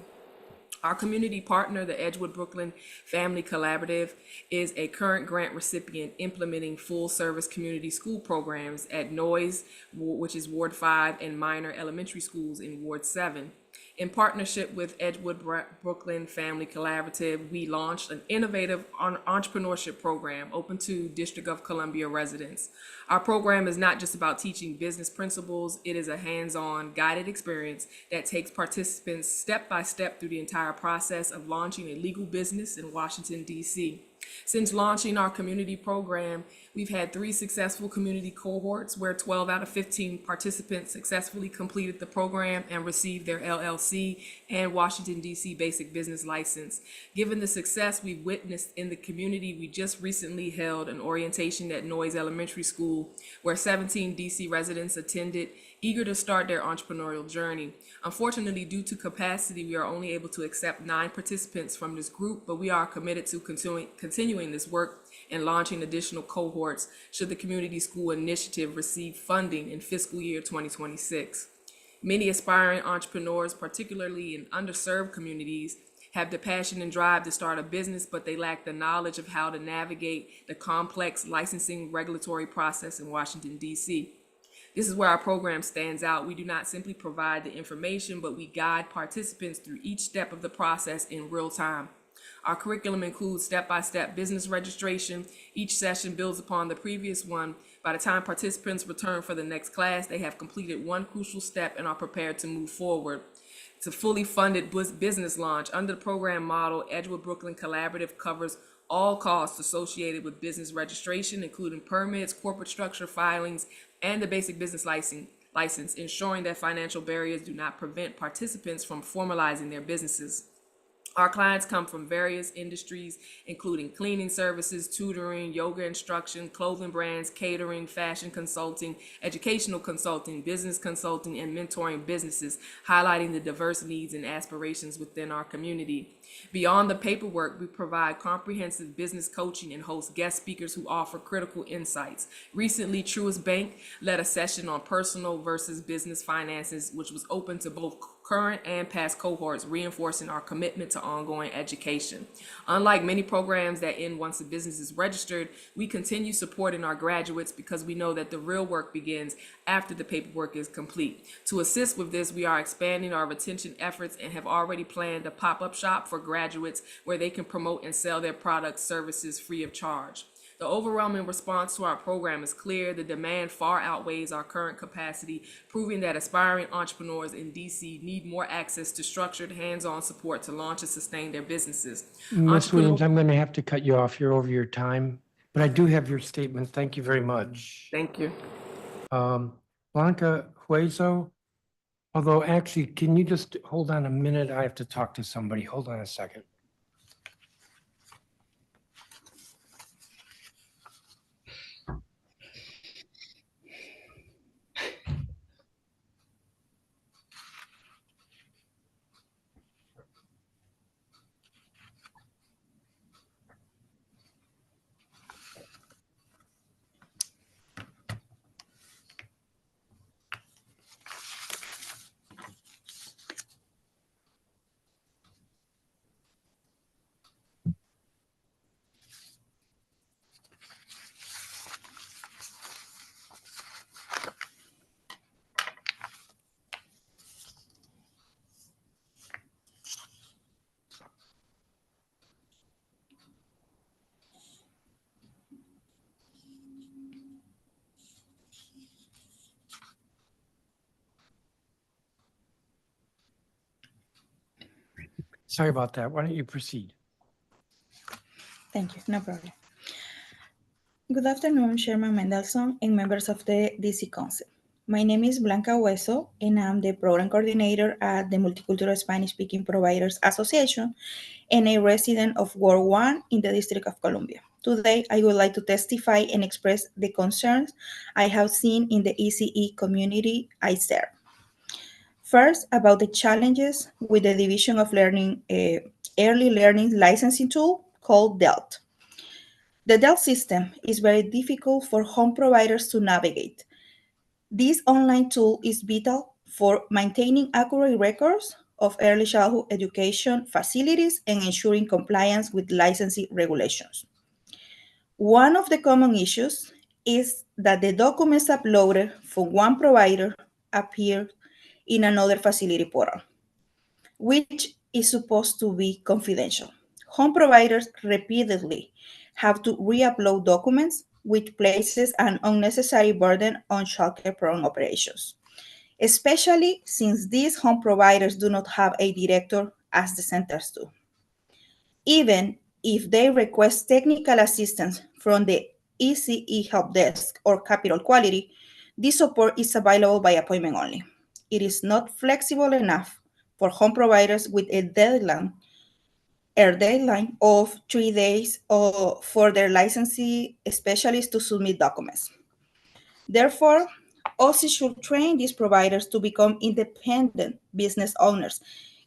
Our community partner, the Edgewood Brooklyn Family Collaborative, is a current grant recipient implementing full-service community school programs at Noyes, which is Ward 5, and Minor Elementary Schools in Ward 7. In partnership with Edgewood Brooklyn Family Collaborative, we launched an innovative entrepreneurship program open to District of Columbia residents. Our program is not just about teaching business principles, it is a hands-on guided experience that takes participants step by step through the entire process of launching a legal business in Washington, D.C. Since launching our community program, we've had 3 successful community cohorts where 12 out of 15 participants successfully completed the program and received their LLC and Washington, D.C. basic business license. Given the success we've witnessed in the community, we just recently held an orientation at Noyes Elementary School where 17 D.C. residents attended, eager to start their entrepreneurial journey. Unfortunately, due to capacity, we are only able to accept 9 participants from this group, but we are committed to continuing this work and launching additional cohorts should the community school initiative receive funding in fiscal year 2026. Many aspiring entrepreneurs, particularly in underserved communities, have the passion and drive to start a business, but they lack the knowledge of how to navigate the complex licensing regulatory process in Washington, D.C. This is where our program stands out. We do not simply provide the information, but we guide participants through each step of the process in real time. Our curriculum includes step-by-step business registration. Each session builds upon the previous one. By the time participants return for the next class, they have completed one crucial step and are prepared to move forward. It's a fully funded business launch. Under the program model, Edgewood Brooklyn Collaborative covers all costs associated with business registration, including permits, corporate structure filings, and the basic business license, ensuring that financial barriers do not prevent participants from formalizing their businesses. Our clients come from various industries, including cleaning services, tutoring, yoga instruction, clothing brands, catering, fashion consulting, educational consulting, business consulting, and mentoring businesses, highlighting the diverse needs and aspirations within our community. Beyond the paperwork, we provide comprehensive business coaching and host guest speakers who offer critical insights. Recently, Truist Bank led a session on personal versus business finances, which was open to both current and past cohorts, reinforcing our commitment to ongoing education. Unlike many programs that end once a business is registered, we continue supporting our graduates because we know that the real work begins after the paperwork is complete. To assist with this, we are expanding our retention efforts and have already planned a pop-up shop for graduates where they can promote and sell their products, services free of charge. The overwhelming response to our program is clear. The demand far outweighs our current capacity, proving that aspiring entrepreneurs in DC need more access to structured, hands-on support to launch and sustain their businesses. Ms. Williams, I'm going to have to cut you off. You're over your time, but I do have your statement. Thank you very much. Thank you. Blanca Hueso, although actually, can you just hold on a minute? I have to talk to somebody. Hold on a second. Sorry about that. Why don't you proceed? Thank you. No problem. Good afternoon, Chairman Mendelson and members of the DC Council. My name is Blanca Hueso, and I'm the Program Coordinator at the Multicultural Spanish-Speaking Providers Association and a resident of Ward 1 in the District of Columbia. Today, I would like to testify and express the concerns I have seen in the ECE community I serve. First, about the challenges with the Division of Learning, Early Learning Licensing tool called DELT. The DELT system is very difficult for home providers to navigate. This online tool is vital for maintaining accurate records of early childhood education facilities and ensuring compliance with licensing regulations. One of the common issues is that the documents uploaded from one provider appear in another facility portal, which is supposed to be confidential. Home providers repeatedly have to re-upload documents, which places an unnecessary burden on childcare program operations, especially since these home providers do not have a director as the centers do. Even if they request technical assistance from the ECE help desk or Capital Quality, this support is available by appointment only. It is not flexible enough for home providers with a deadline of 3 days for their licensee specialists to submit documents. Therefore, OSSE should train these providers to become independent business owners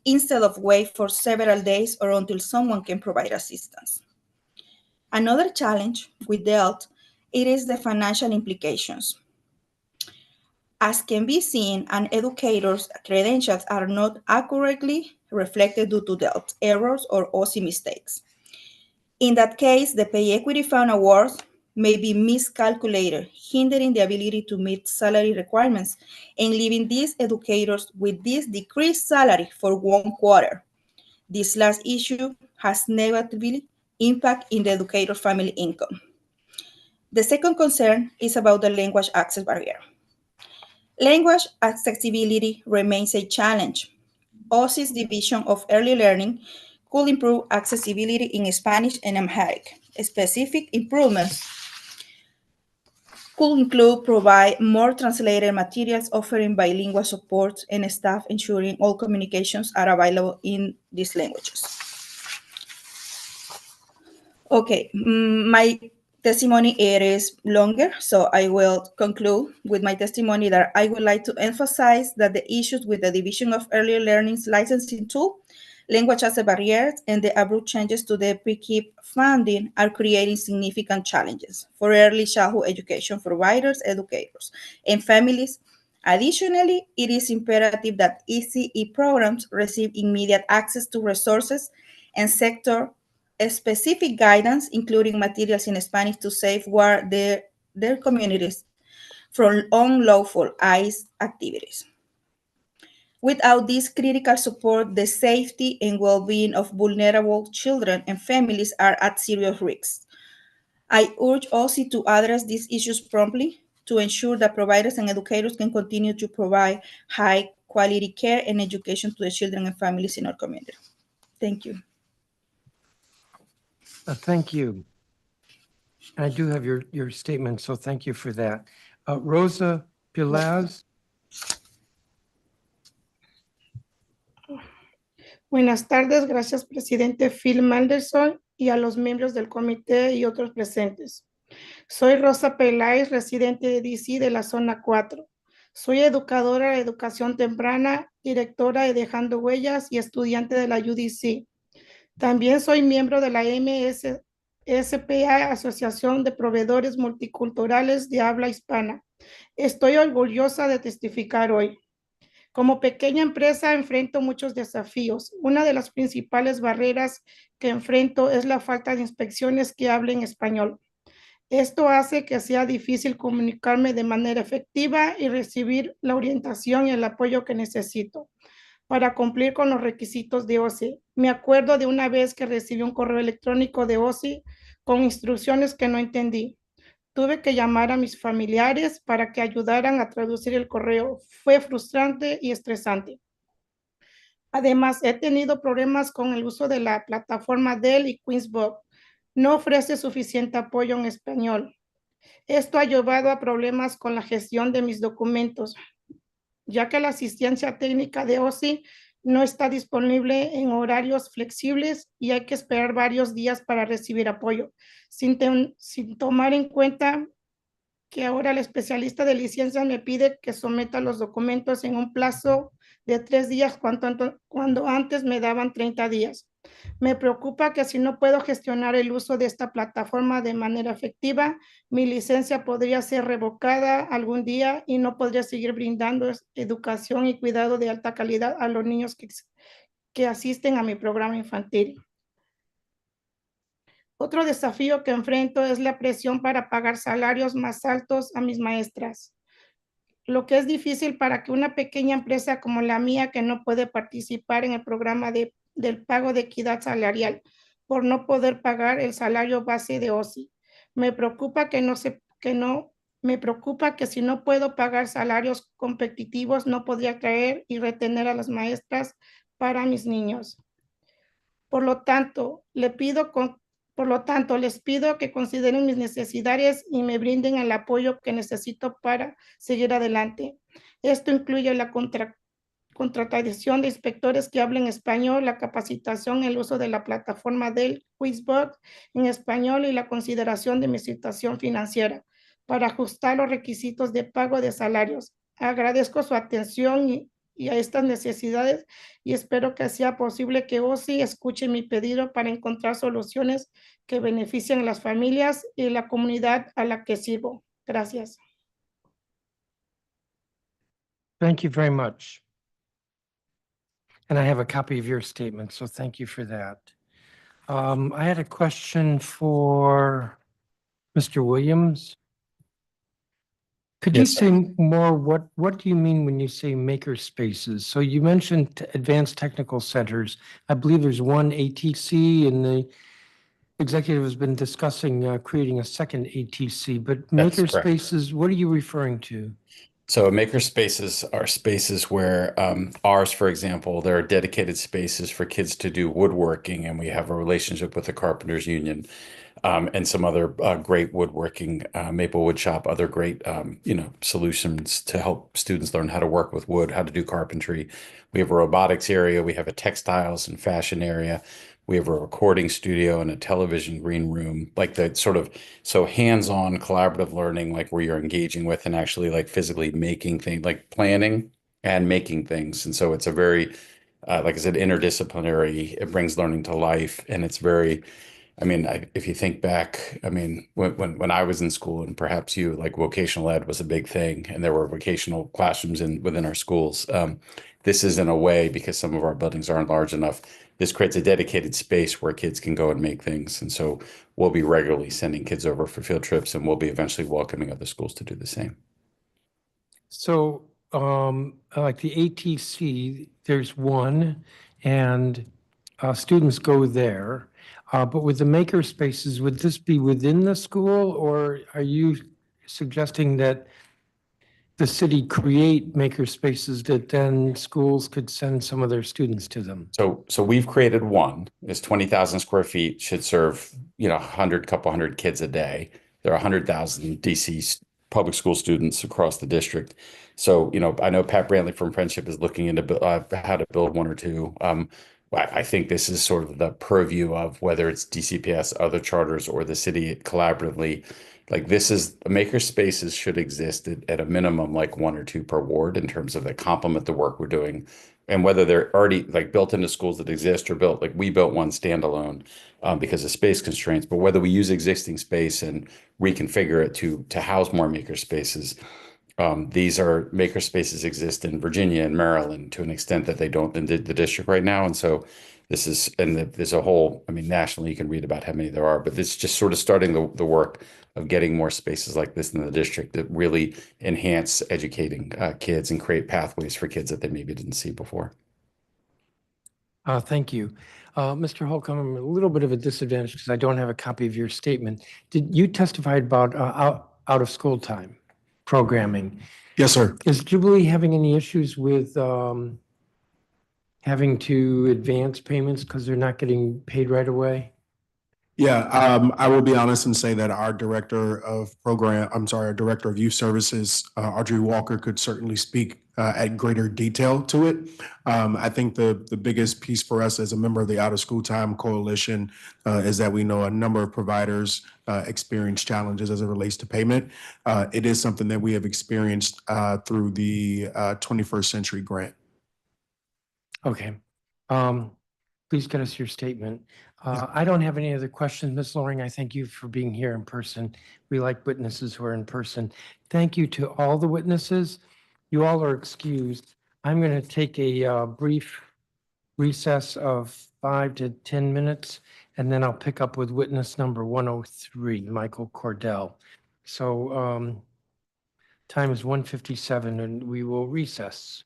instead of wait for several days or until someone can provide assistance. Another challenge we dealt it is the financial implications. As can be seen, an educator's credentials are not accurately reflected due to DELT errors or OSSE mistakes. In that case, the Pay Equity Fund awards may be miscalculated, hindering the ability to meet salary requirements and leaving these educators with this decreased salary for 1 quarter. This last issue has negatively impact in the educator family income. The second concern is about the language access barrier. Language accessibility remains a challenge. OSSE's Division of Early Learning could improve accessibility in Spanish and Amharic. Specific improvements could include provide more translated materials offering bilingual support and staff ensuring all communications are available in these languages. Okay, my testimony is longer, so I will conclude with my testimony that I would like to emphasize that the issues with the Division of Early Learning's licensing tool, language access barriers, and the abrupt changes to the pre-KIP funding are creating significant challenges for early childhood education providers, educators, and families. Additionally, it is imperative that ECE programs receive immediate access to resources and sector specific guidance, including materials in Spanish to safeguard their communities from unlawful ICE activities. Without this critical support, the safety and well-being of vulnerable children and families are at serious risk. I urge OSSE to address these issues promptly to ensure that providers and educators can continue to provide high-quality care and education to the children and families in our community. Thank you. Thank you. I do have your statement, so thank you for that. Rosa Pilaz. Buenas tardes, gracias presidente Phil Manderson y a los miembros del comité y otros presentes. Soy Rosa Peláez, residente de DC de la zona 4. Soy educadora de educación temprana, directora de Dejando Huellas y estudiante de la UDC. También soy miembro de la MSPA, Asociación de Proveedores Multiculturales de Habla Hispana. Estoy orgullosa de testificar hoy. Como pequeña empresa enfrento muchos desafíos. Una de las principales barreras que enfrento es la falta de inspecciones que hablen español. Esto hace que sea difícil comunicarme de manera efectiva y recibir la orientación y el apoyo que necesito para cumplir con los requisitos de OSSE. Me acuerdo de una vez que recibí un correo electrónico de OSSE con instrucciones que no entendí. Tuve que llamar a mis familiares para que ayudaran a traducir el correo. Fue frustrante y estresante. Además, he tenido problemas con el uso de la plataforma Dell y Queensborough. No ofrece suficiente apoyo en español. Esto ha llevado a problemas con la gestión de mis documentos, ya que la asistencia técnica de OSSE no está disponible en horarios flexibles y hay que esperar varios días para recibir apoyo, sin tomar en cuenta que ahora el especialista de licencia me pide que someta los documentos en un plazo de 3 días cuando antes me daban 30 días. Me preocupa que si no puedo gestionar el uso de esta plataforma de manera efectiva, mi licencia podría ser revocada algún día y no podría seguir brindando educación y cuidado de alta calidad a los niños que asisten a mi programa infantil. Otro desafío que enfrento es la presión para pagar salarios más altos a mis maestras, lo que es difícil para que una pequeña empresa como la mía, que no puede participar en el programa del pago de equidad salarial por no poder pagar el salario base de OSSE. Me preocupa me preocupa que si no puedo pagar salarios competitivos, no podría atraer y retener a las maestras para mis niños. Por lo tanto, les pido que consideren mis necesidades y me brinden el apoyo que necesito para seguir adelante. Esto incluye la contratación de inspectores que hablen español, la capacitación, el uso de la plataforma del Quizbox en español y la consideración de mi situación financiera para ajustar los requisitos de pago de salarios. Agradezco su atención y a estas necesidades y espero que sea posible que OSSE escuche mi pedido para encontrar soluciones que beneficien a las familias y la comunidad a la que sirvo. Gracias. Thank you very much. And I have a copy of your statement, so thank you for that. I had a question for Mr. Williams. Could you Yes, sir. say more, what do you mean when you say maker spaces? So you mentioned advanced technical centers. I believe there's one ATC and the executive has been discussing creating a second ATC, but maker correct. spaces, what are you referring to? So maker spaces are spaces where ours, for example, there are dedicated spaces for kids to do woodworking, and we have a relationship with the Carpenters Union and some other great woodworking, Maple Wood Shop, other great solutions to help students learn how to work with wood, how to do carpentry. We have a robotics area, we have a textiles and fashion area. We have a recording studio and a television green room, like the sort of hands-on collaborative learning, like where you're engaging with and actually like physically making things, like planning and making things. And so it's a very, like I said, interdisciplinary. It brings learning to life, and it's very. I mean, if you think back, I mean, when I was in school, and perhaps you, like vocational ed was a big thing, and there were vocational classrooms within our schools. This is in a way, because some of our buildings aren't large enough, this creates a dedicated space where kids can go and make things. And so we'll be regularly sending kids over for field trips, and we'll be eventually welcoming other schools to do the same. So like the ATC, there's one, and students go there. But with the maker spaces, would this be within the school, or are you suggesting that the city create maker spaces that then schools could send some of their students to them? So we've created one. It's 20,000 square feet, should serve, couple hundred kids a day. There are 100,000 DC public school students across the district. So, I know Pat Brantley from Friendship is looking into how to build one or two. I think this is sort of the purview of whether it's DCPS, other charters, or the city collaboratively. Like, this is, maker spaces should exist at a minimum, like one or two per ward, in terms of they complement the work we're doing. And whether they're already like built into schools that exist or built, like we built one standalone because of space constraints, but whether we use existing space and reconfigure it to house more maker spaces. These are maker spaces exist in Virginia and Maryland to an extent that they don't in the district right now. And so this is, and there's a whole, I mean, nationally, you can read about how many there are, but this is just sort of starting the work of getting more spaces like this in the district that really enhance educating kids and create pathways for kids that they maybe didn't see before. Thank you. Mr. Holcomb, I'm a little bit of a disadvantage because I don't have a copy of your statement. Did you testify about out of school time programming? Yes, sir. Is Jubilee having any issues with having to advance payments because they're not getting paid right away? Yeah, I will be honest and say that our director of youth services, Audrey Walker, could certainly speak at greater detail to it. I think the biggest piece for us as a member of the Out of School Time Coalition is that we know a number of providers experience challenges as it relates to payment. It is something that we have experienced through the 21st Century Grant. Okay. Please get us your statement. I don't have any other questions. Ms. Loring, I thank you for being here in person. We like witnesses who are in person. Thank you to all the witnesses. You all are excused. I'm going to take a brief recess of 5 to 10 minutes, and then I'll pick up with witness number 103, Michael Cordell. So time is 1:57 and we will recess.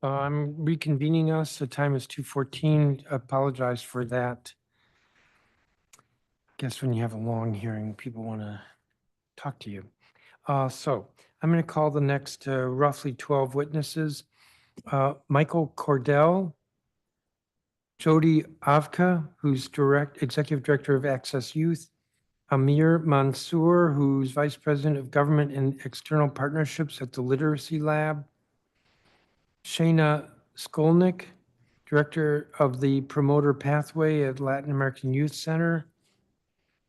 I'm reconvening us. The time is 2:14. Apologize for that. Guess when you have a long hearing, people want to talk to you. So I'm going to call the next roughly 12 witnesses. Michael Cordell, Jody Avka, who's Executive Director of Access Youth, Amir Mansour, who's Vice President of Government and External Partnerships at the Literacy Lab, Shayna Skolnick, Director of the Promoter Pathway at Latin American Youth Center,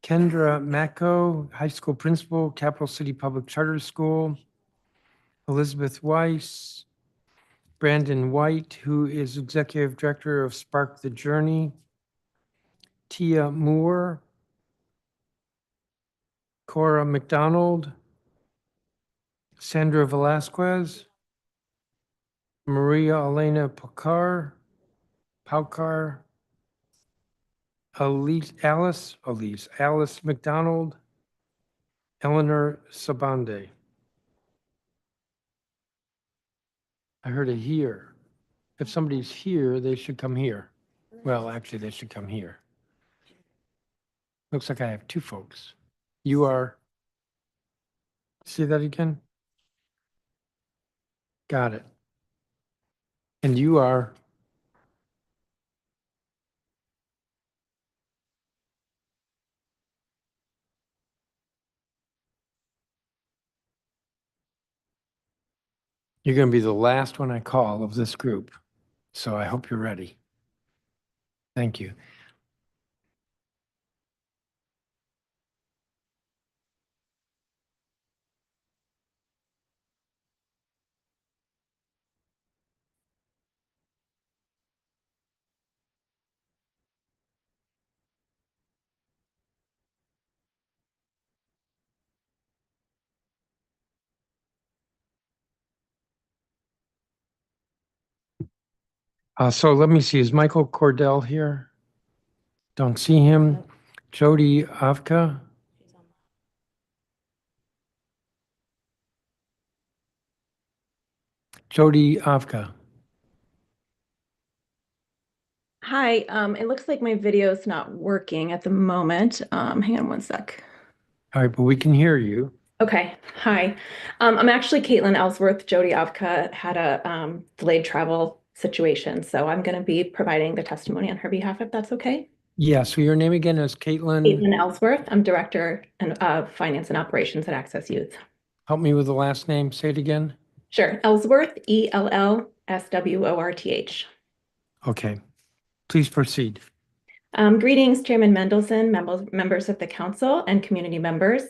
Kendra Macco, High School Principal, Capital City Public Charter School, Elizabeth Weiss, Brandon White, who is Executive Director of Spark the Journey, Tia Moore, Cora McDonald, Sandra Velasquez, Maria Elena Paukar, Alice McDonald, Eleanor Sabande. I heard a here. If somebody's here, they should come here. Well, actually, they should come here. Looks like I have two folks. You are, see that again? Got it. And you are, you're going to be the last one I call of this group. So I hope you're ready. Thank you. So let me see, is Michael Cordell here? Don't see him. Jody Avka? Jody Avka. Hi, it looks like my video is not working at the moment. Hang on one sec. All right, but we can hear you. Okay, hi. I'm actually Caitlin Ellsworth. Jody Avka had a delayed travel situation, so I'm going to be providing the testimony on her behalf, if that's okay. Yeah, so your name again is Caitlin? Caitlin Ellsworth. I'm Director of Finance and Operations at Access Youth. Help me with the last name. Say it again. Sure, Ellsworth, ELLSWORTH. Okay, please proceed. Greetings, Chairman Mendelson, members of the council, and community members.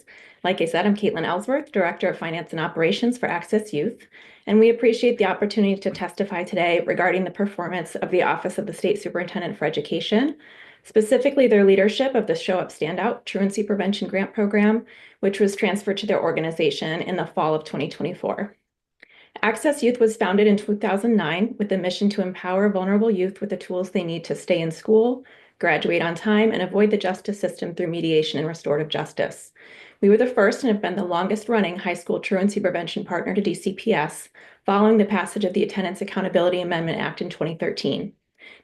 Like I said, I'm Caitlin Ellsworth, Director of Finance and Operations for Access Youth, and we appreciate the opportunity to testify today regarding the performance of the Office of the State Superintendent for Education, specifically their leadership of the Show Up Standout Truancy Prevention Grant Program, which was transferred to their organization in the fall of 2024. Access Youth was founded in 2009 with a mission to empower vulnerable youth with the tools they need to stay in school, graduate on time, and avoid the justice system through mediation and restorative justice. We were the first and have been the longest running high school truancy prevention partner to DCPS, following the passage of the Attendance Accountability Amendment Act in 2013.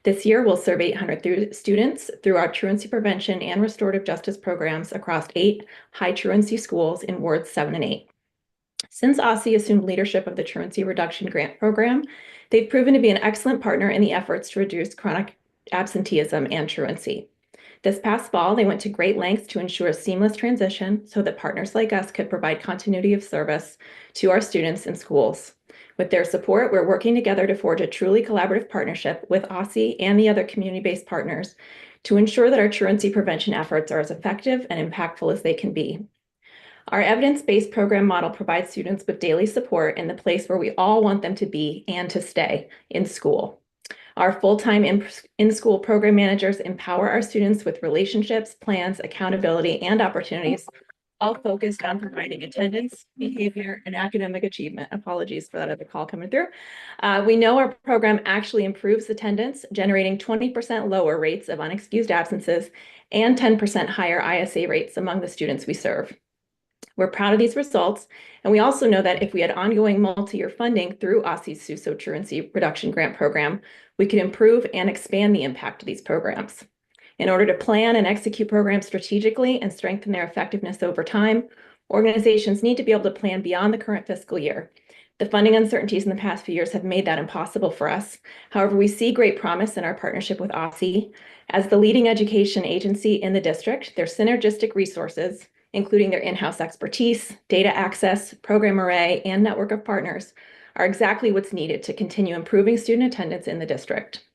This year, we'll serve 800 students through our truancy prevention and restorative justice programs across 8 high truancy schools in wards 7 and 8. Since OSSE assumed leadership of the Truancy Reduction Grant Program, they've proven to be an excellent partner in the efforts to reduce chronic absenteeism and truancy. This past fall, they went to great lengths to ensure a seamless transition so that partners like us could provide continuity of service to our students and schools. With their support, we're working together to forge a truly collaborative partnership with OSSE and the other community-based partners to ensure that our truancy prevention efforts are as effective and impactful as they can be. Our evidence-based program model provides students with daily support in the place where we all want them to be and to stay, in school. Our full-time in-school program managers empower our students with relationships, plans, accountability, and opportunities, all focused on providing attendance, behavior, and academic achievement. Apologies for that other call coming through. We know our program actually improves attendance, generating 20% lower rates of unexcused absences and 10% higher ISA rates among the students we serve. We're proud of these results, and we also know that if we had ongoing multi-year funding through OSSE's SUSO Truancy Reduction Grant Program, we could improve and expand the impact of these programs. In order to plan and execute programs strategically and strengthen their effectiveness over time, organizations need to be able to plan beyond the current fiscal year. The funding uncertainties in the past few years have made that impossible for us. However, we see great promise in our partnership with OSSE. As the leading education agency in the district, their synergistic resources, including their in-house expertise, data access, program array, and network of partners, are exactly what's needed to continue improving student attendance in the district.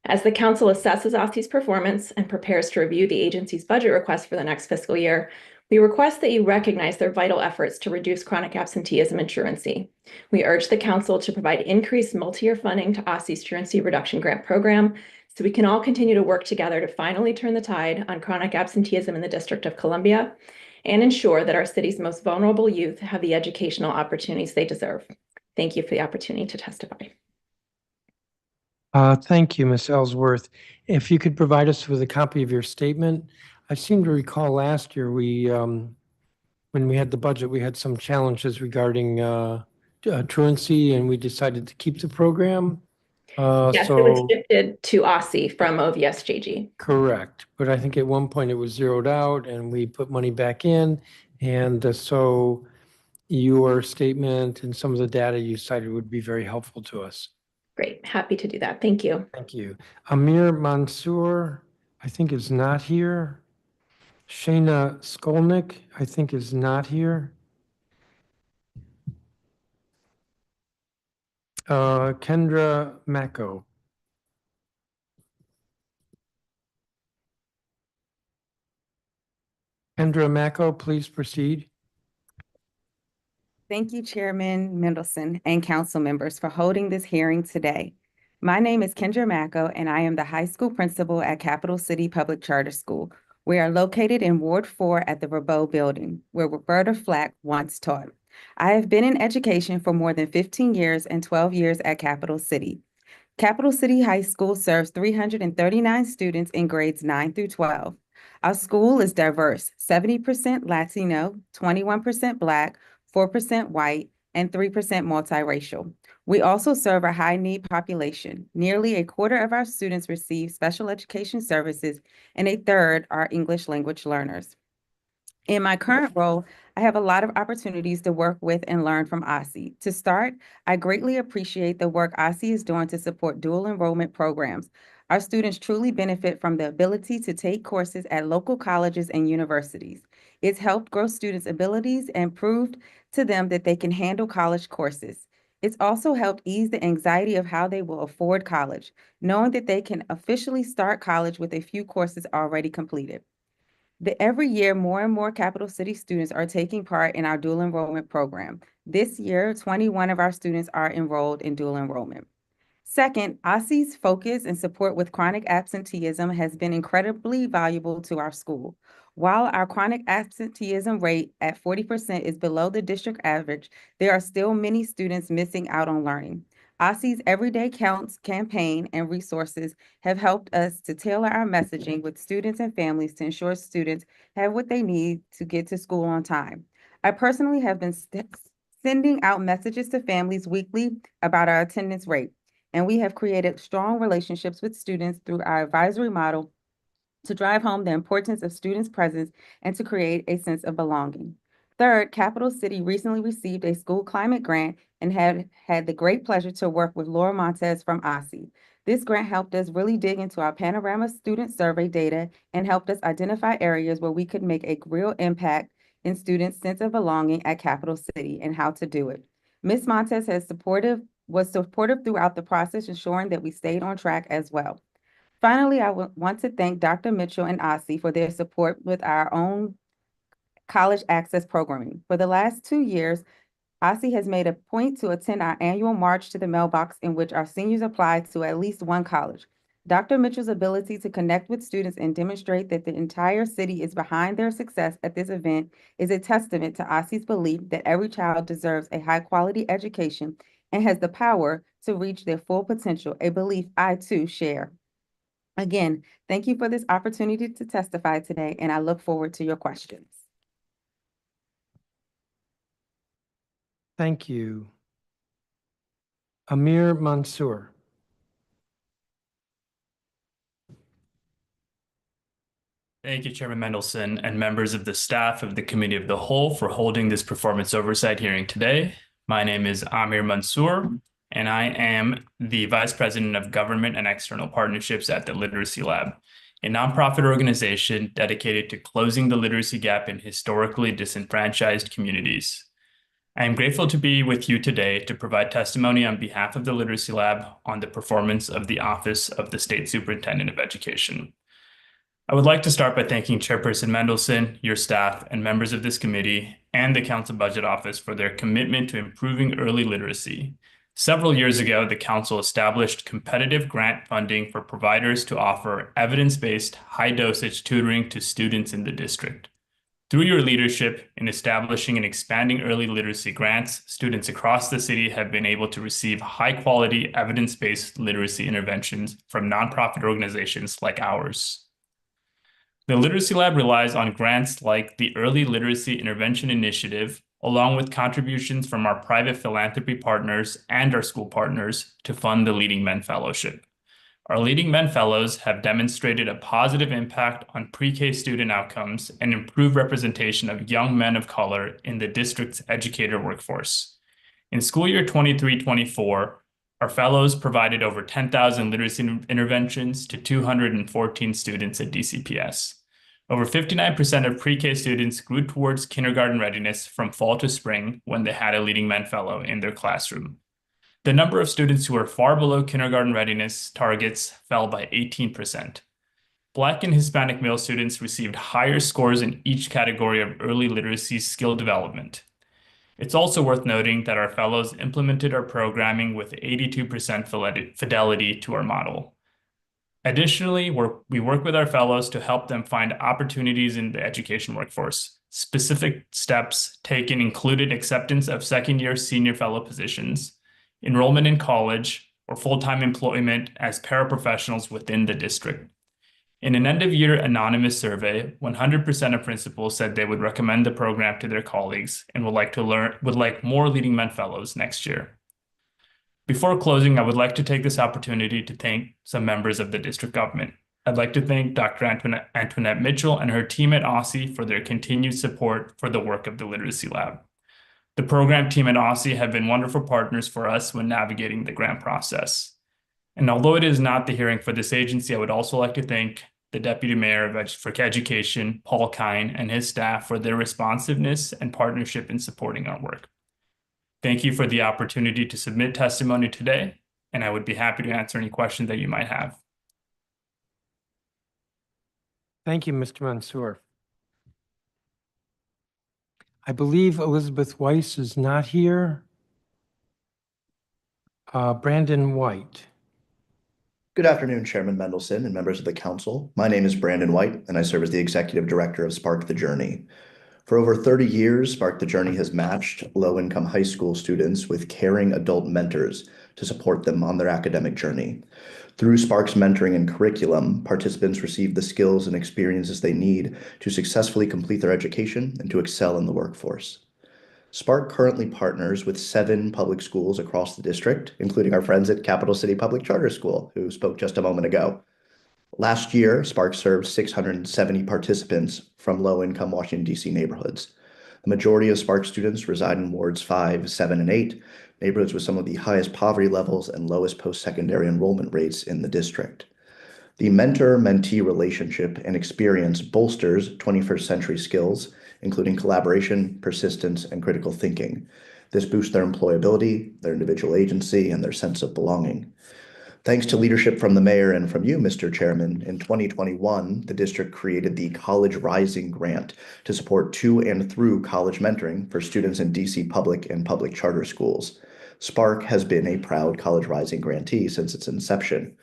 As the Council assesses OSSE's performance and prepares to review the agency's budget request for the next fiscal year, we request that you recognize their vital efforts to reduce chronic absenteeism and truancy. We urge the Council to provide increased multi-year funding to OSSE's Truancy Reduction Grant Program so we can all continue to work together to finally turn the tide on chronic absenteeism in the District of Columbia and ensure that our city's most vulnerable youth have the educational opportunities they deserve. Thank you for the opportunity to testify. Thank you, Ms. Ellsworth. If you could provide us with a copy of your statement. I seem to recall last year when we had the budget, we had some challenges regarding truancy, and we decided to keep the program. Yes, it was shifted to OSSE from OVSJG. Correct, but I think at one point it was zeroed out and we put money back in. And so your statement and some of the data you cited would be very helpful to us. Great, happy to do that. Thank you. Thank you. Amir Mansour, I think is not here. Shayna Skolnick, I think is not here. Kendra Mako. Kendra Mako, please proceed. Thank you, Chairman Mendelson and council members for holding this hearing today. My name is Kendra Mako, and I am the high school principal at Capital City Public Charter School. We are located in Ward 4 at the Verbeau Building, where Roberta Flack once taught. I have been in education for more than 15 years and 12 years at Capital City. Capital City High School serves 339 students in grades 9 through 12. Our school is diverse, 70% Latino, 21% Black, 4% white, and 3% multiracial. We also serve a high-need population. Nearly a quarter of our students receive special education services, and a third are English language learners. In my current role, I have a lot of opportunities to work with and learn from OSSE. To start, I greatly appreciate the work OSSE is doing to support dual enrollment programs. Our students truly benefit from the ability to take courses at local colleges and universities. It's helped grow students' abilities and proved to them that they can handle college courses. It's also helped ease the anxiety of how they will afford college, knowing that they can officially start college with a few courses already completed. Every year, more and more Capital City students are taking part in our dual enrollment program. This year, 21 of our students are enrolled in dual enrollment. Second, OSSE's focus and support with chronic absenteeism has been incredibly valuable to our school. While our chronic absenteeism rate at 40% is below the district average, there are still many students missing out on learning. OSSE's Everyday Counts campaign and resources have helped us to tailor our messaging with students and families to ensure students have what they need to get to school on time. I personally have been sending out messages to families weekly about our attendance rate, and we have created strong relationships with students through our advisory model to drive home the importance of students' presence and to create a sense of belonging. Third, Capital City recently received a school climate grant and had the great pleasure to work with Laura Montez from OSSE. This grant helped us really dig into our Panorama student survey data and helped us identify areas where we could make a real impact in students' sense of belonging at Capital City and how to do it. Ms. Montez was supportive throughout the process, ensuring that we stayed on track as well. Finally, I want to thank Dr. Mitchell and OSSE for their support with our own college access programming. For the last 2 years, OSSE has made a point to attend our annual march to the mailbox in which our seniors apply to at least one college. Dr. Mitchell's ability to connect with students and demonstrate that the entire city is behind their success at this event is a testament to OSSE's belief that every child deserves a high-quality education and has the power to reach their full potential, a belief I too share. Again, thank you for this opportunity to testify today, and I look forward to your questions. Thank you. Amir Mansour. Thank you, Chairman Mendelson and members of the staff of the Committee of the Whole for holding this performance oversight hearing today. My name is Amir Mansour, and I am the Vice President of Government and External Partnerships at the Literacy Lab, a nonprofit organization dedicated to closing the literacy gap in historically disenfranchised communities. I am grateful to be with you today to provide testimony on behalf of the Literacy Lab on the performance of the Office of the State Superintendent of Education. I would like to start by thanking Chairperson Mendelson, your staff, and members of this committee and the Council Budget Office for their commitment to improving early literacy. Several years ago, the Council established competitive grant funding for providers to offer evidence-based, high-dosage tutoring to students in the district. Through your leadership in establishing and expanding early literacy grants, students across the city have been able to receive high-quality, evidence-based literacy interventions from nonprofit organizations like ours. The Literacy Lab relies on grants like the Early Literacy Intervention Initiative, along with contributions from our private philanthropy partners and our school partners to fund the Leading Men Fellowship. Our Leading Men Fellows have demonstrated a positive impact on pre-K student outcomes and improved representation of young men of color in the district's educator workforce. In school year 23-24, our fellows provided over 10,000 literacy interventions to 214 students at DCPS. Over 59% of pre-K students grew towards kindergarten readiness from fall to spring when they had a Leading Men Fellow in their classroom. The number of students who were far below kindergarten readiness targets fell by 18%. Black and Hispanic male students received higher scores in each category of early literacy skill development. It's also worth noting that our fellows implemented our programming with 82% fidelity to our model. Additionally, we work with our fellows to help them find opportunities in the education workforce. Specific steps taken included acceptance of second-year senior fellow positions, enrollment in college, or full-time employment as paraprofessionals within the district. In an end-of-year anonymous survey, 100% of principals said they would recommend the program to their colleagues and would like more Leading Men Fellows next year. Before closing, I would like to take this opportunity to thank some members of the district government. I'd like to thank Dr. Antoinette Mitchell and her team at OSSE for their continued support for the work of the Literacy Lab. The program team at OSSE have been wonderful partners for us when navigating the grant process. And although it is not the hearing for this agency, I would also like to thank the Deputy Mayor for Education, Paul Kine, and his staff for their responsiveness and partnership in supporting our work. Thank you for the opportunity to submit testimony today, and I would be happy to answer any questions that you might have. Thank you, Mr. Mansour. I believe Elizabeth Weiss is not here. Brandon White. Good afternoon, Chairman Mendelson and members of the council. My name is Brandon White, and I serve as the Executive Director of Spark the Journey. For over 30 years, Spark the Journey has matched low-income high school students with caring adult mentors to support them on their academic journey. Through Spark's mentoring and curriculum, participants receive the skills and experiences they need to successfully complete their education and to excel in the workforce. Spark currently partners with 7 public schools across the district, including our friends at Capital City Public Charter School, who spoke just a moment ago. Last year, Spark served 670 participants from low-income Washington, D.C. neighborhoods. The majority of Spark students reside in wards 5, 7, and 8, neighborhoods with some of the highest poverty levels and lowest post-secondary enrollment rates in the district. The mentor-mentee relationship and experience bolsters 21st century skills, including collaboration, persistence, and critical thinking. This boosts their employability, their individual agency, and their sense of belonging. Thanks to leadership from the mayor and from you, Mr. Chairman, in 2021, the district created the College Rising Grant to support to and through college mentoring for students in DC public and public charter schools. Spark has been a proud College Rising grantee since its inception.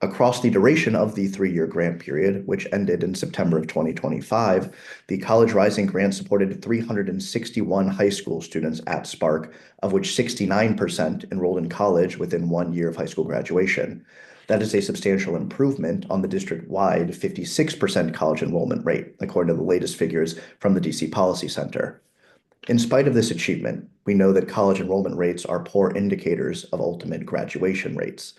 Across the duration of the 3-year grant period, which ended in September of 2025, the College Rising Grant supported 361 high school students at Spark, of which 69% enrolled in college within 1 year of high school graduation. That is a substantial improvement on the district-wide 56% college enrollment rate, according to the latest figures from the DC Policy Center. In spite of this achievement, we know that college enrollment rates are poor indicators of ultimate graduation rates.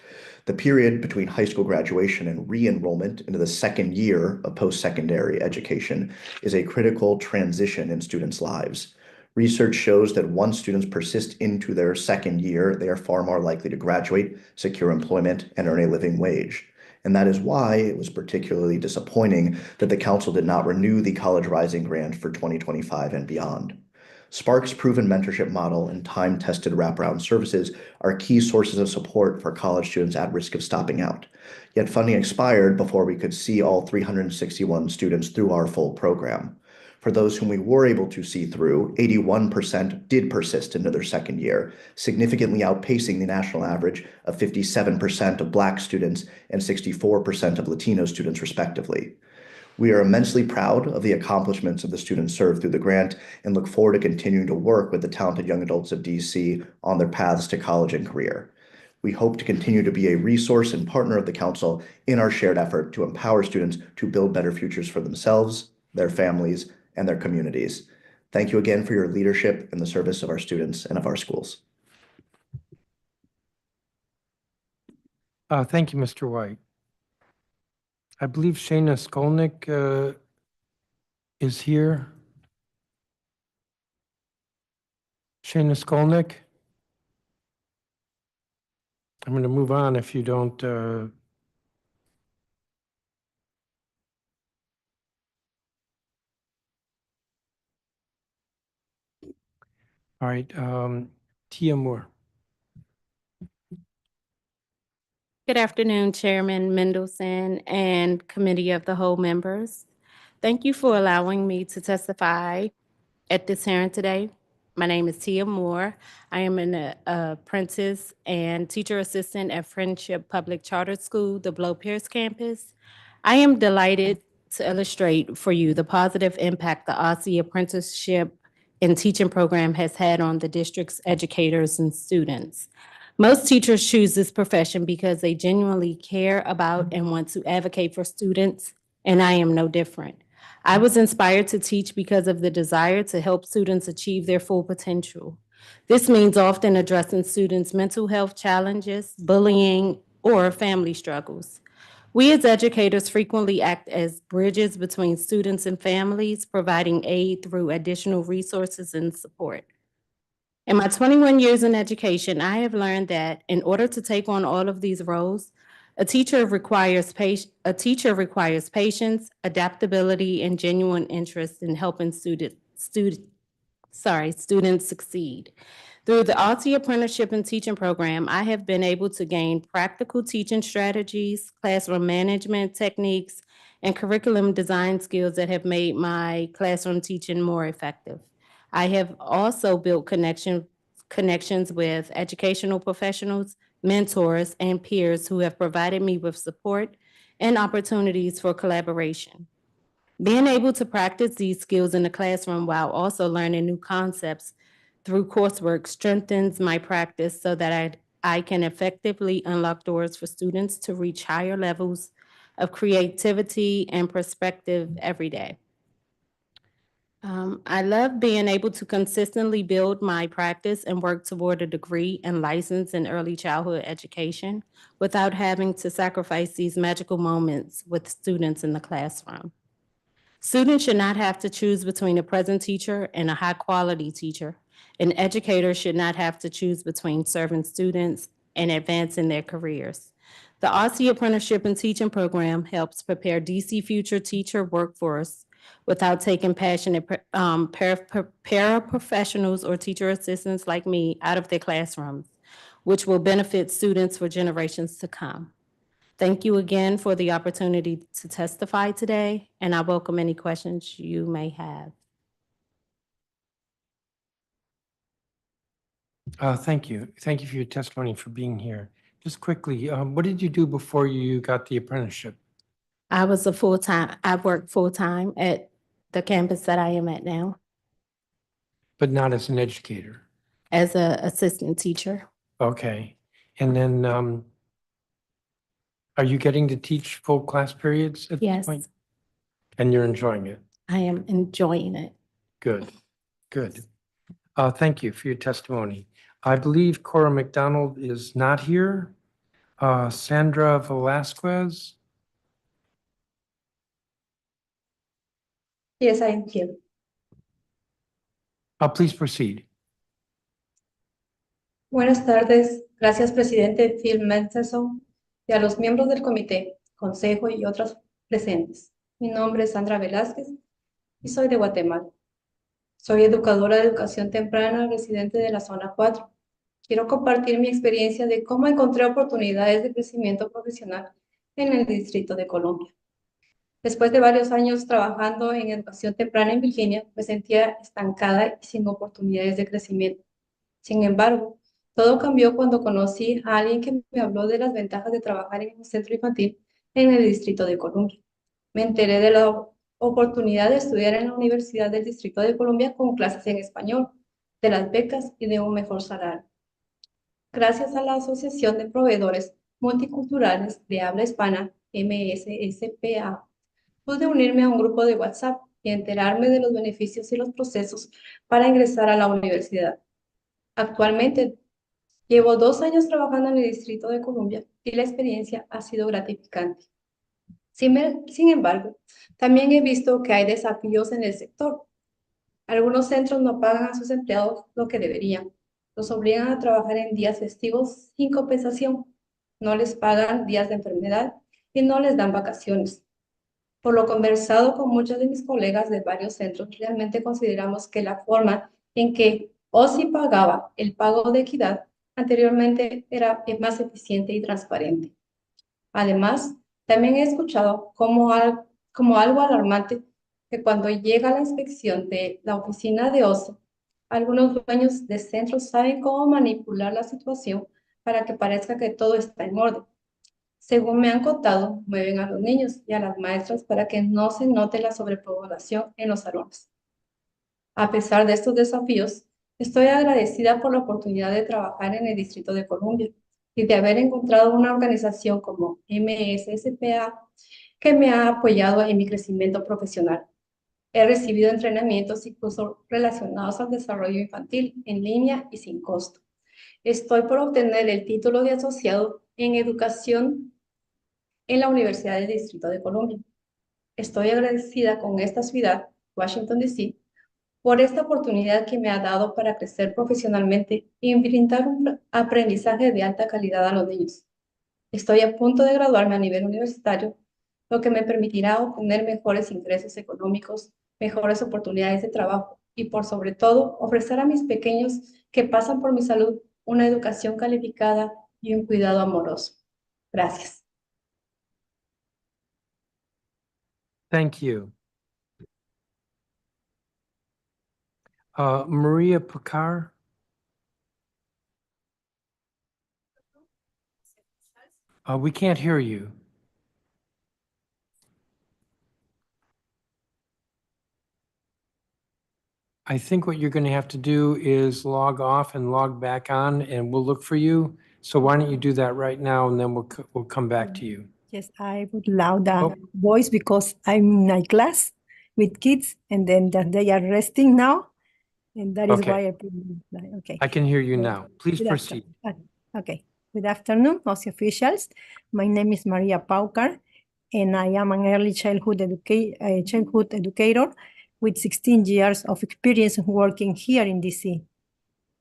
The period between high school graduation and re-enrollment into the second year of post-secondary education is a critical transition in students' lives. Research shows that once students persist into their second year, they are far more likely to graduate, secure employment, and earn a living wage. And that is why it was particularly disappointing that the council did not renew the College Rising Grant for 2025 and beyond. Spark's proven mentorship model and time-tested wraparound services are key sources of support for college students at risk of stopping out. Yet funding expired before we could see all 361 students through our full program. For those whom we were able to see through, 81% did persist into their second year, significantly outpacing the national average of 57% of Black students and 64% of Latino students, respectively. We are immensely proud of the accomplishments of the students served through the grant and look forward to continuing to work with the talented young adults of DC on their paths to college and career. We hope to continue to be a resource and partner of the council in our shared effort to empower students to build better futures for themselves, their families, and their communities. Thank you again for your leadership in the service of our students and of our schools. Thank you, Mr. White. I believe Shayna Skolnick is here. Shayna Skolnick. I'm going to move on if you don't. All right, Tia Moore. Good afternoon, Chairman Mendelson and Committee of the Whole members. Thank you for allowing me to testify at this hearing today. My name is Tia Moore. I am an apprentice and teacher assistant at Friendship Public Charter School, the Blow Pierce campus. I am delighted to illustrate for you the positive impact the OSSE apprenticeship and teaching program has had on the district's educators and students. Most teachers choose this profession because they genuinely care about and want to advocate for students, and I am no different. I was inspired to teach because of the desire to help students achieve their full potential. This means often addressing students' mental health challenges, bullying, or family struggles. We as educators frequently act as bridges between students and families, providing aid through additional resources and support. In my 21 years in education, I have learned that in order to take on all of these roles, a teacher requires patience, adaptability, and genuine interest in helping students succeed. Through the OSSE Apprenticeship and Teaching Program, I have been able to gain practical teaching strategies, classroom management techniques, and curriculum design skills that have made my classroom teaching more effective. I have also built connections with educational professionals, mentors, and peers who have provided me with support and opportunities for collaboration. Being able to practice these skills in the classroom while also learning new concepts through coursework strengthens my practice so that I can effectively unlock doors for students to reach higher levels of creativity and perspective every day. I love being able to consistently build my practice and work toward a degree and license in early childhood education without having to sacrifice these magical moments with students in the classroom. Students should not have to choose between a present teacher and a high-quality teacher. An educator should not have to choose between serving students and advancing their careers. The OSSE Apprenticeship and Teaching Program helps prepare DC future teacher workforce without taking passionate paraprofessionals or teacher assistants like me out of their classrooms, which will benefit students for generations to come. Thank you again for the opportunity to testify today, and I welcome any questions you may have. Thank you. Thank you for your testimony, for being here. Just quickly, what did you do before you got the apprenticeship? I worked full-time at the campus that I am at now But not as an educator. as an assistant teacher. Okay. And then are you getting to teach full class periods at this point? Yes, And you're enjoying it? I am enjoying it. Good, good. Thank you for your testimony. I believe Cora McDonald is not here. Sandra Velasquez. Yes, I am here. Please proceed. Buenas tardes. Gracias, presidente Phil Mendelson, y a los miembros del comité, consejo y otros presentes. Mi nombre es Sandra Velázquez y soy de Guatemala. Soy educadora de educación temprana residente de la zona 4. Quiero compartir mi experiencia de cómo encontré oportunidades de crecimiento profesional en el Distrito de Columbia. Después de varios años trabajando en educación temprana en Virginia, me sentía estancada y sin oportunidades de crecimiento. Sin embargo, todo cambió cuando conocí a alguien que me habló de las ventajas de trabajar en un centro infantil en el Distrito de Columbia. Me enteré de la oportunidad de estudiar en la Universidad del Distrito de Columbia con clases en español, de las becas y de un mejor salario. Gracias a la Asociación de Proveedores Multiculturales de Habla Hispana, MSSPA, pude unirme a un grupo de WhatsApp y enterarme de los beneficios y los procesos para ingresar a la universidad. Actualmente, llevo 2 años trabajando en el Distrito de Columbia y la experiencia ha sido gratificante. Sin embargo, también he visto que hay desafíos en el sector. Algunos centros no pagan a sus empleados lo que deberían. Los obligan a trabajar en días festivos sin compensación. No les pagan días de enfermedad y no les dan vacaciones. Por lo conversado con muchos de mis colegas de varios centros, realmente consideramos que la forma en que OSSE pagaba el pago de equidad anteriormente era más eficiente y transparente. Además, también he escuchado como algo alarmante que cuando llega la inspección de la oficina de OSSE, algunos dueños de centros saben cómo manipular la situación para que parezca que todo está en orden. Según me han contado, mueven a los niños y a las maestras para que no se note la sobrepoblación en los salones. A pesar de estos desafíos, estoy agradecida por la oportunidad de trabajar en el Distrito de Columbia y de haber encontrado una organización como MSSPA que me ha apoyado en mi crecimiento profesional. He recibido entrenamientos y cursos relacionados al desarrollo infantil en línea y sin costo. Estoy por obtener el título de asociado en educación en la Universidad del Distrito de Columbia. Estoy agradecida con esta ciudad, Washington, D.C., por esta oportunidad que me ha dado para crecer profesionalmente y brindar un aprendizaje de alta calidad a los niños. Estoy a punto de graduarme a nivel universitario, lo que me permitirá obtener mejores ingresos económicos, mejores oportunidades de trabajo y, por sobre todo, ofrecer a mis pequeños que pasan por mi salud una educación calificada y un cuidado amoroso. Gracias. Thank you. Maria Picar. We can't hear you. I think what you're going to have to do is log off and log back on, and we'll look for you. So why don't you do that right now, and then we'll come back to you. Yes, I would allow the voice because I'm in my class with kids, and then they are resting now, and that is why I put okay. I can hear you now. Please proceed. Okay. Good afternoon, OSSE officials. My name is Maria Paucar, and I am an early childhood educator with 16 years of experience working here in DC.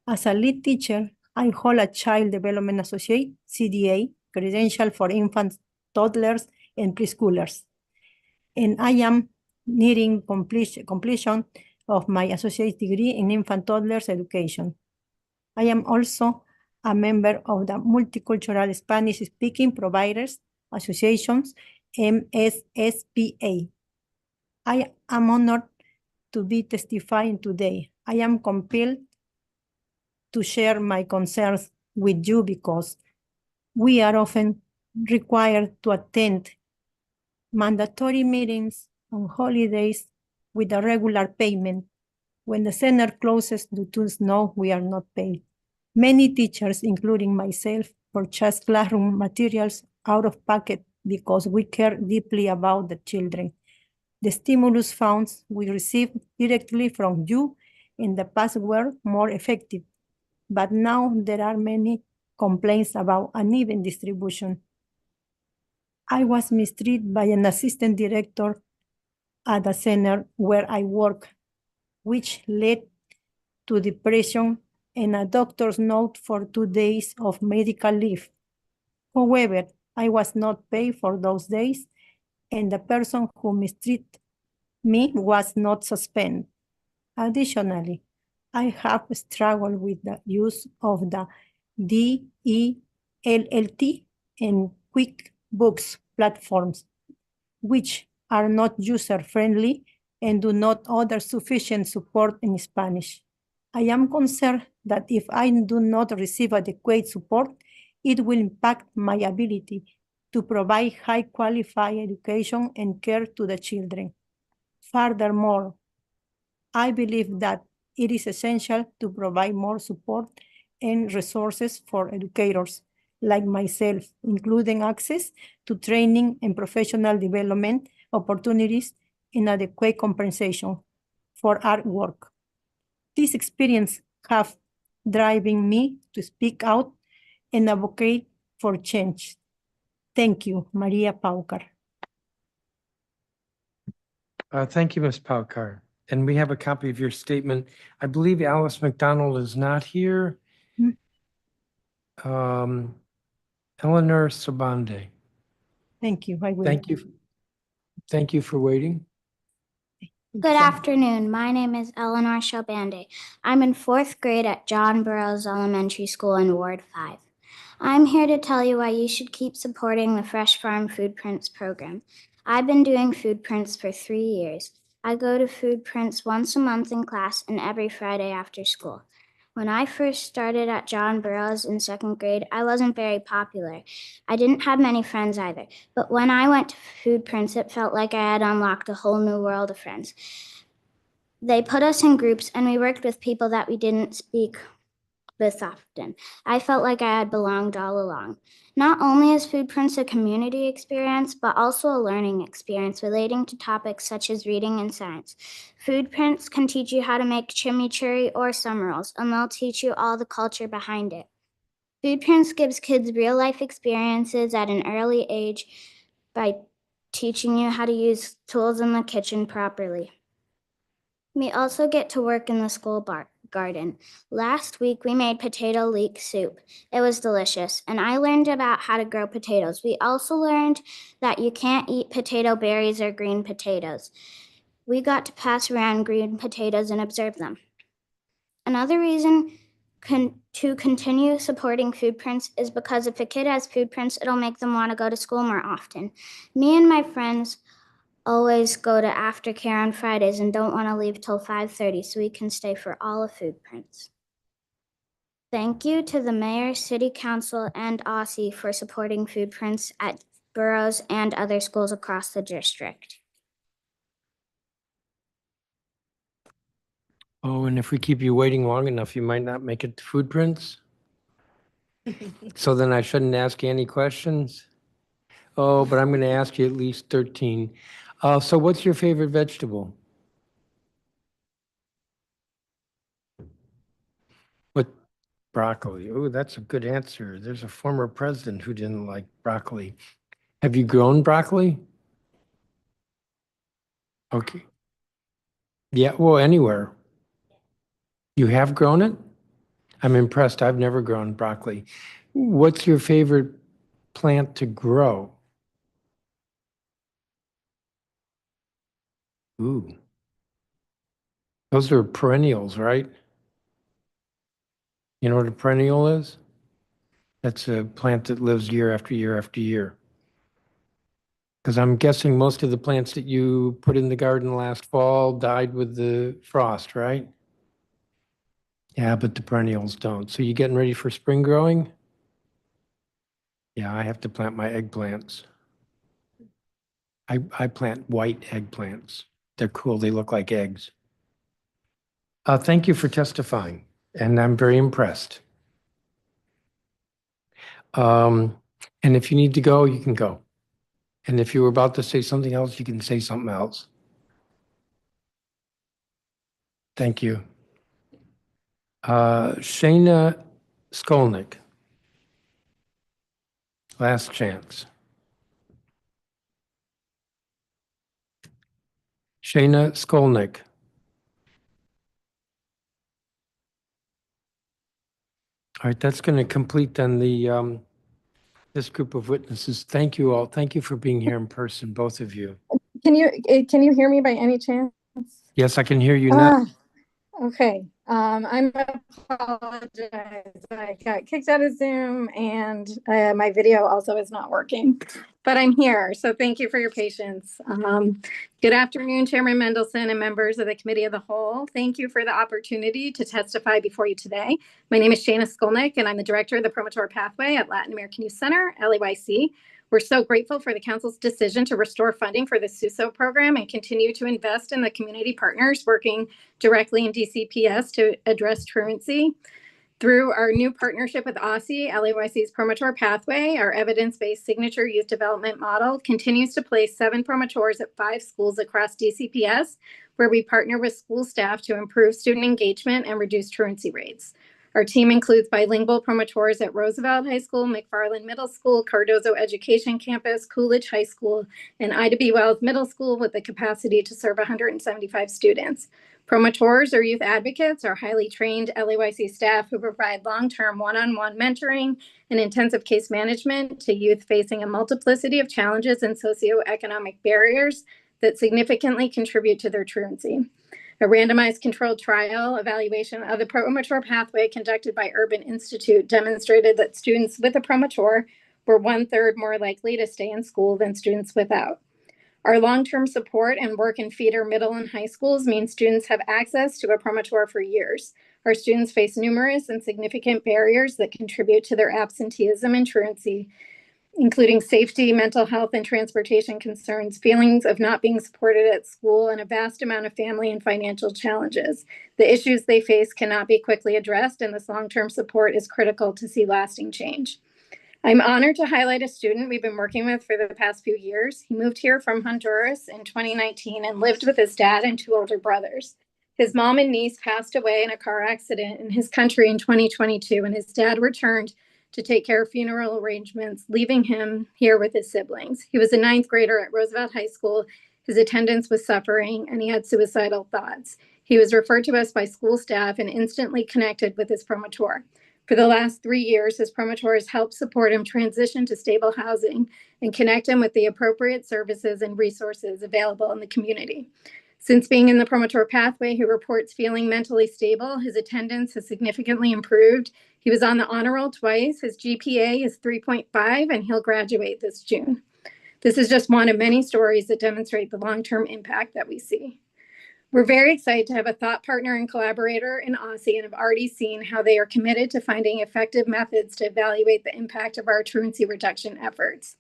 As a lead teacher, I hold a Child Development Associate, CDA, credential for infants, toddlers, and preschoolers. And I am nearing completion of my associate degree in infant toddlers education. I am also a member of the Multicultural Spanish-Speaking Providers Associations, MSSPA. I am honored to be testifying today. I am compelled to share my concerns with you because we are often required to attend mandatory meetings on holidays with a regular payment. When the center closes due to snow, we are not paid. Many teachers, including myself, purchase classroom materials out of pocket because we care deeply about the children. The stimulus funds we receive directly from you in the past were more effective, but now there are many complaints about uneven distribution. I was mistreated by an assistant director at the center where I work, which led to depression and a doctor's note for 2 days of medical leave. However, I was not paid for those days, and the person who mistreated me was not suspended. Additionally, I have struggled with the use of the DELLT and QuickBooks platforms, which are not user-friendly and do not offer sufficient support in Spanish. I am concerned that if I do not receive adequate support, it will impact my ability to provide high qualified education and care to the children. Furthermore, I believe that it is essential to provide more support and resources for educators like myself, including access to training and professional development opportunities and adequate compensation for our work. This experience have driven me to speak out and advocate for change. Thank you, Maria Paucar. Thank you, Ms. Paukar. And we have a copy of your statement. I believe Alice McDonald is not here. Eleanor Sabande. Thank you. I will. Thank you. Thank you for waiting. Good afternoon. My name is Eleanor Shabande. I'm in 4th grade at John Burroughs Elementary School in Ward 5. I'm here to tell you why you should keep supporting the Fresh Farm Food Prints program. I've been doing food prints for 3 years. I go to food prints once a month in class and every Friday after school. When I first started at John Burroughs in 2nd grade, I wasn't very popular. I didn't have many friends either, but when I went to food prints, it felt like I had unlocked a whole new world of friends. They put us in groups and we worked with people that we didn't speak with often. I felt like I had belonged all along. Not only is food prints a community experience, but also a learning experience relating to topics such as reading and science. Food prints can teach you how to make chimichurri or summer rolls, and they'll teach you all the culture behind it. Food prints gives kids real-life experiences at an early age by teaching you how to use tools in the kitchen properly. We also get to work in the school garden. Last week, we made potato leek soup. It was delicious, and I learned about how to grow potatoes. We also learned that you can't eat potato berries or green potatoes. We got to pass around green potatoes and observe them. Another reason to continue supporting food prints is because if a kid has food prints, it'll make them want to go to school more often. Me and my friends always go to aftercare on Fridays and don't want to leave till 5:30 so we can stay for all of food prints. Thank you to the Mayor, City Council, and OSSE for supporting food prints at Burroughs and other schools across the district. Oh, and if we keep you waiting long enough, you might not make it to food prints. So then I shouldn't ask you any questions? Oh, but I'm going to ask you at least 13. So what's your favorite vegetable? What? Broccoli. Oh, that's a good answer. There's a former president who didn't like broccoli. Have you grown broccoli? Okay. Yeah, well, anywhere. You have grown it? I'm impressed. I've never grown broccoli. What's your favorite plant to grow? Ooh. Those are perennials, right? You know what a perennial is? That's a plant that lives year after year after year. Because I'm guessing most of the plants that you put in the garden last fall died with the frost, right? Yeah, but the perennials don't. So you getting ready for spring growing? Yeah, I have to plant my eggplants. I plant white eggplants. They're cool. They look like eggs. Thank you for testifying, and I'm very impressed. And if you need to go, you can go. And if you were about to say something else, you can say something else. Thank you. Shayna Skolnick. Last chance. Shayna Skolnick. All right, that's going to complete then this group of witnesses. Thank you all. Thank you for being here in person, both of you. Can you hear me by any chance? Yes, I can hear you now. Okay. I'm apologize. I got kicked out of Zoom and my video also is not working, but I'm here. So thank you for your patience. Good afternoon, Chairman Mendelson and members of the Committee of the Whole. Thank you for the opportunity to testify before you today. My name is Shayna Skolnick and I'm the Director of the Promotor Pathway at Latin American Youth Center, LAYC. We're so grateful for the Council's decision to restore funding for the SUSO program and continue to invest in the community partners working directly in DCPS to address truancy. Through our new partnership with OSSE, LAYC's Promotor Pathway, our evidence-based signature youth development model continues to place 7 promotors at 5 schools across DCPS, where we partner with school staff to improve student engagement and reduce truancy rates. Our team includes bilingual promotors at Roosevelt High School, McFarland Middle School, Cardozo Education Campus, Coolidge High School, and Ida B. Wells Middle School with the capacity to serve 175 students. Promotors or youth advocates are highly trained LAYC staff who provide long-term one-on-one mentoring and intensive case management to youth facing a multiplicity of challenges and socioeconomic barriers that significantly contribute to their truancy. A randomized controlled trial evaluation of the promotor pathway conducted by Urban Institute demonstrated that students with a promotor were 1/3 more likely to stay in school than students without. Our long-term support and work in feeder middle and high schools means students have access to a promotor for years. Our students face numerous and significant barriers that contribute to their absenteeism and truancy, including safety, mental health, and transportation concerns, feelings of not being supported at school, and a vast amount of family and financial challenges. The issues they face cannot be quickly addressed, and this long-term support is critical to see lasting change. I'm honored to highlight a student we've been working with for the past few years. He moved here from Honduras in 2019 and lived with his dad and 2 older brothers. His mom and niece passed away in a car accident in his country in 2022, and his dad returned to take care of funeral arrangements, leaving him here with his siblings. He was a 9th grader at Roosevelt High School. His attendance was suffering, and he had suicidal thoughts. He was referred to us by school staff and instantly connected with his promotor. For the last 3 years, his promotor has helped support him transition to stable housing and connect him with the appropriate services and resources available in the community. Since being in the promotor pathway, he reports feeling mentally stable. His attendance has significantly improved. He was on the honor roll twice. His GPA is 3.5, and he'll graduate this June. This is just one of many stories that demonstrate the long-term impact that we see. We're very excited to have a thought partner and collaborator in OSSE and have already seen how they are committed to finding effective methods to evaluate the impact of our truancy reduction efforts.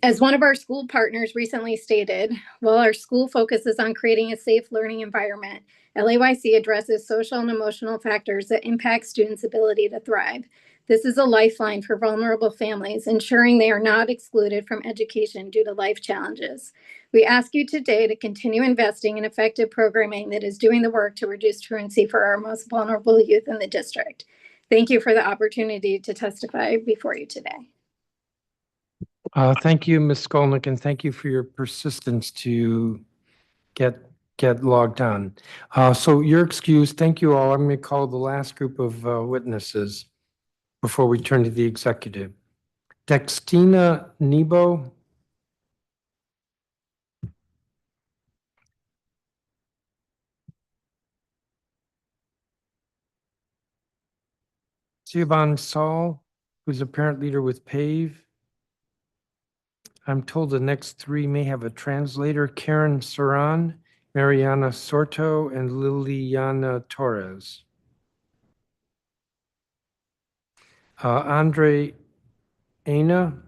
As one of our school partners recently stated, while our school focuses on creating a safe learning environment, LAYC addresses social and emotional factors that impact students' ability to thrive. This is a lifeline for vulnerable families, ensuring they are not excluded from education due to life challenges. We ask you today to continue investing in effective programming that is doing the work to reduce truancy for our most vulnerable youth in the district. Thank you for the opportunity to testify before you today. Thank you, Ms. Skolnick, and thank you for your persistence to get logged on. So you're excused. Thank you all. I'm going to call the last group of witnesses before we turn to the executive. Dextina Nebo. Siobhan Saul, who's a parent leader with PAVE. I'm told the next 3 may have a translator, Karen Saran, Mariana Sorto, and Liliana Torres. Andre Aina,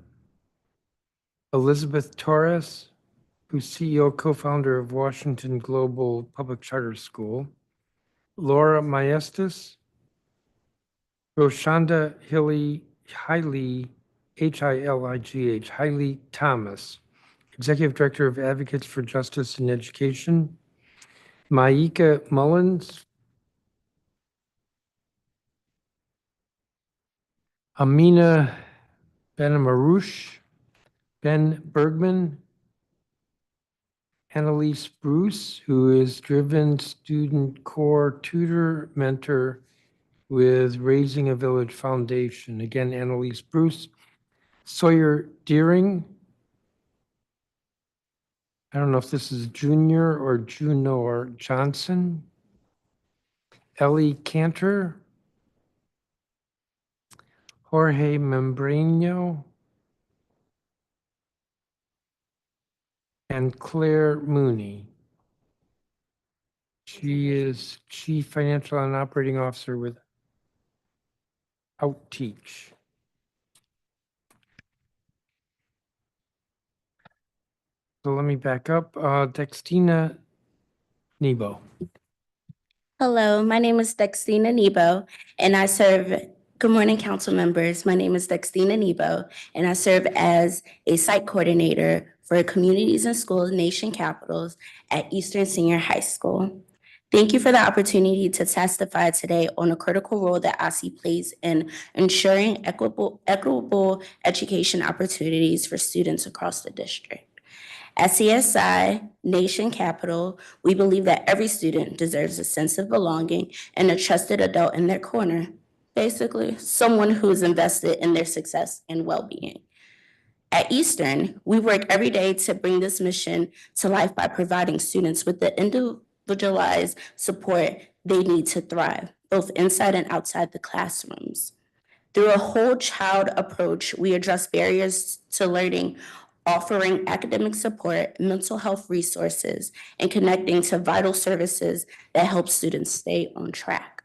Elizabeth Torres, who's CEO, co-founder of Washington Global Public Charter School. Laura Maestas, Roshanda Hiley, Hiligh, Hiley Thomas, Executive Director of Advocates for Justice in Education. Maika Mullins, Amina Benamarouche, Ben Bergman, Annalise Bruce, who is Driven Student Core Tutor Mentor with Raising a Village Foundation. Again, Annalise Bruce. Sawyer Deering. I don't know if this is Junior or Junor Johnson. Ellie Cantor. Jorge Membrano. And Claire Mooney. She is Chief Financial and Operating Officer with Outteach. So let me back up. Dextina Nebo. Hello, my name is Dextina Nebo, and I serve, good morning, council members. My name is Dextina Nebo, and I serve as a site coordinator for communities and schools nation capitals at Eastern Senior High School. Thank you for the opportunity to testify today on a critical role that OSSE plays in ensuring equitable education opportunities for students across the district. At CSI Nation Capital, we believe that every student deserves a sense of belonging and a trusted adult in their corner. Basically, someone who is invested in their success and well-being. At Eastern, we work every day to bring this mission to life by providing students with the individualized support they need to thrive, both inside and outside the classrooms. Through a whole child approach, we address barriers to learning, offering academic support, mental health resources, and connecting to vital services that help students stay on track.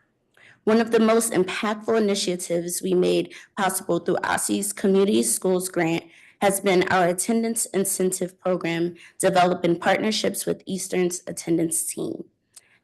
One of the most impactful initiatives we made possible through OSSE's Community Schools Grant has been our attendance incentive program, developed in partnerships with Eastern's attendance team.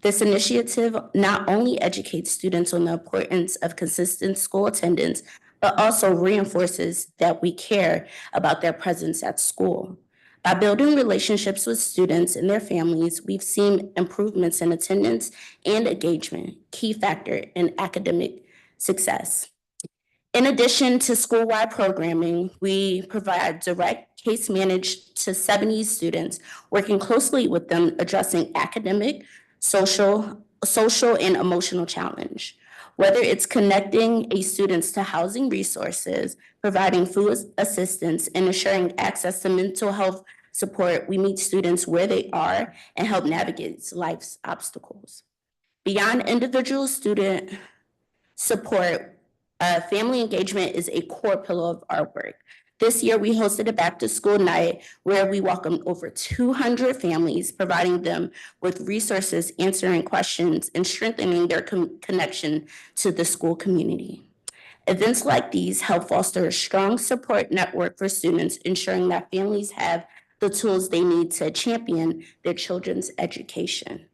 This initiative not only educates students on the importance of consistent school attendance, but also reinforces that we care about their presence at school. By building relationships with students and their families, we've seen improvements in attendance and engagement, key factor in academic success. In addition to school-wide programming, we provide direct case managed to 70 students, working closely with them addressing academic, social and emotional challenge. Whether it's connecting a students to housing resources, providing food assistance, and ensuring access to mental health support, we meet students where they are and help navigate life's obstacles. Beyond individual student support, family engagement is a core pillar of our work. This year, we hosted a back-to-school night where we welcomed over 200 families, providing them with resources, answering questions, and strengthening their connection to the school community. Events like these help foster a strong support network for students, ensuring that families have the tools they need to champion their children's education.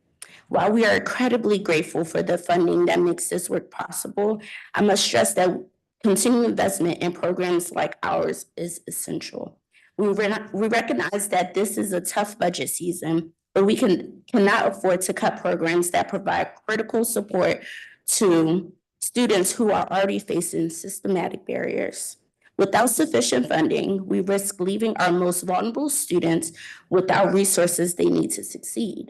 While we are incredibly grateful for the funding that makes this work possible, I must stress that continued investment in programs like ours is essential. We recognize that this is a tough budget season, but we cannot afford to cut programs that provide critical support to students who are already facing systematic barriers. Without sufficient funding, we risk leaving our most vulnerable students without resources they need to succeed.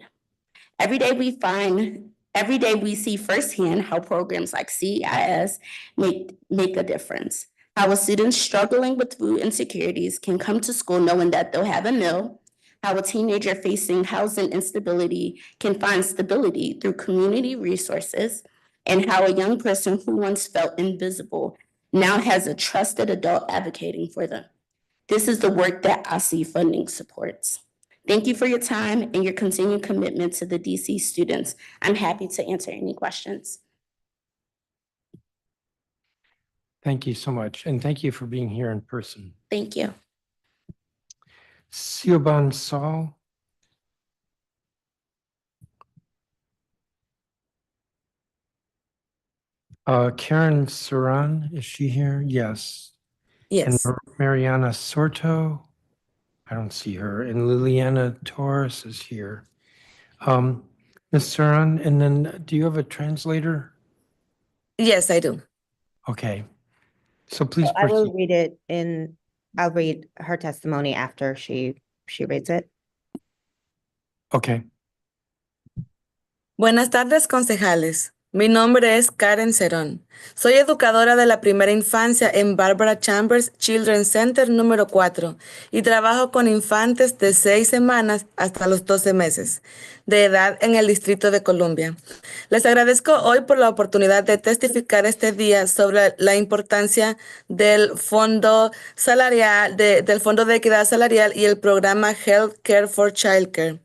Every day we see firsthand how programs like CEIS make a difference. How a student struggling with food insecurities can come to school knowing that they'll have a meal. How a teenager facing housing instability can find stability through community resources. And how a young person who once felt invisible now has a trusted adult advocating for them. This is the work that OSSE funding supports. Thank you for your time and your continued commitment to the DC students. I'm happy to answer any questions. Thank you so much. And thank you for being here in person. Thank you. Siobhan Saul. Karen Saran, is she here? Yes. Yes. And Mariana Sorto. I don't see her. And Liliana Torres is here. Ms. Saran, and then do you have a translator? Yes, I do. Okay. So please I will proceed. read it in, I'll read her testimony after she reads it. Okay. Buenas tardes, concejales. Mi nombre es Karen Cerón. Soy educadora de la primera infancia en Barbara Chambers Children's Center número 4 y trabajo con infantes de 6 semanas hasta los 12 meses de edad en el Distrito de Columbia. Les agradezco hoy por la oportunidad de testificar este día sobre la importancia del fondo salarial, del Fondo de Equidad Salarial y el programa Healthcare for Childcare.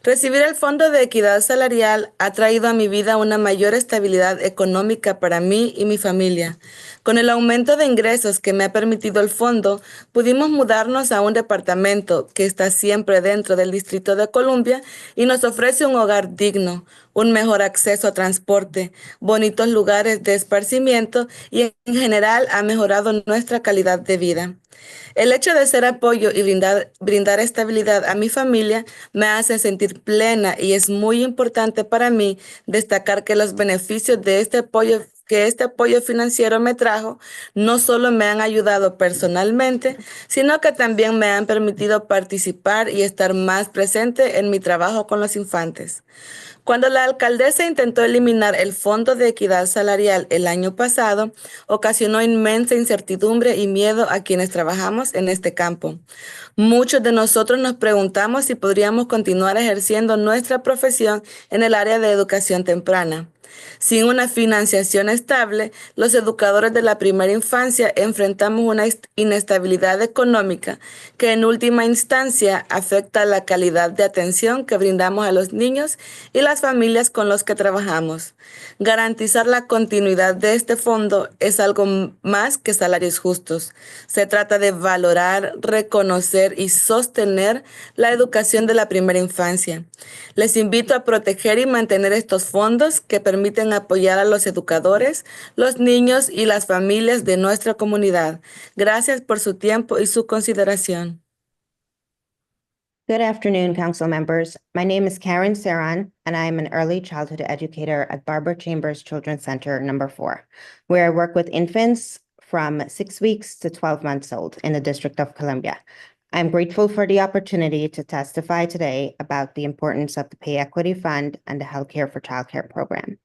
Recibir el Fondo de Equidad Salarial ha traído a mi vida una mayor estabilidad económica para mí y mi familia. Con el aumento de ingresos que me ha permitido el fondo, pudimos mudarnos a un departamento que está siempre dentro del Distrito de Columbia y nos ofrece un hogar digno, un mejor acceso a transporte, bonitos lugares de esparcimiento y en general ha mejorado nuestra calidad de vida. El hecho de ser apoyo y brindar estabilidad a mi familia me hace sentir plena y es muy importante para mí destacar que los beneficios de este apoyo financiero me trajo no solo me han ayudado personalmente, sino que también me han permitido participar y estar más presente en mi trabajo con los infantes. Cuando la alcaldesa intentó eliminar el Fondo de Equidad Salarial el año pasado, ocasionó inmensa incertidumbre y miedo a quienes trabajamos en este campo. Muchos de nosotros nos preguntamos si podríamos continuar ejerciendo nuestra profesión en el área de educación temprana. Sin una financiación estable, los educadores de la primera infancia enfrentamos una inestabilidad económica que en última instancia afecta la calidad de atención que brindamos a los niños y las familias con los que trabajamos. Garantizar la continuidad de este fondo es algo más que salarios justos. Se trata de valorar, reconocer y sostener la educación de la primera infancia. Les invito a proteger y mantener estos fondos que permiten apoyar a los educadores, los niños y las familias de nuestra comunidad. Gracias por su tiempo y su consideración. Good afternoon, council members. My name is Karen Saran, and I am an early childhood educator at Barbara Chambers Children's Center number 4, where I work with infants from 6 weeks to 12 months old in the District of Columbia. I'm grateful for the opportunity to testify today about the importance of the Pay Equity Fund and the Healthcare for Childcare program.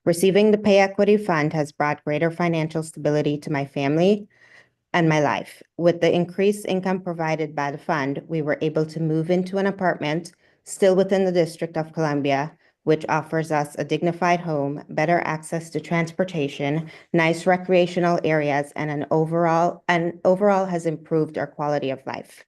Receiving the Pay Equity Fund has brought greater financial stability to my family and my life. With the increased income provided by the fund, we were able to move into an apartment still within the District of Columbia, which offers us a dignified home, better access to transportation, nice recreational areas, and overall has improved our quality of life.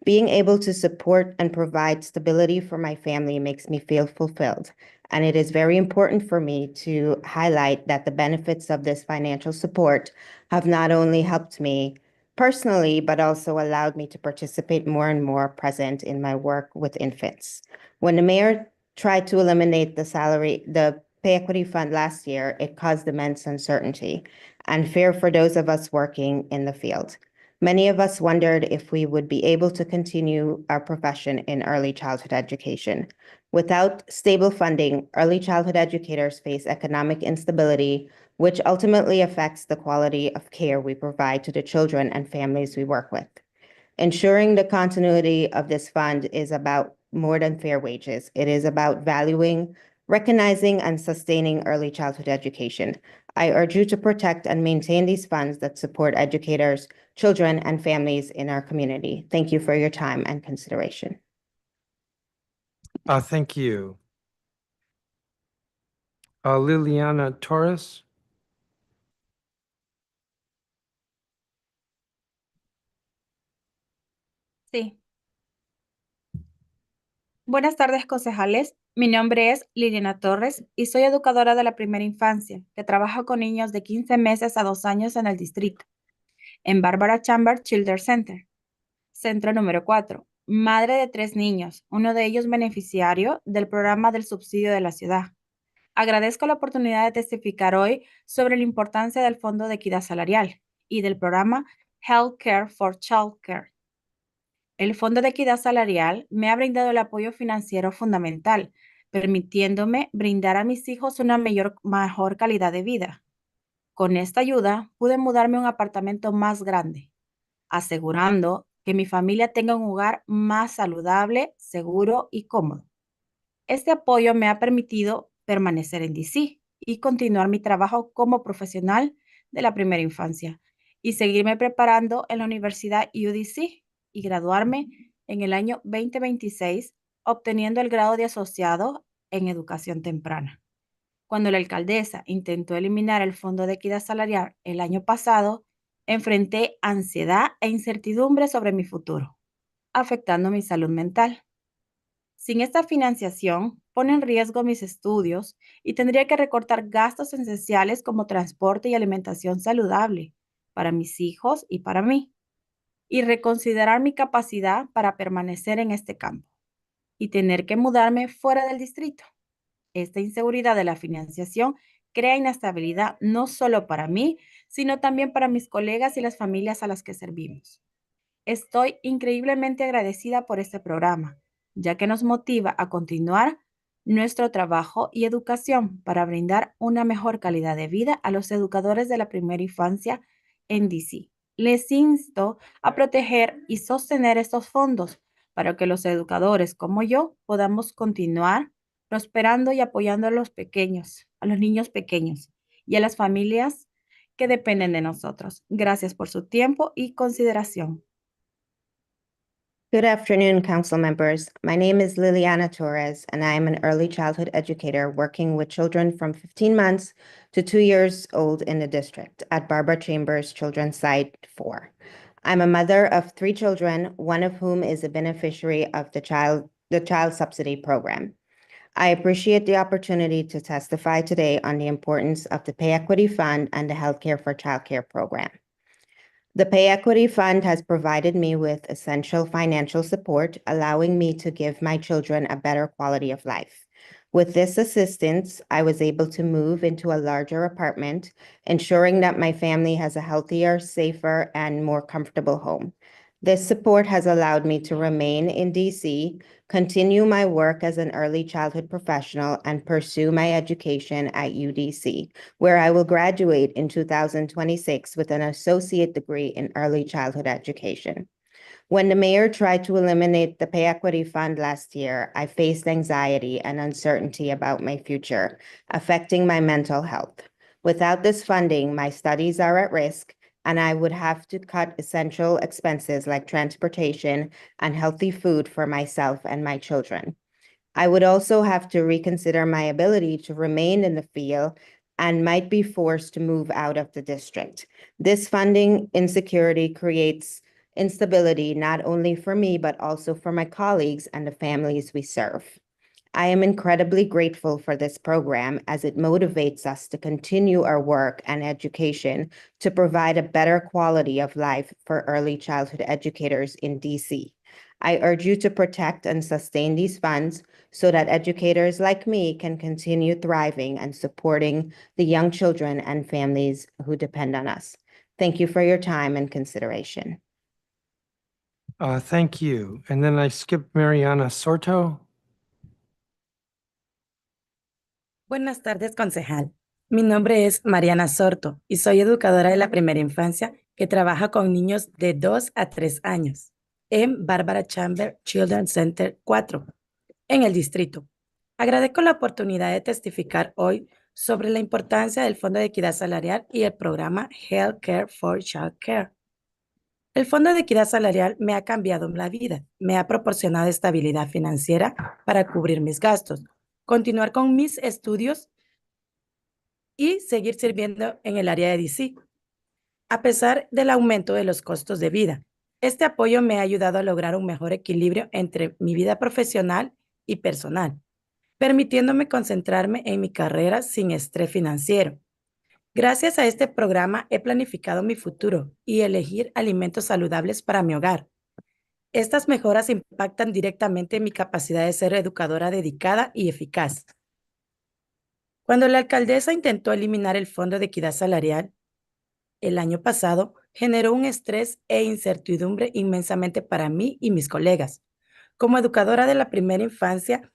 Being able to support and provide stability for my family makes me feel fulfilled. And it is very important for me to highlight that the benefits of this financial support have not only helped me personally, but also allowed me to participate more and more present in my work with infants. When the mayor tried to eliminate the Pay Equity Fund last year, it caused immense uncertainty and fear for those of us working in the field. Many of us wondered if we would be able to continue our profession in early childhood education. Without stable funding, early childhood educators face economic instability, which ultimately affects the quality of care we provide to the children and families we work with. Ensuring the continuity of this fund is about more than fair wages. It is about valuing, recognizing, and sustaining early childhood education. I urge you to protect and maintain these funds that support educators, children, and families in our community. Thank you for your time and consideration. Thank you. Liliana Torres. Sí. Buenas tardes, concejales. Mi nombre es Liliana Torres y soy educadora de la primera infancia, que trabaja con niños de 15 meses a 2 años en el distrito, en Barbara Chambers Children's Center, centro número 4. Madre de 3 niños, uno de ellos beneficiario del programa del subsidio de la ciudad. Agradezco la oportunidad de testificar hoy sobre la importancia del Fondo de Equidad Salarial y del programa Healthcare for Childcare. El Fondo de Equidad Salarial me ha brindado el apoyo financiero fundamental, permitiéndome brindar a mis hijos una mejor calidad de vida. Con esta ayuda pude mudarme a un apartamento más grande, asegurando que mi familia tenga un hogar más saludable, seguro y cómodo. Este apoyo me ha permitido permanecer en DC y continuar mi trabajo como profesional de la primera infancia y seguirme preparando en la Universidad UDC y graduarme en el año 2026, obteniendo el grado de asociado en educación temprana. Cuando la alcaldesa intentó eliminar el Fondo de Equidad Salarial el año pasado, enfrenté ansiedad e incertidumbre sobre mi futuro, afectando mi salud mental. Sin esta financiación, pone en riesgo mis estudios y tendría que recortar gastos esenciales como transporte y alimentación saludable para mis hijos y para mí, y reconsiderar mi capacidad para permanecer en este campo y tener que mudarme fuera del distrito. Esta inseguridad de la financiación crea inestabilidad no solo para mí, sino también para mis colegas y las familias a las que servimos. Estoy increíblemente agradecida por este programa, ya que nos motiva a continuar nuestro trabajo y educación para brindar una mejor calidad de vida a los educadores de la primera infancia en DC. Les insto a proteger y sostener estos fondos para que los educadores como yo podamos continuar prosperando y apoyando a los pequeños, a los niños pequeños y a las familias que dependen de nosotros. Gracias por su tiempo y consideración. Good afternoon, council members. My name is Liliana Torres, and I am an early childhood educator working with children from 15 months to 2 years old in the district at Barbara Chambers Children's Site 4. I'm a mother of 3 children, one of whom is a beneficiary of the child subsidy program. I appreciate the opportunity to testify today on the importance of the Pay Equity Fund and the Healthcare for Childcare program. The Pay Equity Fund has provided me with essential financial support, allowing me to give my children a better quality of life. With this assistance, I was able to move into a larger apartment, ensuring that my family has a healthier, safer, and more comfortable home. This support has allowed me to remain in DC, continue my work as an early childhood professional, and pursue my education at UDC, where I will graduate in 2026 with an associate degree in early childhood education. When the mayor tried to eliminate the Pay Equity Fund last year, I faced anxiety and uncertainty about my future, affecting my mental health. Without this funding, my studies are at risk, and I would have to cut essential expenses like transportation and healthy food for myself and my children. I would also have to reconsider my ability to remain in the field and might be forced to move out of the district. This funding insecurity creates instability not only for me, but also for my colleagues and the families we serve. I am incredibly grateful for this program as it motivates us to continue our work and education to provide a better quality of life for early childhood educators in DC. I urge you to protect and sustain these funds so that educators like me can continue thriving and supporting the young children and families who depend on us. Thank you for your time and consideration. Thank you. And then I skip Mariana Sorto. Buenas tardes, concejal. Mi nombre es Mariana Sorto y soy educadora de la primera infancia que trabaja con niños de 2 a 3 años en Barbara Chambers Children's Center 4, en el distrito. Agradezco la oportunidad de testificar hoy sobre la importancia del Fondo de Equidad Salarial y el programa Healthcare for Childcare. El Fondo de Equidad Salarial me ha cambiado la vida, me ha proporcionado estabilidad financiera para cubrir mis gastos, continuar con mis estudios y seguir sirviendo en el área de DC. A pesar del aumento de los costos de vida, este apoyo me ha ayudado a lograr un mejor equilibrio entre mi vida profesional y personal, permitiéndome concentrarme en mi carrera sin estrés financiero. Gracias a este programa he planificado mi futuro y elegir alimentos saludables para mi hogar. Estas mejoras impactan directamente en mi capacidad de ser educadora dedicada y eficaz. Cuando la alcaldesa intentó eliminar el Fondo de Equidad Salarial, el año pasado generó un estrés e incertidumbre inmensamente para mí y mis colegas. Como educadora de la primera infancia,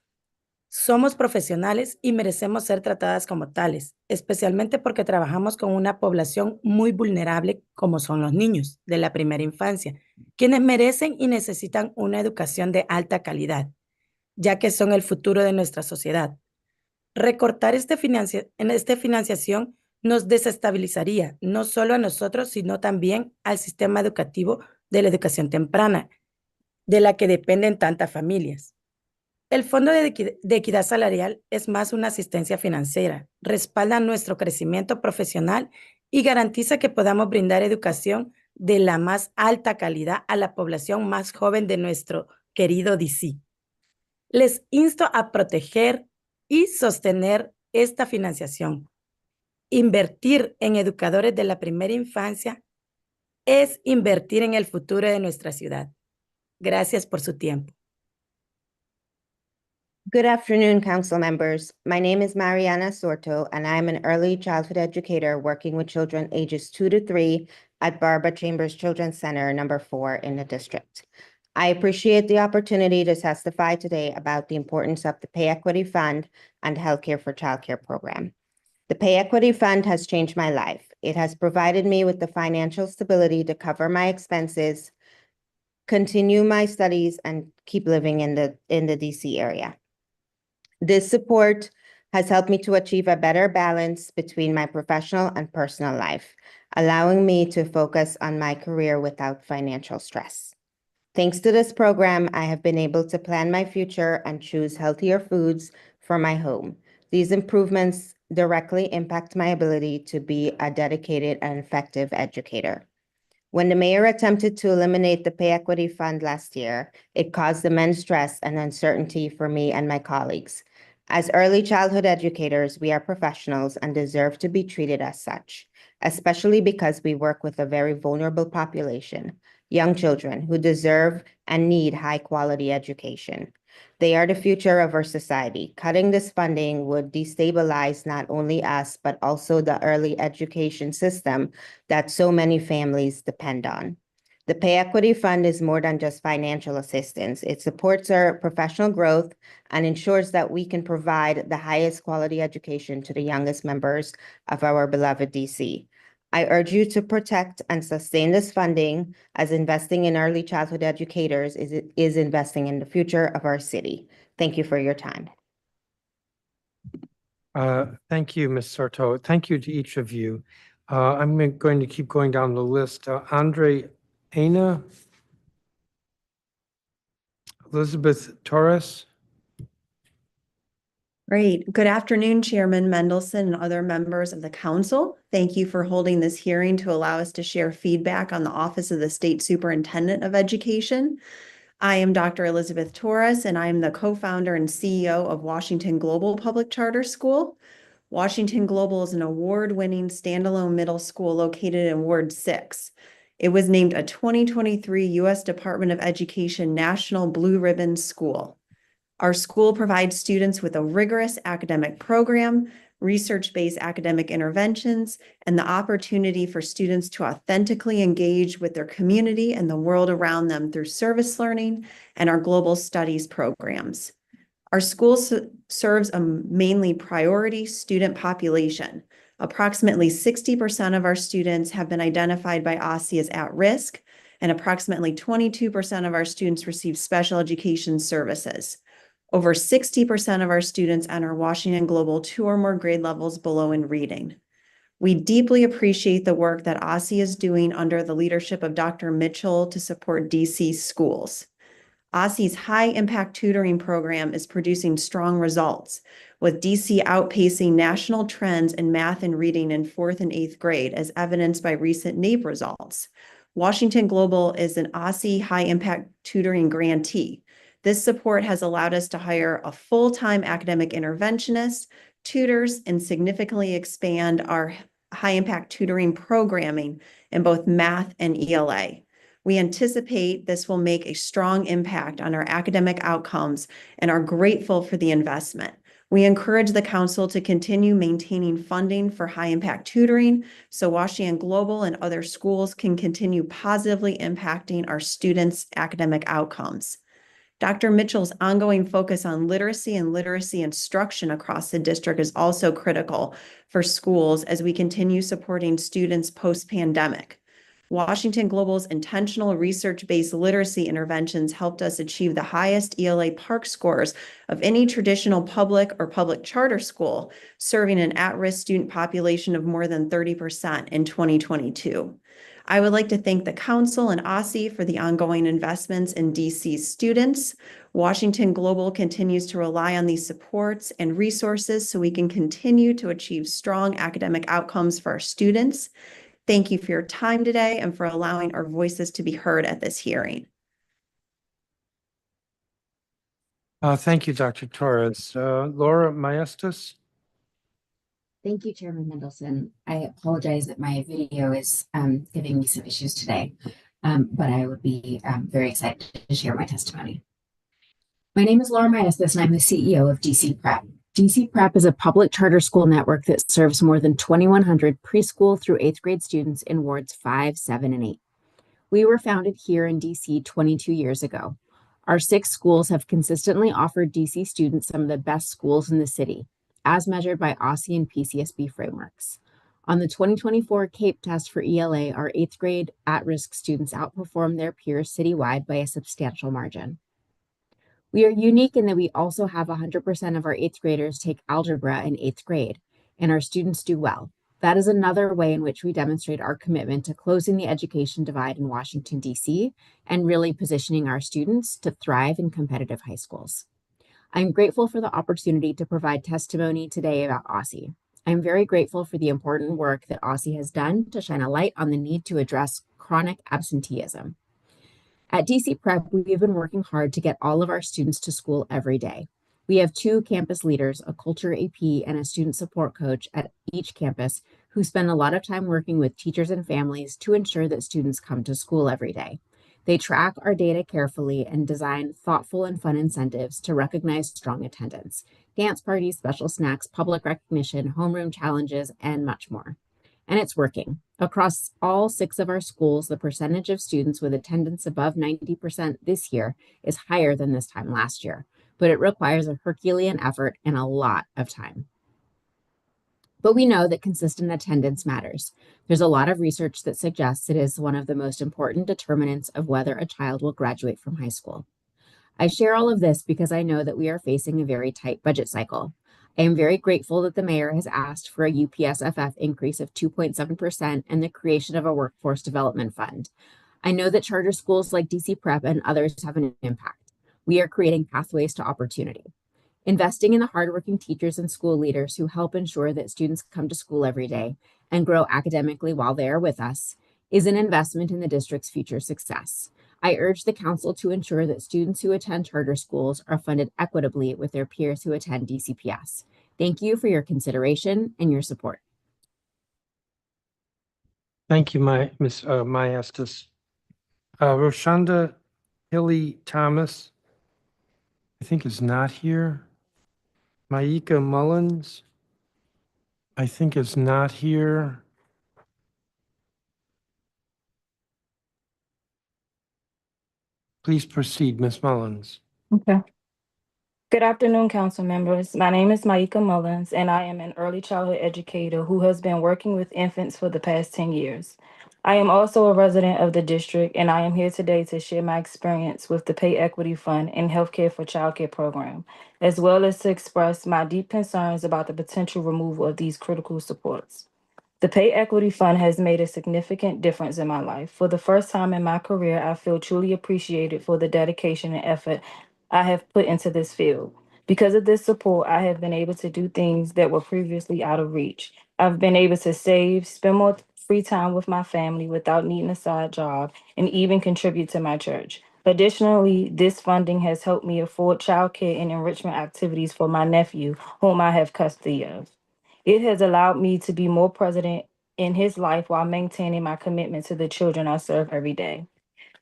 Somos profesionales y merecemos ser tratadas como tales, especialmente porque trabajamos con una población muy vulnerable como son los niños de la primera infancia, quienes merecen y necesitan una educación de alta calidad, ya que son el futuro de nuestra sociedad. Recortar en esta financiación nos desestabilizaría, no solo a nosotros, sino también al sistema educativo de la educación temprana, de la que dependen tantas familias. El Fondo de Equidad Salarial es más una asistencia financiera, respalda nuestro crecimiento profesional y garantiza que podamos brindar educación de la más alta calidad a la población más joven de nuestro querido DC. Les insto a proteger y sostener esta financiación. Invertir en educadores de la primera infancia es invertir en el futuro de nuestra ciudad. Gracias por su tiempo. Good afternoon, council members. My name is Mariana Sorto, and I am an early childhood educator working with children ages 2 to 3 at Barbara Chambers Children's Center, number 4 in the district. I appreciate the opportunity to testify today about the importance of the Pay Equity Fund and Healthcare for Childcare program. The Pay Equity Fund has changed my life. It has provided me with the financial stability to cover my expenses, continue my studies, and keep living in the DC area. This support has helped me to achieve a better balance between my professional and personal life, allowing me to focus on my career without financial stress. Thanks to this program, I have been able to plan my future and choose healthier foods for my home. These improvements directly impact my ability to be a dedicated and effective educator. When the mayor attempted to eliminate the Pay Equity Fund last year, it caused immense stress and uncertainty for me and my colleagues. As early childhood educators, we are professionals and deserve to be treated as such, especially because we work with a very vulnerable population, young children who deserve and need high-quality education. They are the future of our society. Cutting this funding would destabilize not only us, but also the early education system that so many families depend on. The Pay Equity Fund is more than just financial assistance. It supports our professional growth and ensures that we can provide the highest quality education to the youngest members of our beloved DC. I urge you to protect and sustain this funding, as investing in early childhood educators is investing in the future of our city. Thank you for your time. Thank you, Ms. Sarto. Thank you to each of you. I'm going to keep going down the list. Andre Ana, Elizabeth Torres. Great. Good afternoon, Chairman Mendelson and other members of the council. Thank you for holding this hearing to allow us to share feedback on the Office of the State Superintendent of Education. I am Dr. Elizabeth Torres, and I am the co-founder and CEO of Washington Global Public Charter School. Washington Global is an award-winning standalone middle school located in Ward 6. It was named a 2023 U.S. Department of Education National Blue Ribbon School. Our school provides students with a rigorous academic program, research-based academic interventions, and the opportunity for students to authentically engage with their community and the world around them through service learning and our global studies programs. Our school serves a mainly priority student population. Approximately 60% of our students have been identified by OSSE as at risk, and approximately 22% of our students receive special education services. Over 60% of our students enter Washington Global 2 or more grade levels below in reading. We deeply appreciate the work that OSSE is doing under the leadership of Dr. Mitchell to support DC schools. OSSE's high-impact tutoring program is producing strong results, with DC outpacing national trends in math and reading in 4th and 8th grade, as evidenced by recent NAEP results. Washington Global is an OSSE high-impact tutoring grantee. This support has allowed us to hire a full-time academic interventionist, tutors, and significantly expand our high-impact tutoring programming in both math and ELA. We anticipate this will make a strong impact on our academic outcomes and are grateful for the investment. We encourage the council to continue maintaining funding for high-impact tutoring so Washington Global and other schools can continue positively impacting our students' academic outcomes. Dr. Mitchell's ongoing focus on literacy and literacy instruction across the district is also critical for schools as we continue supporting students post-pandemic. Washington Global's intentional research-based literacy interventions helped us achieve the highest ELA PARCC scores of any traditional public or public charter school, serving an at-risk student population of more than 30% in 2022. I would like to thank the Council and OSSE for the ongoing investments in DC's students. Washington Global continues to rely on these supports and resources so we can continue to achieve strong academic outcomes for our students. Thank you for your time today and for allowing our voices to be heard at this hearing. Thank you, Dr. Torres. Laura Maestas? Thank you, Chairman Mendelson. I apologize that my video is giving me some issues today, but I would be very excited to share my testimony. My name is Laura Maestas, and I'm the CEO of DC Prep. DC Prep is a public charter school network that serves more than 2,100 preschool through 8th grade students in wards 5, 7, and 8. We were founded here in DC 22 years ago. Our 6 schools have consistently offered DC students some of the best schools in the city, as measured by OSSE and PCSB frameworks. On the 2024 CAPE test for ELA, our 8th grade at-risk students outperformed their peers citywide by a substantial margin. We are unique in that we also have 100% of our 8th graders take algebra in 8th grade, and our students do well. That is another way in which we demonstrate our commitment to closing the education divide in Washington, D.C., and really positioning our students to thrive in competitive high schools. I'm grateful for the opportunity to provide testimony today about OSSE. I'm very grateful for the important work that OSSE has done to shine a light on the need to address chronic absenteeism. At DC Prep, we've been working hard to get all of our students to school every day. We have 2 campus leaders, a culture AP and a student support coach at each campus who spend a lot of time working with teachers and families to ensure that students come to school every day. They track our data carefully and design thoughtful and fun incentives to recognize strong attendance, dance parties, special snacks, public recognition, homeroom challenges, and much more. And it's working. Across all 6 of our schools, the percentage of students with attendance above 90% this year is higher than this time last year, but it requires a Herculean effort and a lot of time. But we know that consistent attendance matters. There's a lot of research that suggests it is one of the most important determinants of whether a child will graduate from high school. I share all of this because I know that we are facing a very tight budget cycle. I am very grateful that the mayor has asked for a UPSFF increase of 2.7% and the creation of a workforce development fund. I know that charter schools like DC Prep and others have an impact. We are creating pathways to opportunity. Investing in the hardworking teachers and school leaders who help ensure that students come to school every day and grow academically while they are with us is an investment in the district's future success. I urge the council to ensure that students who attend charter schools are funded equitably with their peers who attend DCPS. Thank you for your consideration and your support. Thank you, Ms. Maestas. Roshanda Hilly Thomas, I think is not here. Maika Mullins, I think is not here. Please proceed, Ms. Mullins. Okay. Good afternoon, council members. My name is Maika Mullins, and I am an early childhood educator who has been working with infants for the past 10 years. I am also a resident of the district, and I am here today to share my experience with the Pay Equity Fund and Healthcare for Childcare program, as well as to express my deep concerns about the potential removal of these critical supports. The Pay Equity Fund has made a significant difference in my life. For the first time in my career, I feel truly appreciated for the dedication and effort I have put into this field. Because of this support, I have been able to do things that were previously out of reach. I've been able to save, spend more free time with my family without needing a side job, and even contribute to my church. Additionally, this funding has helped me afford childcare and enrichment activities for my nephew, whom I have custody of. It has allowed me to be more present in his life while maintaining my commitment to the children I serve every day.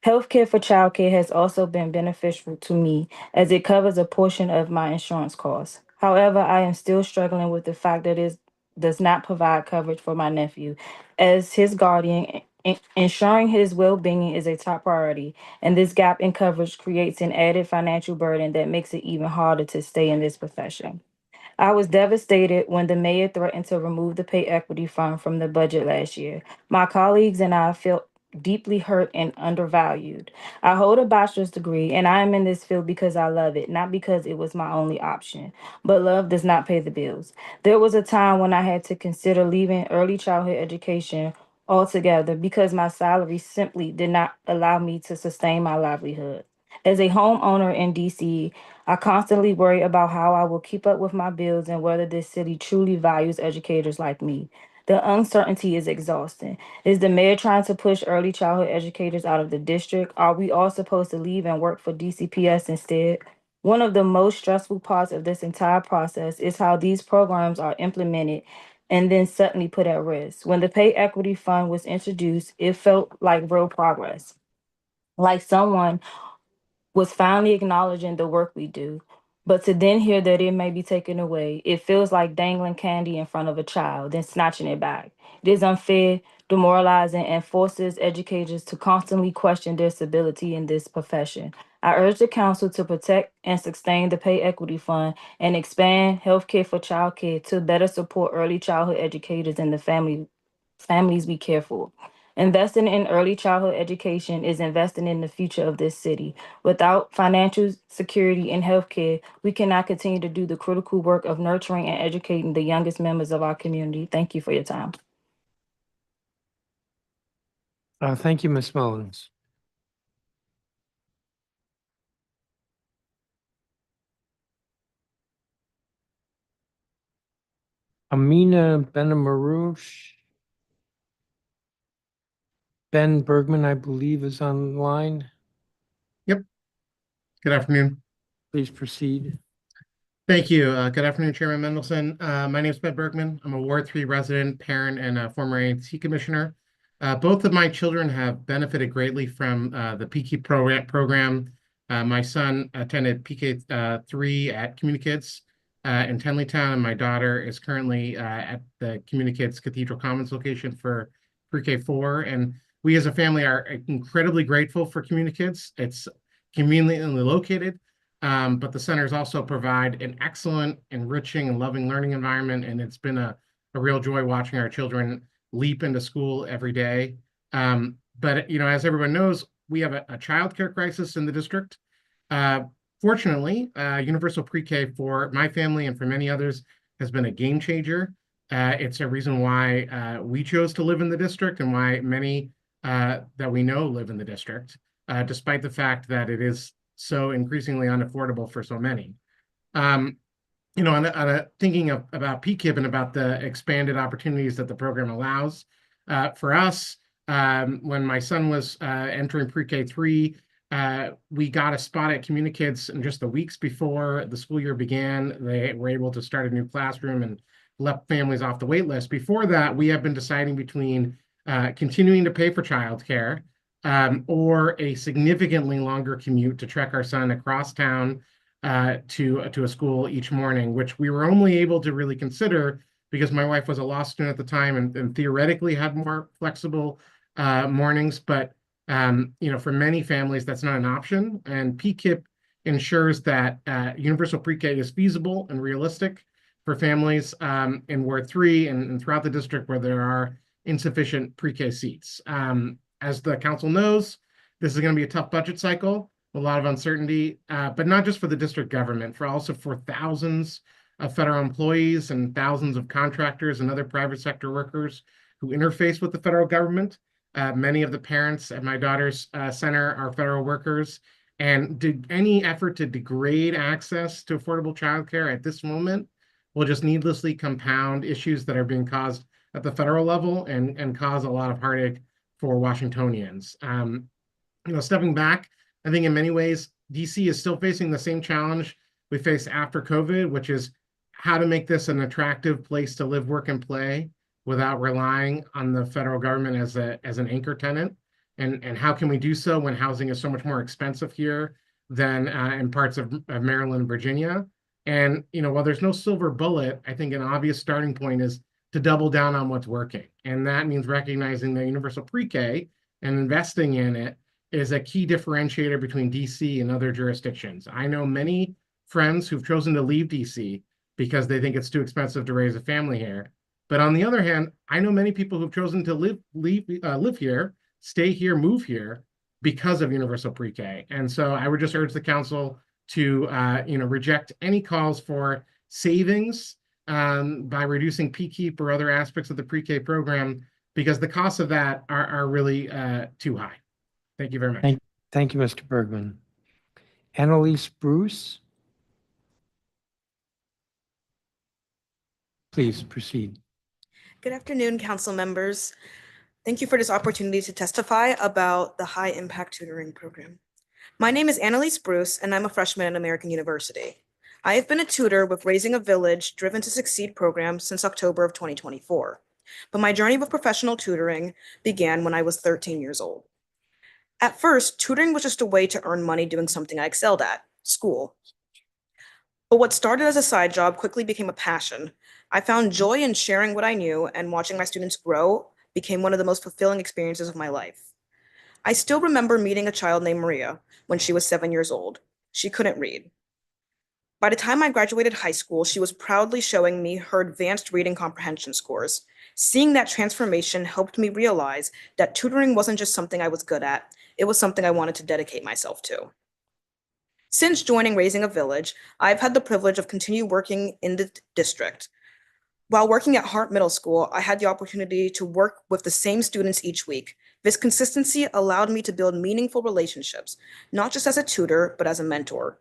Healthcare for childcare has also been beneficial to me as it covers a portion of my insurance costs. However, I am still struggling with the fact that it does not provide coverage for my nephew. As his guardian Ensuring his well-being is a top priority, and this gap in coverage creates an added financial burden that makes it even harder to stay in this profession. I was devastated when the mayor threatened to remove the pay equity fund from the budget last year. My colleagues and I felt deeply hurt and undervalued. I hold a bachelor's degree and I am in this field because I love it, not because it was my only option. But love does not pay the bills. There was a time when I had to consider leaving early childhood education altogether because my salary simply did not allow me to sustain my livelihood. As a homeowner in DC, I constantly worry about how I will keep up with my bills and whether this city truly values educators like me. The uncertainty is exhausting. Is the mayor trying to push early childhood educators out of the district? Are we all supposed to leave and work for DCPS instead? One of the most stressful parts of this entire process is how these programs are implemented and then suddenly put at risk. When the Pay Equity Fund was introduced, it felt like real progress, like someone was finally acknowledging the work we do. But to then hear that it may be taken away, it feels like dangling candy in front of a child, then snatching it back. It is unfair, demoralizing, and forces educators to constantly question their stability in this profession. I urge the council to protect and sustain the Pay Equity Fund and expand healthcare for childcare to better support early childhood educators and the families we care for. Investing in early childhood education is investing in the future of this city. Without financial security in healthcare, we cannot continue to do the critical work of nurturing and educating the youngest members of our community. Thank you for your time. Thank you, Ms. Mullins. Amina Benamarouche. Ben Bergman, I believe, is online. Yep. Good afternoon. Please proceed. Thank you. Good afternoon, Chairman Mendelson. My name is Ben Bergman. I'm a Ward 3 resident, parent, and a former ANC commissioner. Both of my children have benefited greatly from the PK program. My son attended PK 3 at CommuniKids in Tenleytown, and my daughter is currently at the CommuniKids Cathedral Commons location for pre-K 4. And we as a family are incredibly grateful for CommuniKids. It's conveniently located, but the centers also provide an excellent, enriching, and loving learning environment, and it's been a real joy watching our children leap into school every day. But as everyone knows, we have a childcare crisis in the district. Fortunately, universal pre-K for my family and for many others has been a game changer. It's a reason why we chose to live in the district and why many that we know live in the district, despite the fact that it is so increasingly unaffordable for so many. Thinking about PKIP and about the expanded opportunities that the program allows, for us, when my son was entering pre-K 3, we got a spot at CommuniKids in just the weeks before the school year began. They were able to start a new classroom and let families off the wait list. Before that, we have been deciding between continuing to pay for childcare or a significantly longer commute to trek our son across town to a school each morning, which we were only able to really consider because my wife was a law student at the time and theoretically had more flexible mornings. But for many families, that's not an option. And PKIP ensures that universal pre-K is feasible and realistic for families in Ward 3 and throughout the district where there are insufficient pre-K seats. As the council knows, this is going to be a tough budget cycle, a lot of uncertainty, but not just for the district government, also for thousands of federal employees and thousands of contractors and other private sector workers who interface with the federal government. Many of the parents at my daughter's center are federal workers, and any effort to degrade access to affordable childcare at this moment will just needlessly compound issues that are being caused at the federal level and cause a lot of heartache for Washingtonians. Stepping back, I think in many ways, DC is still facing the same challenge we faced after COVID, which is how to make this an attractive place to live, work, and play without relying on the federal government as an anchor tenant. And how can we do so when housing is so much more expensive here than in parts of Maryland and Virginia? And while there's no silver bullet, I think an obvious starting point is to double down on what's working. And that means recognizing that universal pre-K and investing in it is a key differentiator between DC and other jurisdictions. I know many friends who've chosen to leave DC because they think it's too expensive to raise a family here. But on the other hand, I know many people who've chosen to live here, stay here, move here because of universal pre-K. And so I would just urge the council to reject any calls for savings by reducing PKEEP or other aspects of the pre-K program, because the costs of that are really too high. Thank you very much. Thank you, Mr. Bergman. Annalise Bruce. Please proceed. Good afternoon, council members. Thank you for this opportunity to testify about the high impact tutoring program. My name is Annalise Bruce, and I'm a freshman at American University. I have been a tutor with Raising a Village Driven to Succeed program since October of 2024. But my journey with professional tutoring began when I was 13 years old. At first, tutoring was just a way to earn money doing something I excelled at, school. But what started as a side job quickly became a passion. I found joy in sharing what I knew, and watching my students grow became one of the most fulfilling experiences of my life. I still remember meeting a child named Maria when she was 7 years old. She couldn't read. By the time I graduated high school, she was proudly showing me her advanced reading comprehension scores. Seeing that transformation helped me realize that tutoring wasn't just something I was good at, it was something I wanted to dedicate myself to. Since joining Raising a Village, I've had the privilege of continue working in the district. While working at Hart Middle School, I had the opportunity to work with the same students each week. This consistency allowed me to build meaningful relationships, not just as a tutor, but as a mentor.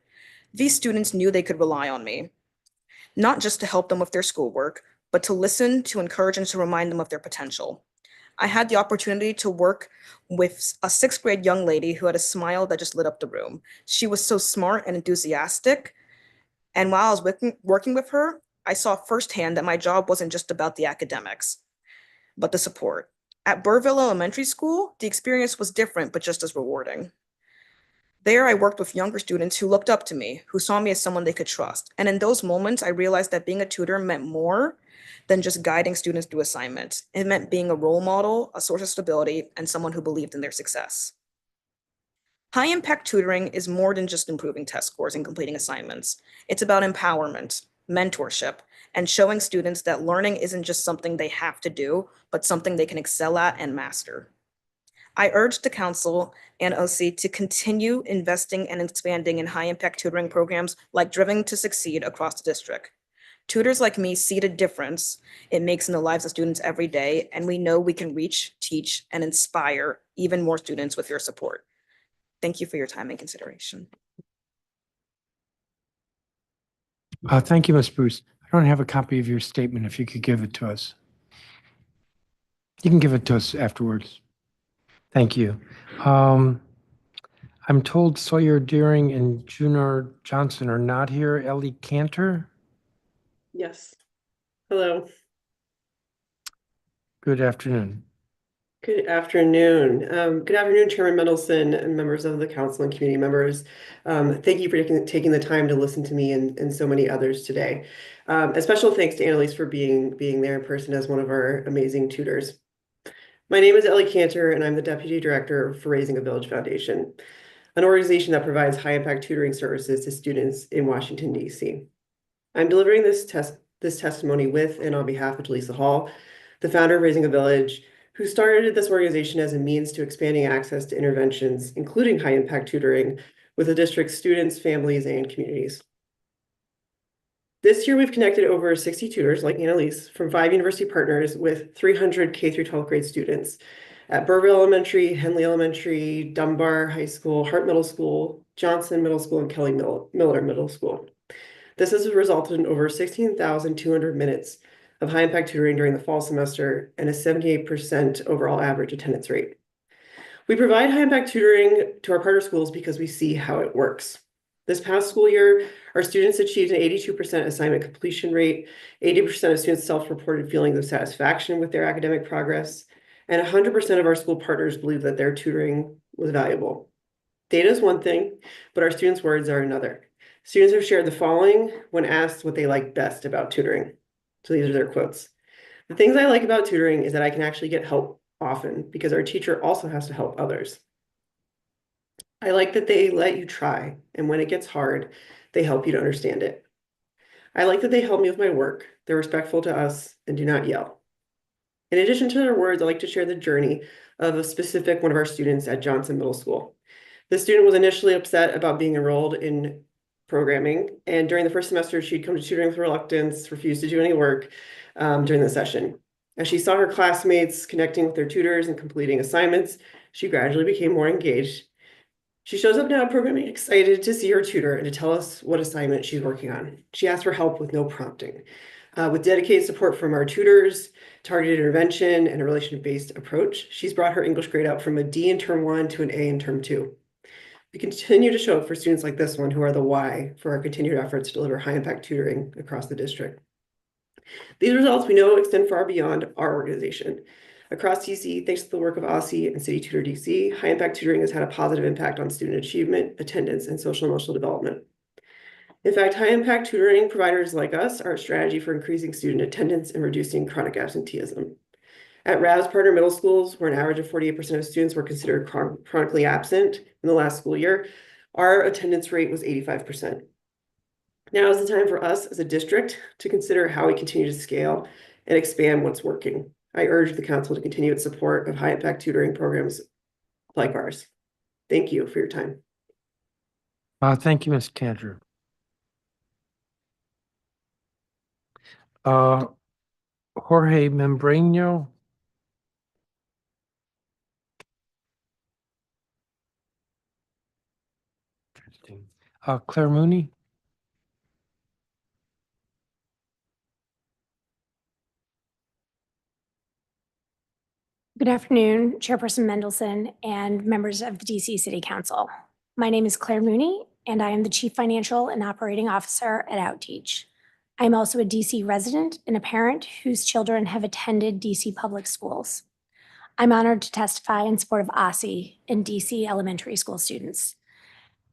These students knew they could rely on me, not just to help them with their schoolwork, but to listen, to encourage, and to remind them of their potential. I had the opportunity to work with a 6th grade young lady who had a smile that just lit up the room. She was so smart and enthusiastic. And while I was working with her, I saw firsthand that my job wasn't just about the academics, but the support. At Burville Elementary School, the experience was different, but just as rewarding. There, I worked with younger students who looked up to me, who saw me as someone they could trust. And in those moments, I realized that being a tutor meant more than just guiding students through assignments. It meant being a role model, a source of stability, and someone who believed in their success. High-impact tutoring is more than just improving test scores and completing assignments. It's about empowerment, mentorship, and showing students that learning isn't just something they have to do, but something they can excel at and master. I urge the council and OSSE to continue investing and expanding in high-impact tutoring programs like Driven to Succeed across the district. Tutors like me see the difference it makes in the lives of students every day, and we know we can reach, teach, and inspire even more students with your support. Thank you for your time and consideration. Thank you, Ms. Bruce. I don't have a copy of your statement. If you could give it to us. You can give it to us afterwards. Thank you. I'm told Sawyer Deering and Junar Johnson are not here. Ellie Cantor? Yes. Hello. Good afternoon. Good afternoon. Good afternoon, Chairman Mendelson and members of the council and community members. Thank you for taking the time to listen to me and so many others today. A special thanks to Annalise for being there in person as one of our amazing tutors. My name is Ellie Cantor, and I'm the Deputy Director for Raising a Village Foundation, an organization that provides high-impact tutoring services to students in Washington, D.C. I'm delivering this testimony with and on behalf of Jaleesa Hall, the founder of Raising a Village, who started this organization as a means to expanding access to interventions, including high-impact tutoring, with the district's students, families, and communities. This year, we've connected over 60 tutors, like Annalise, from 5 university partners with 300 K-12 grade students at Burville Elementary, Henley Elementary, Dunbar High School, Hart Middle School, Johnson Middle School, and Kelly Miller Middle School. This has resulted in over 16,200 minutes of high-impact tutoring during the fall semester and a 78% overall average attendance rate. We provide high-impact tutoring to our partner schools because we see how it works. This past school year, our students achieved an 82% assignment completion rate, 80% of students self-reported feelings of satisfaction with their academic progress, and 100% of our school partners believe that their tutoring was valuable. Data is one thing, but our students' words are another. Students have shared the following when asked what they like best about tutoring. So these are their quotes. The things I like about tutoring is that I can actually get help often because our teacher also has to help others. I like that they let you try, and when it gets hard, they help you to understand it. I like that they help me with my work. They're respectful to us and do not yell. In addition to their words, I like to share the journey of a specific one of our students at Johnson Middle School. The student was initially upset about being enrolled in programming, and during the first semester, she'd come to tutoring with reluctance, refused to do any work during the session. As she saw her classmates connecting with their tutors and completing assignments, she gradually became more engaged. She shows up now programming, excited to see her tutor and to tell us what assignment she's working on. She asked for help with no prompting. With dedicated support from our tutors, targeted intervention, and a relationship-based approach, she's brought her English grade up from a D in term 1 to an A in term 2. We continue to show up for students like this one who are the why for our continued efforts to deliver high-impact tutoring across the district. These results we know extend far beyond our organization. Across DC, thanks to the work of OSSE and City Tutor DC, high-impact tutoring has had a positive impact on student achievement, attendance, and social and emotional development. In fact, high-impact tutoring providers like us are a strategy for increasing student attendance and reducing chronic absenteeism. At RAV's partner middle schools, where an average of 48% of students were considered chronically absent in the last school year, our attendance rate was 85%. Now is the time for us as a district to consider how we continue to scale and expand what's working. I urge the council to continue its support of high-impact tutoring programs like ours. Thank you for your time. Thank you, Ms. Cantor. Jorge Membrano. Claire Mooney. Good afternoon, Chairperson Mendelson and members of the DC City Council. My name is Claire Mooney, and I am the Chief Financial and Operating Officer at Outteach. I am also a DC resident and a parent whose children have attended DC public schools. I'm honored to testify in support of OSSE and DC elementary school students.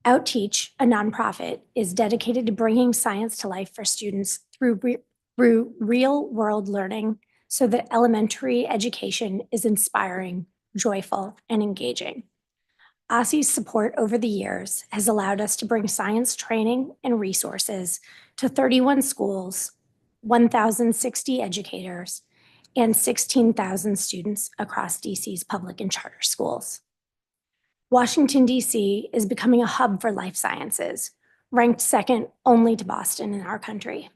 Outteach, a nonprofit, is dedicated to bringing science to life for students through real-world learning so that elementary education is inspiring, joyful, and engaging. OSSE's support over the years has allowed us to bring science training and resources to 31 schools, 1,060 educators, and 16,000 students across DC's public and charter schools. Washington, DC is becoming a hub for life sciences, ranked second only to Boston in our country.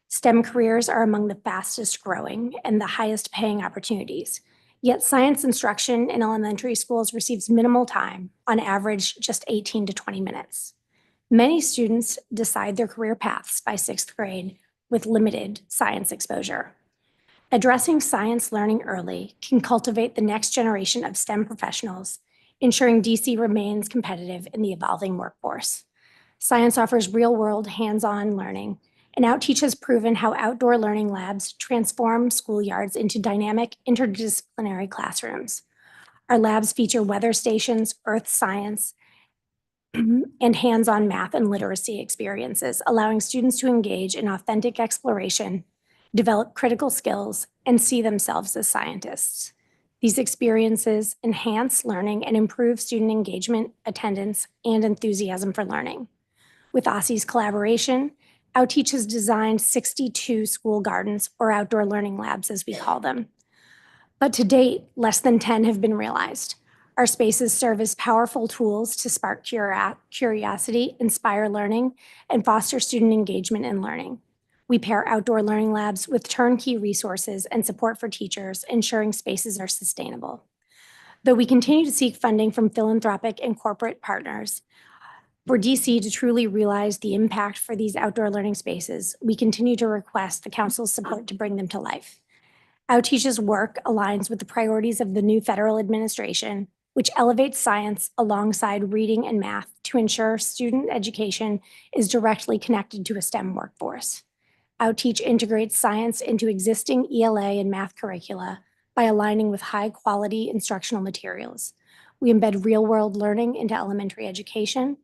STEM careers are among the fastest growing and the highest paying opportunities, yet science instruction in elementary schools receives minimal time, on average just 18 to 20 minutes. Many students decide their career paths by 6th grade with limited science exposure. Addressing science learning early can cultivate the next generation of STEM professionals, ensuring DC remains competitive in the evolving workforce. Science offers real-world hands-on learning, and Outteach has proven how outdoor learning labs transform schoolyards into dynamic interdisciplinary classrooms. Our labs feature weather stations, earth science, and hands-on math and literacy experiences, allowing students to engage in authentic exploration, develop critical skills, and see themselves as scientists. These experiences enhance learning and improve student engagement, attendance, and enthusiasm for learning. With OSSE's collaboration, Outteach has designed 62 school gardens, or outdoor learning labs as we call them. But to date, less than 10 have been realized. Our spaces serve as powerful tools to spark curiosity, inspire learning, and foster student engagement in learning. We pair outdoor learning labs with turnkey resources and support for teachers, ensuring spaces are sustainable. Though we continue to seek funding from philanthropic and corporate partners, for DC to truly realize the impact for these outdoor learning spaces, we continue to request the Council's support to bring them to life. Outteach's work aligns with the priorities of the new federal administration, which elevates science alongside reading and math to ensure student education is directly connected to a STEM workforce. Outteach integrates science into existing ELA and math curricula by aligning with high-quality instructional materials. We embed real-world learning into elementary education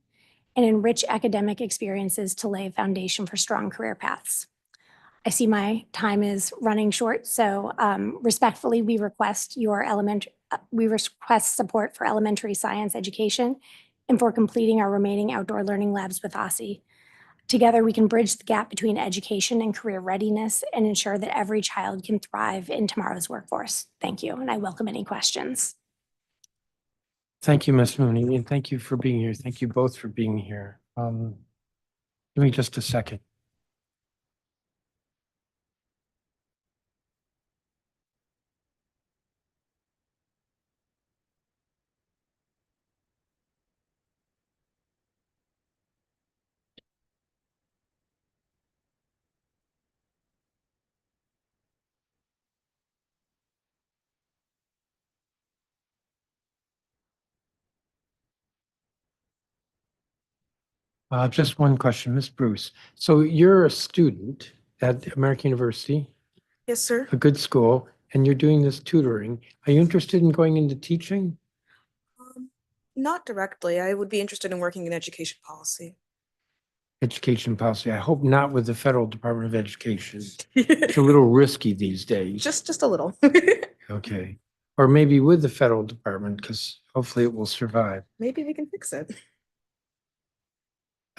and enrich academic experiences to lay a foundation for strong career paths. I see my time is running short, so respectfully, we request support for elementary science education and for completing our remaining outdoor learning labs with OSSE. Together, we can bridge the gap between education and career readiness and ensure that every child can thrive in tomorrow's workforce. Thank you, and I welcome any questions. Thank you, Ms. Mooney, and thank you for being here. Thank you both for being here. Give me just a second. Just one question, Ms. Bruce. So you're a student at American University, Yes, sir. a good school, and you're doing this tutoring. Are you interested in going into teaching? Not directly. I would be interested in working in education policy. Education policy. I hope not with the Federal Department of Education. It's a little risky these days. Just a little. Okay. Or maybe with the federal department, because hopefully it will survive. Maybe we can fix it.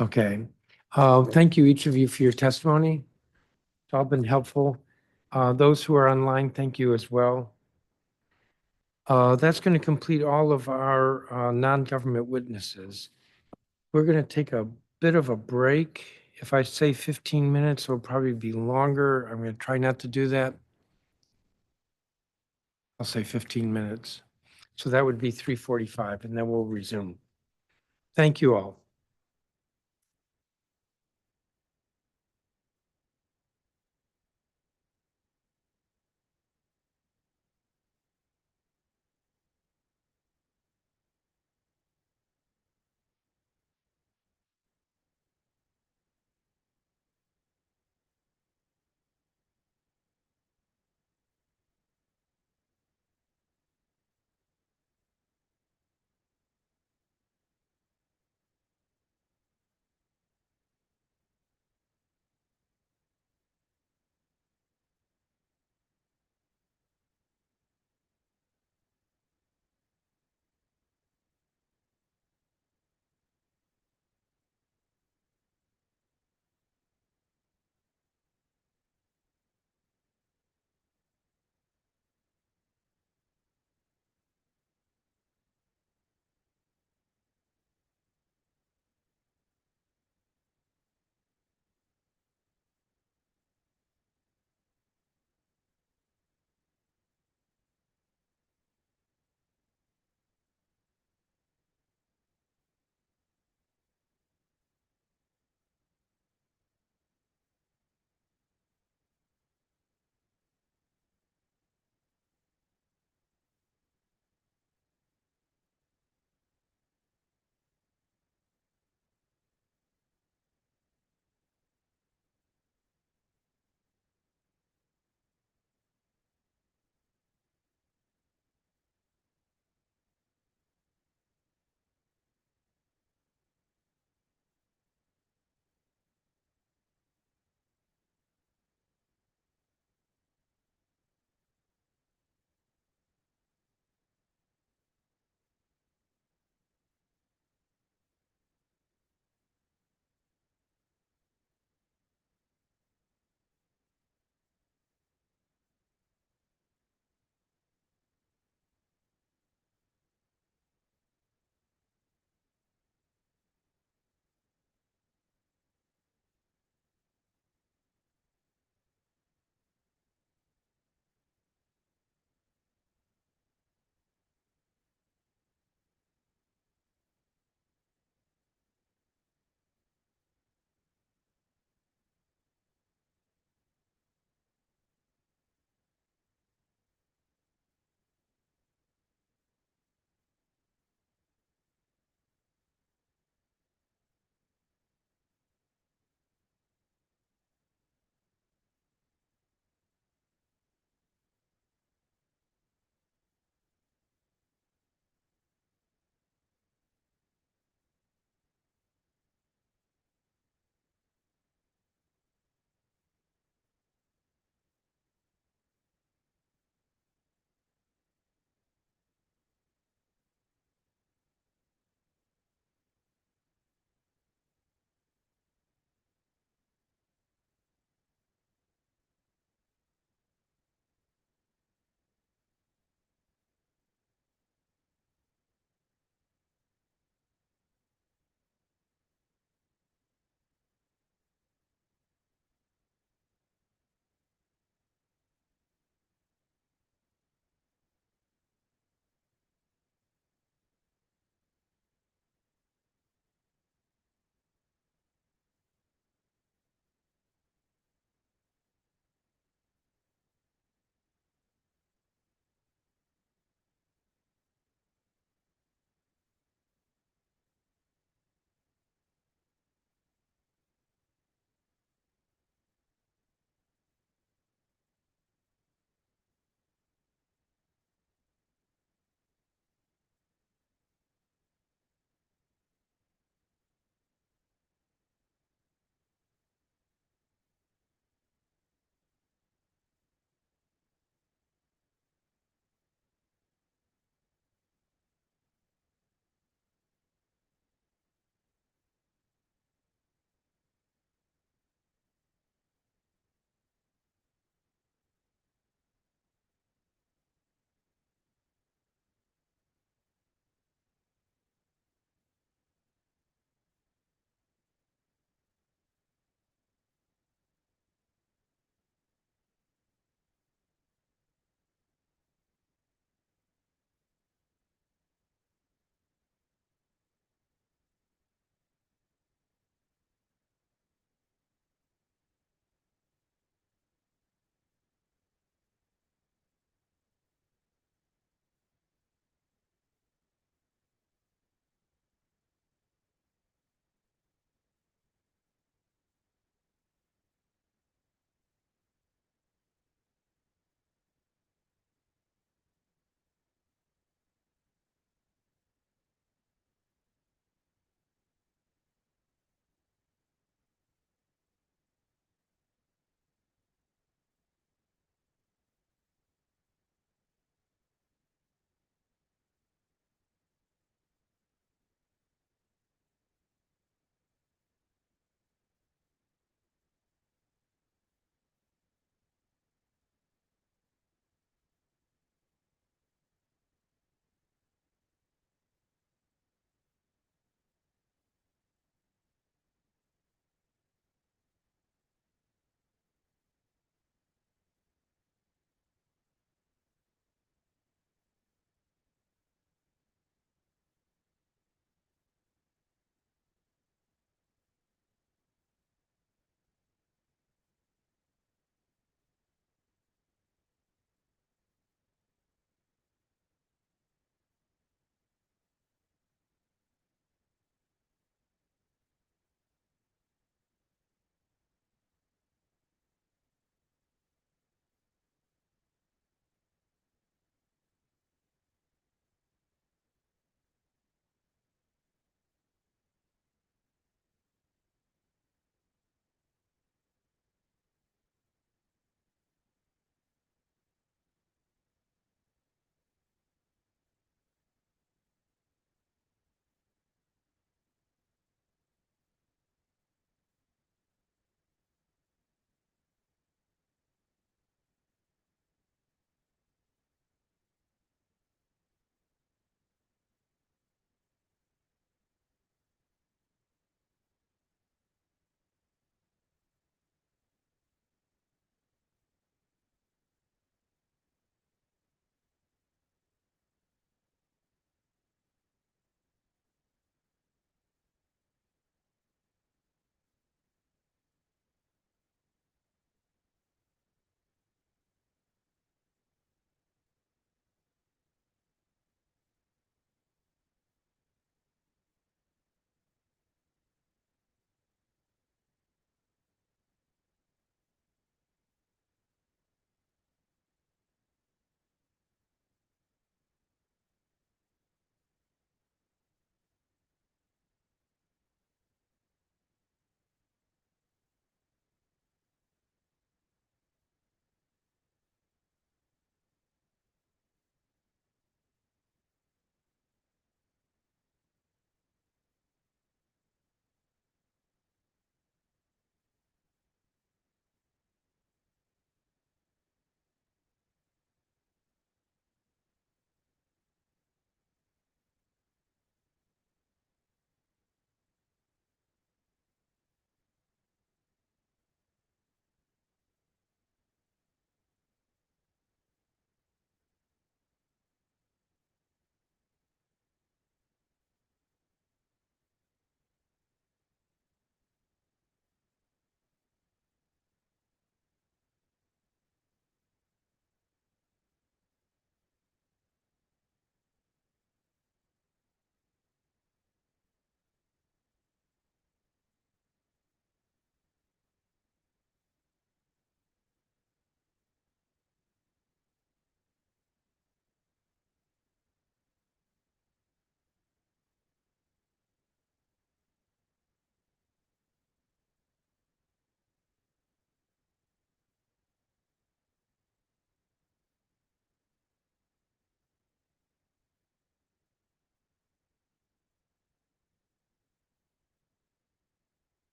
Okay. Thank you, each of you, for your testimony. It's all been helpful. Those who are online, thank you as well. That's going to complete all of our non-government witnesses. We're going to take a bit of a break. If I say 15 minutes, it'll probably be longer. I'm going to try not to do that. I'll say 15 minutes. So that would be 3:45, and then we'll resume. Thank you all.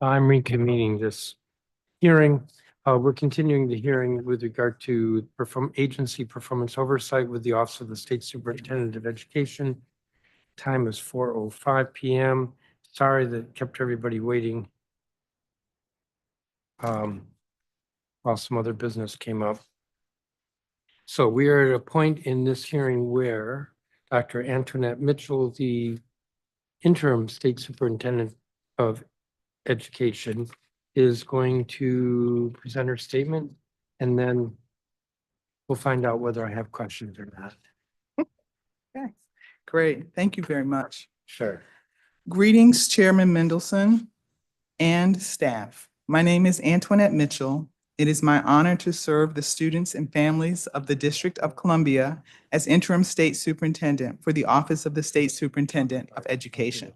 I'm reconvening this hearing. We're continuing the hearing with regard to agency performance oversight with the Office of the State Superintendent of Education. Time is 4:05 p.m. Sorry that kept everybody waiting while some other business came up. So we are at a point in this hearing where Dr. Antoinette Mitchell, the interim state superintendent of education, is going to present her statement, and then we'll find out whether I have questions or not. Okay, great. Thank you very much. Sure. Greetings, Chairman Mendelson and staff. My name is Antoinette Mitchell. It is my honor to serve the students and families of the District of Columbia as interim state superintendent for the Office of the State Superintendent of Education.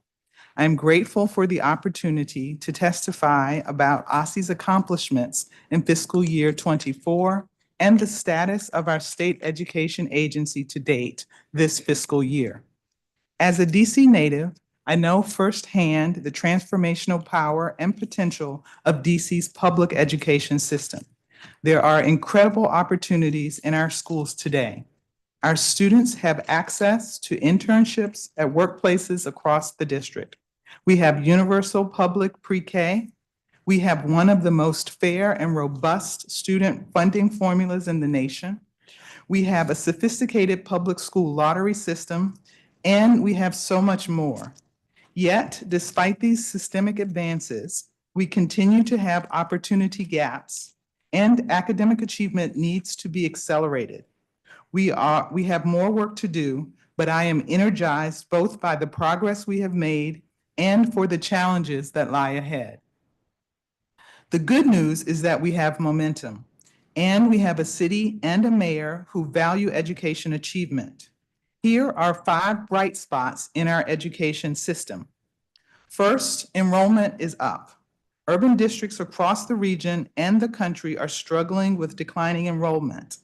I am grateful for the opportunity to testify about OSSE's accomplishments in fiscal year '24 and the status of our state education agency to date this fiscal year. As a DC native, I know firsthand the transformational power and potential of DC's public education system. There are incredible opportunities in our schools today. Our students have access to internships at workplaces across the district. We have universal public pre-K. We have one of the most fair and robust student funding formulas in the nation. We have a sophisticated public school lottery system, and we have so much more. Yet, despite these systemic advances, we continue to have opportunity gaps, and academic achievement needs to be accelerated. We have more work to do, but I am energized both by the progress we have made and for the challenges that lie ahead. The good news is that we have momentum, and we have a city and a mayor who value education achievement. Here are 5 bright spots in our education system. First, enrollment is up. Urban districts across the region and the country are struggling with declining enrollment.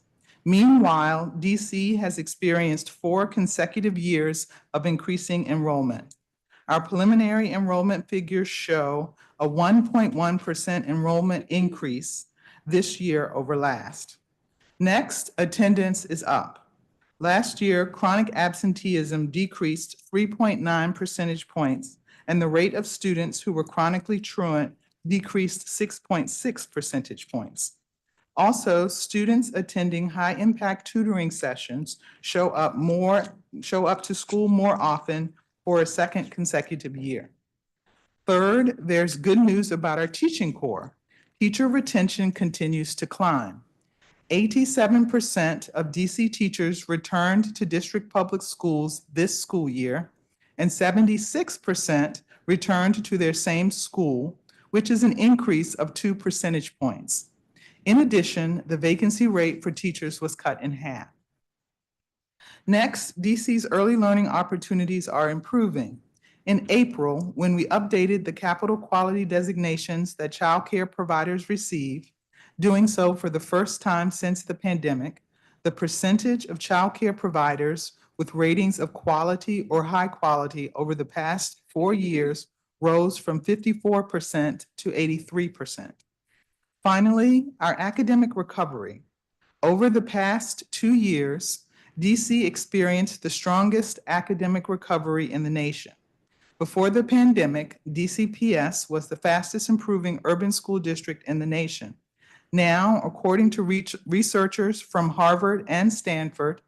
Meanwhile, DC has experienced 4 consecutive years of increasing enrollment. Our preliminary enrollment figures show a 1.1% enrollment increase this year over last. Next, attendance is up. Last year, chronic absenteeism decreased 3.9 percentage points, and the rate of students who were chronically truant decreased 6.6 percentage points. Also, students attending high-impact tutoring sessions show up to school more often for a second consecutive year. Third, there's good news about our teaching corps. Teacher retention continues to climb. 87% of DC teachers returned to district public schools this school year, and 76% returned to their same school, which is an increase of 2 percentage points. In addition, the vacancy rate for teachers was cut in half. Next, DC's early learning opportunities are improving. In April, when we updated the capital quality designations that childcare providers receive, doing so for the first time since the pandemic, the percentage of childcare providers with ratings of quality or high quality over the past 4 years rose from 54% to 83%. Finally, our academic recovery. Over the past 2 years, DC experienced the strongest academic recovery in the nation. Before the pandemic, DCPS was the fastest improving urban school district in the nation. Now, according to researchers from Harvard and Stanford,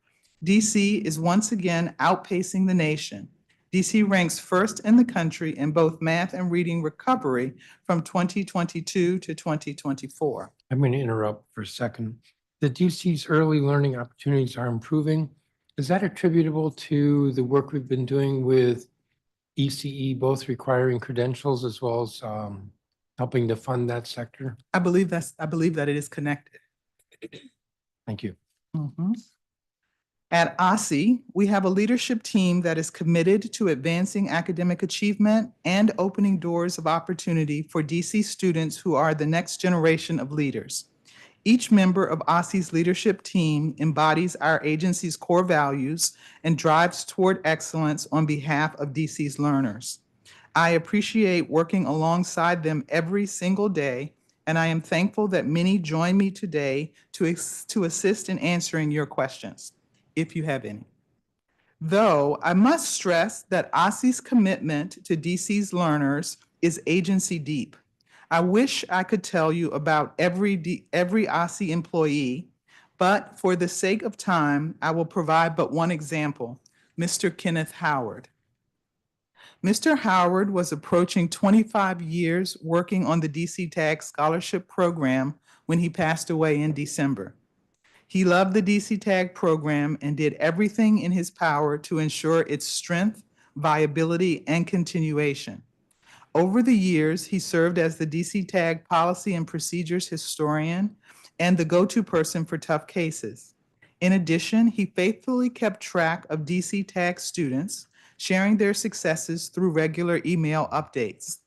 DC is once again outpacing the nation. DC ranks first in the country in both math and reading recovery from 2022 to 2024. I'm going to interrupt for a second. The DC's early learning opportunities are improving. Is that attributable to the work we've been doing with ECE, both requiring credentials as well as helping to fund that sector? I believe that it is connected. Thank you. Mm-hmm. At OSSE, we have a leadership team that is committed to advancing academic achievement and opening doors of opportunity for DC students who are the next generation of leaders. Each member of OSSE's leadership team embodies our agency's core values and drives toward excellence on behalf of DC's learners. I appreciate working alongside them every single day, and I am thankful that many join me today to assist in answering your questions, if you have any. Though I must stress that OSSE's commitment to DC's learners is agency deep. I wish I could tell you about every OSSE employee, but for the sake of time, I will provide but one example, Mr. Kenneth Howard. Mr. Howard was approaching 25 years working on the DC Tag Scholarship Program when he passed away in December. He loved the DC Tag program and did everything in his power to ensure its strength, viability, and continuation. Over the years, he served as the DC Tag Policy and Procedures Historian and the go-to person for tough cases. In addition, he faithfully kept track of DC Tag students, sharing their successes through regular email updates.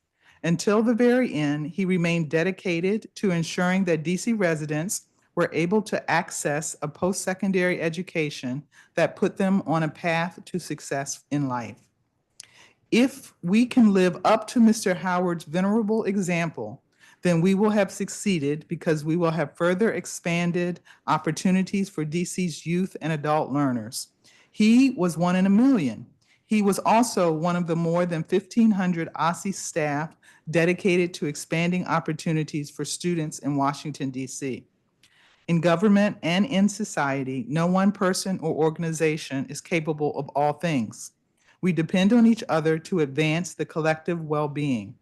Until the very end, he remained dedicated to ensuring that DC residents were able to access a post-secondary education that put them on a path to success in life. If we can live up to Mr. Howard's venerable example, then we will have succeeded because we will have further expanded opportunities for DC's youth and adult learners. He was one in a million. He was also one of the more than 1,500 OSSE staff dedicated to expanding opportunities for students in Washington, D.C. In government and in society, no one person or organization is capable of all things. We depend on each other to advance the collective well-being.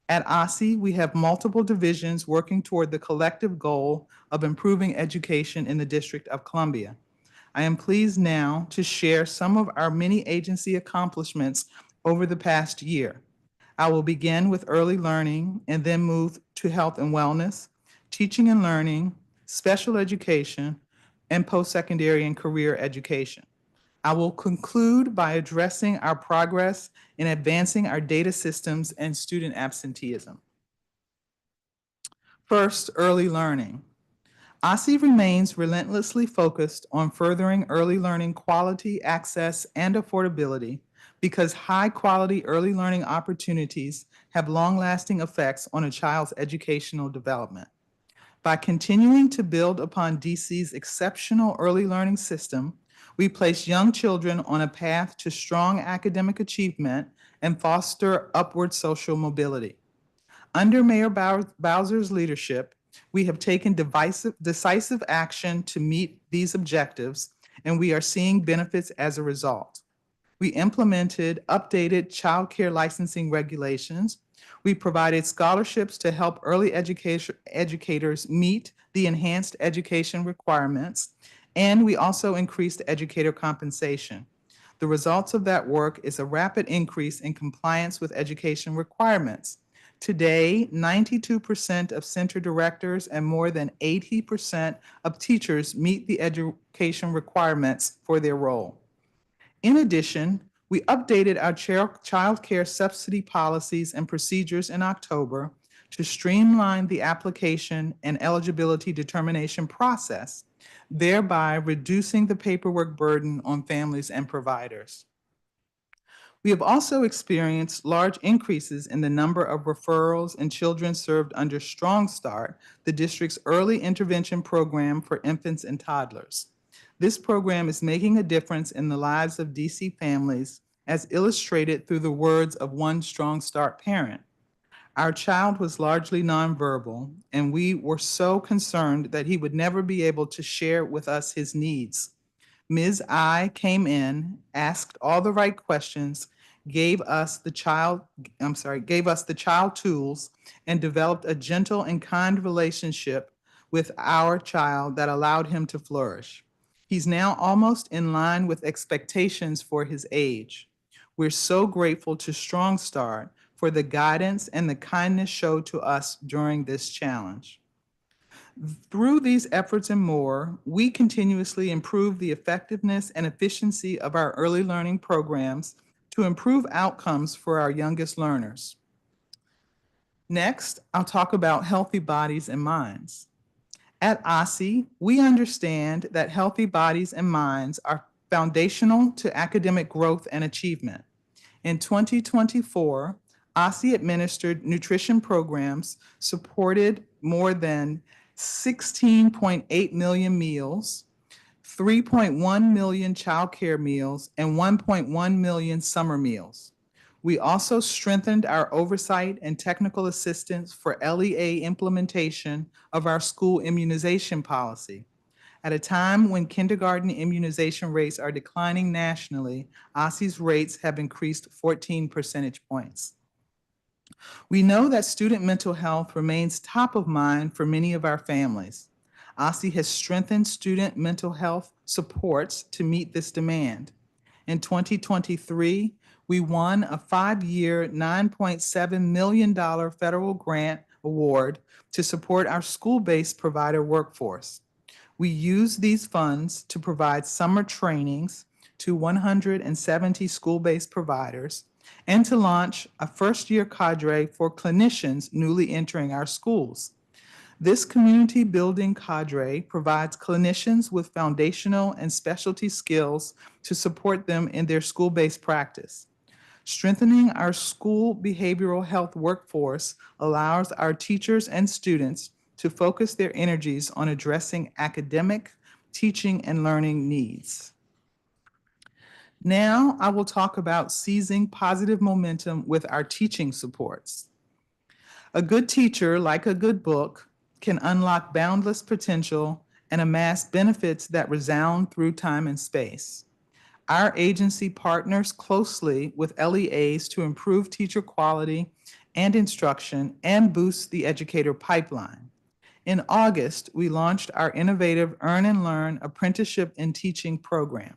At OSSE, we have multiple divisions working toward the collective goal of improving education in the District of Columbia. I am pleased now to share some of our many agency accomplishments over the past year. I will begin with early learning and then move to health and wellness, teaching and learning, special education, and post-secondary and career education. I will conclude by addressing our progress in advancing our data systems and student absenteeism. First, early learning. OSSE remains relentlessly focused on furthering early learning quality, access, and affordability because high-quality early learning opportunities have long-lasting effects on a child's educational development. By continuing to build upon DC's exceptional early learning system, we place young children on a path to strong academic achievement and foster upward social mobility. Under Mayor Bowser's leadership, we have taken decisive action to meet these objectives, and we are seeing benefits as a result. We implemented updated childcare licensing regulations. We provided scholarships to help early educators meet the enhanced education requirements, and we also increased educator compensation. The results of that work is a rapid increase in compliance with education requirements. Today, 92% of center directors and more than 80% of teachers meet the education requirements for their role. In addition, we updated our childcare subsidy policies and procedures in October to streamline the application and eligibility determination process, thereby reducing the paperwork burden on families and providers. We have also experienced large increases in the number of referrals and children served under Strong Start, the district's early intervention program for infants and toddlers. This program is making a difference in the lives of DC families, as illustrated through the words of one Strong Start parent. Our child was largely nonverbal, and we were so concerned that he would never be able to share with us his needs. Ms. I came in, asked all the right questions, gave us the child tools, and developed a gentle and kind relationship with our child that allowed him to flourish. He's now almost in line with expectations for his age. We're so grateful to Strong Start for the guidance and the kindness showed to us during this challenge. Through these efforts and more, we continuously improve the effectiveness and efficiency of our early learning programs to improve outcomes for our youngest learners. Next, I'll talk about healthy bodies and minds. At OSSE, we understand that healthy bodies and minds are foundational to academic growth and achievement. In 2024, OSSE administered nutrition programs, supported more than 16.8 million meals, 3.1 million childcare meals, and 1.1 million summer meals. We also strengthened our oversight and technical assistance for LEA implementation of our school immunization policy. At a time when kindergarten immunization rates are declining nationally, OSSE's rates have increased 14 percentage points. We know that student mental health remains top of mind for many of our families. OSSE has strengthened student mental health supports to meet this demand. In 2023, we won a 5-year, $9.7 million federal grant award to support our school-based provider workforce. We use these funds to provide summer trainings to 170 school-based providers and to launch a first-year cadre for clinicians newly entering our schools. This community-building cadre provides clinicians with foundational and specialty skills to support them in their school-based practice. Strengthening our school behavioral health workforce allows our teachers and students to focus their energies on addressing academic, teaching, and learning needs. Now I will talk about seizing positive momentum with our teaching supports. A good teacher, like a good book, can unlock boundless potential and amass benefits that resound through time and space. Our agency partners closely with LEAs to improve teacher quality and instruction and boost the educator pipeline. In August, we launched our innovative Earn and Learn Apprenticeship in Teaching program.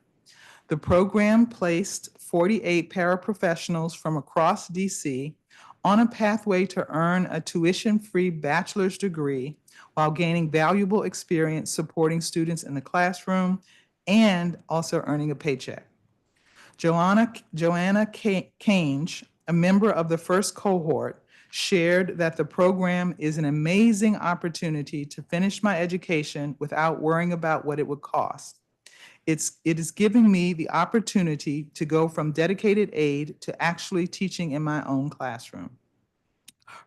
The program placed 48 paraprofessionals from across DC on a pathway to earn a tuition-free bachelor's degree while gaining valuable experience supporting students in the classroom and also earning a paycheck. Joanna Cange, a member of the first cohort, shared that the program is an amazing opportunity to finish my education without worrying about what it would cost. It is giving me the opportunity to go from dedicated aide to actually teaching in my own classroom.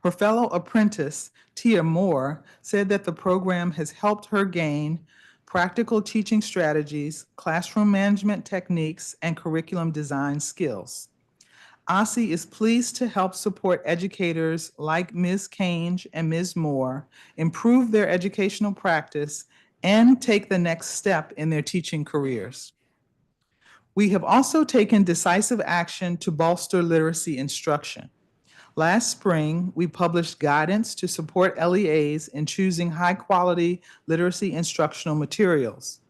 Her fellow apprentice, Tia Moore, said that the program has helped her gain practical teaching strategies, classroom management techniques, and curriculum design skills. OSSE is pleased to help support educators like Ms. Cange and Ms. Moore improve their educational practice and take the next step in their teaching careers. We have also taken decisive action to bolster literacy instruction. Last spring, we published guidance to support LEAs in choosing high-quality literacy instructional materials.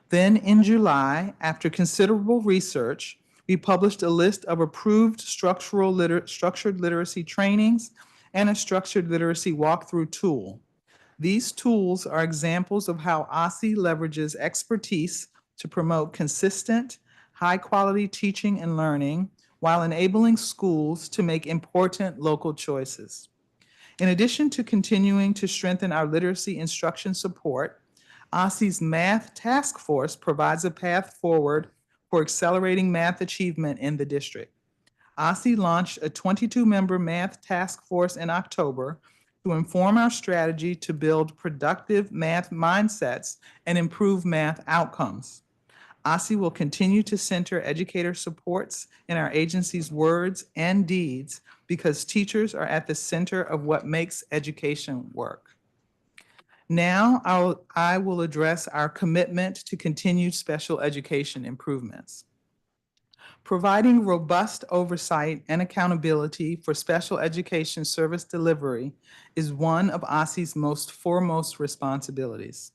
Then in July, after considerable research, we published a list of approved structured literacy trainings and a structured literacy walkthrough tool. These tools are examples of how OSSE leverages expertise to promote consistent, high-quality teaching and learning while enabling schools to make important local choices. In addition to continuing to strengthen our literacy instruction support, OSSE's Math Task Force provides a path forward for accelerating math achievement in the district. OSSE launched a 22-member math task force in October to inform our strategy to build productive math mindsets and improve math outcomes. OSSE will continue to center educator supports in our agency's words and deeds because teachers are at the center of what makes education work. Now I will address our commitment to continued special education improvements. Providing robust oversight and accountability for special education service delivery is one of OSSE's foremost responsibilities.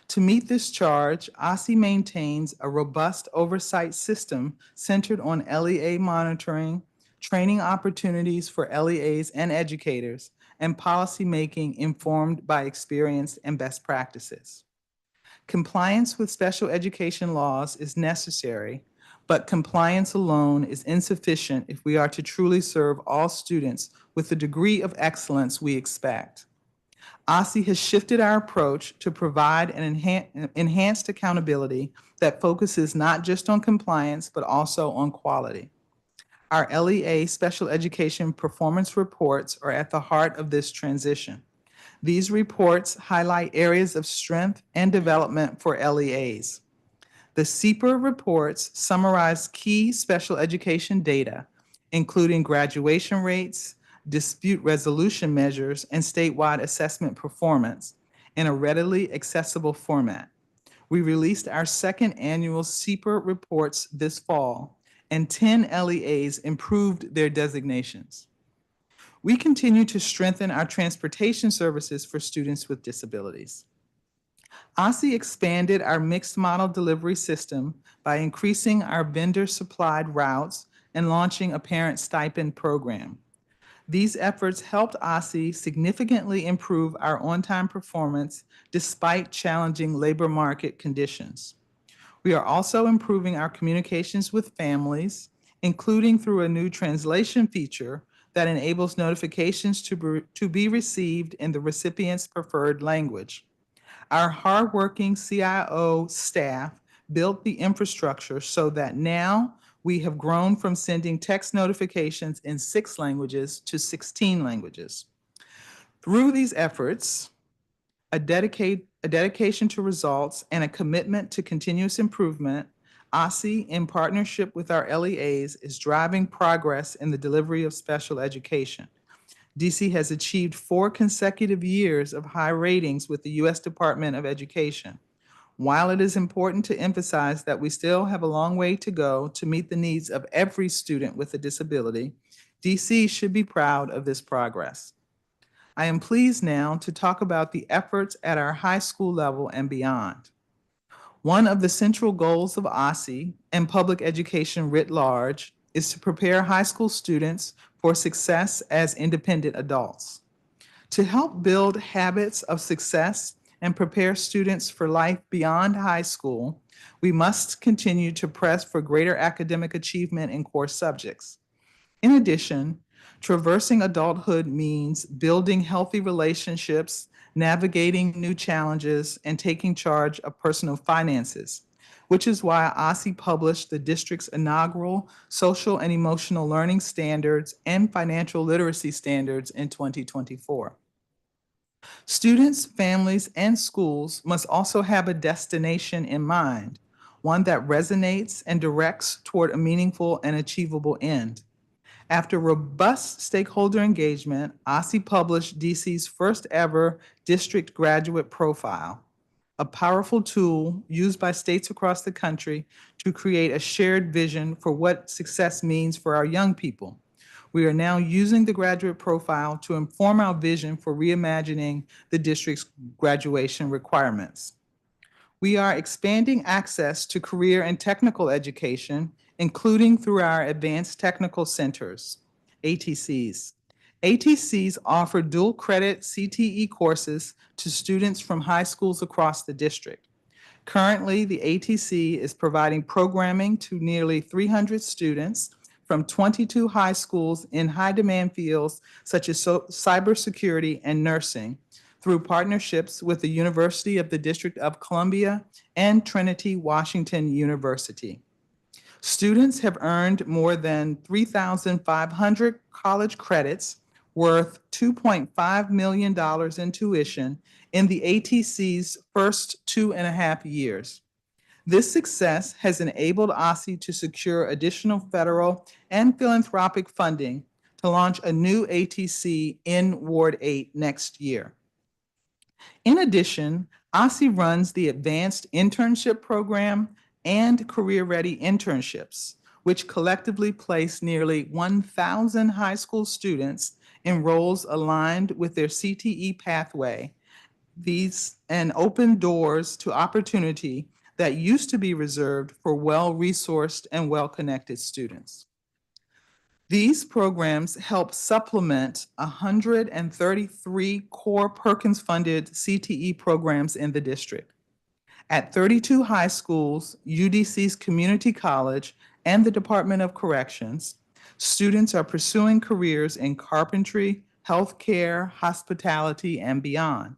To meet this charge, OSSE maintains a robust oversight system centered on LEA monitoring, training opportunities for LEAs and educators, and policymaking informed by experience and best practices. Compliance with special education laws is necessary, but compliance alone is insufficient if we are to truly serve all students with the degree of excellence we expect. OSSE has shifted our approach to provide an enhanced accountability that focuses not just on compliance, but also on quality. Our LEA Special Education Performance Reports are at the heart of this transition. These reports highlight areas of strength and development for LEAs. The CEPR reports summarize key special education data, including graduation rates, dispute resolution measures, and statewide assessment performance in a readily accessible format. We released our second annual CEPR reports this fall, and 10 LEAs improved their designations. We continue to strengthen our transportation services for students with disabilities. OSSE expanded our mixed model delivery system by increasing our vendor-supplied routes and launching a parent stipend program. These efforts helped OSSE significantly improve our on-time performance despite challenging labor market conditions. We are also improving our communications with families, including through a new translation feature that enables notifications to be received in the recipient's preferred language. Our hardworking CIO staff built the infrastructure so that now we have grown from sending text notifications in 6 languages to 16 languages. Through these efforts, a dedication to results, and a commitment to continuous improvement, OSSE, in partnership with our LEAs, is driving progress in the delivery of special education. DC has achieved 4 consecutive years of high ratings with the U.S. Department of Education. While it is important to emphasize that we still have a long way to go to meet the needs of every student with a disability, DC should be proud of this progress. I am pleased now to talk about the efforts at our high school level and beyond. One of the central goals of OSSE and public education writ large is to prepare high school students for success as independent adults. To help build habits of success and prepare students for life beyond high school, we must continue to press for greater academic achievement in core subjects. In addition, traversing adulthood means building healthy relationships, navigating new challenges, and taking charge of personal finances, which is why OSSE published the district's inaugural Social and Emotional Learning Standards and Financial Literacy Standards in 2024. Students, families, and schools must also have a destination in mind, one that resonates and directs toward a meaningful and achievable end. After robust stakeholder engagement, OSSE published DC's first ever district graduate profile, a powerful tool used by states across the country to create a shared vision for what success means for our young people. We are now using the graduate profile to inform our vision for reimagining the district's graduation requirements. We are expanding access to career and technical education, including through our Advanced Technical Centers, ATCs. ATCs offer dual credit CTE courses to students from high schools across the district. Currently, the ATC is providing programming to nearly 300 students from 22 high schools in high-demand fields such as cybersecurity and nursing through partnerships with the University of the District of Columbia and Trinity Washington University. Students have earned more than 3,500 college credits worth $2.5 million in tuition in the ATC's first 2.5 years. This success has enabled OSSE to secure additional federal and philanthropic funding to launch a new ATC in Ward 8 next year. In addition, OSSE runs the Advanced Internship Program and Career Ready Internships, which collectively place nearly 1,000 high school students in roles aligned with their CTE pathway. These and open doors to opportunity that used to be reserved for well-resourced and well-connected students. These programs help supplement 133 core Perkins-funded CTE programs in the district. At 32 high schools, UDC's Community College, and the Department of Corrections, students are pursuing careers in carpentry, healthcare, hospitality, and beyond.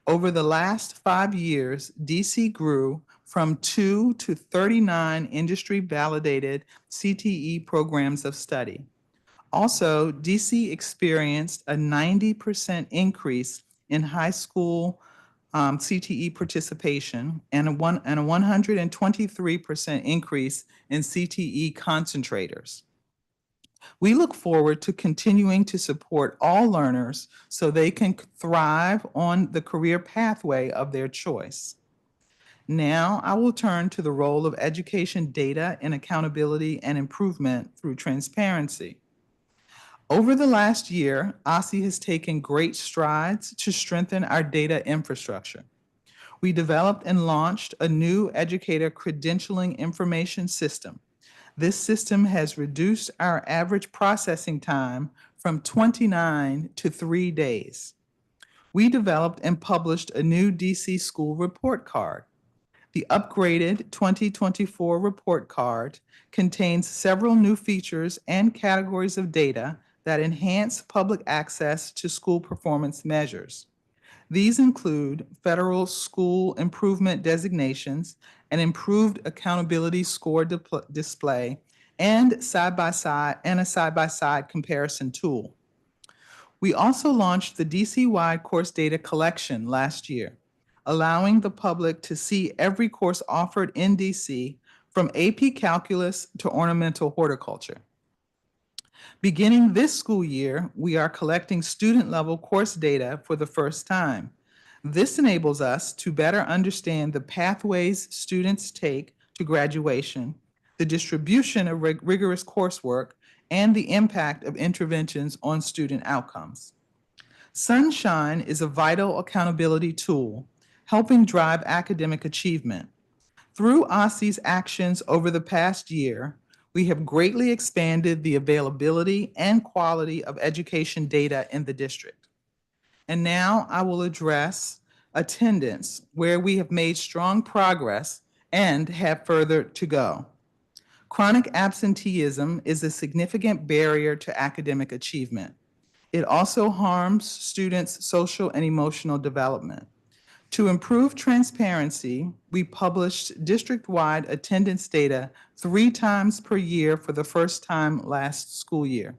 Over the last 5 years, DC grew from 2 to 39 industry-validated CTE programs of study. Also, DC experienced a 90% increase in high school CTE participation and a 123% increase in CTE concentrators. We look forward to continuing to support all learners so they can thrive on the career pathway of their choice. Now, I will turn to the role of education data in accountability and improvement through transparency. Over the last year, OSSE has taken great strides to strengthen our data infrastructure. We developed and launched a new educator credentialing information system. This system has reduced our average processing time from 29 to 3 days. We developed and published a new DC school report card. The upgraded 2024 report card contains several new features and categories of data that enhance public access to school performance measures. These include federal school improvement designations, an improved accountability score display, and a side-by-side comparison tool. We also launched the DC-wide course data collection last year, allowing the public to see every course offered in DC from AP Calculus to Ornamental Horticulture. Beginning this school year, we are collecting student-level course data for the first time. This enables us to better understand the pathways students take to graduation, the distribution of rigorous coursework, and the impact of interventions on student outcomes. Sunshine is a vital accountability tool, helping drive academic achievement. Through OSSE's actions over the past year, we have greatly expanded the availability and quality of education data in the district. And now I will address attendance, where we have made strong progress and have further to go. Chronic absenteeism is a significant barrier to academic achievement. It also harms students' social and emotional development. To improve transparency, we published district-wide attendance data 3 times per year for the first time last school year.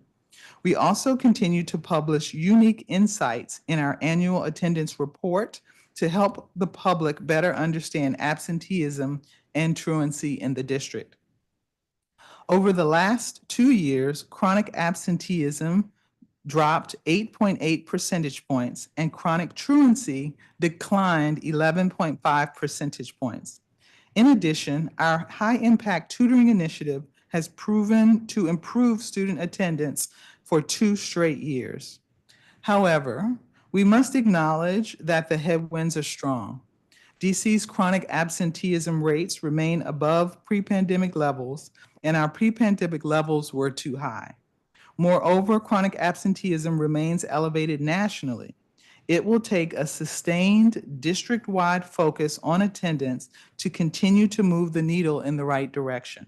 We also continue to publish unique insights in our annual attendance report to help the public better understand absenteeism and truancy in the district. Over the last 2 years, chronic absenteeism dropped 8.8 percentage points, and chronic truancy declined 11.5 percentage points. In addition, our high-impact tutoring initiative has proven to improve student attendance for 2 straight years. However, we must acknowledge that the headwinds are strong. DC's chronic absenteeism rates remain above pre-pandemic levels, and our pre-pandemic levels were too high. Moreover, chronic absenteeism remains elevated nationally. It will take a sustained district-wide focus on attendance to continue to move the needle in the right direction.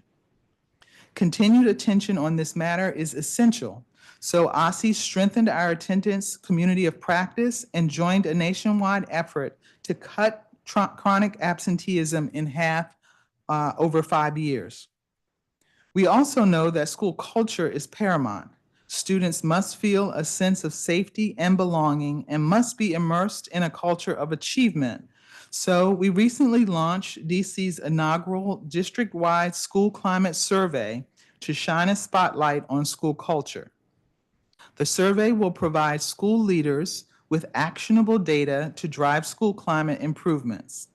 Continued attention on this matter is essential, so OSSE strengthened our attendance community of practice and joined a nationwide effort to cut chronic absenteeism in half over 5 years. We also know that school culture is paramount. Students must feel a sense of safety and belonging and must be immersed in a culture of achievement. So we recently launched DC's inaugural district-wide school climate survey to shine a spotlight on school culture. The survey will provide school leaders with actionable data to drive school climate improvements.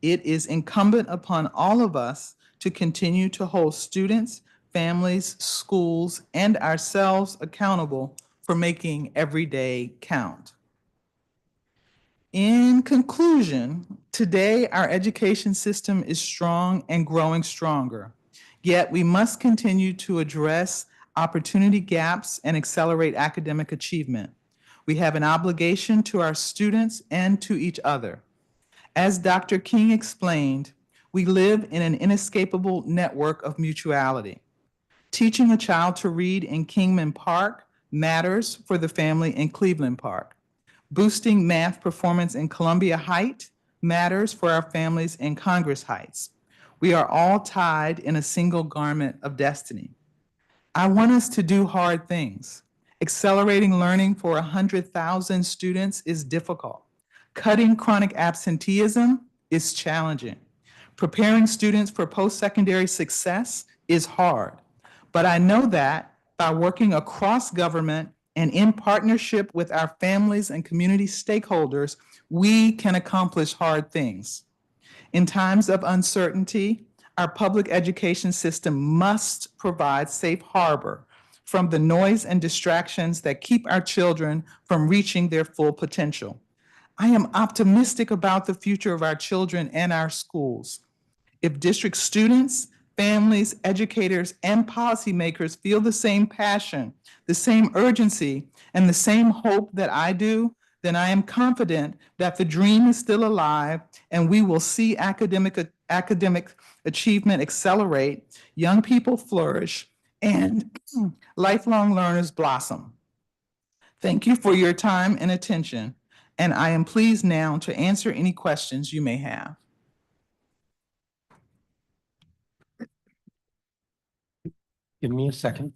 It is incumbent upon all of us to continue to hold students, families, schools, and ourselves accountable for making every day count. In conclusion, today our education system is strong and growing stronger, yet we must continue to address opportunity gaps and accelerate academic achievement. We have an obligation to our students and to each other. As Dr. King explained, we live in an inescapable network of mutuality. Teaching a child to read in Kingman Park matters for the family in Cleveland Park. Boosting math performance in Columbia Heights matters for our families in Congress Heights. We are all tied in a single garment of destiny. I want us to do hard things. Accelerating learning for 100,000 students is difficult. Cutting chronic absenteeism is challenging. Preparing students for post-secondary success is hard. But I know that by working across government and in partnership with our families and community stakeholders, we can accomplish hard things. In times of uncertainty, our public education system must provide safe harbor from the noise and distractions that keep our children from reaching their full potential. I am optimistic about the future of our children and our schools. If district students, families, educators, and policymakers feel the same passion, the same urgency, and the same hope that I do, then I am confident that the dream is still alive and we will see academic achievement accelerate, young people flourish, and lifelong learners blossom. Thank you for your time and attention, and I am pleased now to answer any questions you may have. Give me a second.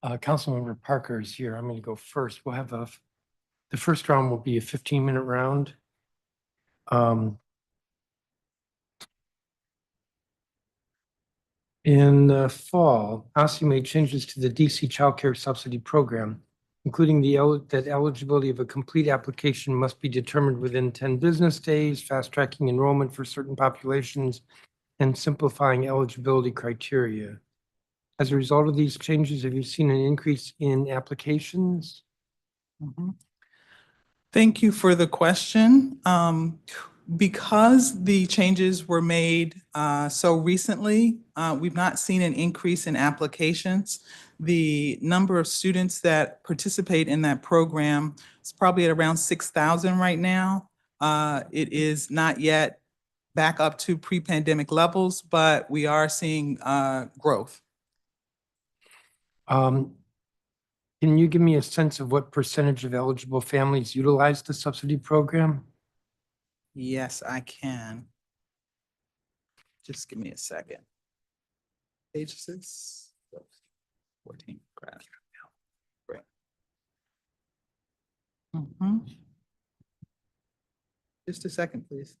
Councilmember Parker is here. I'm going to go first. We'll have the first round will be a 15-minute round. In the fall, OSSE made changes to the DC Childcare Subsidy Program, including that eligibility of a complete application must be determined within 10 business days, fast-tracking enrollment for certain populations, and simplifying eligibility criteria. As a result of these changes, have you seen an increase in applications? Thank you for the question. Because the changes were made so recently, we've not seen an increase in applications. The number of students that participate in that program is probably at around 6,000 right now. It is not yet back up to pre-pandemic levels, but we are seeing growth. Can you give me a sense of what percentage of eligible families utilize the subsidy program? Yes, I can. Just give me a second. Page 6, 14. Great. Just a second, please.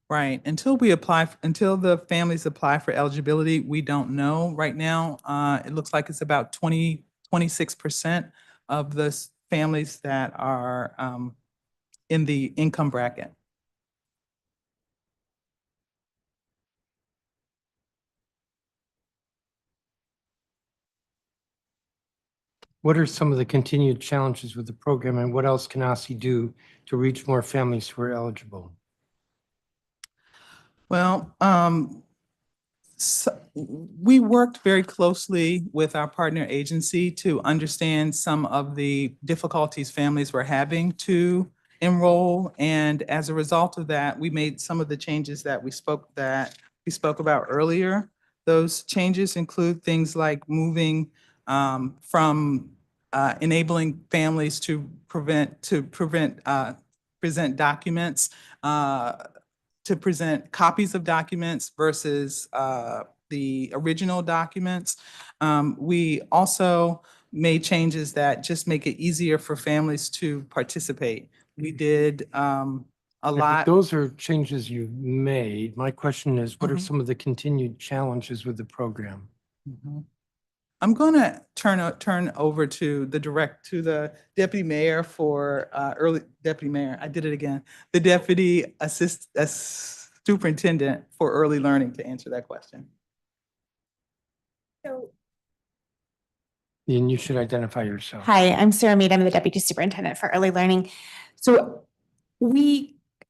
Right. Until the families apply for eligibility, we don't know right now. It looks like it's about 26% of the families that are in the income bracket. What are some of the continued challenges with the program, and what else can OSSE do to reach more families who are eligible? Well, we worked very closely with our partner agency to understand some of the difficulties families were having to enroll. And as a result of that, we made some of the changes that we spoke about earlier. Those changes include things like moving from enabling families to present documents, to present copies of documents versus the original documents. We also made changes that just make it easier for families to participate. We did a lot. Those are changes you've made. My question is, what are some of the continued challenges with the program? I'm going to turn over to the deputy mayor for deputy mayor. I did it again. The deputy superintendent for early learning to answer that question. And you should identify yourself. Hi, I'm Sarah Mead. I'm the Deputy Superintendent for Early Learning. So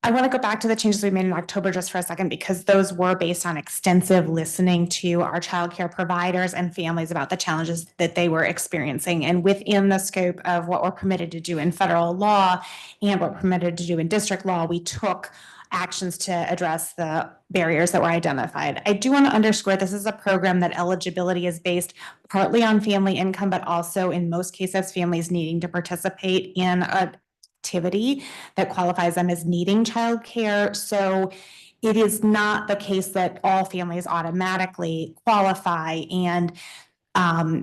I want to go back to the changes we made in October just for a second, because those were based on extensive listening to our childcare providers and families about the challenges that they were experiencing. And within the scope of what we're permitted to do in federal law and what we're permitted to do in district law, we took actions to address the barriers that were identified. I do want to underscore this is a program that eligibility is based partly on family income, but also in most cases, families needing to participate in a activity that qualifies them as needing childcare. So it is not the case that all families automatically qualify. And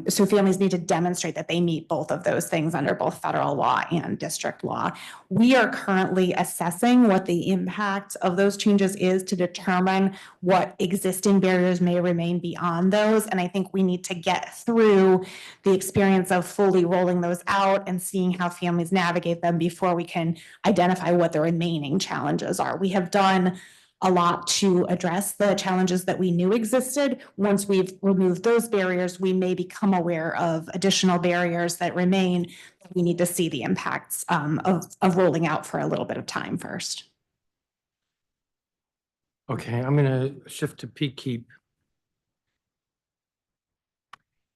so families need to demonstrate that they meet both of those things under both federal law and district law. We are currently assessing what the impact of those changes is to determine what existing barriers may remain beyond those. And I think we need to get through the experience of fully rolling those out and seeing how families navigate them before we can identify what the remaining challenges are. We have done a lot to address the challenges that we knew existed. Once we've removed those barriers, we may become aware of additional barriers that remain. We need to see the impacts of rolling out for a little bit of time first. Okay, I'm going to shift to PKEEP.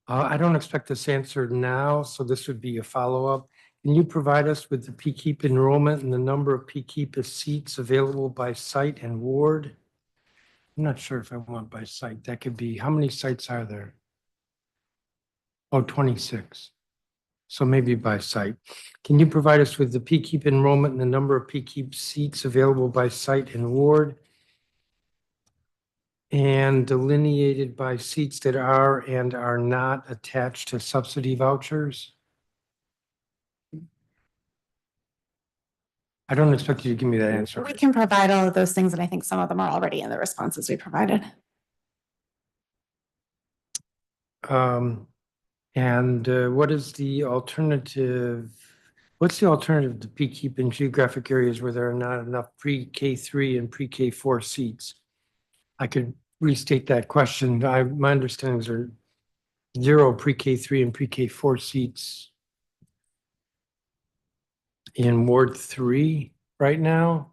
I don't expect this answered now, so this would be a follow-up. Can you provide us with the PKEEP enrollment and the number of PKEEP seats available by site and ward? I'm not sure if I want by site. That could be, how many sites are there? Oh, 26. So maybe by site. Can you provide us with the PKEEP enrollment and the number of PKEEP seats available by site and ward? And delineated by seats that are and are not attached to subsidy vouchers? I don't expect you to give me that answer. We can provide all of those things, and I think some of them are already in the responses we provided. What is the alternative? What's the alternative to PKEEP in geographic areas where there are not enough pre-K3 and pre-K4 seats? I could restate that question. My understanding is there are 0 pre-K3 and pre-K4 seats in Ward 3 right now.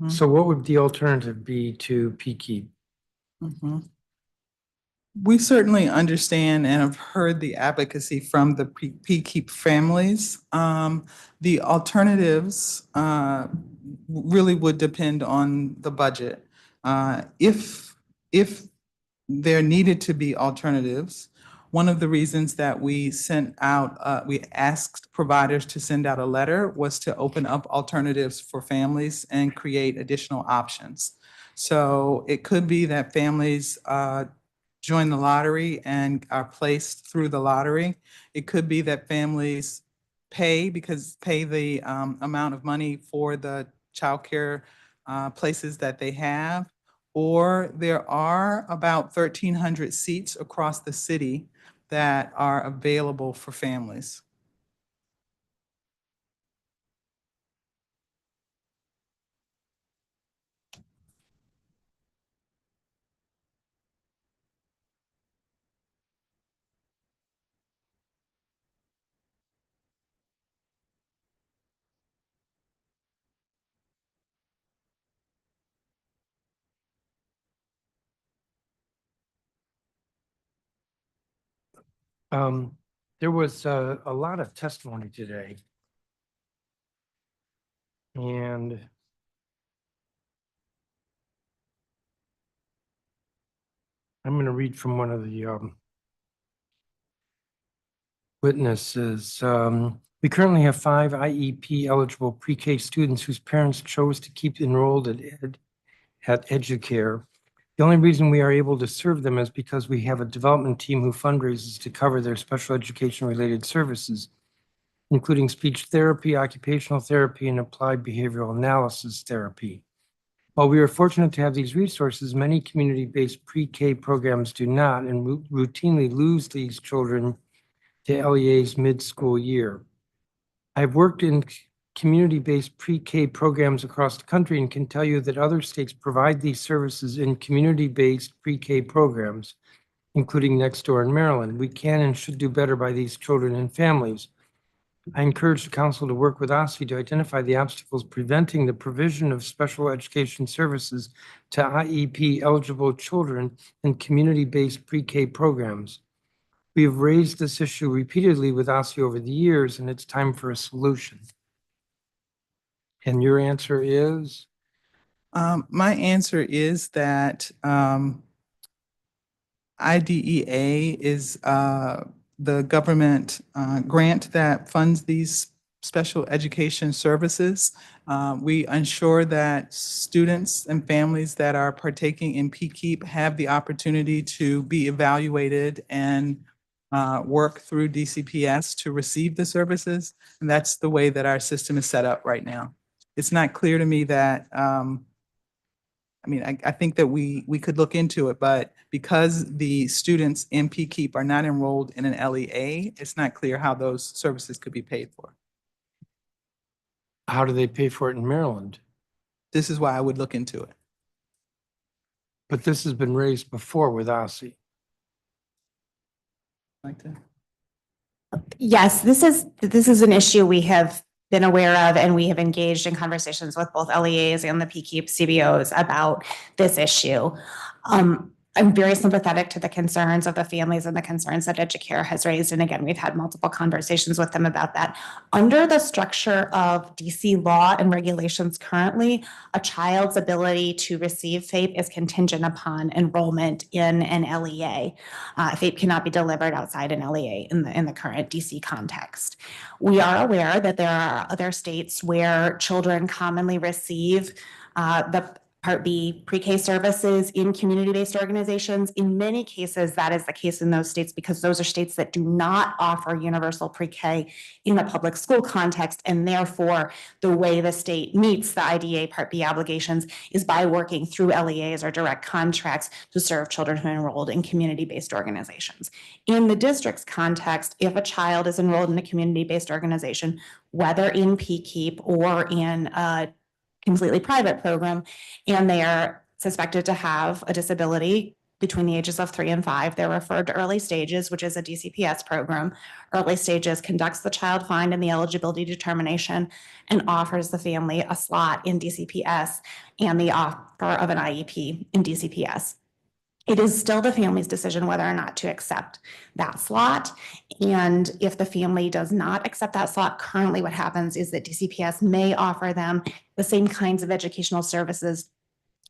So what would the alternative be to PKEEP? We certainly understand and have heard the advocacy from the PKEEP families. The alternatives really would depend on the budget. If there needed to be alternatives, one of the reasons that we sent out, we asked providers to send out a letter was to open up alternatives for families and create additional options. So it could be that families join the lottery and are placed through the lottery. It could be that families pay the amount of money for the childcare places that they have. Or there are about 1,300 seats across the city that are available for families. There was a lot of testimony today. And I'm going to read from one of the witnesses. We currently have 5 IEP eligible pre-K students whose parents chose to keep enrolled at Educare. The only reason we are able to serve them is because we have a development team who fundraises to cover their special education related services, including speech therapy, occupational therapy, and applied behavioral analysis therapy. While we are fortunate to have these resources, many community-based pre-K programs do not and routinely lose these children to LEA's mid-school year. I've worked in community-based pre-K programs across the country and can tell you that other states provide these services in community-based pre-K programs, including next door in Maryland. We can and should do better by these children and families. I encourage the council to work with OSSE to identify the obstacles preventing the provision of special education services to IEP eligible children in community-based pre-K programs. We have raised this issue repeatedly with OSSE over the years, and it's time for a solution. And your answer is? My answer is that IDEA is the government grant that funds these special education services. We ensure that students and families that are partaking in PKEEP have the opportunity to be evaluated and work through DCPS to receive the services. And that's the way that our system is set up right now. It's not clear to me that I think that we could look into it, but because the students in PKEEP are not enrolled in an LEA, it's not clear how those services could be paid for. How do they pay for it in Maryland? This is why I would look into it. But this has been raised before with OSSE. Like that. Yes, this is an issue we have been aware of, and we have engaged in conversations with both LEAs and the PKEEP CBOs about this issue. I'm very sympathetic to the concerns of the families and the concerns that Educare has raised. And again, we've had multiple conversations with them about that. Under the structure of DC law and regulations currently, a child's ability to receive FAPE is contingent upon enrollment in an LEA. FAPE cannot be delivered outside an LEA in the current DC context. We are aware that there are other states where children commonly receive the Part B pre-K services in community-based organizations. In many cases, that is the case in those states because those are states that do not offer universal pre-K in a public school context, and therefore the way the state meets the IDEA Part B obligations is by working through LEAs or direct contracts to serve children who are enrolled in community-based organizations. In the district's context, if a child is enrolled in a community-based organization, whether in PKEEP or in a completely private program, and they are suspected to have a disability between the ages of 3 and 5, they're referred to Early Stages, which is a DCPS program. Early Stages conducts the child find and the eligibility determination and offers the family a slot in DCPS and the offer of an IEP in DCPS. It is still the family's decision whether or not to accept that slot. And if the family does not accept that slot, currently what happens is that DCPS may offer them the same kinds of educational services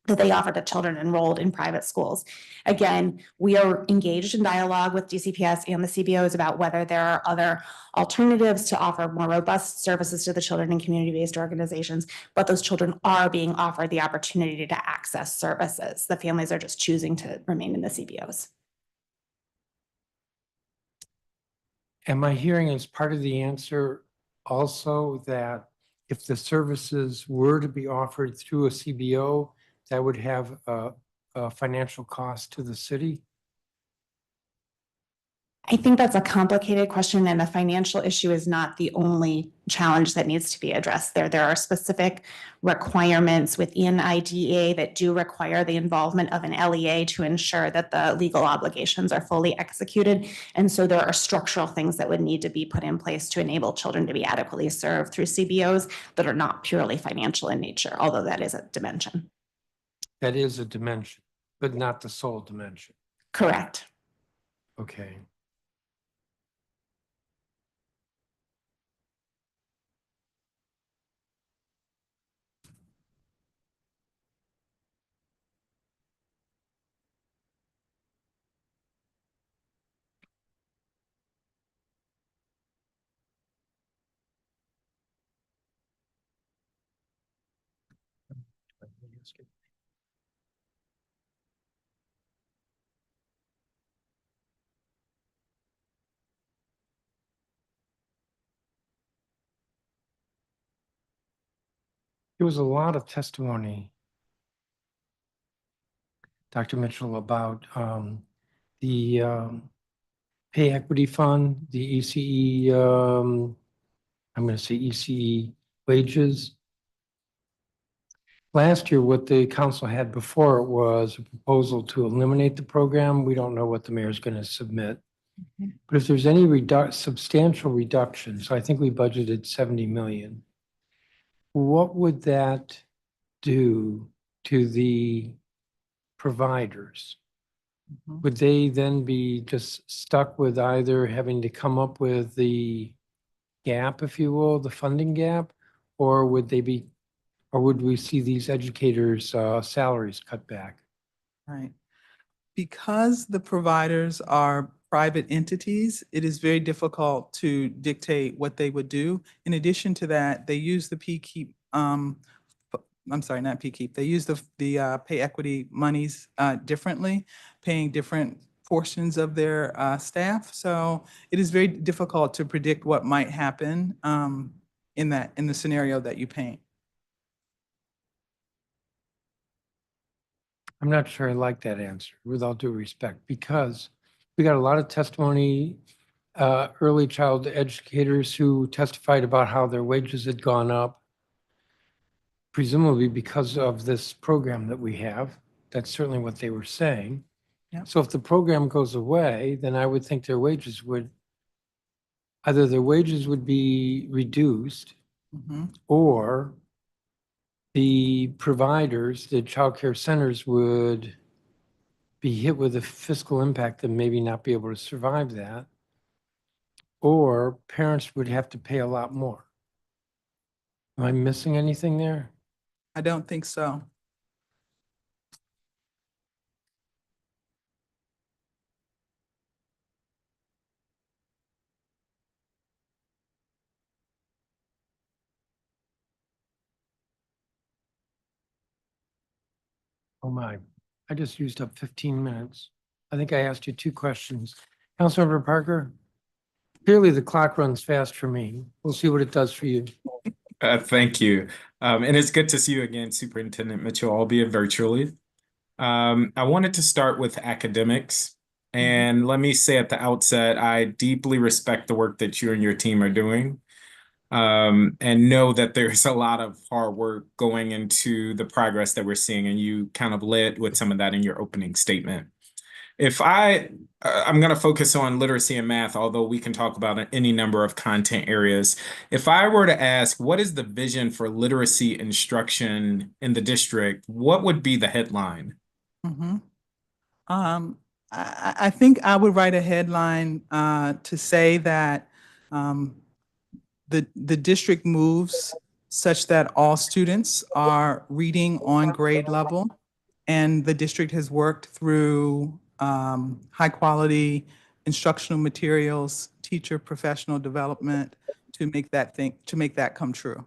that they offer to children enrolled in private schools. Again, we are engaged in dialogue with DCPS and the CBOs about whether there are other alternatives to offer more robust services to the children in community-based organizations, but those children are being offered the opportunity to access services. The families are just choosing to remain in the CBOs. Am I hearing as part of the answer also that if the services were to be offered through a CBO, that would have a financial cost to the city? I think that's a complicated question, and the financial issue is not the only challenge that needs to be addressed there. There are specific requirements within IDEA that do require the involvement of an LEA to ensure that the legal obligations are fully executed. And so there are structural things that would need to be put in place to enable children to be adequately served through CBOs that are not purely financial in nature, although that is a dimension. That is a dimension, but not the sole dimension. Correct. Okay. There was a lot of testimony Dr. Mitchell, about the Pay Equity Fund, the ECE, I'm going to say ECE wages. Last year, what the council had before it was a proposal to eliminate the program. We don't know what the mayor is going to submit. But if there's any substantial reduction, so I think we budgeted 70 million, what would that do to the providers? Would they then be just stuck with either having to come up with the gap, if you will, the funding gap, or would they be, or would we see these educators' salaries cut back? Right. Because the providers are private entities, it is very difficult to dictate what they would do. In addition to that, they use the PKEEP, I'm sorry, not PKEEP, they use the pay equity monies differently, paying different portions of their staff. So it is very difficult to predict what might happen in the scenario that you paint. I'm not sure I like that answer, with all due respect, because we got a lot of testimony, early child educators who testified about how their wages had gone up, presumably because of this program that we have. That's certainly what they were saying. Yep. So if the program goes away, then I would think their wages would, either their wages would be reduced, or the providers, the childcare centers would be hit with a fiscal impact and maybe not be able to survive that, or parents would have to pay a lot more. Am I missing anything there? I don't think so. Oh my, I just used up 15 minutes. I think I asked you 2 questions. Councilmember Parker, clearly the clock runs fast for me. We'll see what it does for you. Thank you. And it's good to see you again, Superintendent Mitchell, albeit virtually. I wanted to start with academics. And let me say at the outset, I deeply respect the work that you and your team are doing. And know that there's a lot of hard work going into the progress that we're seeing. And you kind of led with some of that in your opening statement. I'm going to focus on literacy and math, although we can talk about any number of content areas. If I were to ask, what is the vision for literacy instruction in the district? What would be the headline? I think I would write a headline to say that the district moves such that all students are reading on grade level, and the district has worked through high quality instructional materials, teacher professional development to make that come true.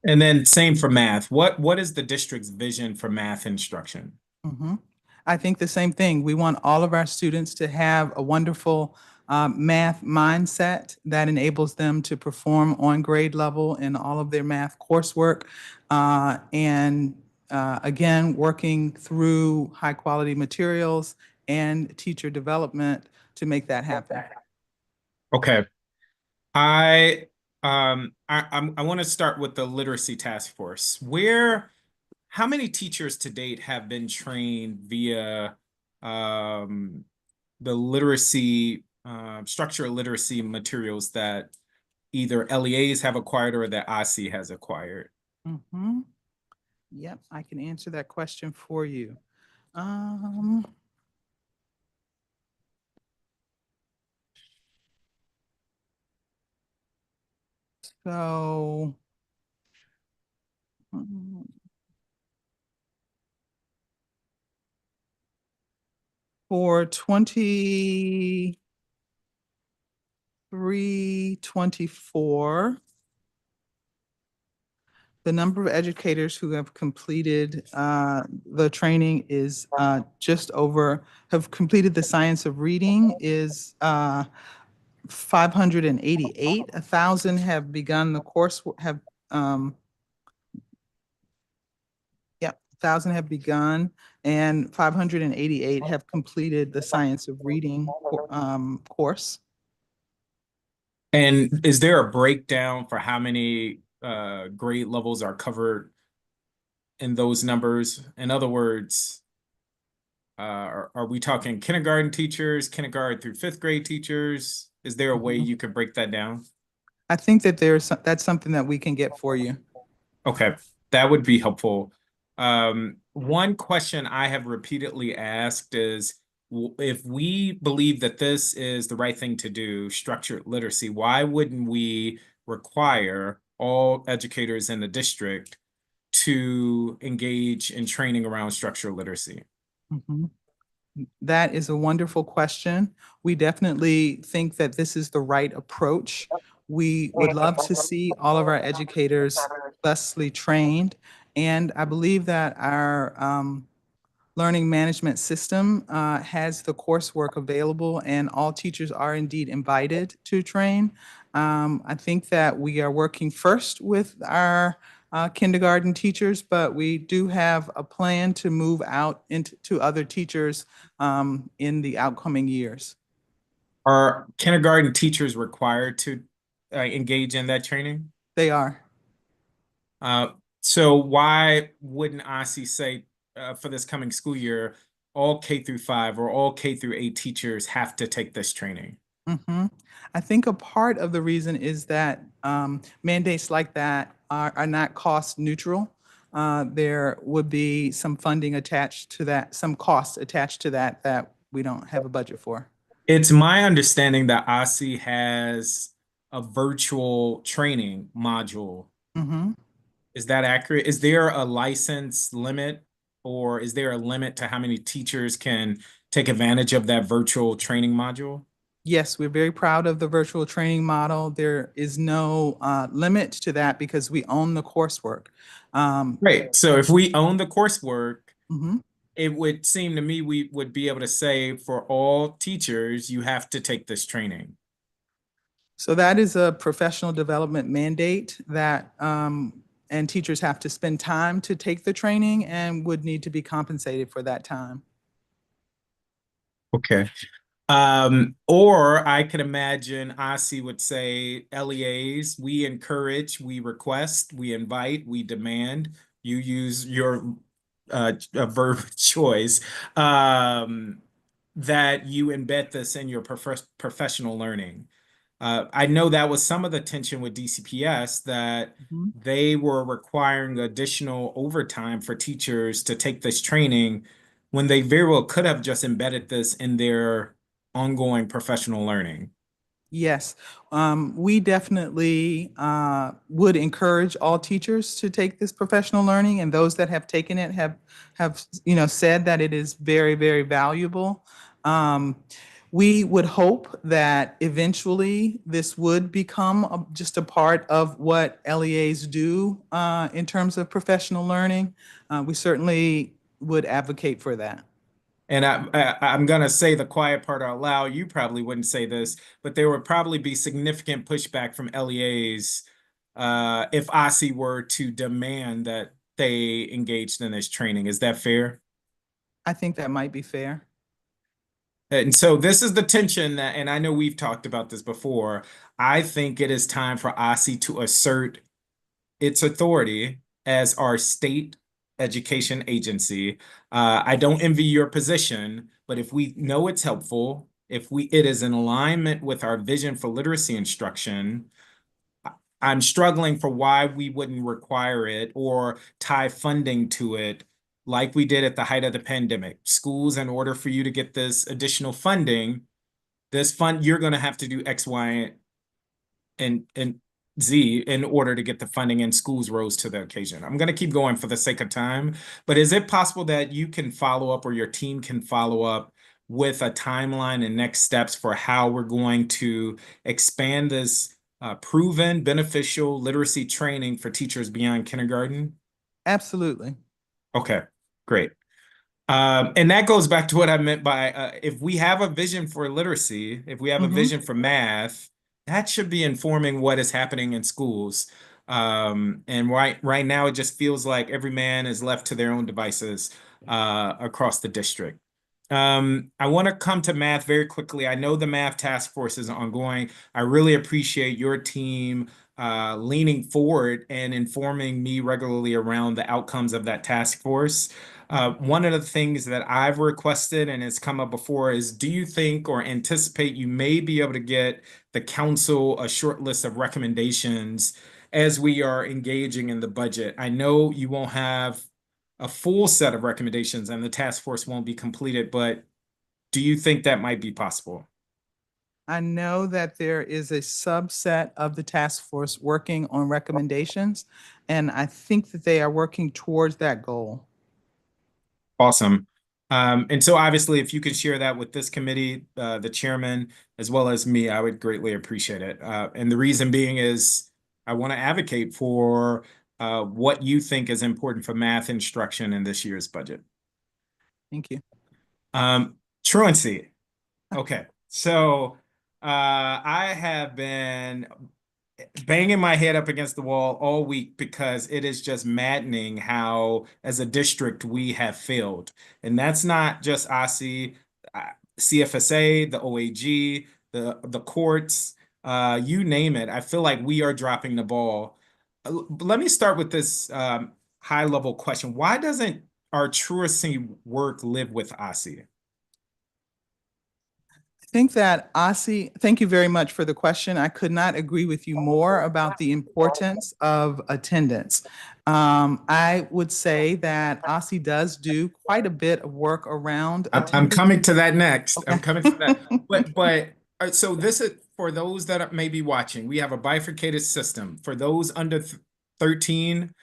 And then same for math. What is the district's vision for math instruction? I think the same thing. We want all of our students to have a wonderful math mindset that enables them to perform on grade level in all of their math coursework. Again, working through high quality materials and teacher development to make that happen. Okay. I want to start with the literacy task force. How many teachers to date have been trained via the literacy, structural literacy materials that either LEAs have acquired or that OSSE has acquired? Yep, I can answer that question for you. So, for 23-24, the number of educators who have completed the training is have completed the science of reading is 588. 1,000 have begun the course, 1,000 have begun, and 588 have completed the Science of Reading course. And is there a breakdown for how many grade levels are covered in those numbers? In other words, are we talking kindergarten teachers, kindergarten through fifth grade teachers? Is there a way you could break that down? I think that that's something that we can get for you. Okay, that would be helpful. One question I have repeatedly asked is, if we believe that this is the right thing to do, structured literacy, why wouldn't we require all educators in the district to engage in training around structural literacy? That is a wonderful question. We definitely think that this is the right approach. We would love to see all of our educators successfully trained. And I believe that our learning management system has the coursework available, and all teachers are indeed invited to train. I think that we are working first with our kindergarten teachers, but we do have a plan to move out to other teachers in the outcoming years. Are kindergarten teachers required to engage in that training? They are. So why wouldn't OSSE say for this coming school year, all K through 5 or all K through 8 teachers have to take this training? I think a part of the reason is that mandates like that are not cost neutral. There would be some funding attached to that, some costs attached to that we don't have a budget for. It's my understanding that OSSE has a virtual training module. Is that accurate? Is there a license limit, or is there a limit to how many teachers can take advantage of that virtual training module? Yes, we're very proud of the virtual training model. There is no limit to that because we own the coursework. Right. So if we own the coursework, it would seem to me we would be able to say for all teachers, you have to take this training. So that is a professional development mandate that and teachers have to spend time to take the training and would need to be compensated for that time. Okay. Or I could imagine OSSE would say, LEAs, we encourage, we request, we invite, we demand, you use your verb choice, that you embed this in your professional learning. I know that was some of the tension with DCPS, that they were requiring additional overtime for teachers to take this training when they very well could have just embedded this in their ongoing professional learning. Yes, we definitely would encourage all teachers to take this professional learning, and those that have taken it have said that it is very, very valuable. We would hope that eventually this would become just a part of what LEAs do in terms of professional learning. We certainly would advocate for that. And I'm going to say the quiet part out loud. You probably wouldn't say this, but there would probably be significant pushback from LEAs if OSSE were to demand that they engaged in this training. Is that fair? I think that might be fair. And so this is the tension that, and I know we've talked about this before. I think it is time for OSSE to assert its authority as our state education agency. I don't envy your position, but if we know it's helpful, if it is in alignment with our vision for literacy instruction, I'm struggling for why we wouldn't require it or tie funding to it like we did at the height of the pandemic. Schools, in order for you to get this additional funding, you're going to have to do X, Y, and Z in order to get the funding, and schools rose to the occasion. I'm going to keep going for the sake of time, but is it possible that you can follow up or your team can follow up with a timeline and next steps for how we're going to expand this proven beneficial literacy training for teachers beyond kindergarten? Absolutely. Okay, great. And that goes back to what I meant by if we have a vision for literacy, if we have a vision for math, that should be informing what is happening in schools. And right now, it just feels like every man is left to their own devices across the district. I want to come to math very quickly. I know the math task force is ongoing. I really appreciate your team leaning forward and informing me regularly around the outcomes of that task force. One of the things that I've requested and has come up before is, do you think or anticipate you may be able to get the council a short list of recommendations as we are engaging in the budget? I know you won't have a full set of recommendations and the task force won't be completed, but do you think that might be possible? I know that there is a subset of the task force working on recommendations, and I think that they are working towards that goal. Awesome. And so obviously, if you could share that with this committee, the chairman, as well as me, I would greatly appreciate it. And the reason being is I want to advocate for what you think is important for math instruction in this year's budget. Thank you. Truancy. Okay. So I have been banging my head up against the wall all week because it is just maddening how, as a district, we have failed. And that's not just OSSE, CFSA, the OAG, the courts, you name it. I feel like we are dropping the ball. Let me start with this high-level question. Why doesn't our truancy work live with OSSE? I think that OSSE, thank you very much for the question. I could not agree with you more about the importance of attendance. I would say that OSSE does do quite a bit of work around I'm coming to that next. Okay. I'm coming to that. But so this is for those that may be watching. We have a bifurcated system. For those under 13,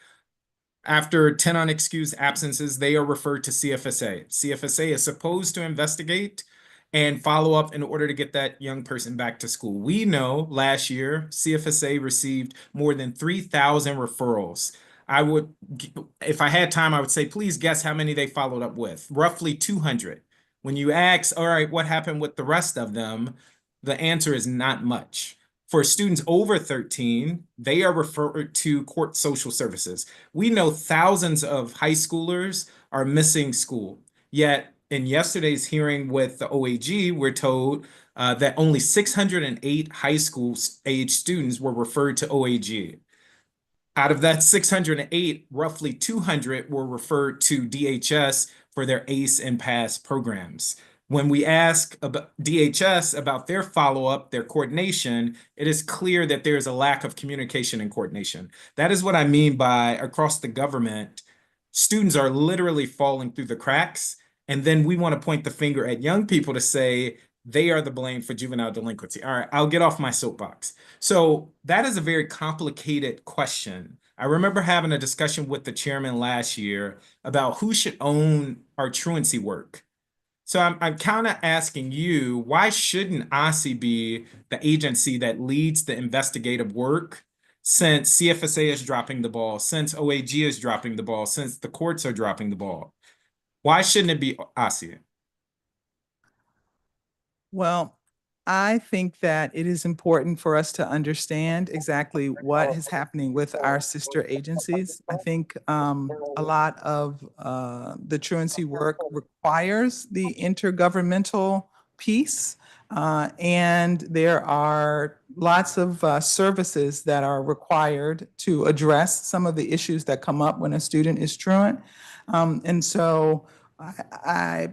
after 10 unexcused absences, they are referred to CFSA. CFSA is supposed to investigate and follow up in order to get that young person back to school. We know last year, CFSA received more than 3,000 referrals. If I had time, I would say, please guess how many they followed up with. Roughly 200. When you ask, all right, what happened with the rest of them? The answer is not much. For students over 13, they are referred to court social services. We know thousands of high schoolers are missing school, yet in yesterday's hearing with the OAG, we're told that only 608 high school age students were referred to OAG. Out of that 608, roughly 200 were referred to DHS for their ACE and PASS programs. When we ask about DHS about their follow-up, their coordination, it is clear that there is a lack of communication and coordination. That is what I mean by across the government, students are literally falling through the cracks. And then we want to point the finger at young people to say they are the blame for juvenile delinquency. All right, I'll get off my soapbox. So that is a very complicated question. I remember having a discussion with the chairman last year about who should own our truancy work. So I'm kind of asking you, why shouldn't OSSE be the agency that leads the investigative work, since CFSA is dropping the ball, since OAG is dropping the ball, since the courts are dropping the ball? Why shouldn't it be OSSE? Well, I think that it is important for us to understand exactly what is happening with our sister agencies. I think a lot of the truancy work requires the intergovernmental piece, and there are lots of services that are required to address some of the issues that come up when a student is truant. And so I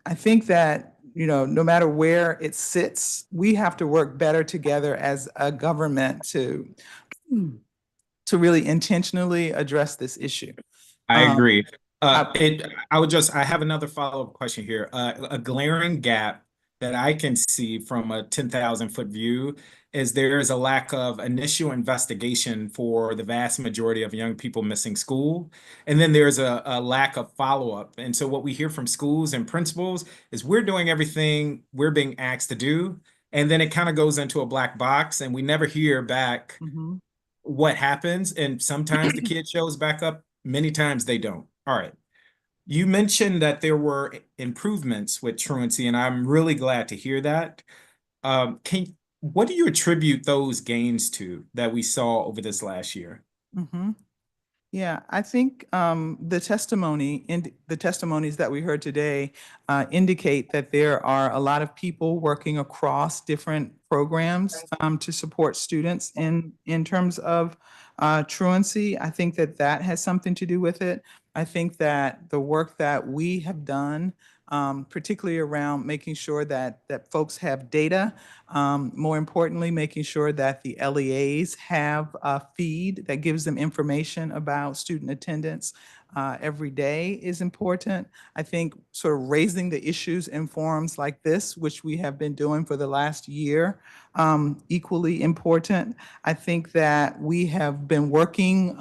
think that, you know, no matter where it sits, we have to work better together as a government to really intentionally address this issue. I agree. I have another follow-up question here. A glaring gap that I can see from a 10,000-foot view is there is a lack of initial investigation for the vast majority of young people missing school. And then there's a lack of follow-up. And so what we hear from schools and principals is we're doing everything we're being asked to do. And then it kind of goes into a black box and we never hear back what happens. And sometimes the kid shows back up, many times they don't. All right. You mentioned that there were improvements with truancy, and I'm really glad to hear that. What do you attribute those gains to that we saw over this last year? Mhm. Yeah, I think the testimonies that we heard today indicate that there are a lot of people working across different programs to support students in terms of truancy. I think that that has something to do with it. I think that the work that we have done, particularly around making sure that folks have data, more importantly, making sure that the LEAs have a feed that gives them information about student attendance every day is important. I think sort of raising the issues in forums like this, which we have been doing for the last year, equally important. I think that we have been working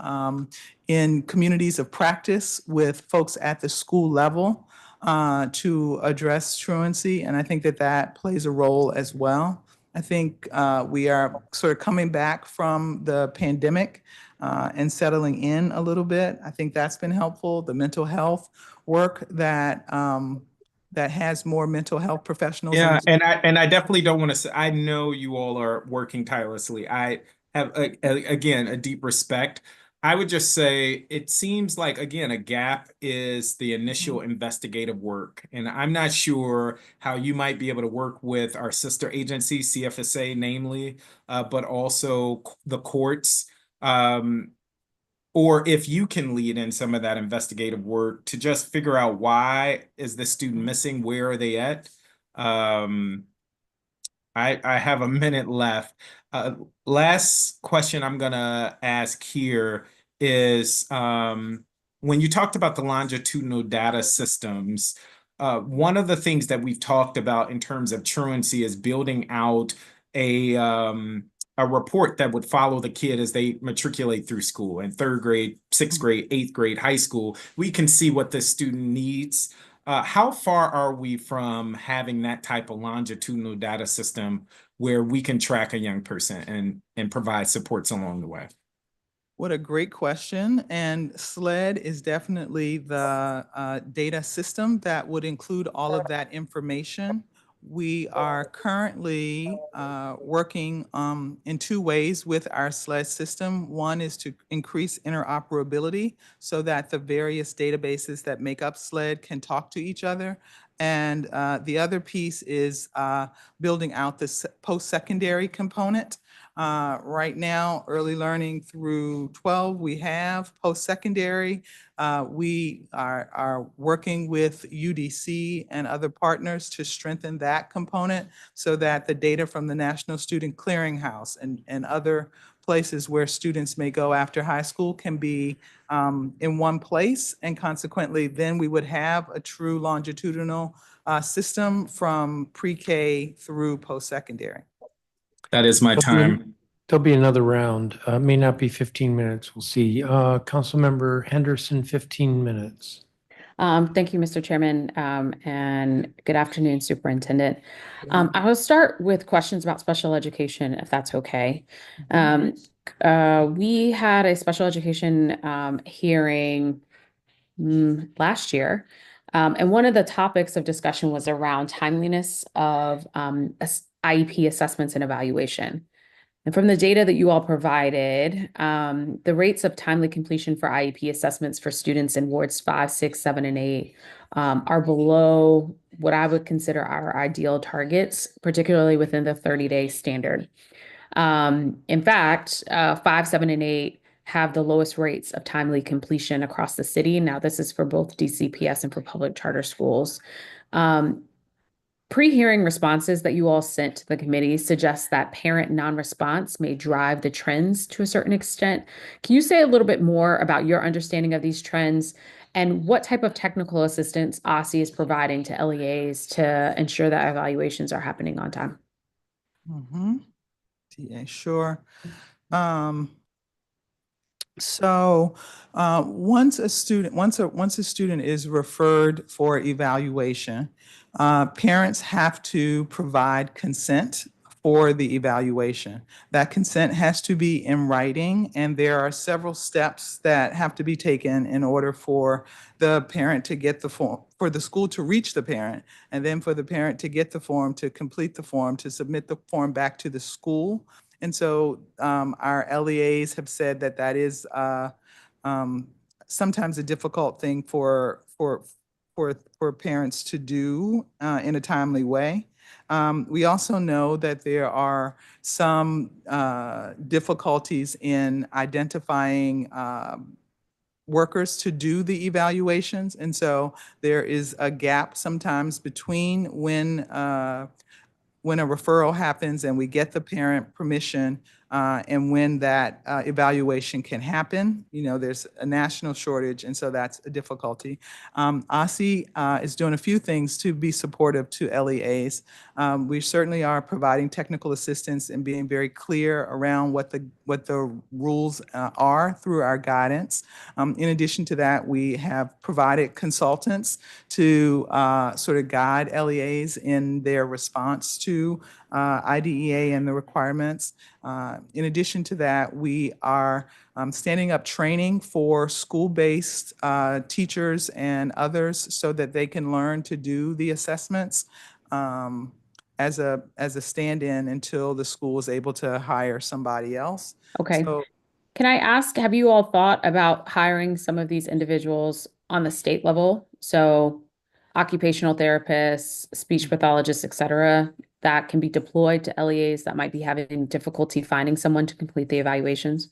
in communities of practice with folks at the school level to address truancy, and I think that that plays a role as well. I think we are sort of coming back from the pandemic and settling in a little bit. I think that's been helpful. The mental health work that that has more mental health professionals. Yeah, and I definitely don't want to say, I know you all are working tirelessly. I have again a deep respect. I would just say it seems like, again, a gap is the initial investigative work. And I'm not sure how you might be able to work with our sister agency, CFSA, namely, but also the courts. Or if you can lead in some of that investigative work to just figure out, why is the student missing? Where are they at? I have a minute left. Last question I'm gonna ask here is, when you talked about the longitudinal data systems, one of the things that we've talked about in terms of truancy is building out a report that would follow the kid as they matriculate through school in third grade, sixth grade, eighth grade, high school. We can see what the student needs. How far are we from having that type of longitudinal data system where we can track a young person and provide supports along the way? What a great question. And SLED is definitely the data system that would include all of that information. We are currently working in two ways with our SLED system. One is to increase interoperability so that the various databases that make up SLED can talk to each other. And the other piece is building out the post-secondary component. Right now, early learning through 12, we have post-secondary. We are working with UDC and other partners to strengthen that component so that the data from the National Student Clearinghouse and other places where students may go after high school can be in one place. And consequently, then we would have a true longitudinal system from pre-K through post-secondary. That is my time. There'll be another round. May not be 15 minutes. We'll see. Councilmember Henderson, 15 minutes. Thank you, Mr. Chairman, and good afternoon, Superintendent. I will start with questions about special education, if that's okay. We had a special education hearing last year, and one of the topics of discussion was around timeliness of IEP assessments and evaluation. And from the data that you all provided, the rates of timely completion for IEP assessments for students in wards 5, 6, 7, and 8 are below what I would consider our ideal targets, particularly within the 30-day standard. In fact, 5, 7, and 8 have the lowest rates of timely completion across the city. Now, this is for both DCPS and for public charter schools. Pre-hearing responses that you all sent to the committee suggest that parent non-response may drive the trends to a certain extent. Can you say a little bit more about your understanding of these trends and what type of technical assistance OSSE is providing to LEAs to ensure that evaluations are happening on time? Yeah, sure. So once a student is referred for evaluation, parents have to provide consent for the evaluation. That consent has to be in writing, and there are several steps that have to be taken in order for the parent to get the form, for the school to reach the parent, and then for the parent to get the form, to complete the form, to submit the form back to the school, And so our LEAs have said that that is sometimes a difficult thing for parents to do in a timely way. We also know that there are some difficulties in identifying workers to do the evaluations. And so there is a gap sometimes between when a referral happens and we get the parent permission and when that evaluation can happen. You know, there's a national shortage, and so that's a difficulty. OSSE is doing a few things to be supportive to LEAs. We certainly are providing technical assistance and being very clear around what the rules are through our guidance. In addition to that, we have provided consultants to sort of guide LEAs in their response to IDEA and the requirements. In addition to that, we are standing up training for school-based teachers and others so that they can learn to do the assessments as a stand-in until the school is able to hire somebody else. Okay. So, can I ask, have you all thought about hiring some of these individuals on the state level? So occupational therapists, speech pathologists, et cetera, that can be deployed to LEAs that might be having difficulty finding someone to complete the evaluations?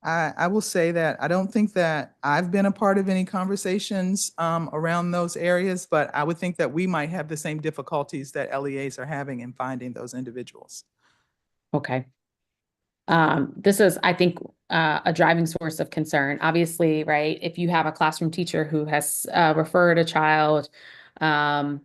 I will say that I don't think that I've been a part of any conversations around those areas, but I would think that we might have the same difficulties that LEAs are having in finding those individuals. Okay. This is, I think, a driving source of concern. Obviously, right, if you have a classroom teacher who has referred a child, how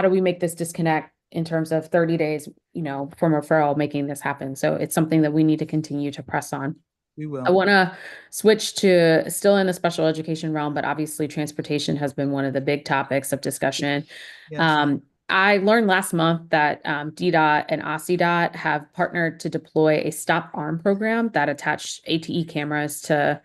do we make this disconnect in terms of 30 days, you know, from referral making this happen? So it's something that we need to continue to press on. We will. I want to switch to still in the special education realm, but obviously transportation has been one of the big topics of discussion. Yes. I learned last month that DDOT and OSSE have partnered to deploy a stop arm program that attached ATE cameras to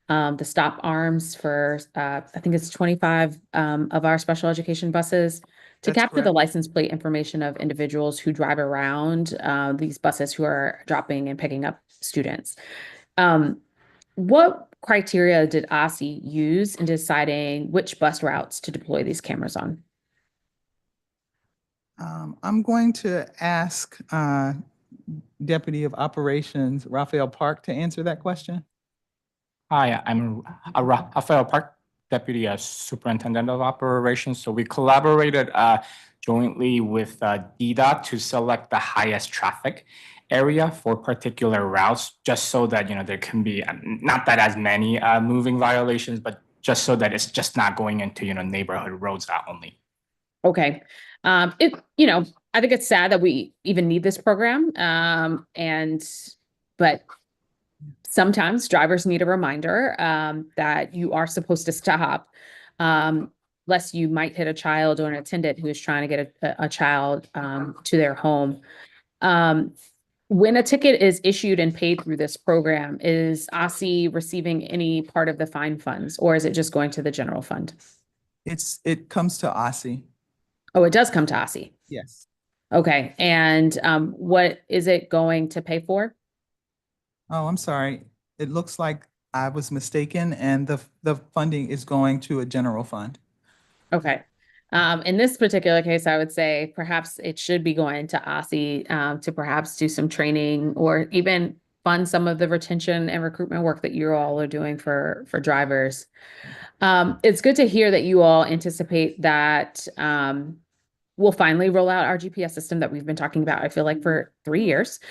the stop arms for, I think it's 25 of our special education buses to That's capture the correct. license plate information of individuals who drive around these buses who are dropping and picking up students. What criteria did OSSE use in deciding which bus routes to deploy these cameras on? I'm going to ask Deputy of Operations Raphael Park to answer that question. Hi, I'm Rafael Park, Deputy Superintendent of Operations. So we collaborated jointly with DDOT to select the highest traffic area for particular routes, just so that, you know, there can be not that as many moving violations, but just so that it's just not going into, you know, neighborhood roads only. Okay. You know, I think it's sad that we even need this program. But sometimes drivers need a reminder that you are supposed to stop, lest you might hit a child or an attendant who is trying to get a child to their home. When a ticket is issued and paid through this program, is OSSE receiving any part of the fine funds, or is it just going to the general fund? It comes to OSSE. Oh, it does come to OSSE. Yes. Okay. And what is it going to pay for? Oh, I'm sorry. It looks like I was mistaken, and the funding is going to a general fund. Okay. In this particular case, I would say perhaps it should be going to OSSE to perhaps do some training or even fund some of the retention and recruitment work that you all are doing for drivers. It's good to hear that you all anticipate that we'll finally roll out our GPS system that we've been talking about, I feel like, for 3 years,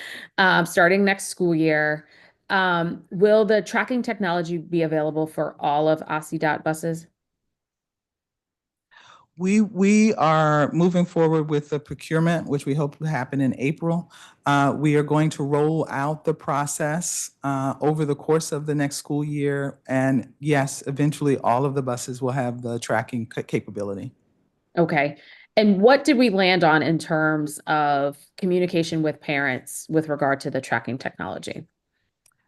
starting next school year. Will the tracking technology be available for all of OSSE buses? We are moving forward with the procurement, which we hope will happen in April. We are going to roll out the process over the course of the next school year. And yes, eventually all of the buses will have the tracking capability. Okay. And what did we land on in terms of communication with parents with regard to the tracking technology?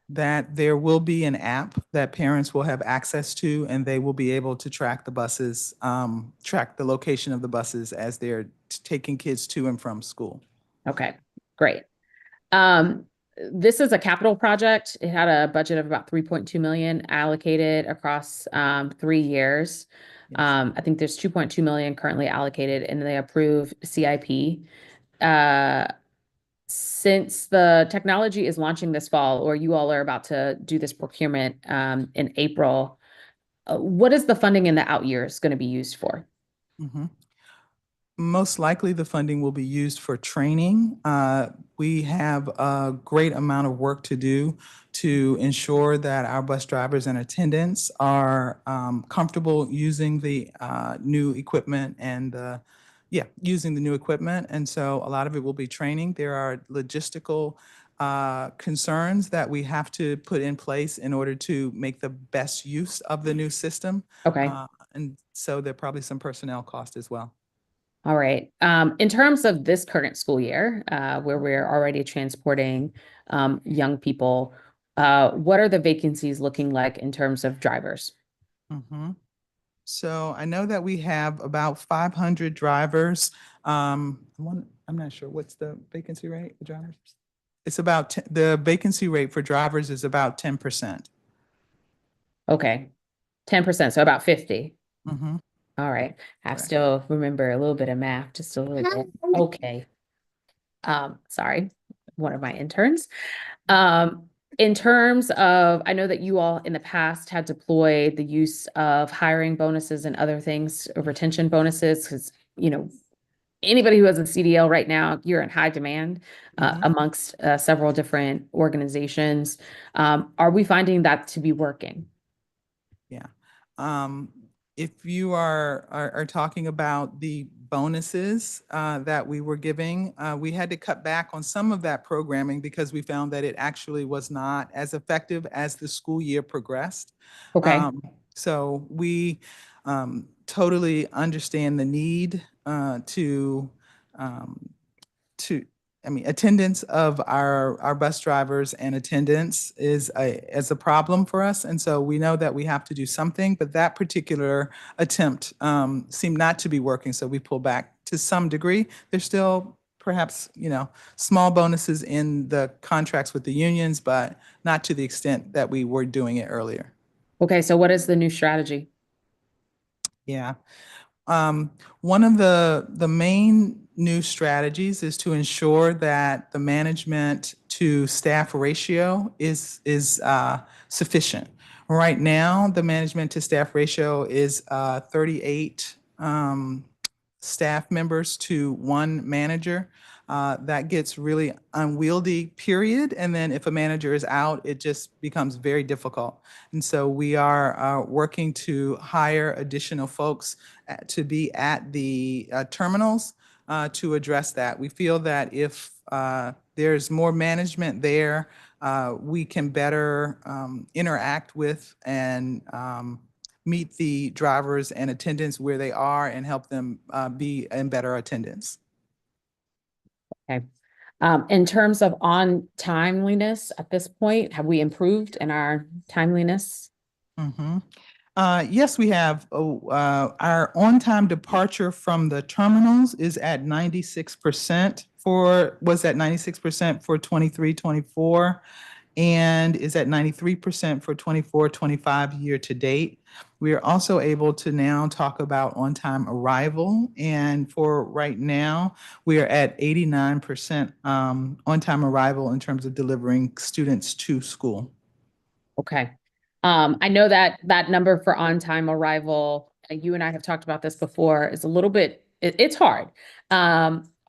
That there will be an app that parents will have access to, and they will be able to track the buses, track the location of the buses as they're taking kids to and from school. Okay, great. This is a capital project. It had a budget of about 3.2 million allocated across 3 years. I think there's 2.2 million currently allocated in the approved CIP. Since the technology is launching this fall, or you all are about to do this procurement in April, what is the funding in the out years going to be used for? Mhm. Most likely, the funding will be used for training. We have a great amount of work to do to ensure that our bus drivers and attendants are comfortable using the new equipment and using the new equipment. And so a lot of it will be training. There are logistical concerns that we have to put in place in order to make the best use of the new system. Okay. And so there are probably some personnel cost as well. All right. In terms of this current school year, where we're already transporting young people, what are the vacancies looking like in terms of drivers? Mhm. So I know that we have about 500 drivers. I'm not sure, what's the vacancy rate for drivers? It's about, the vacancy rate for drivers is about 10%. Okay, 10%, so about 50. Mhm. All right. I Correct. still remember a little bit of math, just a little bit. Okay. Sorry, one of my interns. In terms of, I know that you all in the past had deployed the use of hiring bonuses and other things, or retention bonuses, because, you know, anybody who has a CDL right now, you're in high demand amongst several different organizations. Are we finding that to be working? Yeah. If you are talking about the bonuses that we were giving, we had to cut back on some of that programming because we found that it actually was not as effective as the school year progressed. Okay. So we totally understand the need attendance of our bus drivers and attendants is a problem for us. And so we know that we have to do something, but that particular attempt seemed not to be working. So we pulled back to some degree. There's still perhaps, small bonuses in the contracts with the unions, but not to the extent that we were doing it earlier. Okay, so what is the new strategy? Yeah. One of the main new strategies is to ensure that the management to staff ratio is sufficient. Right now, the management to staff ratio is 38 staff members to 1 manager. That gets really unwieldy, period. And then if a manager is out, it just becomes very difficult. And so we are working to hire additional folks to be at the terminals to address that. We feel that if there's more management there, we can better interact with and meet the drivers and attendants where they are and help them be in better attendance. Okay. In terms of on timeliness at this point, have we improved in our timeliness? Yes, we have. Our on-time departure from the terminals is at 96% was at 96% for 23-24 and is at 93% for 24-25 year to date. We are also able to now talk about on-time arrival. And for right now, we are at 89% on-time arrival in terms of delivering students to school. Okay. I know that that number for on-time arrival, you and I have talked about this before, is a little bit, it's hard.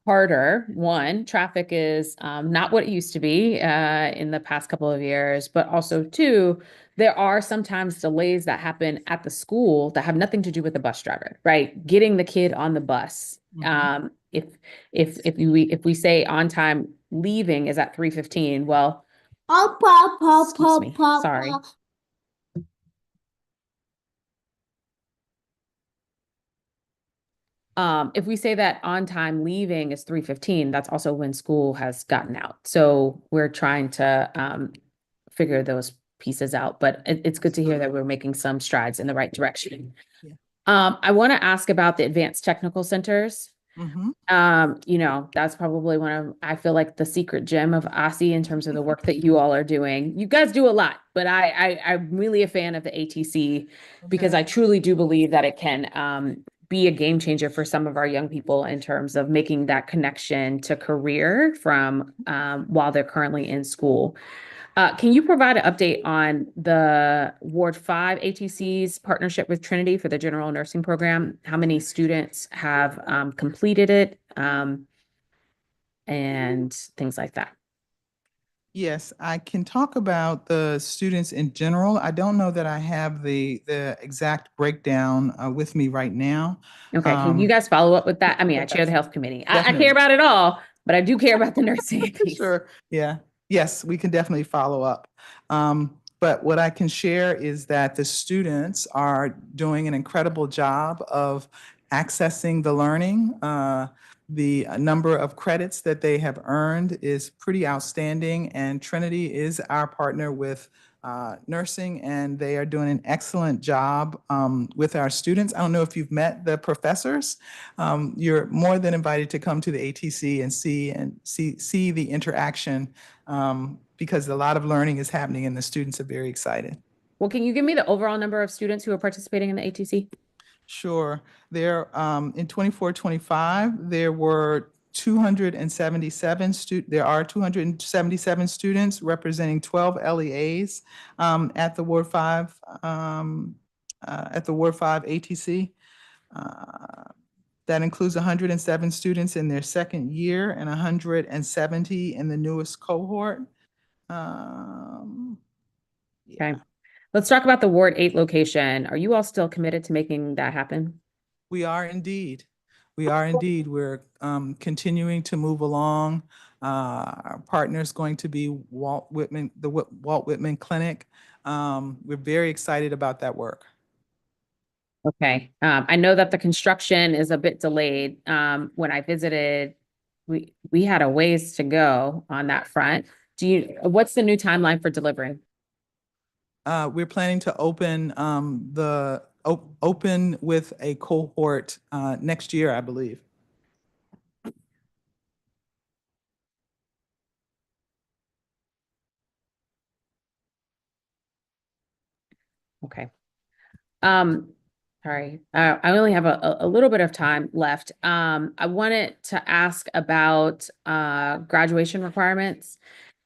Harder. One, traffic is not what it used to be in the past couple of years, but also two, there are sometimes delays that happen at the school that have nothing to do with the bus driver, right? Getting the kid on the bus. If we say on time leaving is at 3:15, well, excuse me, sorry. If we say that on time leaving is 3:15, that's also when school has gotten out. So we're trying to figure those pieces out, but it's good to hear that we're making some strides in the right direction. I want to ask about the advanced technical centers. You know, that's probably one of, I feel like the secret gem of OSSE in terms of the work that you all are doing. You guys do a lot, but I'm really a fan of the ATC because I truly do believe that it can be a game changer for some of our young people in terms of making that connection to career from while they're currently in school. Can you provide an update on the Ward 5 ATC's partnership with Trinity for the general nursing program? How many students have completed it and things like that? Yes, I can talk about the students in general. I don't know that I have the exact breakdown with me right now. Okay, can you guys follow up with that? I mean, I chair the health committee. I Definitely. care about it all, but I do care about the nursing piece. Sure. Yeah. Yes, we can definitely follow up. But what I can share is that the students are doing an incredible job of accessing the learning. The number of credits that they have earned is pretty outstanding, and Trinity is our partner with nursing, and they are doing an excellent job with our students. I don't know if you've met the professors. You're more than invited to come to the ATC and see the interaction because a lot of learning is happening and the students are very excited. Well, can you give me the overall number of students who are participating in the ATC? Sure. There, in 24-25, there were 277 there are 277 students representing 12 LEAs at the Ward 5 ATC. That includes 107 students in their second year and 170 in the newest cohort. Okay. Let's talk about the Ward 8 location. Are you all still committed to making that happen? We are indeed. We are indeed. We're continuing to move along. Our partner is going to be Walt Whitman, the Walt Whitman Clinic. We're very excited about that work. Okay. I know that the construction is a bit delayed. When I visited, we had a ways to go on that front. What's the new timeline for delivering? We're planning to open open with a cohort next year, I believe. Okay. Sorry, I only have a little bit of time left. I wanted to ask about graduation requirements.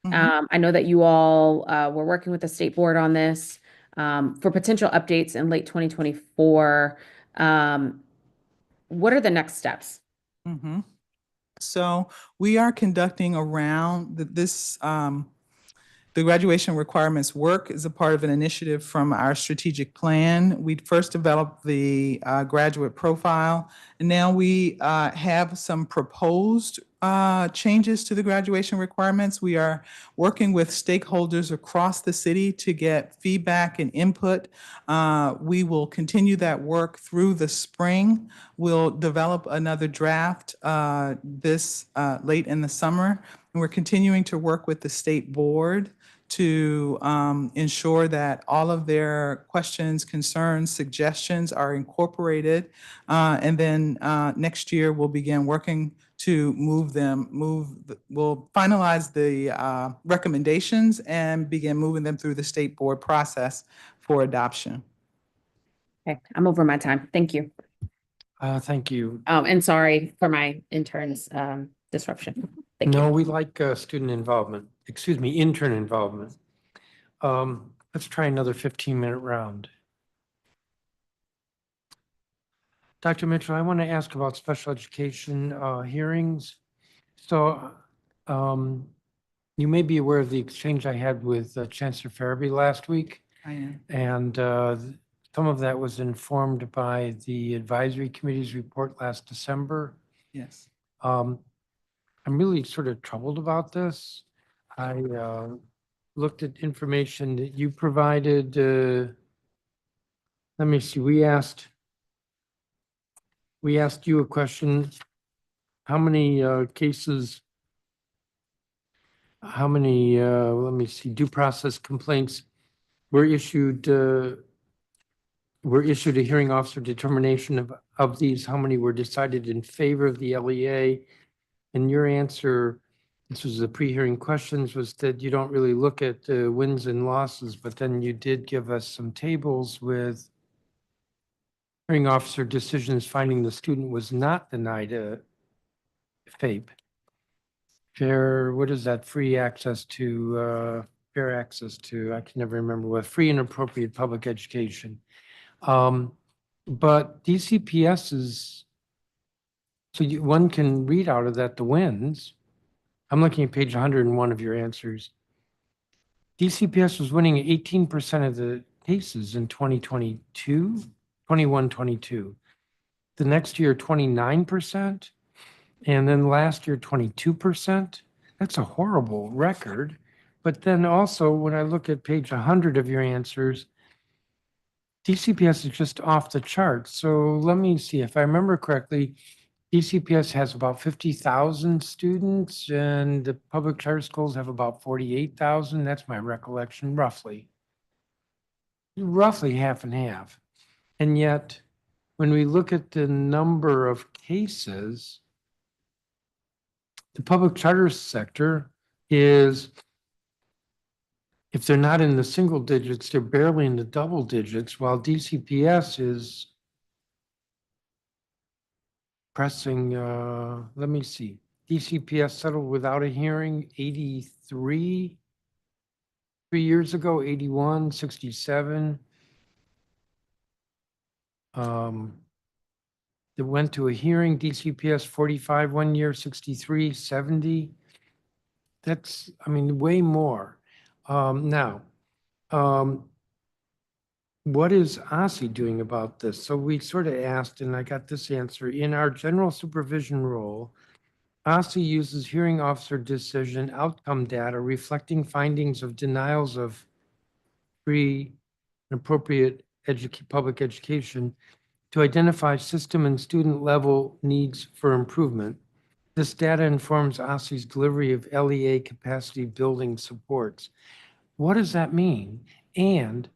I know that you all were working with the state board on this for potential updates in late 2024. What are the next steps? So we are conducting around the graduation requirements work is a part of an initiative from our strategic plan. We first developed the graduate profile, and now we have some proposed changes to the graduation requirements. We are working with stakeholders across the city to get feedback and input. We will continue that work through the spring. We'll develop another draft this late in the summer. And we're continuing to work with the state board to ensure that all of their questions, concerns, suggestions are incorporated. And then next year, we'll begin working to we'll finalize the recommendations and begin moving them through the state board process for adoption. Okay, I'm over my time. Thank you. Thank you. And sorry for my intern's disruption. Thank No, you. we like student involvement, excuse me, intern involvement. Let's try another 15-minute round. Dr. Mitchell, I want to ask about special education hearings. So you may be aware of the exchange I had with Chancellor Farabee last week. I am. And some of that was informed by the advisory committee's report last December. Yes. I'm really sort of troubled about this. I looked at information that you provided. Let me see, we asked you a question. How many cases, let me see, due process complaints were issued were issued a hearing officer determination of these, how many were decided in favor of the LEA? And your answer, this was the pre-hearing questions, was that you don't really look at the wins and losses, but then you did give us some tables with hearing officer decisions finding the student was not denied a FAPE. Fair, what is that? Free access to, fair access to, I can never remember what, free and appropriate public education. But DCPS is, so one can read out of that the wins. I'm looking at page 101 of your answers. DCPS was winning 18% of the cases in 2022, 21, 22. The next year, 29%. And then last year, 22%. That's a horrible record. But then also, when I look at page 100 of your answers, DCPS is just off the chart. So let me see, if I remember correctly, DCPS has about 50,000 students and the public charter schools have about 48,000. That's my recollection, roughly. Roughly half and half. And yet, when we look at the number of cases, the public charter sector is, if they're not in the single digits, they're barely in the double digits, while DCPS is pressing, let me see. DCPS settled without a hearing, 83. 3 years ago, 81, 67. That went to a hearing, DCPS 45 1 year, 63, 70. That's, I mean, way more. Now, what is OSSE doing about this? So we sort of asked, and I got this answer. In our general supervision role, OSSE uses hearing officer decision outcome data reflecting findings of denials of free and appropriate public education to identify system and student level needs for improvement. This data informs OSSE's delivery of LEA capacity building supports. What does that mean? And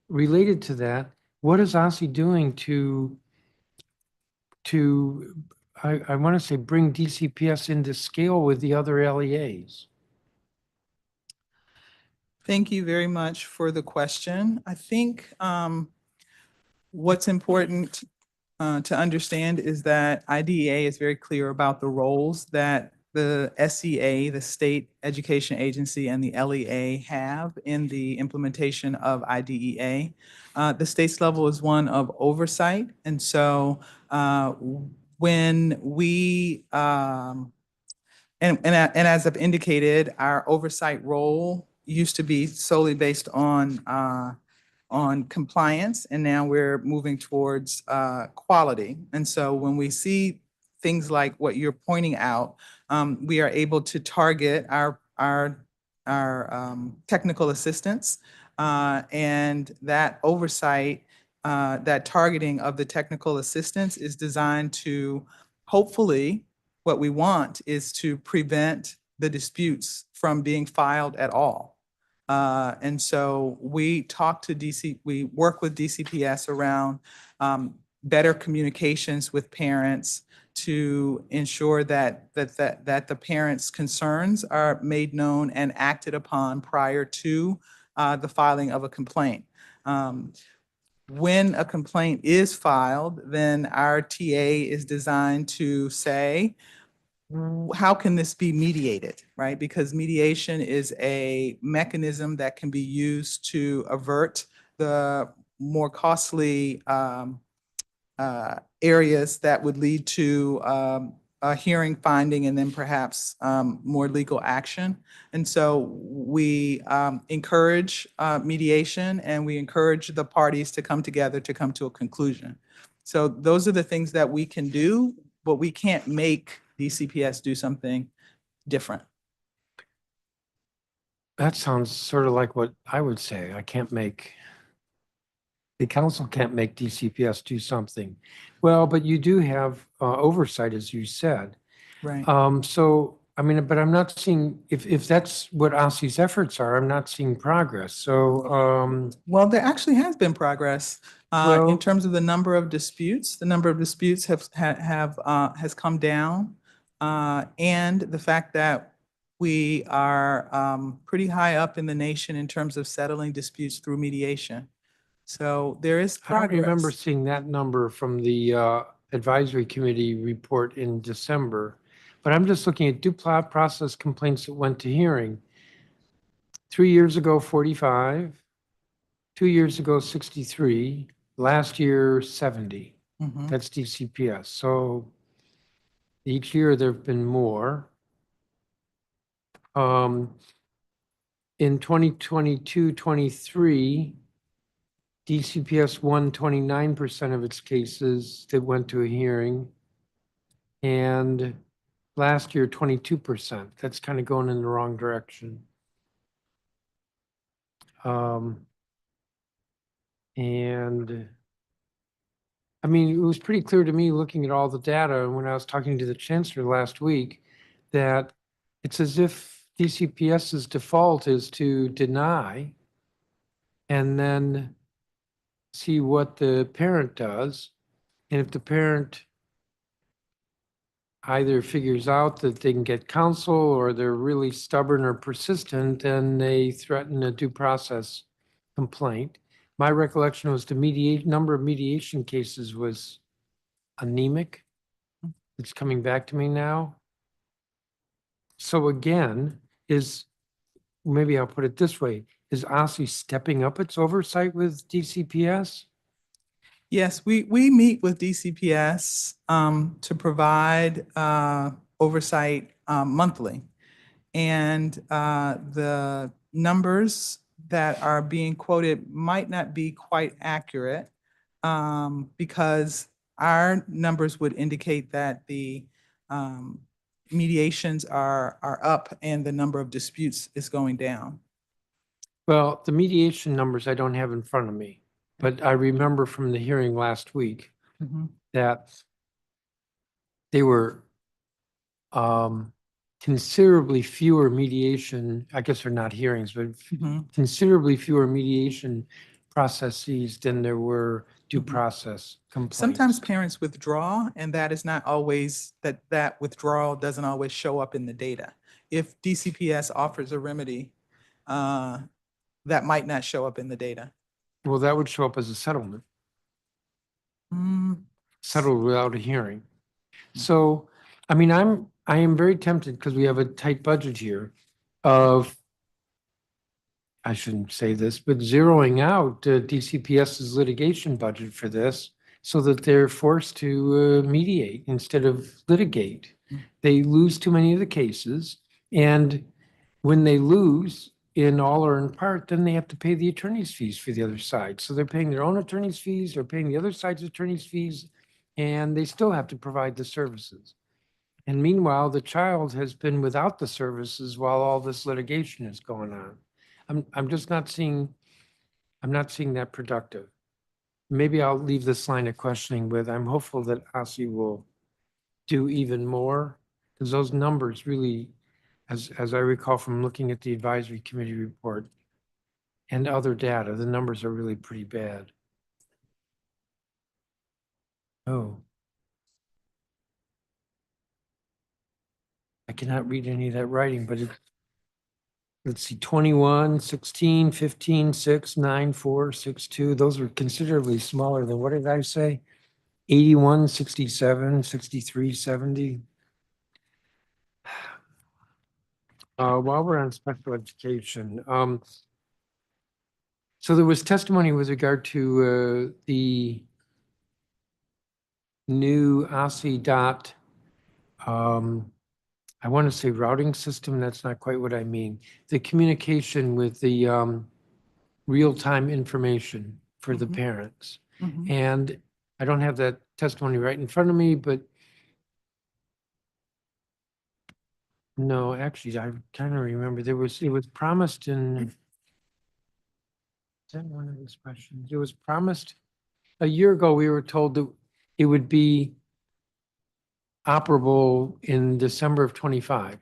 related to that, what is OSSE doing to I want to say bring DCPS into scale with the other LEAs? Thank you very much for the question. I think what's important to understand is that IDEA is very clear about the roles that the SEA, the State Education Agency, and the LEA have in the implementation of IDEA. The state's level is one of oversight. And so when we, and as I've indicated, our oversight role used to be solely based on compliance, and now we're moving towards quality. And so when we see things like what you're pointing out, we are able to target our technical assistance, and that oversight, that targeting of the technical assistance is designed to, hopefully, what we want is to prevent the disputes from being filed at all. And so we we work with DCPS around better communications with parents to ensure that the parents' concerns are made known and acted upon prior to the filing of a complaint. When a complaint is filed, then our TA is designed to say, how can this be mediated, right? Because mediation is a mechanism that can be used to avert the more costly areas that would lead to a hearing finding and then perhaps more legal action. And so we encourage mediation, and we encourage the parties to come together to come to a conclusion. So those are the things that we can do, but we can't make DCPS do something different. That sounds sort of like what I would say. The council can't make DCPS do something. Well, but you do have oversight, as you said. Right. So I mean, but I'm not seeing, if that's what OSSE's efforts are, I'm not seeing progress. So, Well, there actually has been progress in Well- terms of the number of disputes. The number of disputes has come down. And the fact that we are pretty high up in the nation in terms of settling disputes through mediation. So there is I don't remember progress. seeing that number from the advisory committee report in December. But I'm just looking at due process complaints that went to hearing. 3 years ago, 45. 2 years ago, 63. Last year, 70. Mhm. That's DCPS. So each year there've been more. In 2022-23, DCPS won 29% of its cases that went to a hearing. And last year, 22%. That's kind of going in the wrong direction. And I mean, it was pretty clear to me looking at all the data when I was talking to the chancellor last week that it's as if DCPS's default is to deny and then see what the parent does. And if the parent either figures out that they can get counsel or they're really stubborn or persistent, then they threaten a due process complaint. My recollection was the number of mediation cases was anemic. It's coming back to me now. So again, maybe I'll put it this way, is OSSE stepping up its oversight with DCPS? Yes, we meet with DCPS to provide oversight monthly. And the numbers that are being quoted might not be quite accurate because our numbers would indicate that the mediations are up and the number of disputes is going down. Well, the mediation numbers I don't have in front of me, but I remember from the hearing last week Mhm. that they were considerably fewer mediation, I guess they're not hearings, but Mhm. considerably fewer mediation processes than there were due Mhm. process complaints. Sometimes parents withdraw, and that is not always, that withdrawal doesn't always show up in the data. If DCPS offers a remedy, that might not show up in the data. Well, that would show up as a settlement, Mm, settled without a hearing. So, I mean, I am very tempted because we have a tight budget here of, I shouldn't say this, but zeroing out DCPS's litigation budget for this so that they're forced to mediate instead of litigate. They lose too many of the cases, and when they lose in all or in part, then they have to pay the attorney's fees for the other side. So they're paying their own attorney's fees, they're paying the other side's attorney's fees, and they still have to provide the services. And meanwhile, the child has been without the services while all this litigation is going on. I'm just not seeing, I'm not seeing that productive. Maybe I'll leave this line of questioning with, I'm hopeful that OSSE will do even more, because those numbers really, as I recall from looking at the advisory committee report and other data, the numbers are really pretty bad. Oh. I cannot read any of that writing, but let's see, 21, 16, 15, 6, 9, 4, 6, 2. Those are considerably smaller than, what did I say? 81, 67, 63, 70. While we're on special education, so there was testimony with regard to the new OSSE dot, I want to say routing system. That's not quite what I mean. The communication with the real-time information for the parents. Mhm. And I don't have that testimony right in front of me, but no, actually, I kind of remember it was promised in, is that one of those questions? It was promised a year ago. We were told that it would be operable in December of 25.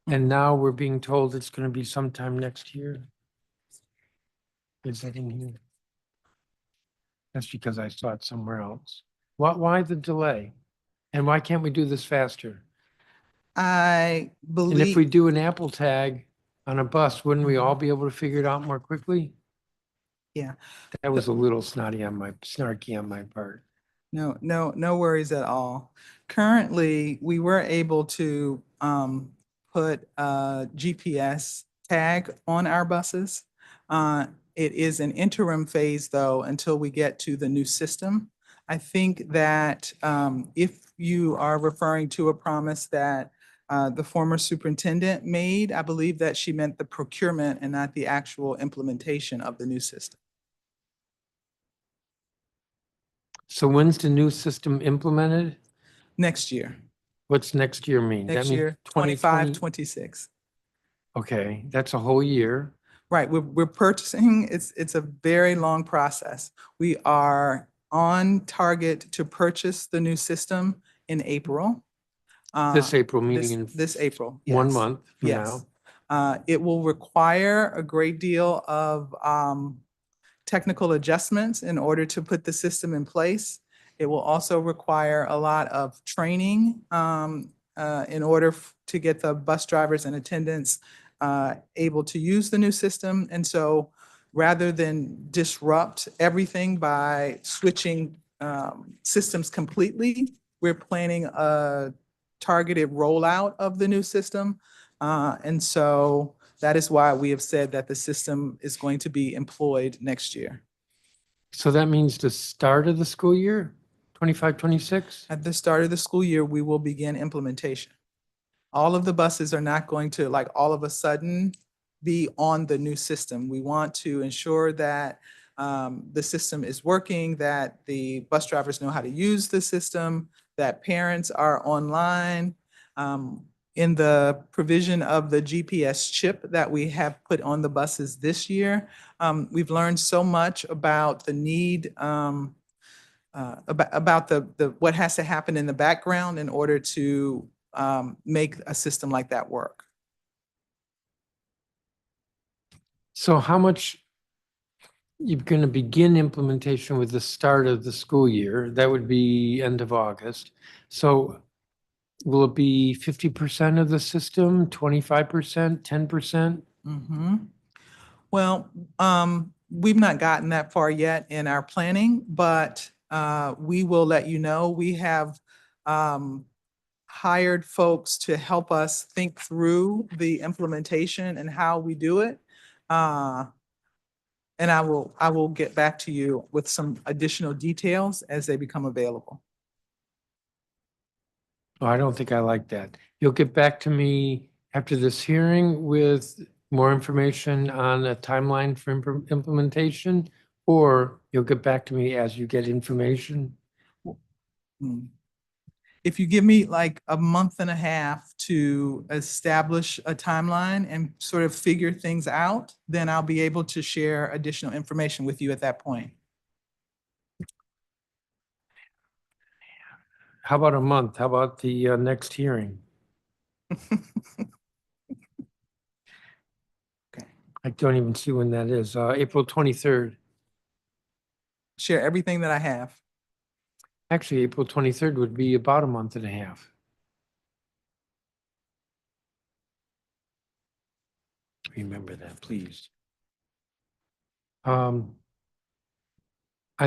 And now we're being told it's going to be sometime next year. Is that in here? That's because I saw it somewhere else. Why the delay? And why can't we do this faster? I And if we believe, do an Apple tag on a bus, wouldn't we all be able to figure it out more quickly? yeah, That was a little snarky on my part. no worries at all. Currently, we were able to put a GPS tag on our buses. It is an interim phase, though, until we get to the new system. I think that if you are referring to a promise that the former superintendent made, I believe that she meant the procurement and not the actual implementation of the new system. So when's the new system implemented? Next year. What's next year mean? That Next means year, 2020? 25, 26. Okay, that's a whole year. Right, we're purchasing, it's a very long process. We are on target to purchase the new system in April. This April, meaning in This April, 1 yes. month from Yes. now. It will require a great deal of technical adjustments in order to put the system in place. It will also require a lot of training in order to get the bus drivers and attendants able to use the new system. And so rather than disrupt everything by switching systems completely, we're planning a targeted rollout of the new system. And so that is why we have said that the system is going to be employed next year. So that means the start of the school year, 25, 26? At the start of the school year, we will begin implementation. All of the buses are not going to, like, all of a sudden be on the new system. We want to ensure that the system is working, that the bus drivers know how to use the system, that parents are online. In the provision of the GPS chip that we have put on the buses this year, we've learned so much about the need, about the what has to happen in the background in order to make a system like that work. So how much you're going to begin implementation with the start of the school year? That would be end of August. So will it be 50% of the system, 25%, 10%? Well, we've not gotten that far yet in our planning, but we will let you know. We have hired folks to help us think through the implementation and how we do it. And I will get back to you with some additional details as they become available. Oh, I don't think I like that. You'll get back to me after this hearing with more information on a timeline for implementation, or you'll get back to me as you get information? If you give me like a month and a half to establish a timeline and sort of figure things out, then I'll be able to share additional information with you at that point. How about a month? How about the next hearing? I don't even see when that is. April 23rd. Share everything that I have. Actually, April 23rd would be about a month and a half. Remember that, please. I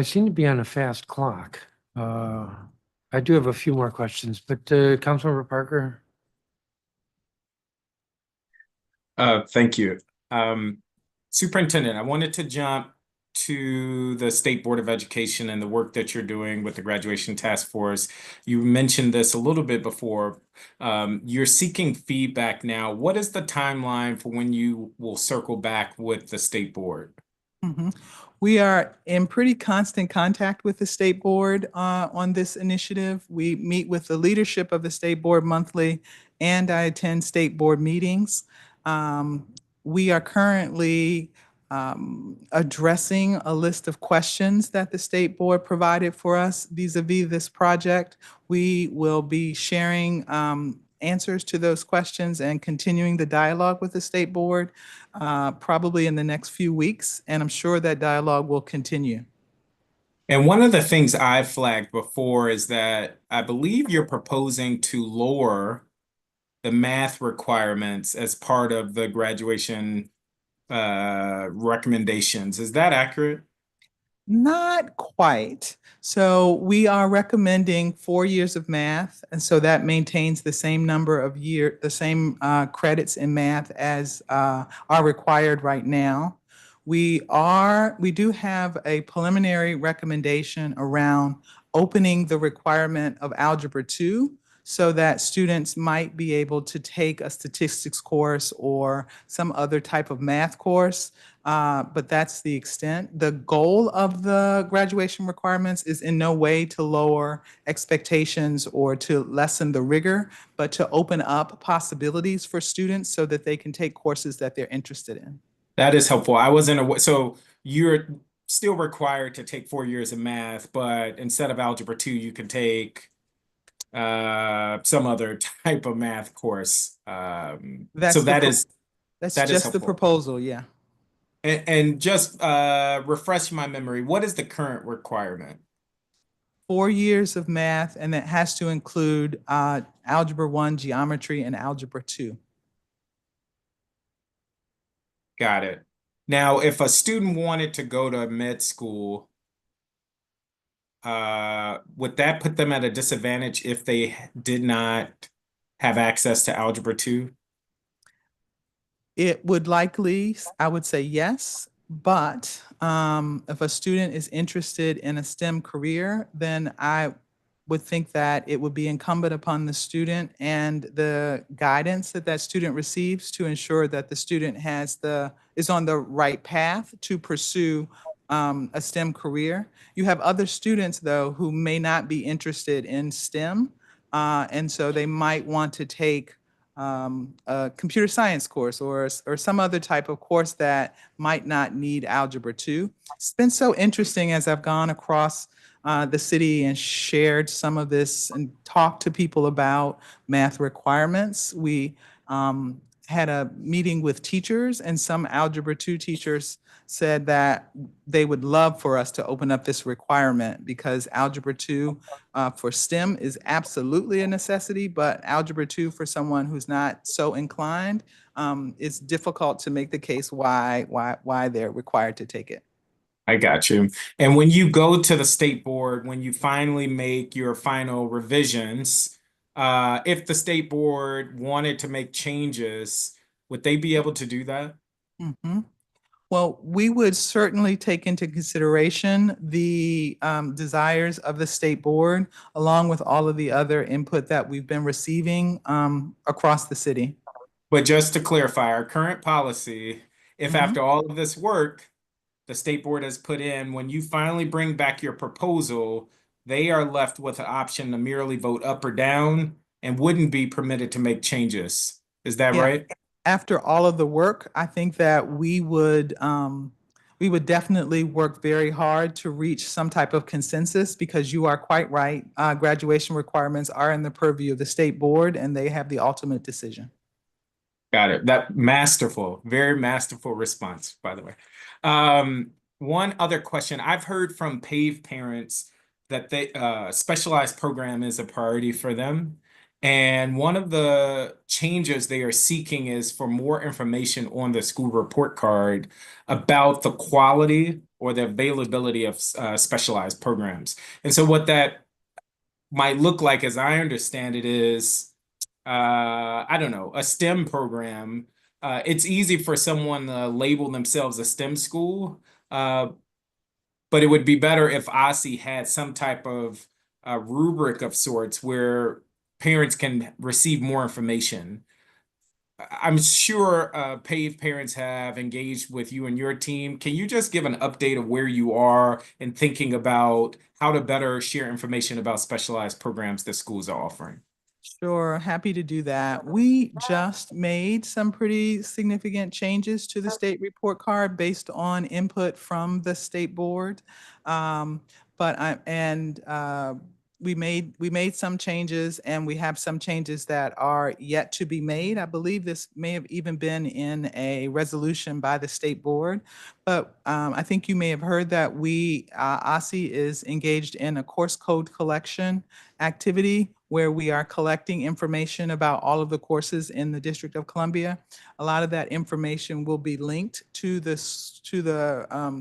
seem to be on a fast clock. I do have a few more questions, but Councilmember Parker? Thank you. Superintendent, I wanted to jump to the State Board of Education and the work that you're doing with the Graduation Task Force. You mentioned this a little bit before. You're seeking feedback now. What is the timeline for when you will circle back with the State Board? We are in pretty constant contact with the State Board on this initiative. We meet with the leadership of the State Board monthly, and I attend State Board meetings. We are currently addressing a list of questions that the State Board provided for us vis-a-vis this project. We will be sharing answers to those questions and continuing the dialogue with the state board probably in the next few weeks, and I'm sure that dialogue will continue. And one of the things I've flagged before is that I believe you're proposing to lower the math requirements as part of the graduation recommendations. Is that accurate? Not quite. So we are recommending 4 years of math, and so that maintains the same number of the same credits in math as are required right now. We do have a preliminary recommendation around opening the requirement of Algebra 2 so that students might be able to take a statistics course or some other type of math course. But that's the extent. The goal of the graduation requirements is in no way to lower expectations or to lessen the rigor, but to open up possibilities for students so that they can take courses that they're interested in. That is helpful. I wasn't aware. So you're still required to take 4 years of math, but instead of Algebra 2, you can take some other type of math course. That's just helpful. the proposal, yeah. And just refresh my memory, what is the current requirement? 4 years of math, and that has to include Algebra 1, geometry, and Algebra 2. Got it. Now, if a student wanted to go to med school, would that put them at a disadvantage if they did not have access to Algebra 2? It would likely, I would say yes, but if a student is interested in a STEM career, then I would think that it would be incumbent upon the student and the guidance that that student receives to ensure that the student is on the right path to pursue a STEM career. You have other students, though, who may not be interested in STEM, and so they might want to take a computer science course or some other type of course that might not need Algebra 2. It's been so interesting as I've gone across the city and shared some of this and talked to people about math requirements. We had a meeting with teachers, and some Algebra 2 teachers said that they would love for us to open up this requirement because Algebra 2 for STEM is absolutely a necessity, but Algebra 2 for someone who's not so inclined, it's difficult to make the case why they're required to take it. I got you. And when you go to the state board, when you finally make your final revisions, if the state board wanted to make changes, would they be able to do that? Mm-hmm. Well, we would certainly take into consideration the desires of the state board, along with all of the other input that we've been receiving across the city. But just to clarify, our current policy, if after all of this work, the state board has put in, when you finally bring back your proposal, they are left with an option to merely vote up or down and wouldn't be permitted to make changes. Is that right? After all of the work, I think that we would definitely work very hard to reach some type of consensus because you are quite right. Graduation requirements are in the purview of the state board and they have the ultimate decision. Got it. That masterful, very masterful response, by the way. One other question. I've heard from PAVE parents that they specialized program is a priority for them. And one of the changes they are seeking is for more information on the school report card about the quality or the availability of specialized programs. And so what that might look like, as I understand it, is I don't know, a STEM program. It's easy for someone to label themselves a STEM school, but it would be better if OSSE had some type of rubric of sorts where parents can receive more information. I'm sure PAVE parents have engaged with you and your team. Can you just give an update of where you are in thinking about how to better share information about specialized programs that schools are offering? Sure, happy to do that. We just made some pretty significant changes to the state report card based on input from the state board. we made some changes, and we have some changes that are yet to be made. I believe this may have even been in a resolution by the state board, but I think you may have heard that OSSE is engaged in a course code collection activity where we are collecting information about all of the courses in the District of Columbia. A lot of that information will be linked to the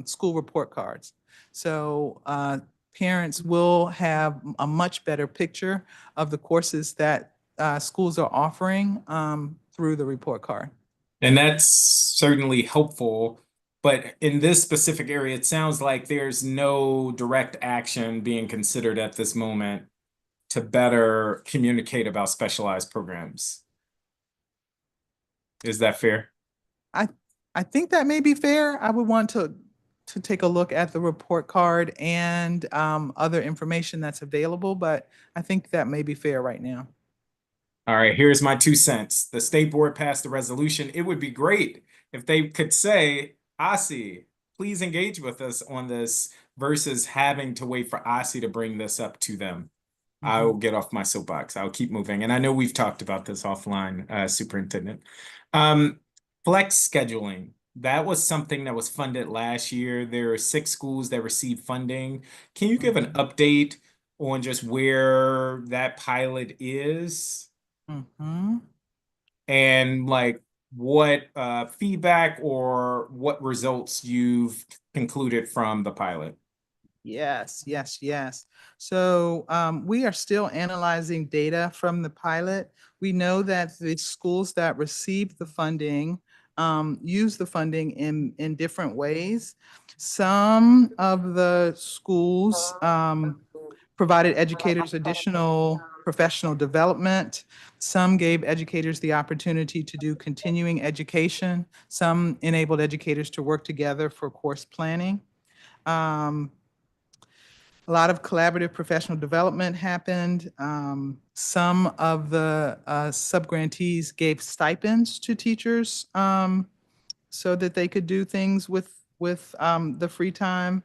school report cards. So parents will have a much better picture of the courses that schools are offering through the report card. And that's certainly helpful. But in this specific area, it sounds like there's no direct action being considered at this moment to better communicate about specialized programs. Is that fair? I think that may be fair. I would want to take a look at the report card and other information that's available, but I think that may be fair right now. All right, here's my 2 cents. The state board passed a resolution. It would be great if they could say, OSSE, please engage with us on this versus having to wait for OSSE to bring this up to them. I will get off my soapbox. I'll keep moving. And I know we've talked about this offline, Superintendent. Flex scheduling. That was something that was funded last year. There are 6 schools that received funding. Can you give an update on just where that pilot is? And like what feedback or what results you've concluded from the pilot? Yes. So we are still analyzing data from the pilot. We know that the schools that received the funding use the funding in different ways. Some of the schools provided educators additional professional development. Some gave educators the opportunity to do continuing education. Some enabled educators to work together for course planning. A lot of collaborative professional development happened. Some of the sub-grantees gave stipends to teachers so that they could do things with the free time.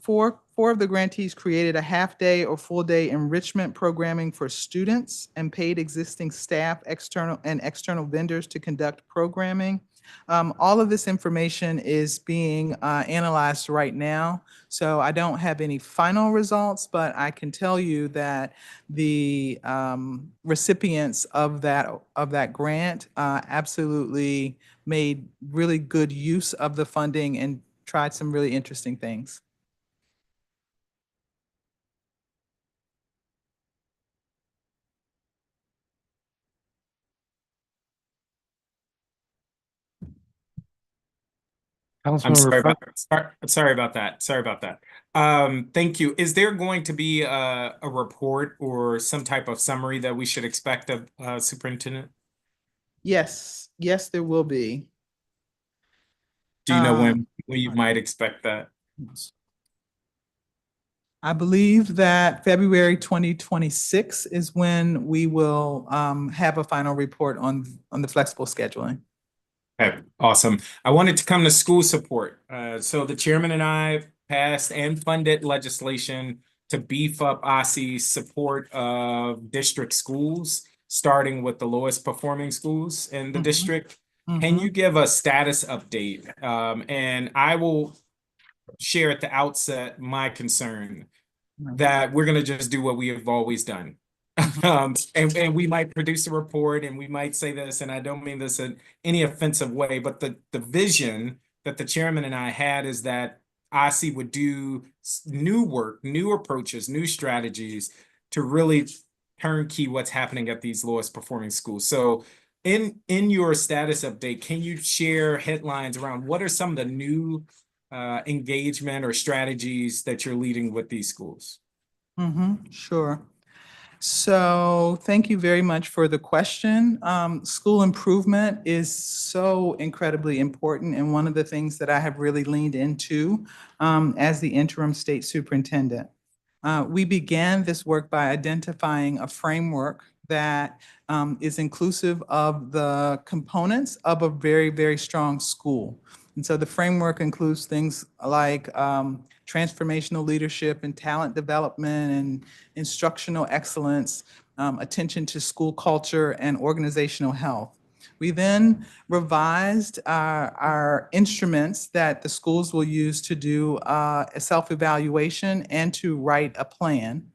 Four of the grantees created a half-day or full-day enrichment programming for students and paid existing staff, external vendors to conduct programming. All of this information is being analyzed right now, so I don't have any final results, but I can tell you that the recipients of that grant absolutely made really good use of the funding and tried some really interesting things. I'm sorry about that. Thank you. Is there going to be a report or some type of summary that we should expect of Superintendent? Yes, there will be. Do you know when you might expect that? I believe that February 2026 is when we will have a final report on the flexible scheduling. Okay, awesome. I wanted to come to school support. So the chairman and I passed and funded legislation to beef up OSSE's support of district schools, starting with the lowest performing schools in the district. Can you give a status update? And I will share at the outset my concern that we're going to just do what we have always done. And we might produce a report and we might say this, and I don't mean this in any offensive way, but the vision that the chairman and I had is that OSSE would do new work, new approaches, new strategies to really turnkey what's happening at these lowest performing schools. So in your status update, can you share headlines around what are some of the new engagement or strategies that you're leading with these schools? Sure. So thank you very much for the question. School improvement is so incredibly important and one of the things that I have really leaned into as the interim state superintendent. We began this work by identifying a framework that is inclusive of the components of a very, very strong school. And so the framework includes things like transformational leadership and talent development and instructional excellence, attention to school culture and organizational health. We then revised our instruments that the schools will use to do a self-evaluation and to write a plan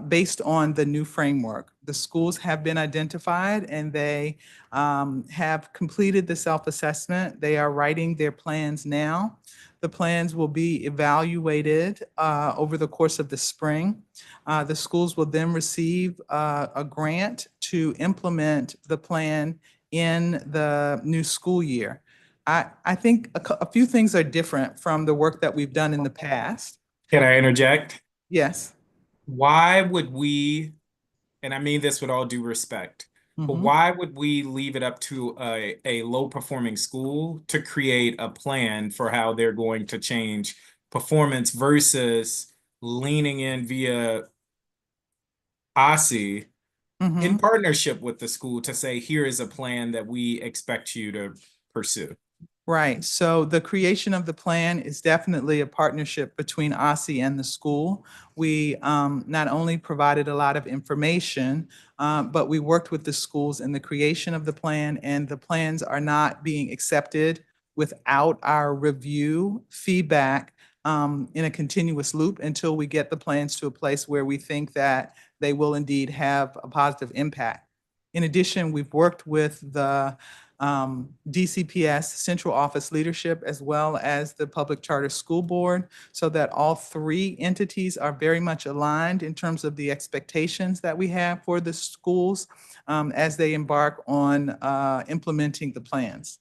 based on the new framework. The schools have been identified and they have completed the self-assessment. They are writing their plans now. The plans will be evaluated over the course of the spring. The schools will then receive a grant to implement the plan in the new school year. I think a few things are different from the work that we've done in the past. Can I interject? Yes. Why would we, and I mean this with all due respect, but why would we leave it up to a low-performing school to create a plan for how they're going to change performance versus leaning in via OSSE in partnership with the school to say, here is a plan that we expect you to pursue? Right. So the creation of the plan is definitely a partnership between OSSE and the school. We not only provided a lot of information, but we worked with the schools in the creation of the plan, and the plans are not being accepted without our review feedback in a continuous loop until we get the plans to a place where we think that they will indeed have a positive impact. In addition, we've worked with the DCPS central office leadership as well as the Public Charter School Board so that all three entities are very much aligned in terms of the expectations that we have for the schools as they embark on implementing the plans.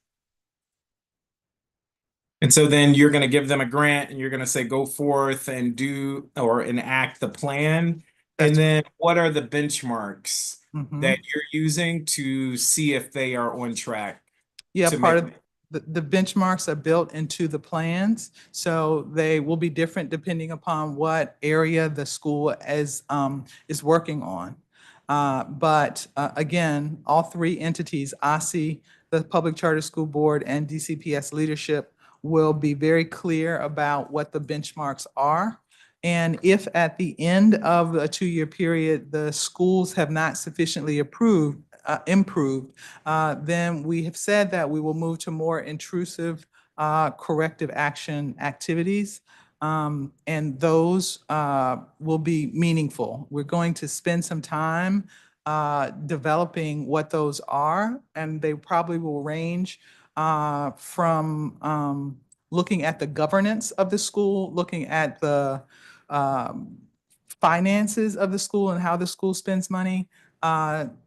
And so then you're going to give them a grant and you're going to say, go forth and do or enact the plan. And then what are the benchmarks that you're using to see if they are on track? Yeah, part of the benchmarks are built into the plans. So they will be different depending upon what area the school is working on. But again, all three entities, OSSE, the Public Charter School Board, and DCPS leadership will be very clear about what the benchmarks are. And if at the end of a 2-year period, the schools have not sufficiently improved, then we have said that we will move to more intrusive corrective action activities. And those will be meaningful. We're going to spend some time developing what those are, and they probably will range from looking at the governance of the school, looking at the finances of the school and how the school spends money.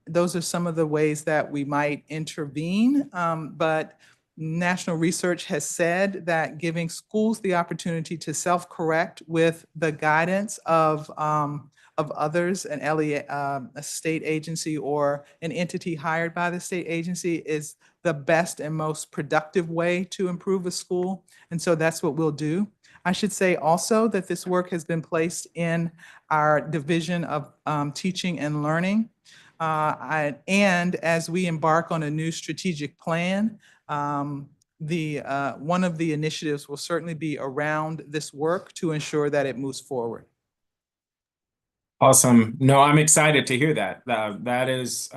Those are some of the ways that we might intervene, but national research has said that giving schools the opportunity to self-correct with the guidance of others, a state agency or an entity hired by the state agency is the best and most productive way to improve a school. And so that's what we'll do. I should say also that this work has been placed in our Division of Teaching and Learning. And as we embark on a new strategic plan, one of the initiatives will certainly be around this work to ensure that it moves forward. Awesome. No, I'm excited to hear that. That is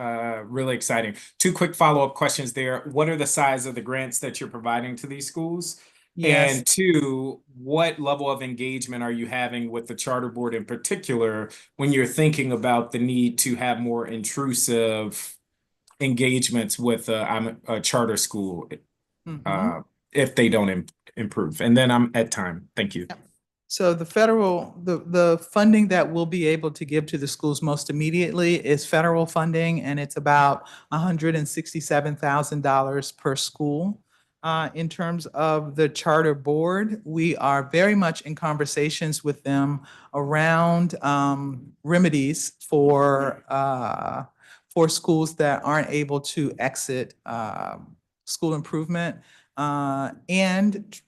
really exciting. 2 quick follow-up questions there. What are the size of the grants that you're providing to these schools? Yes. And 2, what level of engagement are you having with the charter board in particular when you're thinking about the need to have more intrusive engagements with a charter school if they don't improve? And then I'm at time. Thank you. So the the funding that we'll be able to give to the schools most immediately is federal funding, and it's about $167,000 per school. In terms of the charter board, we are very much in conversations with them around remedies for schools that aren't able to exit school improvement and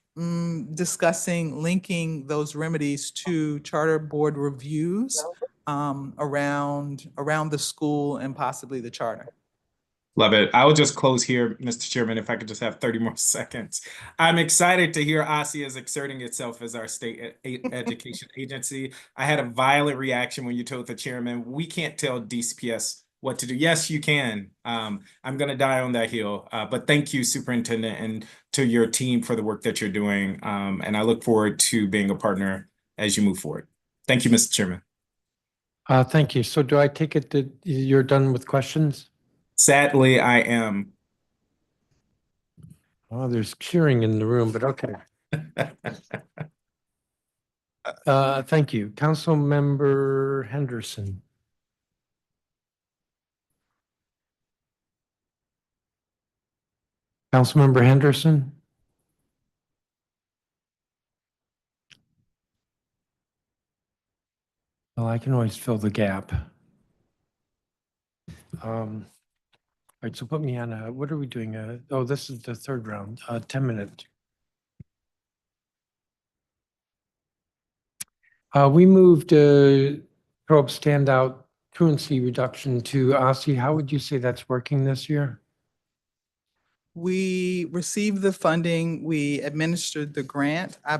discussing linking those remedies to charter board reviews around the school and possibly the charter. Love it. I will just close here, Mr. Chairman, if I could just have 30 more seconds. I'm excited to hear OSSE is exerting itself as our state education agency. I had a violent reaction when you told the chairman, we can't tell DCPS what to do. Yes, you can. I'm going to die on that hill. But thank you, Superintendent, and to your team for the work that you're doing. And I look forward to being a partner as you move forward. Thank you, Mr. Chairman. Thank you. So do I take it that you're done with questions? Sadly, I am. Oh, there's cheering in the room, but okay. Thank you. Councilmember Henderson. Councilmember Henderson? Well, I can always fill the gap. All right, so put me on what are we doing? Oh, this is the third round, 10 minutes. We moved probe standout truancy reduction to OSSE. How would you say that's working this year? We received the funding, we administered the grant. I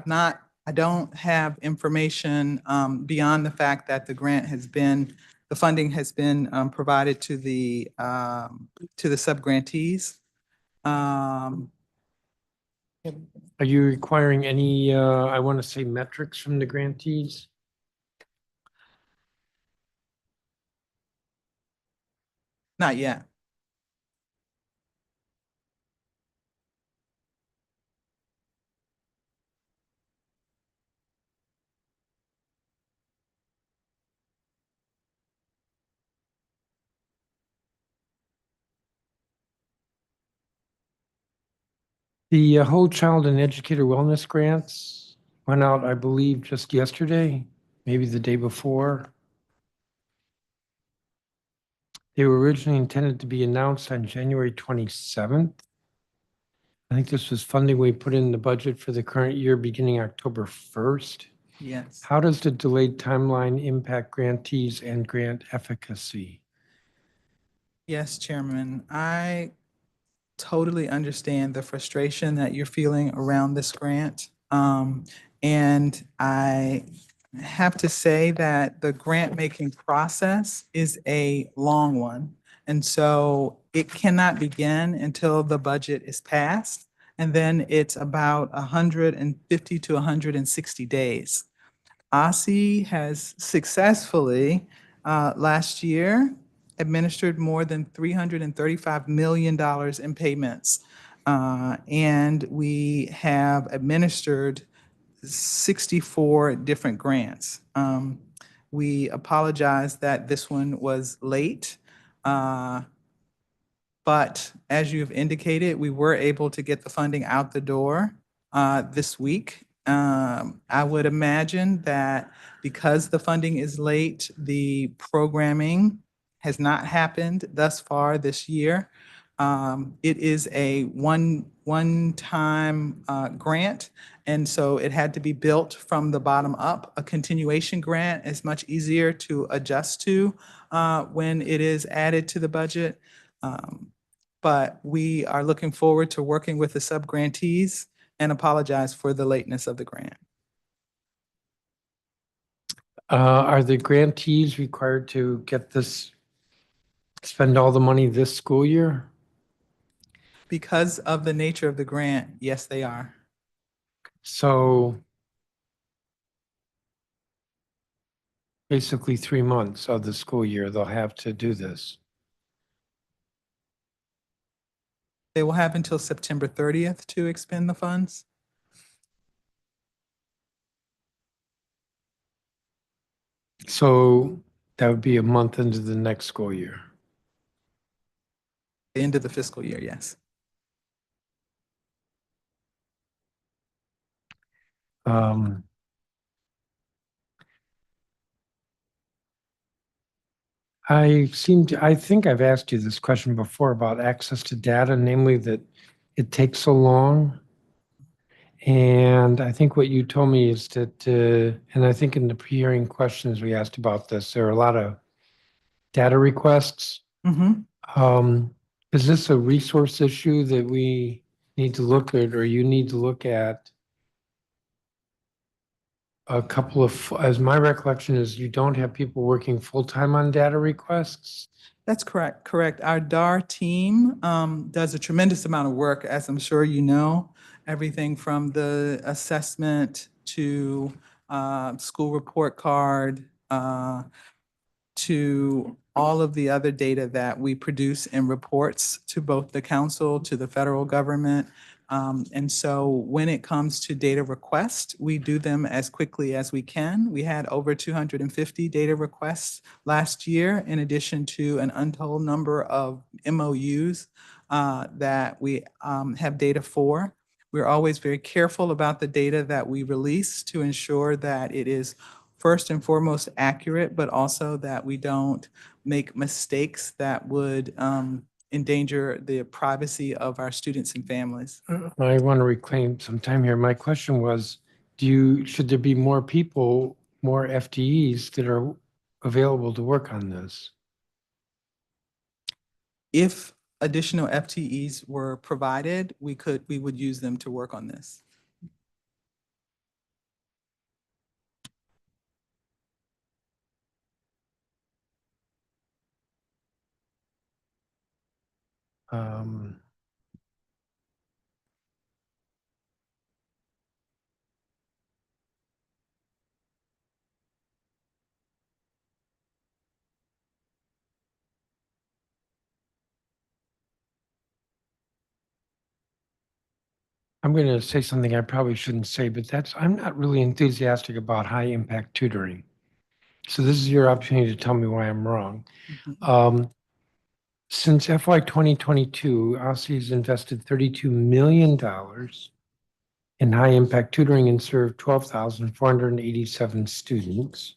don't have information beyond the fact that the funding has been provided to the subgrantees. Are you requiring any, I want to say, metrics from the grantees? Not yet. The Whole Child and Educator Wellness grants went out, I believe, just yesterday, maybe the day before. They were originally intended to be announced on January 27th. I think this was funding we put in the budget for the current year beginning October 1st. Yes. How does the delayed timeline impact grantees and grant efficacy? Yes, Chairman. I totally understand the frustration that you're feeling around this grant. And I have to say that the grant making process is a long one. And so it cannot begin until the budget is passed. And then it's about 150 to 160 days. OSSE has successfully, last year, administered more than $335 million in payments. And we have administered 64 different grants. We apologize that this one was late. But as you've indicated, we were able to get the funding out the door this week. I would imagine that because the funding is late, the programming has not happened thus far this year. It is a one-time grant, and so it had to be built from the bottom up. A continuation grant is much easier to adjust to when it is added to the budget. But we are looking forward to working with the sub-grantees and apologize for the lateness of the grant. Are the grantees required to spend all the money this school year? Because of the nature of the grant, yes, they are. So basically 3 months of the school year, they'll have to do this. They will have until September 30th to expend the funds. So that would be a month into the next school year. The end of the fiscal year, yes. I think I've asked you this question before about access to data, namely that it takes so long. And I think what you told me is that, and I think in the pre-hearing questions we asked about this, there are a lot of data requests. Mm-hmm. Is this a resource issue that we need to look at, or you need to look at a couple of, as my recollection is, you don't have people working full-time on data requests? That's correct. Our DAR team does a tremendous amount of work, as I'm sure you know. Everything from the assessment to school report card, to all of the other data that we produce in reports to both the council, to the federal government. And so when it comes to data requests, we do them as quickly as we can. We had over 250 data requests last year, in addition to an untold number of MOUs that we have data for. We're always very careful about the data that we release to ensure that it is first and foremost accurate, but also that we don't make mistakes that would endanger the privacy of our students and families. I want to reclaim some time here. My question was, should there be more people, more FTEs that are available to work on this? If additional FTEs were provided, we would use them to work on this. Um, I'm going to say something I probably shouldn't say, but I'm not really enthusiastic about high impact tutoring. So this is your opportunity to tell me why I'm wrong. Since FY 2022, OSSE has invested $32 million in high impact tutoring and served 12,487 students.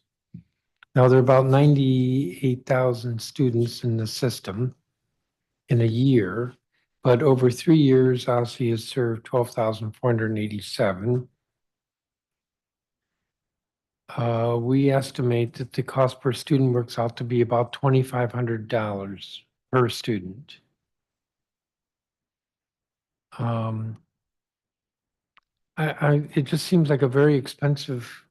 Now there are about 98,000 students in the system in a year, but over 3 years, OSSE has served 12,487. We estimate that the cost per student works out to be about $2,500 per student. It just seems like a very expensive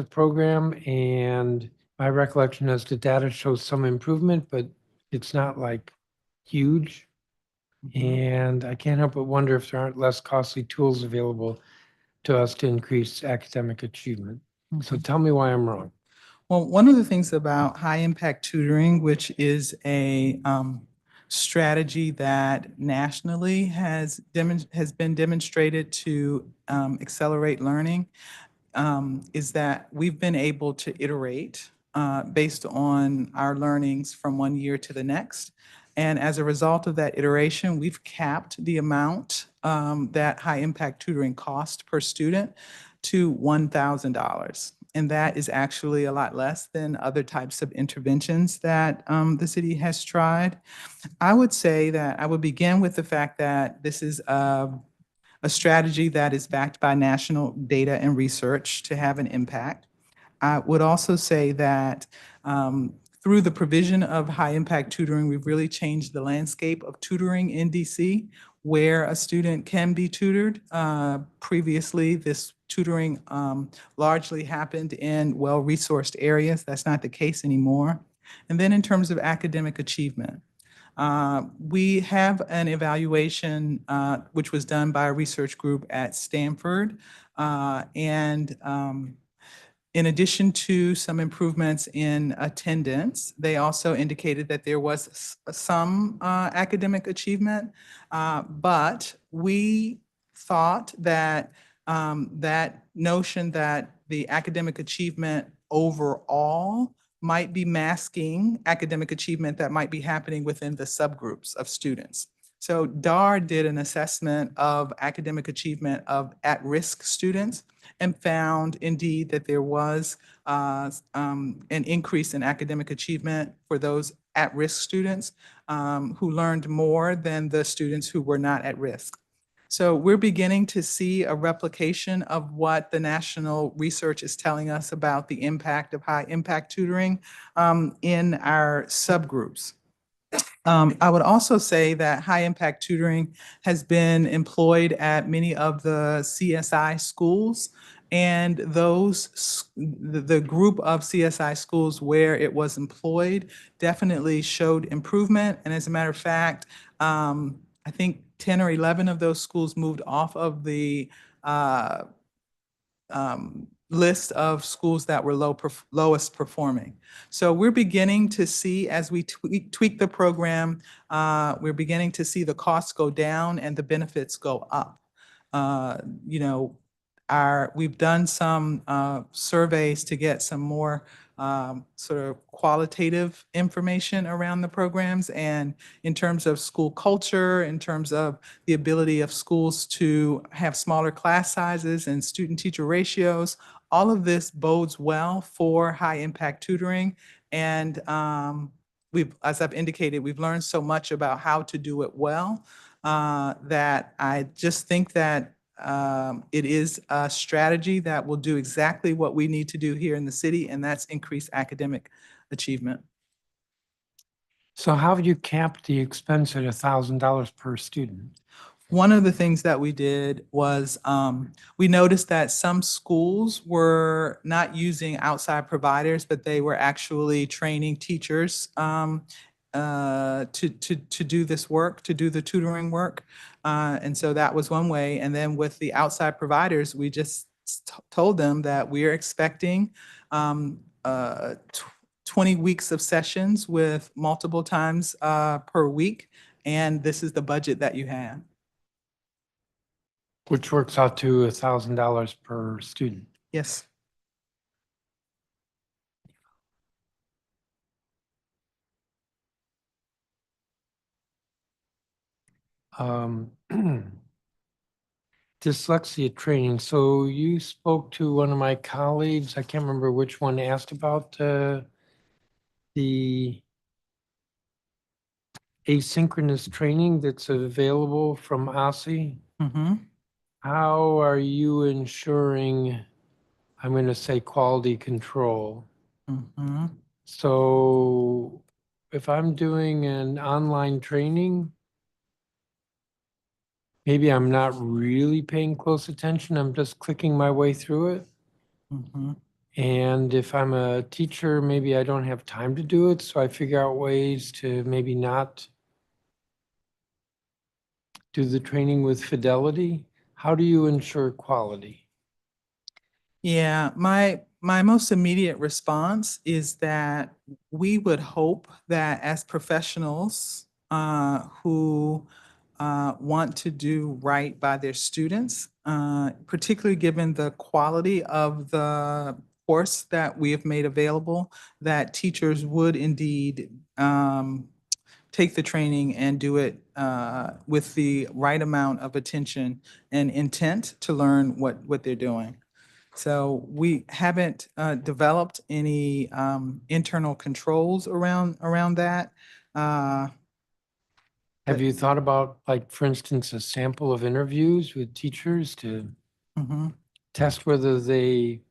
program, and my recollection is the data shows some improvement, but it's not like huge. And I can't help but wonder if there aren't less costly tools available to us to increase academic achievement. So tell me why I'm wrong. Well, one of the things about high impact tutoring, which is a strategy that nationally has been demonstrated to accelerate learning, is that we've been able to iterate based on our learnings from one year to the next. And as a result of that iteration, we've capped the amount that high impact tutoring costs per student to $1,000. And that is actually a lot less than other types of interventions that the city has tried. I would say that I would begin with the fact that this is a strategy that is backed by national data and research to have an impact. I would also say that through the provision of high impact tutoring, we've really changed the landscape of tutoring in DC, where a student can be tutored. Previously, this tutoring largely happened in well-resourced areas. That's not the case anymore. And then in terms of academic achievement, we have an evaluation which was done by a research group at Stanford. In addition to some improvements in attendance, they also indicated that there was some academic achievement, but we thought that that notion that the academic achievement overall might be masking academic achievement that might be happening within the subgroups of students. So DAR did an assessment of academic achievement of at-risk students and found indeed that there was an increase in academic achievement for those at-risk students who learned more than the students who were not at risk. So we're beginning to see a replication of what the national research is telling us about the impact of high impact tutoring in our subgroups. I would also say that high impact tutoring has been employed at many of the CSI schools. And the group of CSI schools where it was employed definitely showed improvement. And as a matter of fact, I think 10 or 11 of those schools moved off of the list of schools that were lowest performing. So we're beginning to see, as we tweak the program, we're beginning to see the costs go down and the benefits go up. You know, we've done some surveys to get some more sort of qualitative information around the programs, and in terms of school culture, in terms of the ability of schools to have smaller class sizes and student-teacher ratios, all of this bodes well for high-impact tutoring. And as I've indicated, we've learned so much about how to do it well that I just think that it is a strategy that will do exactly what we need to do here in the city, and that's increase academic achievement. So how have you capped the expense at $1,000 per student? One of the things that we did was we noticed that some schools were not using outside providers, but they were actually training teachers to do this work, to do the tutoring work. And so that was one way. And then with the outside providers, we just told them that we are expecting 20 weeks of sessions with multiple times per week. And this is the budget that you have. Which works out to $1,000 per student. Yes. Dyslexia training. So you spoke to one of my colleagues, I can't remember which one, asked about the asynchronous training that's available from OSSE. How are you ensuring, I'm going to say, quality control? So if I'm doing an online training, maybe I'm not really paying close attention. I'm just clicking my way through it. And if I'm a teacher, maybe I don't have time to do it. So I figure out ways to maybe not do the training with fidelity. How do you ensure quality? Yeah, my most immediate response is that we would hope that as professionals who want to do right by their students, particularly given the quality of the course that we have made available, that teachers would indeed take the training and do it with the right amount of attention and intent to learn what they're doing. So we haven't developed any internal controls around that. Have you thought about, like, for instance, a sample of interviews with teachers to test whether they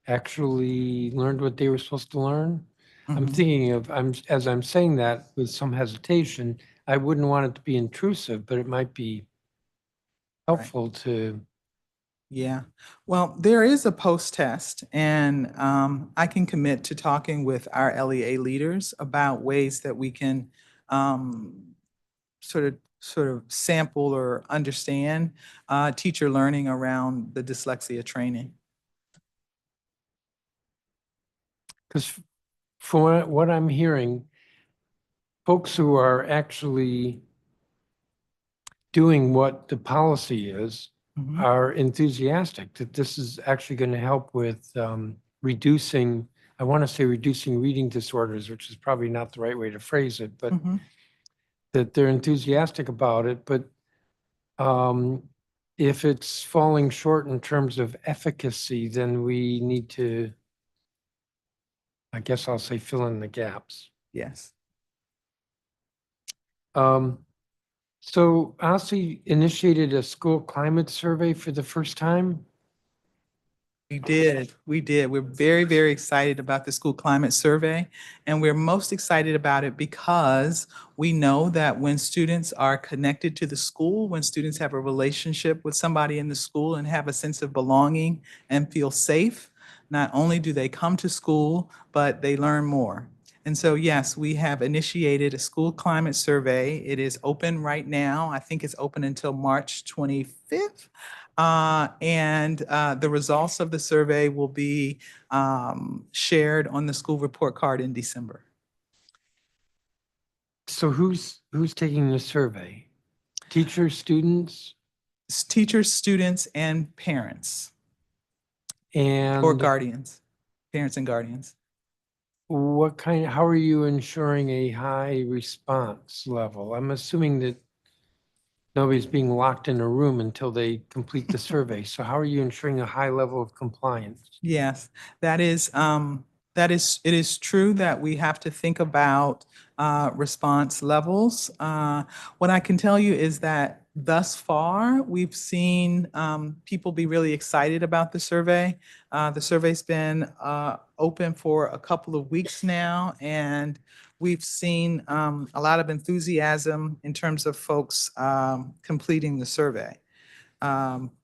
actually learned what they were supposed to learn? I'm thinking of, as I'm saying that with some hesitation, I wouldn't want it to be intrusive, but it might be helpful to. Yeah, well, there is a post-test, and I can commit to talking with our LEA leaders about ways that we can sort of sample or understand teacher learning around the dyslexia training. Because from what I'm hearing, folks who are actually doing what the policy is are enthusiastic that this is actually going to help with reducing, I want to say reducing reading disorders, which is probably not the right way to phrase it, but that they're enthusiastic about it. But if it's falling short in terms of efficacy, then we need to, I guess I'll say, fill in the gaps. Yes. So OSSE initiated a school climate survey for the first time. We did. We're very, very excited about the school climate survey. And we're most excited about it because we know that when students are connected to the school, when students have a relationship with somebody in the school and have a sense of belonging and feel safe, not only do they come to school, but they learn more. And so, yes, we have initiated a school climate survey. It is open right now. I think it's open until March 25th. The results of the survey will be shared on the school report card in December. So who's taking the survey? Teachers, students? Teachers, students, and parents. And or guardians, parents and guardians. How are you ensuring a high response level? I'm assuming that nobody's being locked in a room until they complete the survey. So how are you ensuring a high level of compliance? Yes, it is true that we have to think about response levels. What I can tell you is that thus far, we've seen people be really excited about the survey. The survey's been open for a couple of weeks now, and we've seen a lot of enthusiasm in terms of folks completing the survey.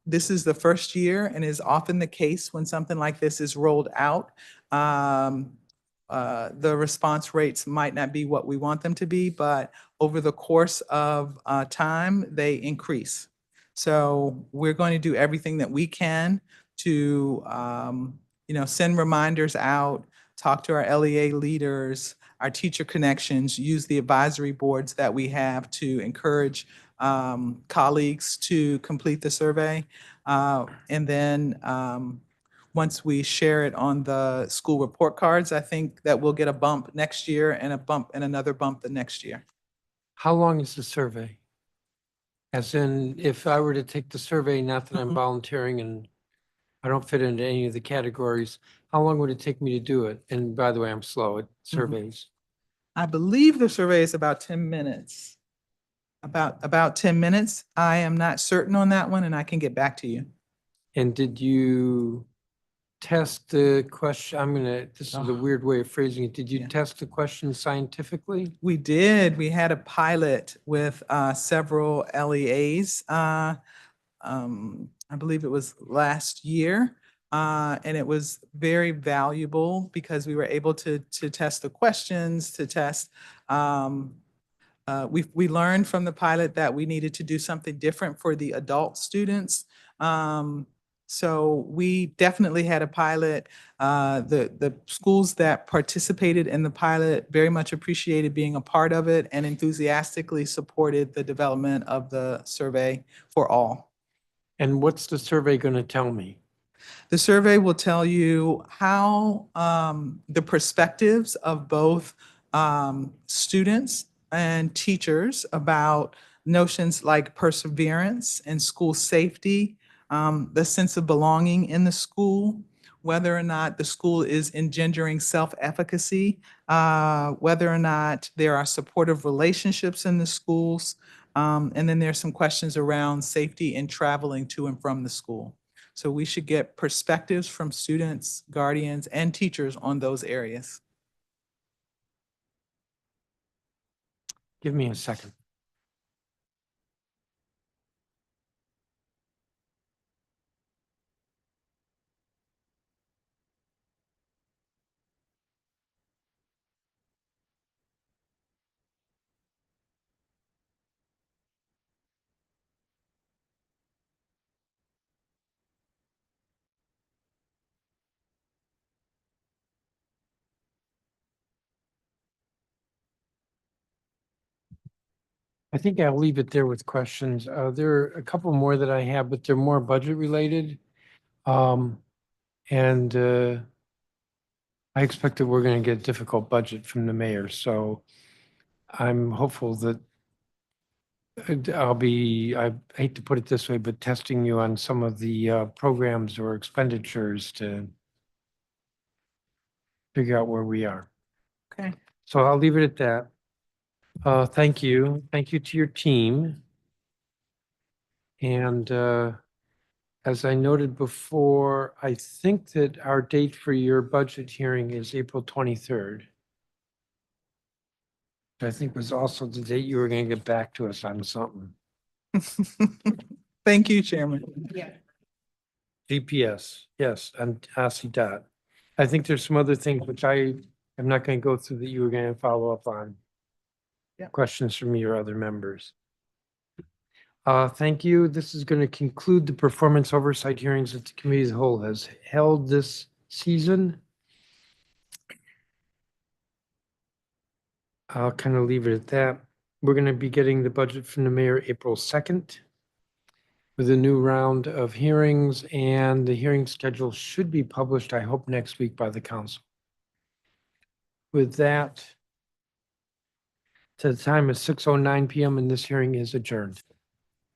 This is the first year and is often the case when something like this is rolled out. The response rates might not be what we want them to be, but over the course of time, they increase. So we're going to do everything that we can to send reminders out, talk to our LEA leaders, our teacher connections, use the advisory boards that we have to encourage colleagues to complete the survey. And then once we share it on the school report cards, I think that we'll get a bump next year and a bump and another bump the next year. How long is the survey? As in, if I were to take the survey, not that I'm volunteering and I don't fit into any of the categories, how long would it take me to do it? And by the way, I'm slow at surveys. I believe the survey is about 10 minutes. About 10 minutes. I am not certain on that one, and I can get back to you. And did you test the question? This is a weird way of phrasing it. Did you test the question scientifically? We did. We had a pilot with several LEAs. I believe it was last year. And it was very valuable because we were able to test the questions, to test. We learned from the pilot that we needed to do something different for the adult students. So we definitely had a pilot. The schools that participated in the pilot very much appreciated being a part of it and enthusiastically supported the development of the survey for all. And what's the survey going to tell me? The survey will tell you how the perspectives of both students and teachers about notions like perseverance and school safety, the sense of belonging in the school, whether or not the school is engendering self-efficacy, whether or not there are supportive relationships in the schools, and then there's some questions around safety and traveling to and from the school. So we should get perspectives from students, guardians, and teachers on those areas. Give me a second. I think I'll leave it there with questions. There are a couple more that I have, but they're more budget related. And I expect that we're going to get a difficult budget from the mayor. So I'm hopeful that I hate to put it this way, but testing you on some of the programs or expenditures to figure out where we are. Okay. So I'll leave it at that. Thank you. Thank you to your team. And As I noted before, I think that our date for your budget hearing is April 23rd. I think was also the date you were going to get back to us on something. Thank you, Chairman. GPS, yes, and OSSE dot. I think there's some other things which I am not going to go through that you were going to follow up on. Yeah. Questions from your other members. Thank you. This is going to conclude the performance oversight hearings that the committee as a whole has held this season. I'll kind of leave it at that. We're going to be getting the budget from the mayor April 2nd with a new round of hearings, and the hearing schedule should be published, I hope, next week by the council. With that, to the time of 6:09 p.m. and this hearing is adjourned.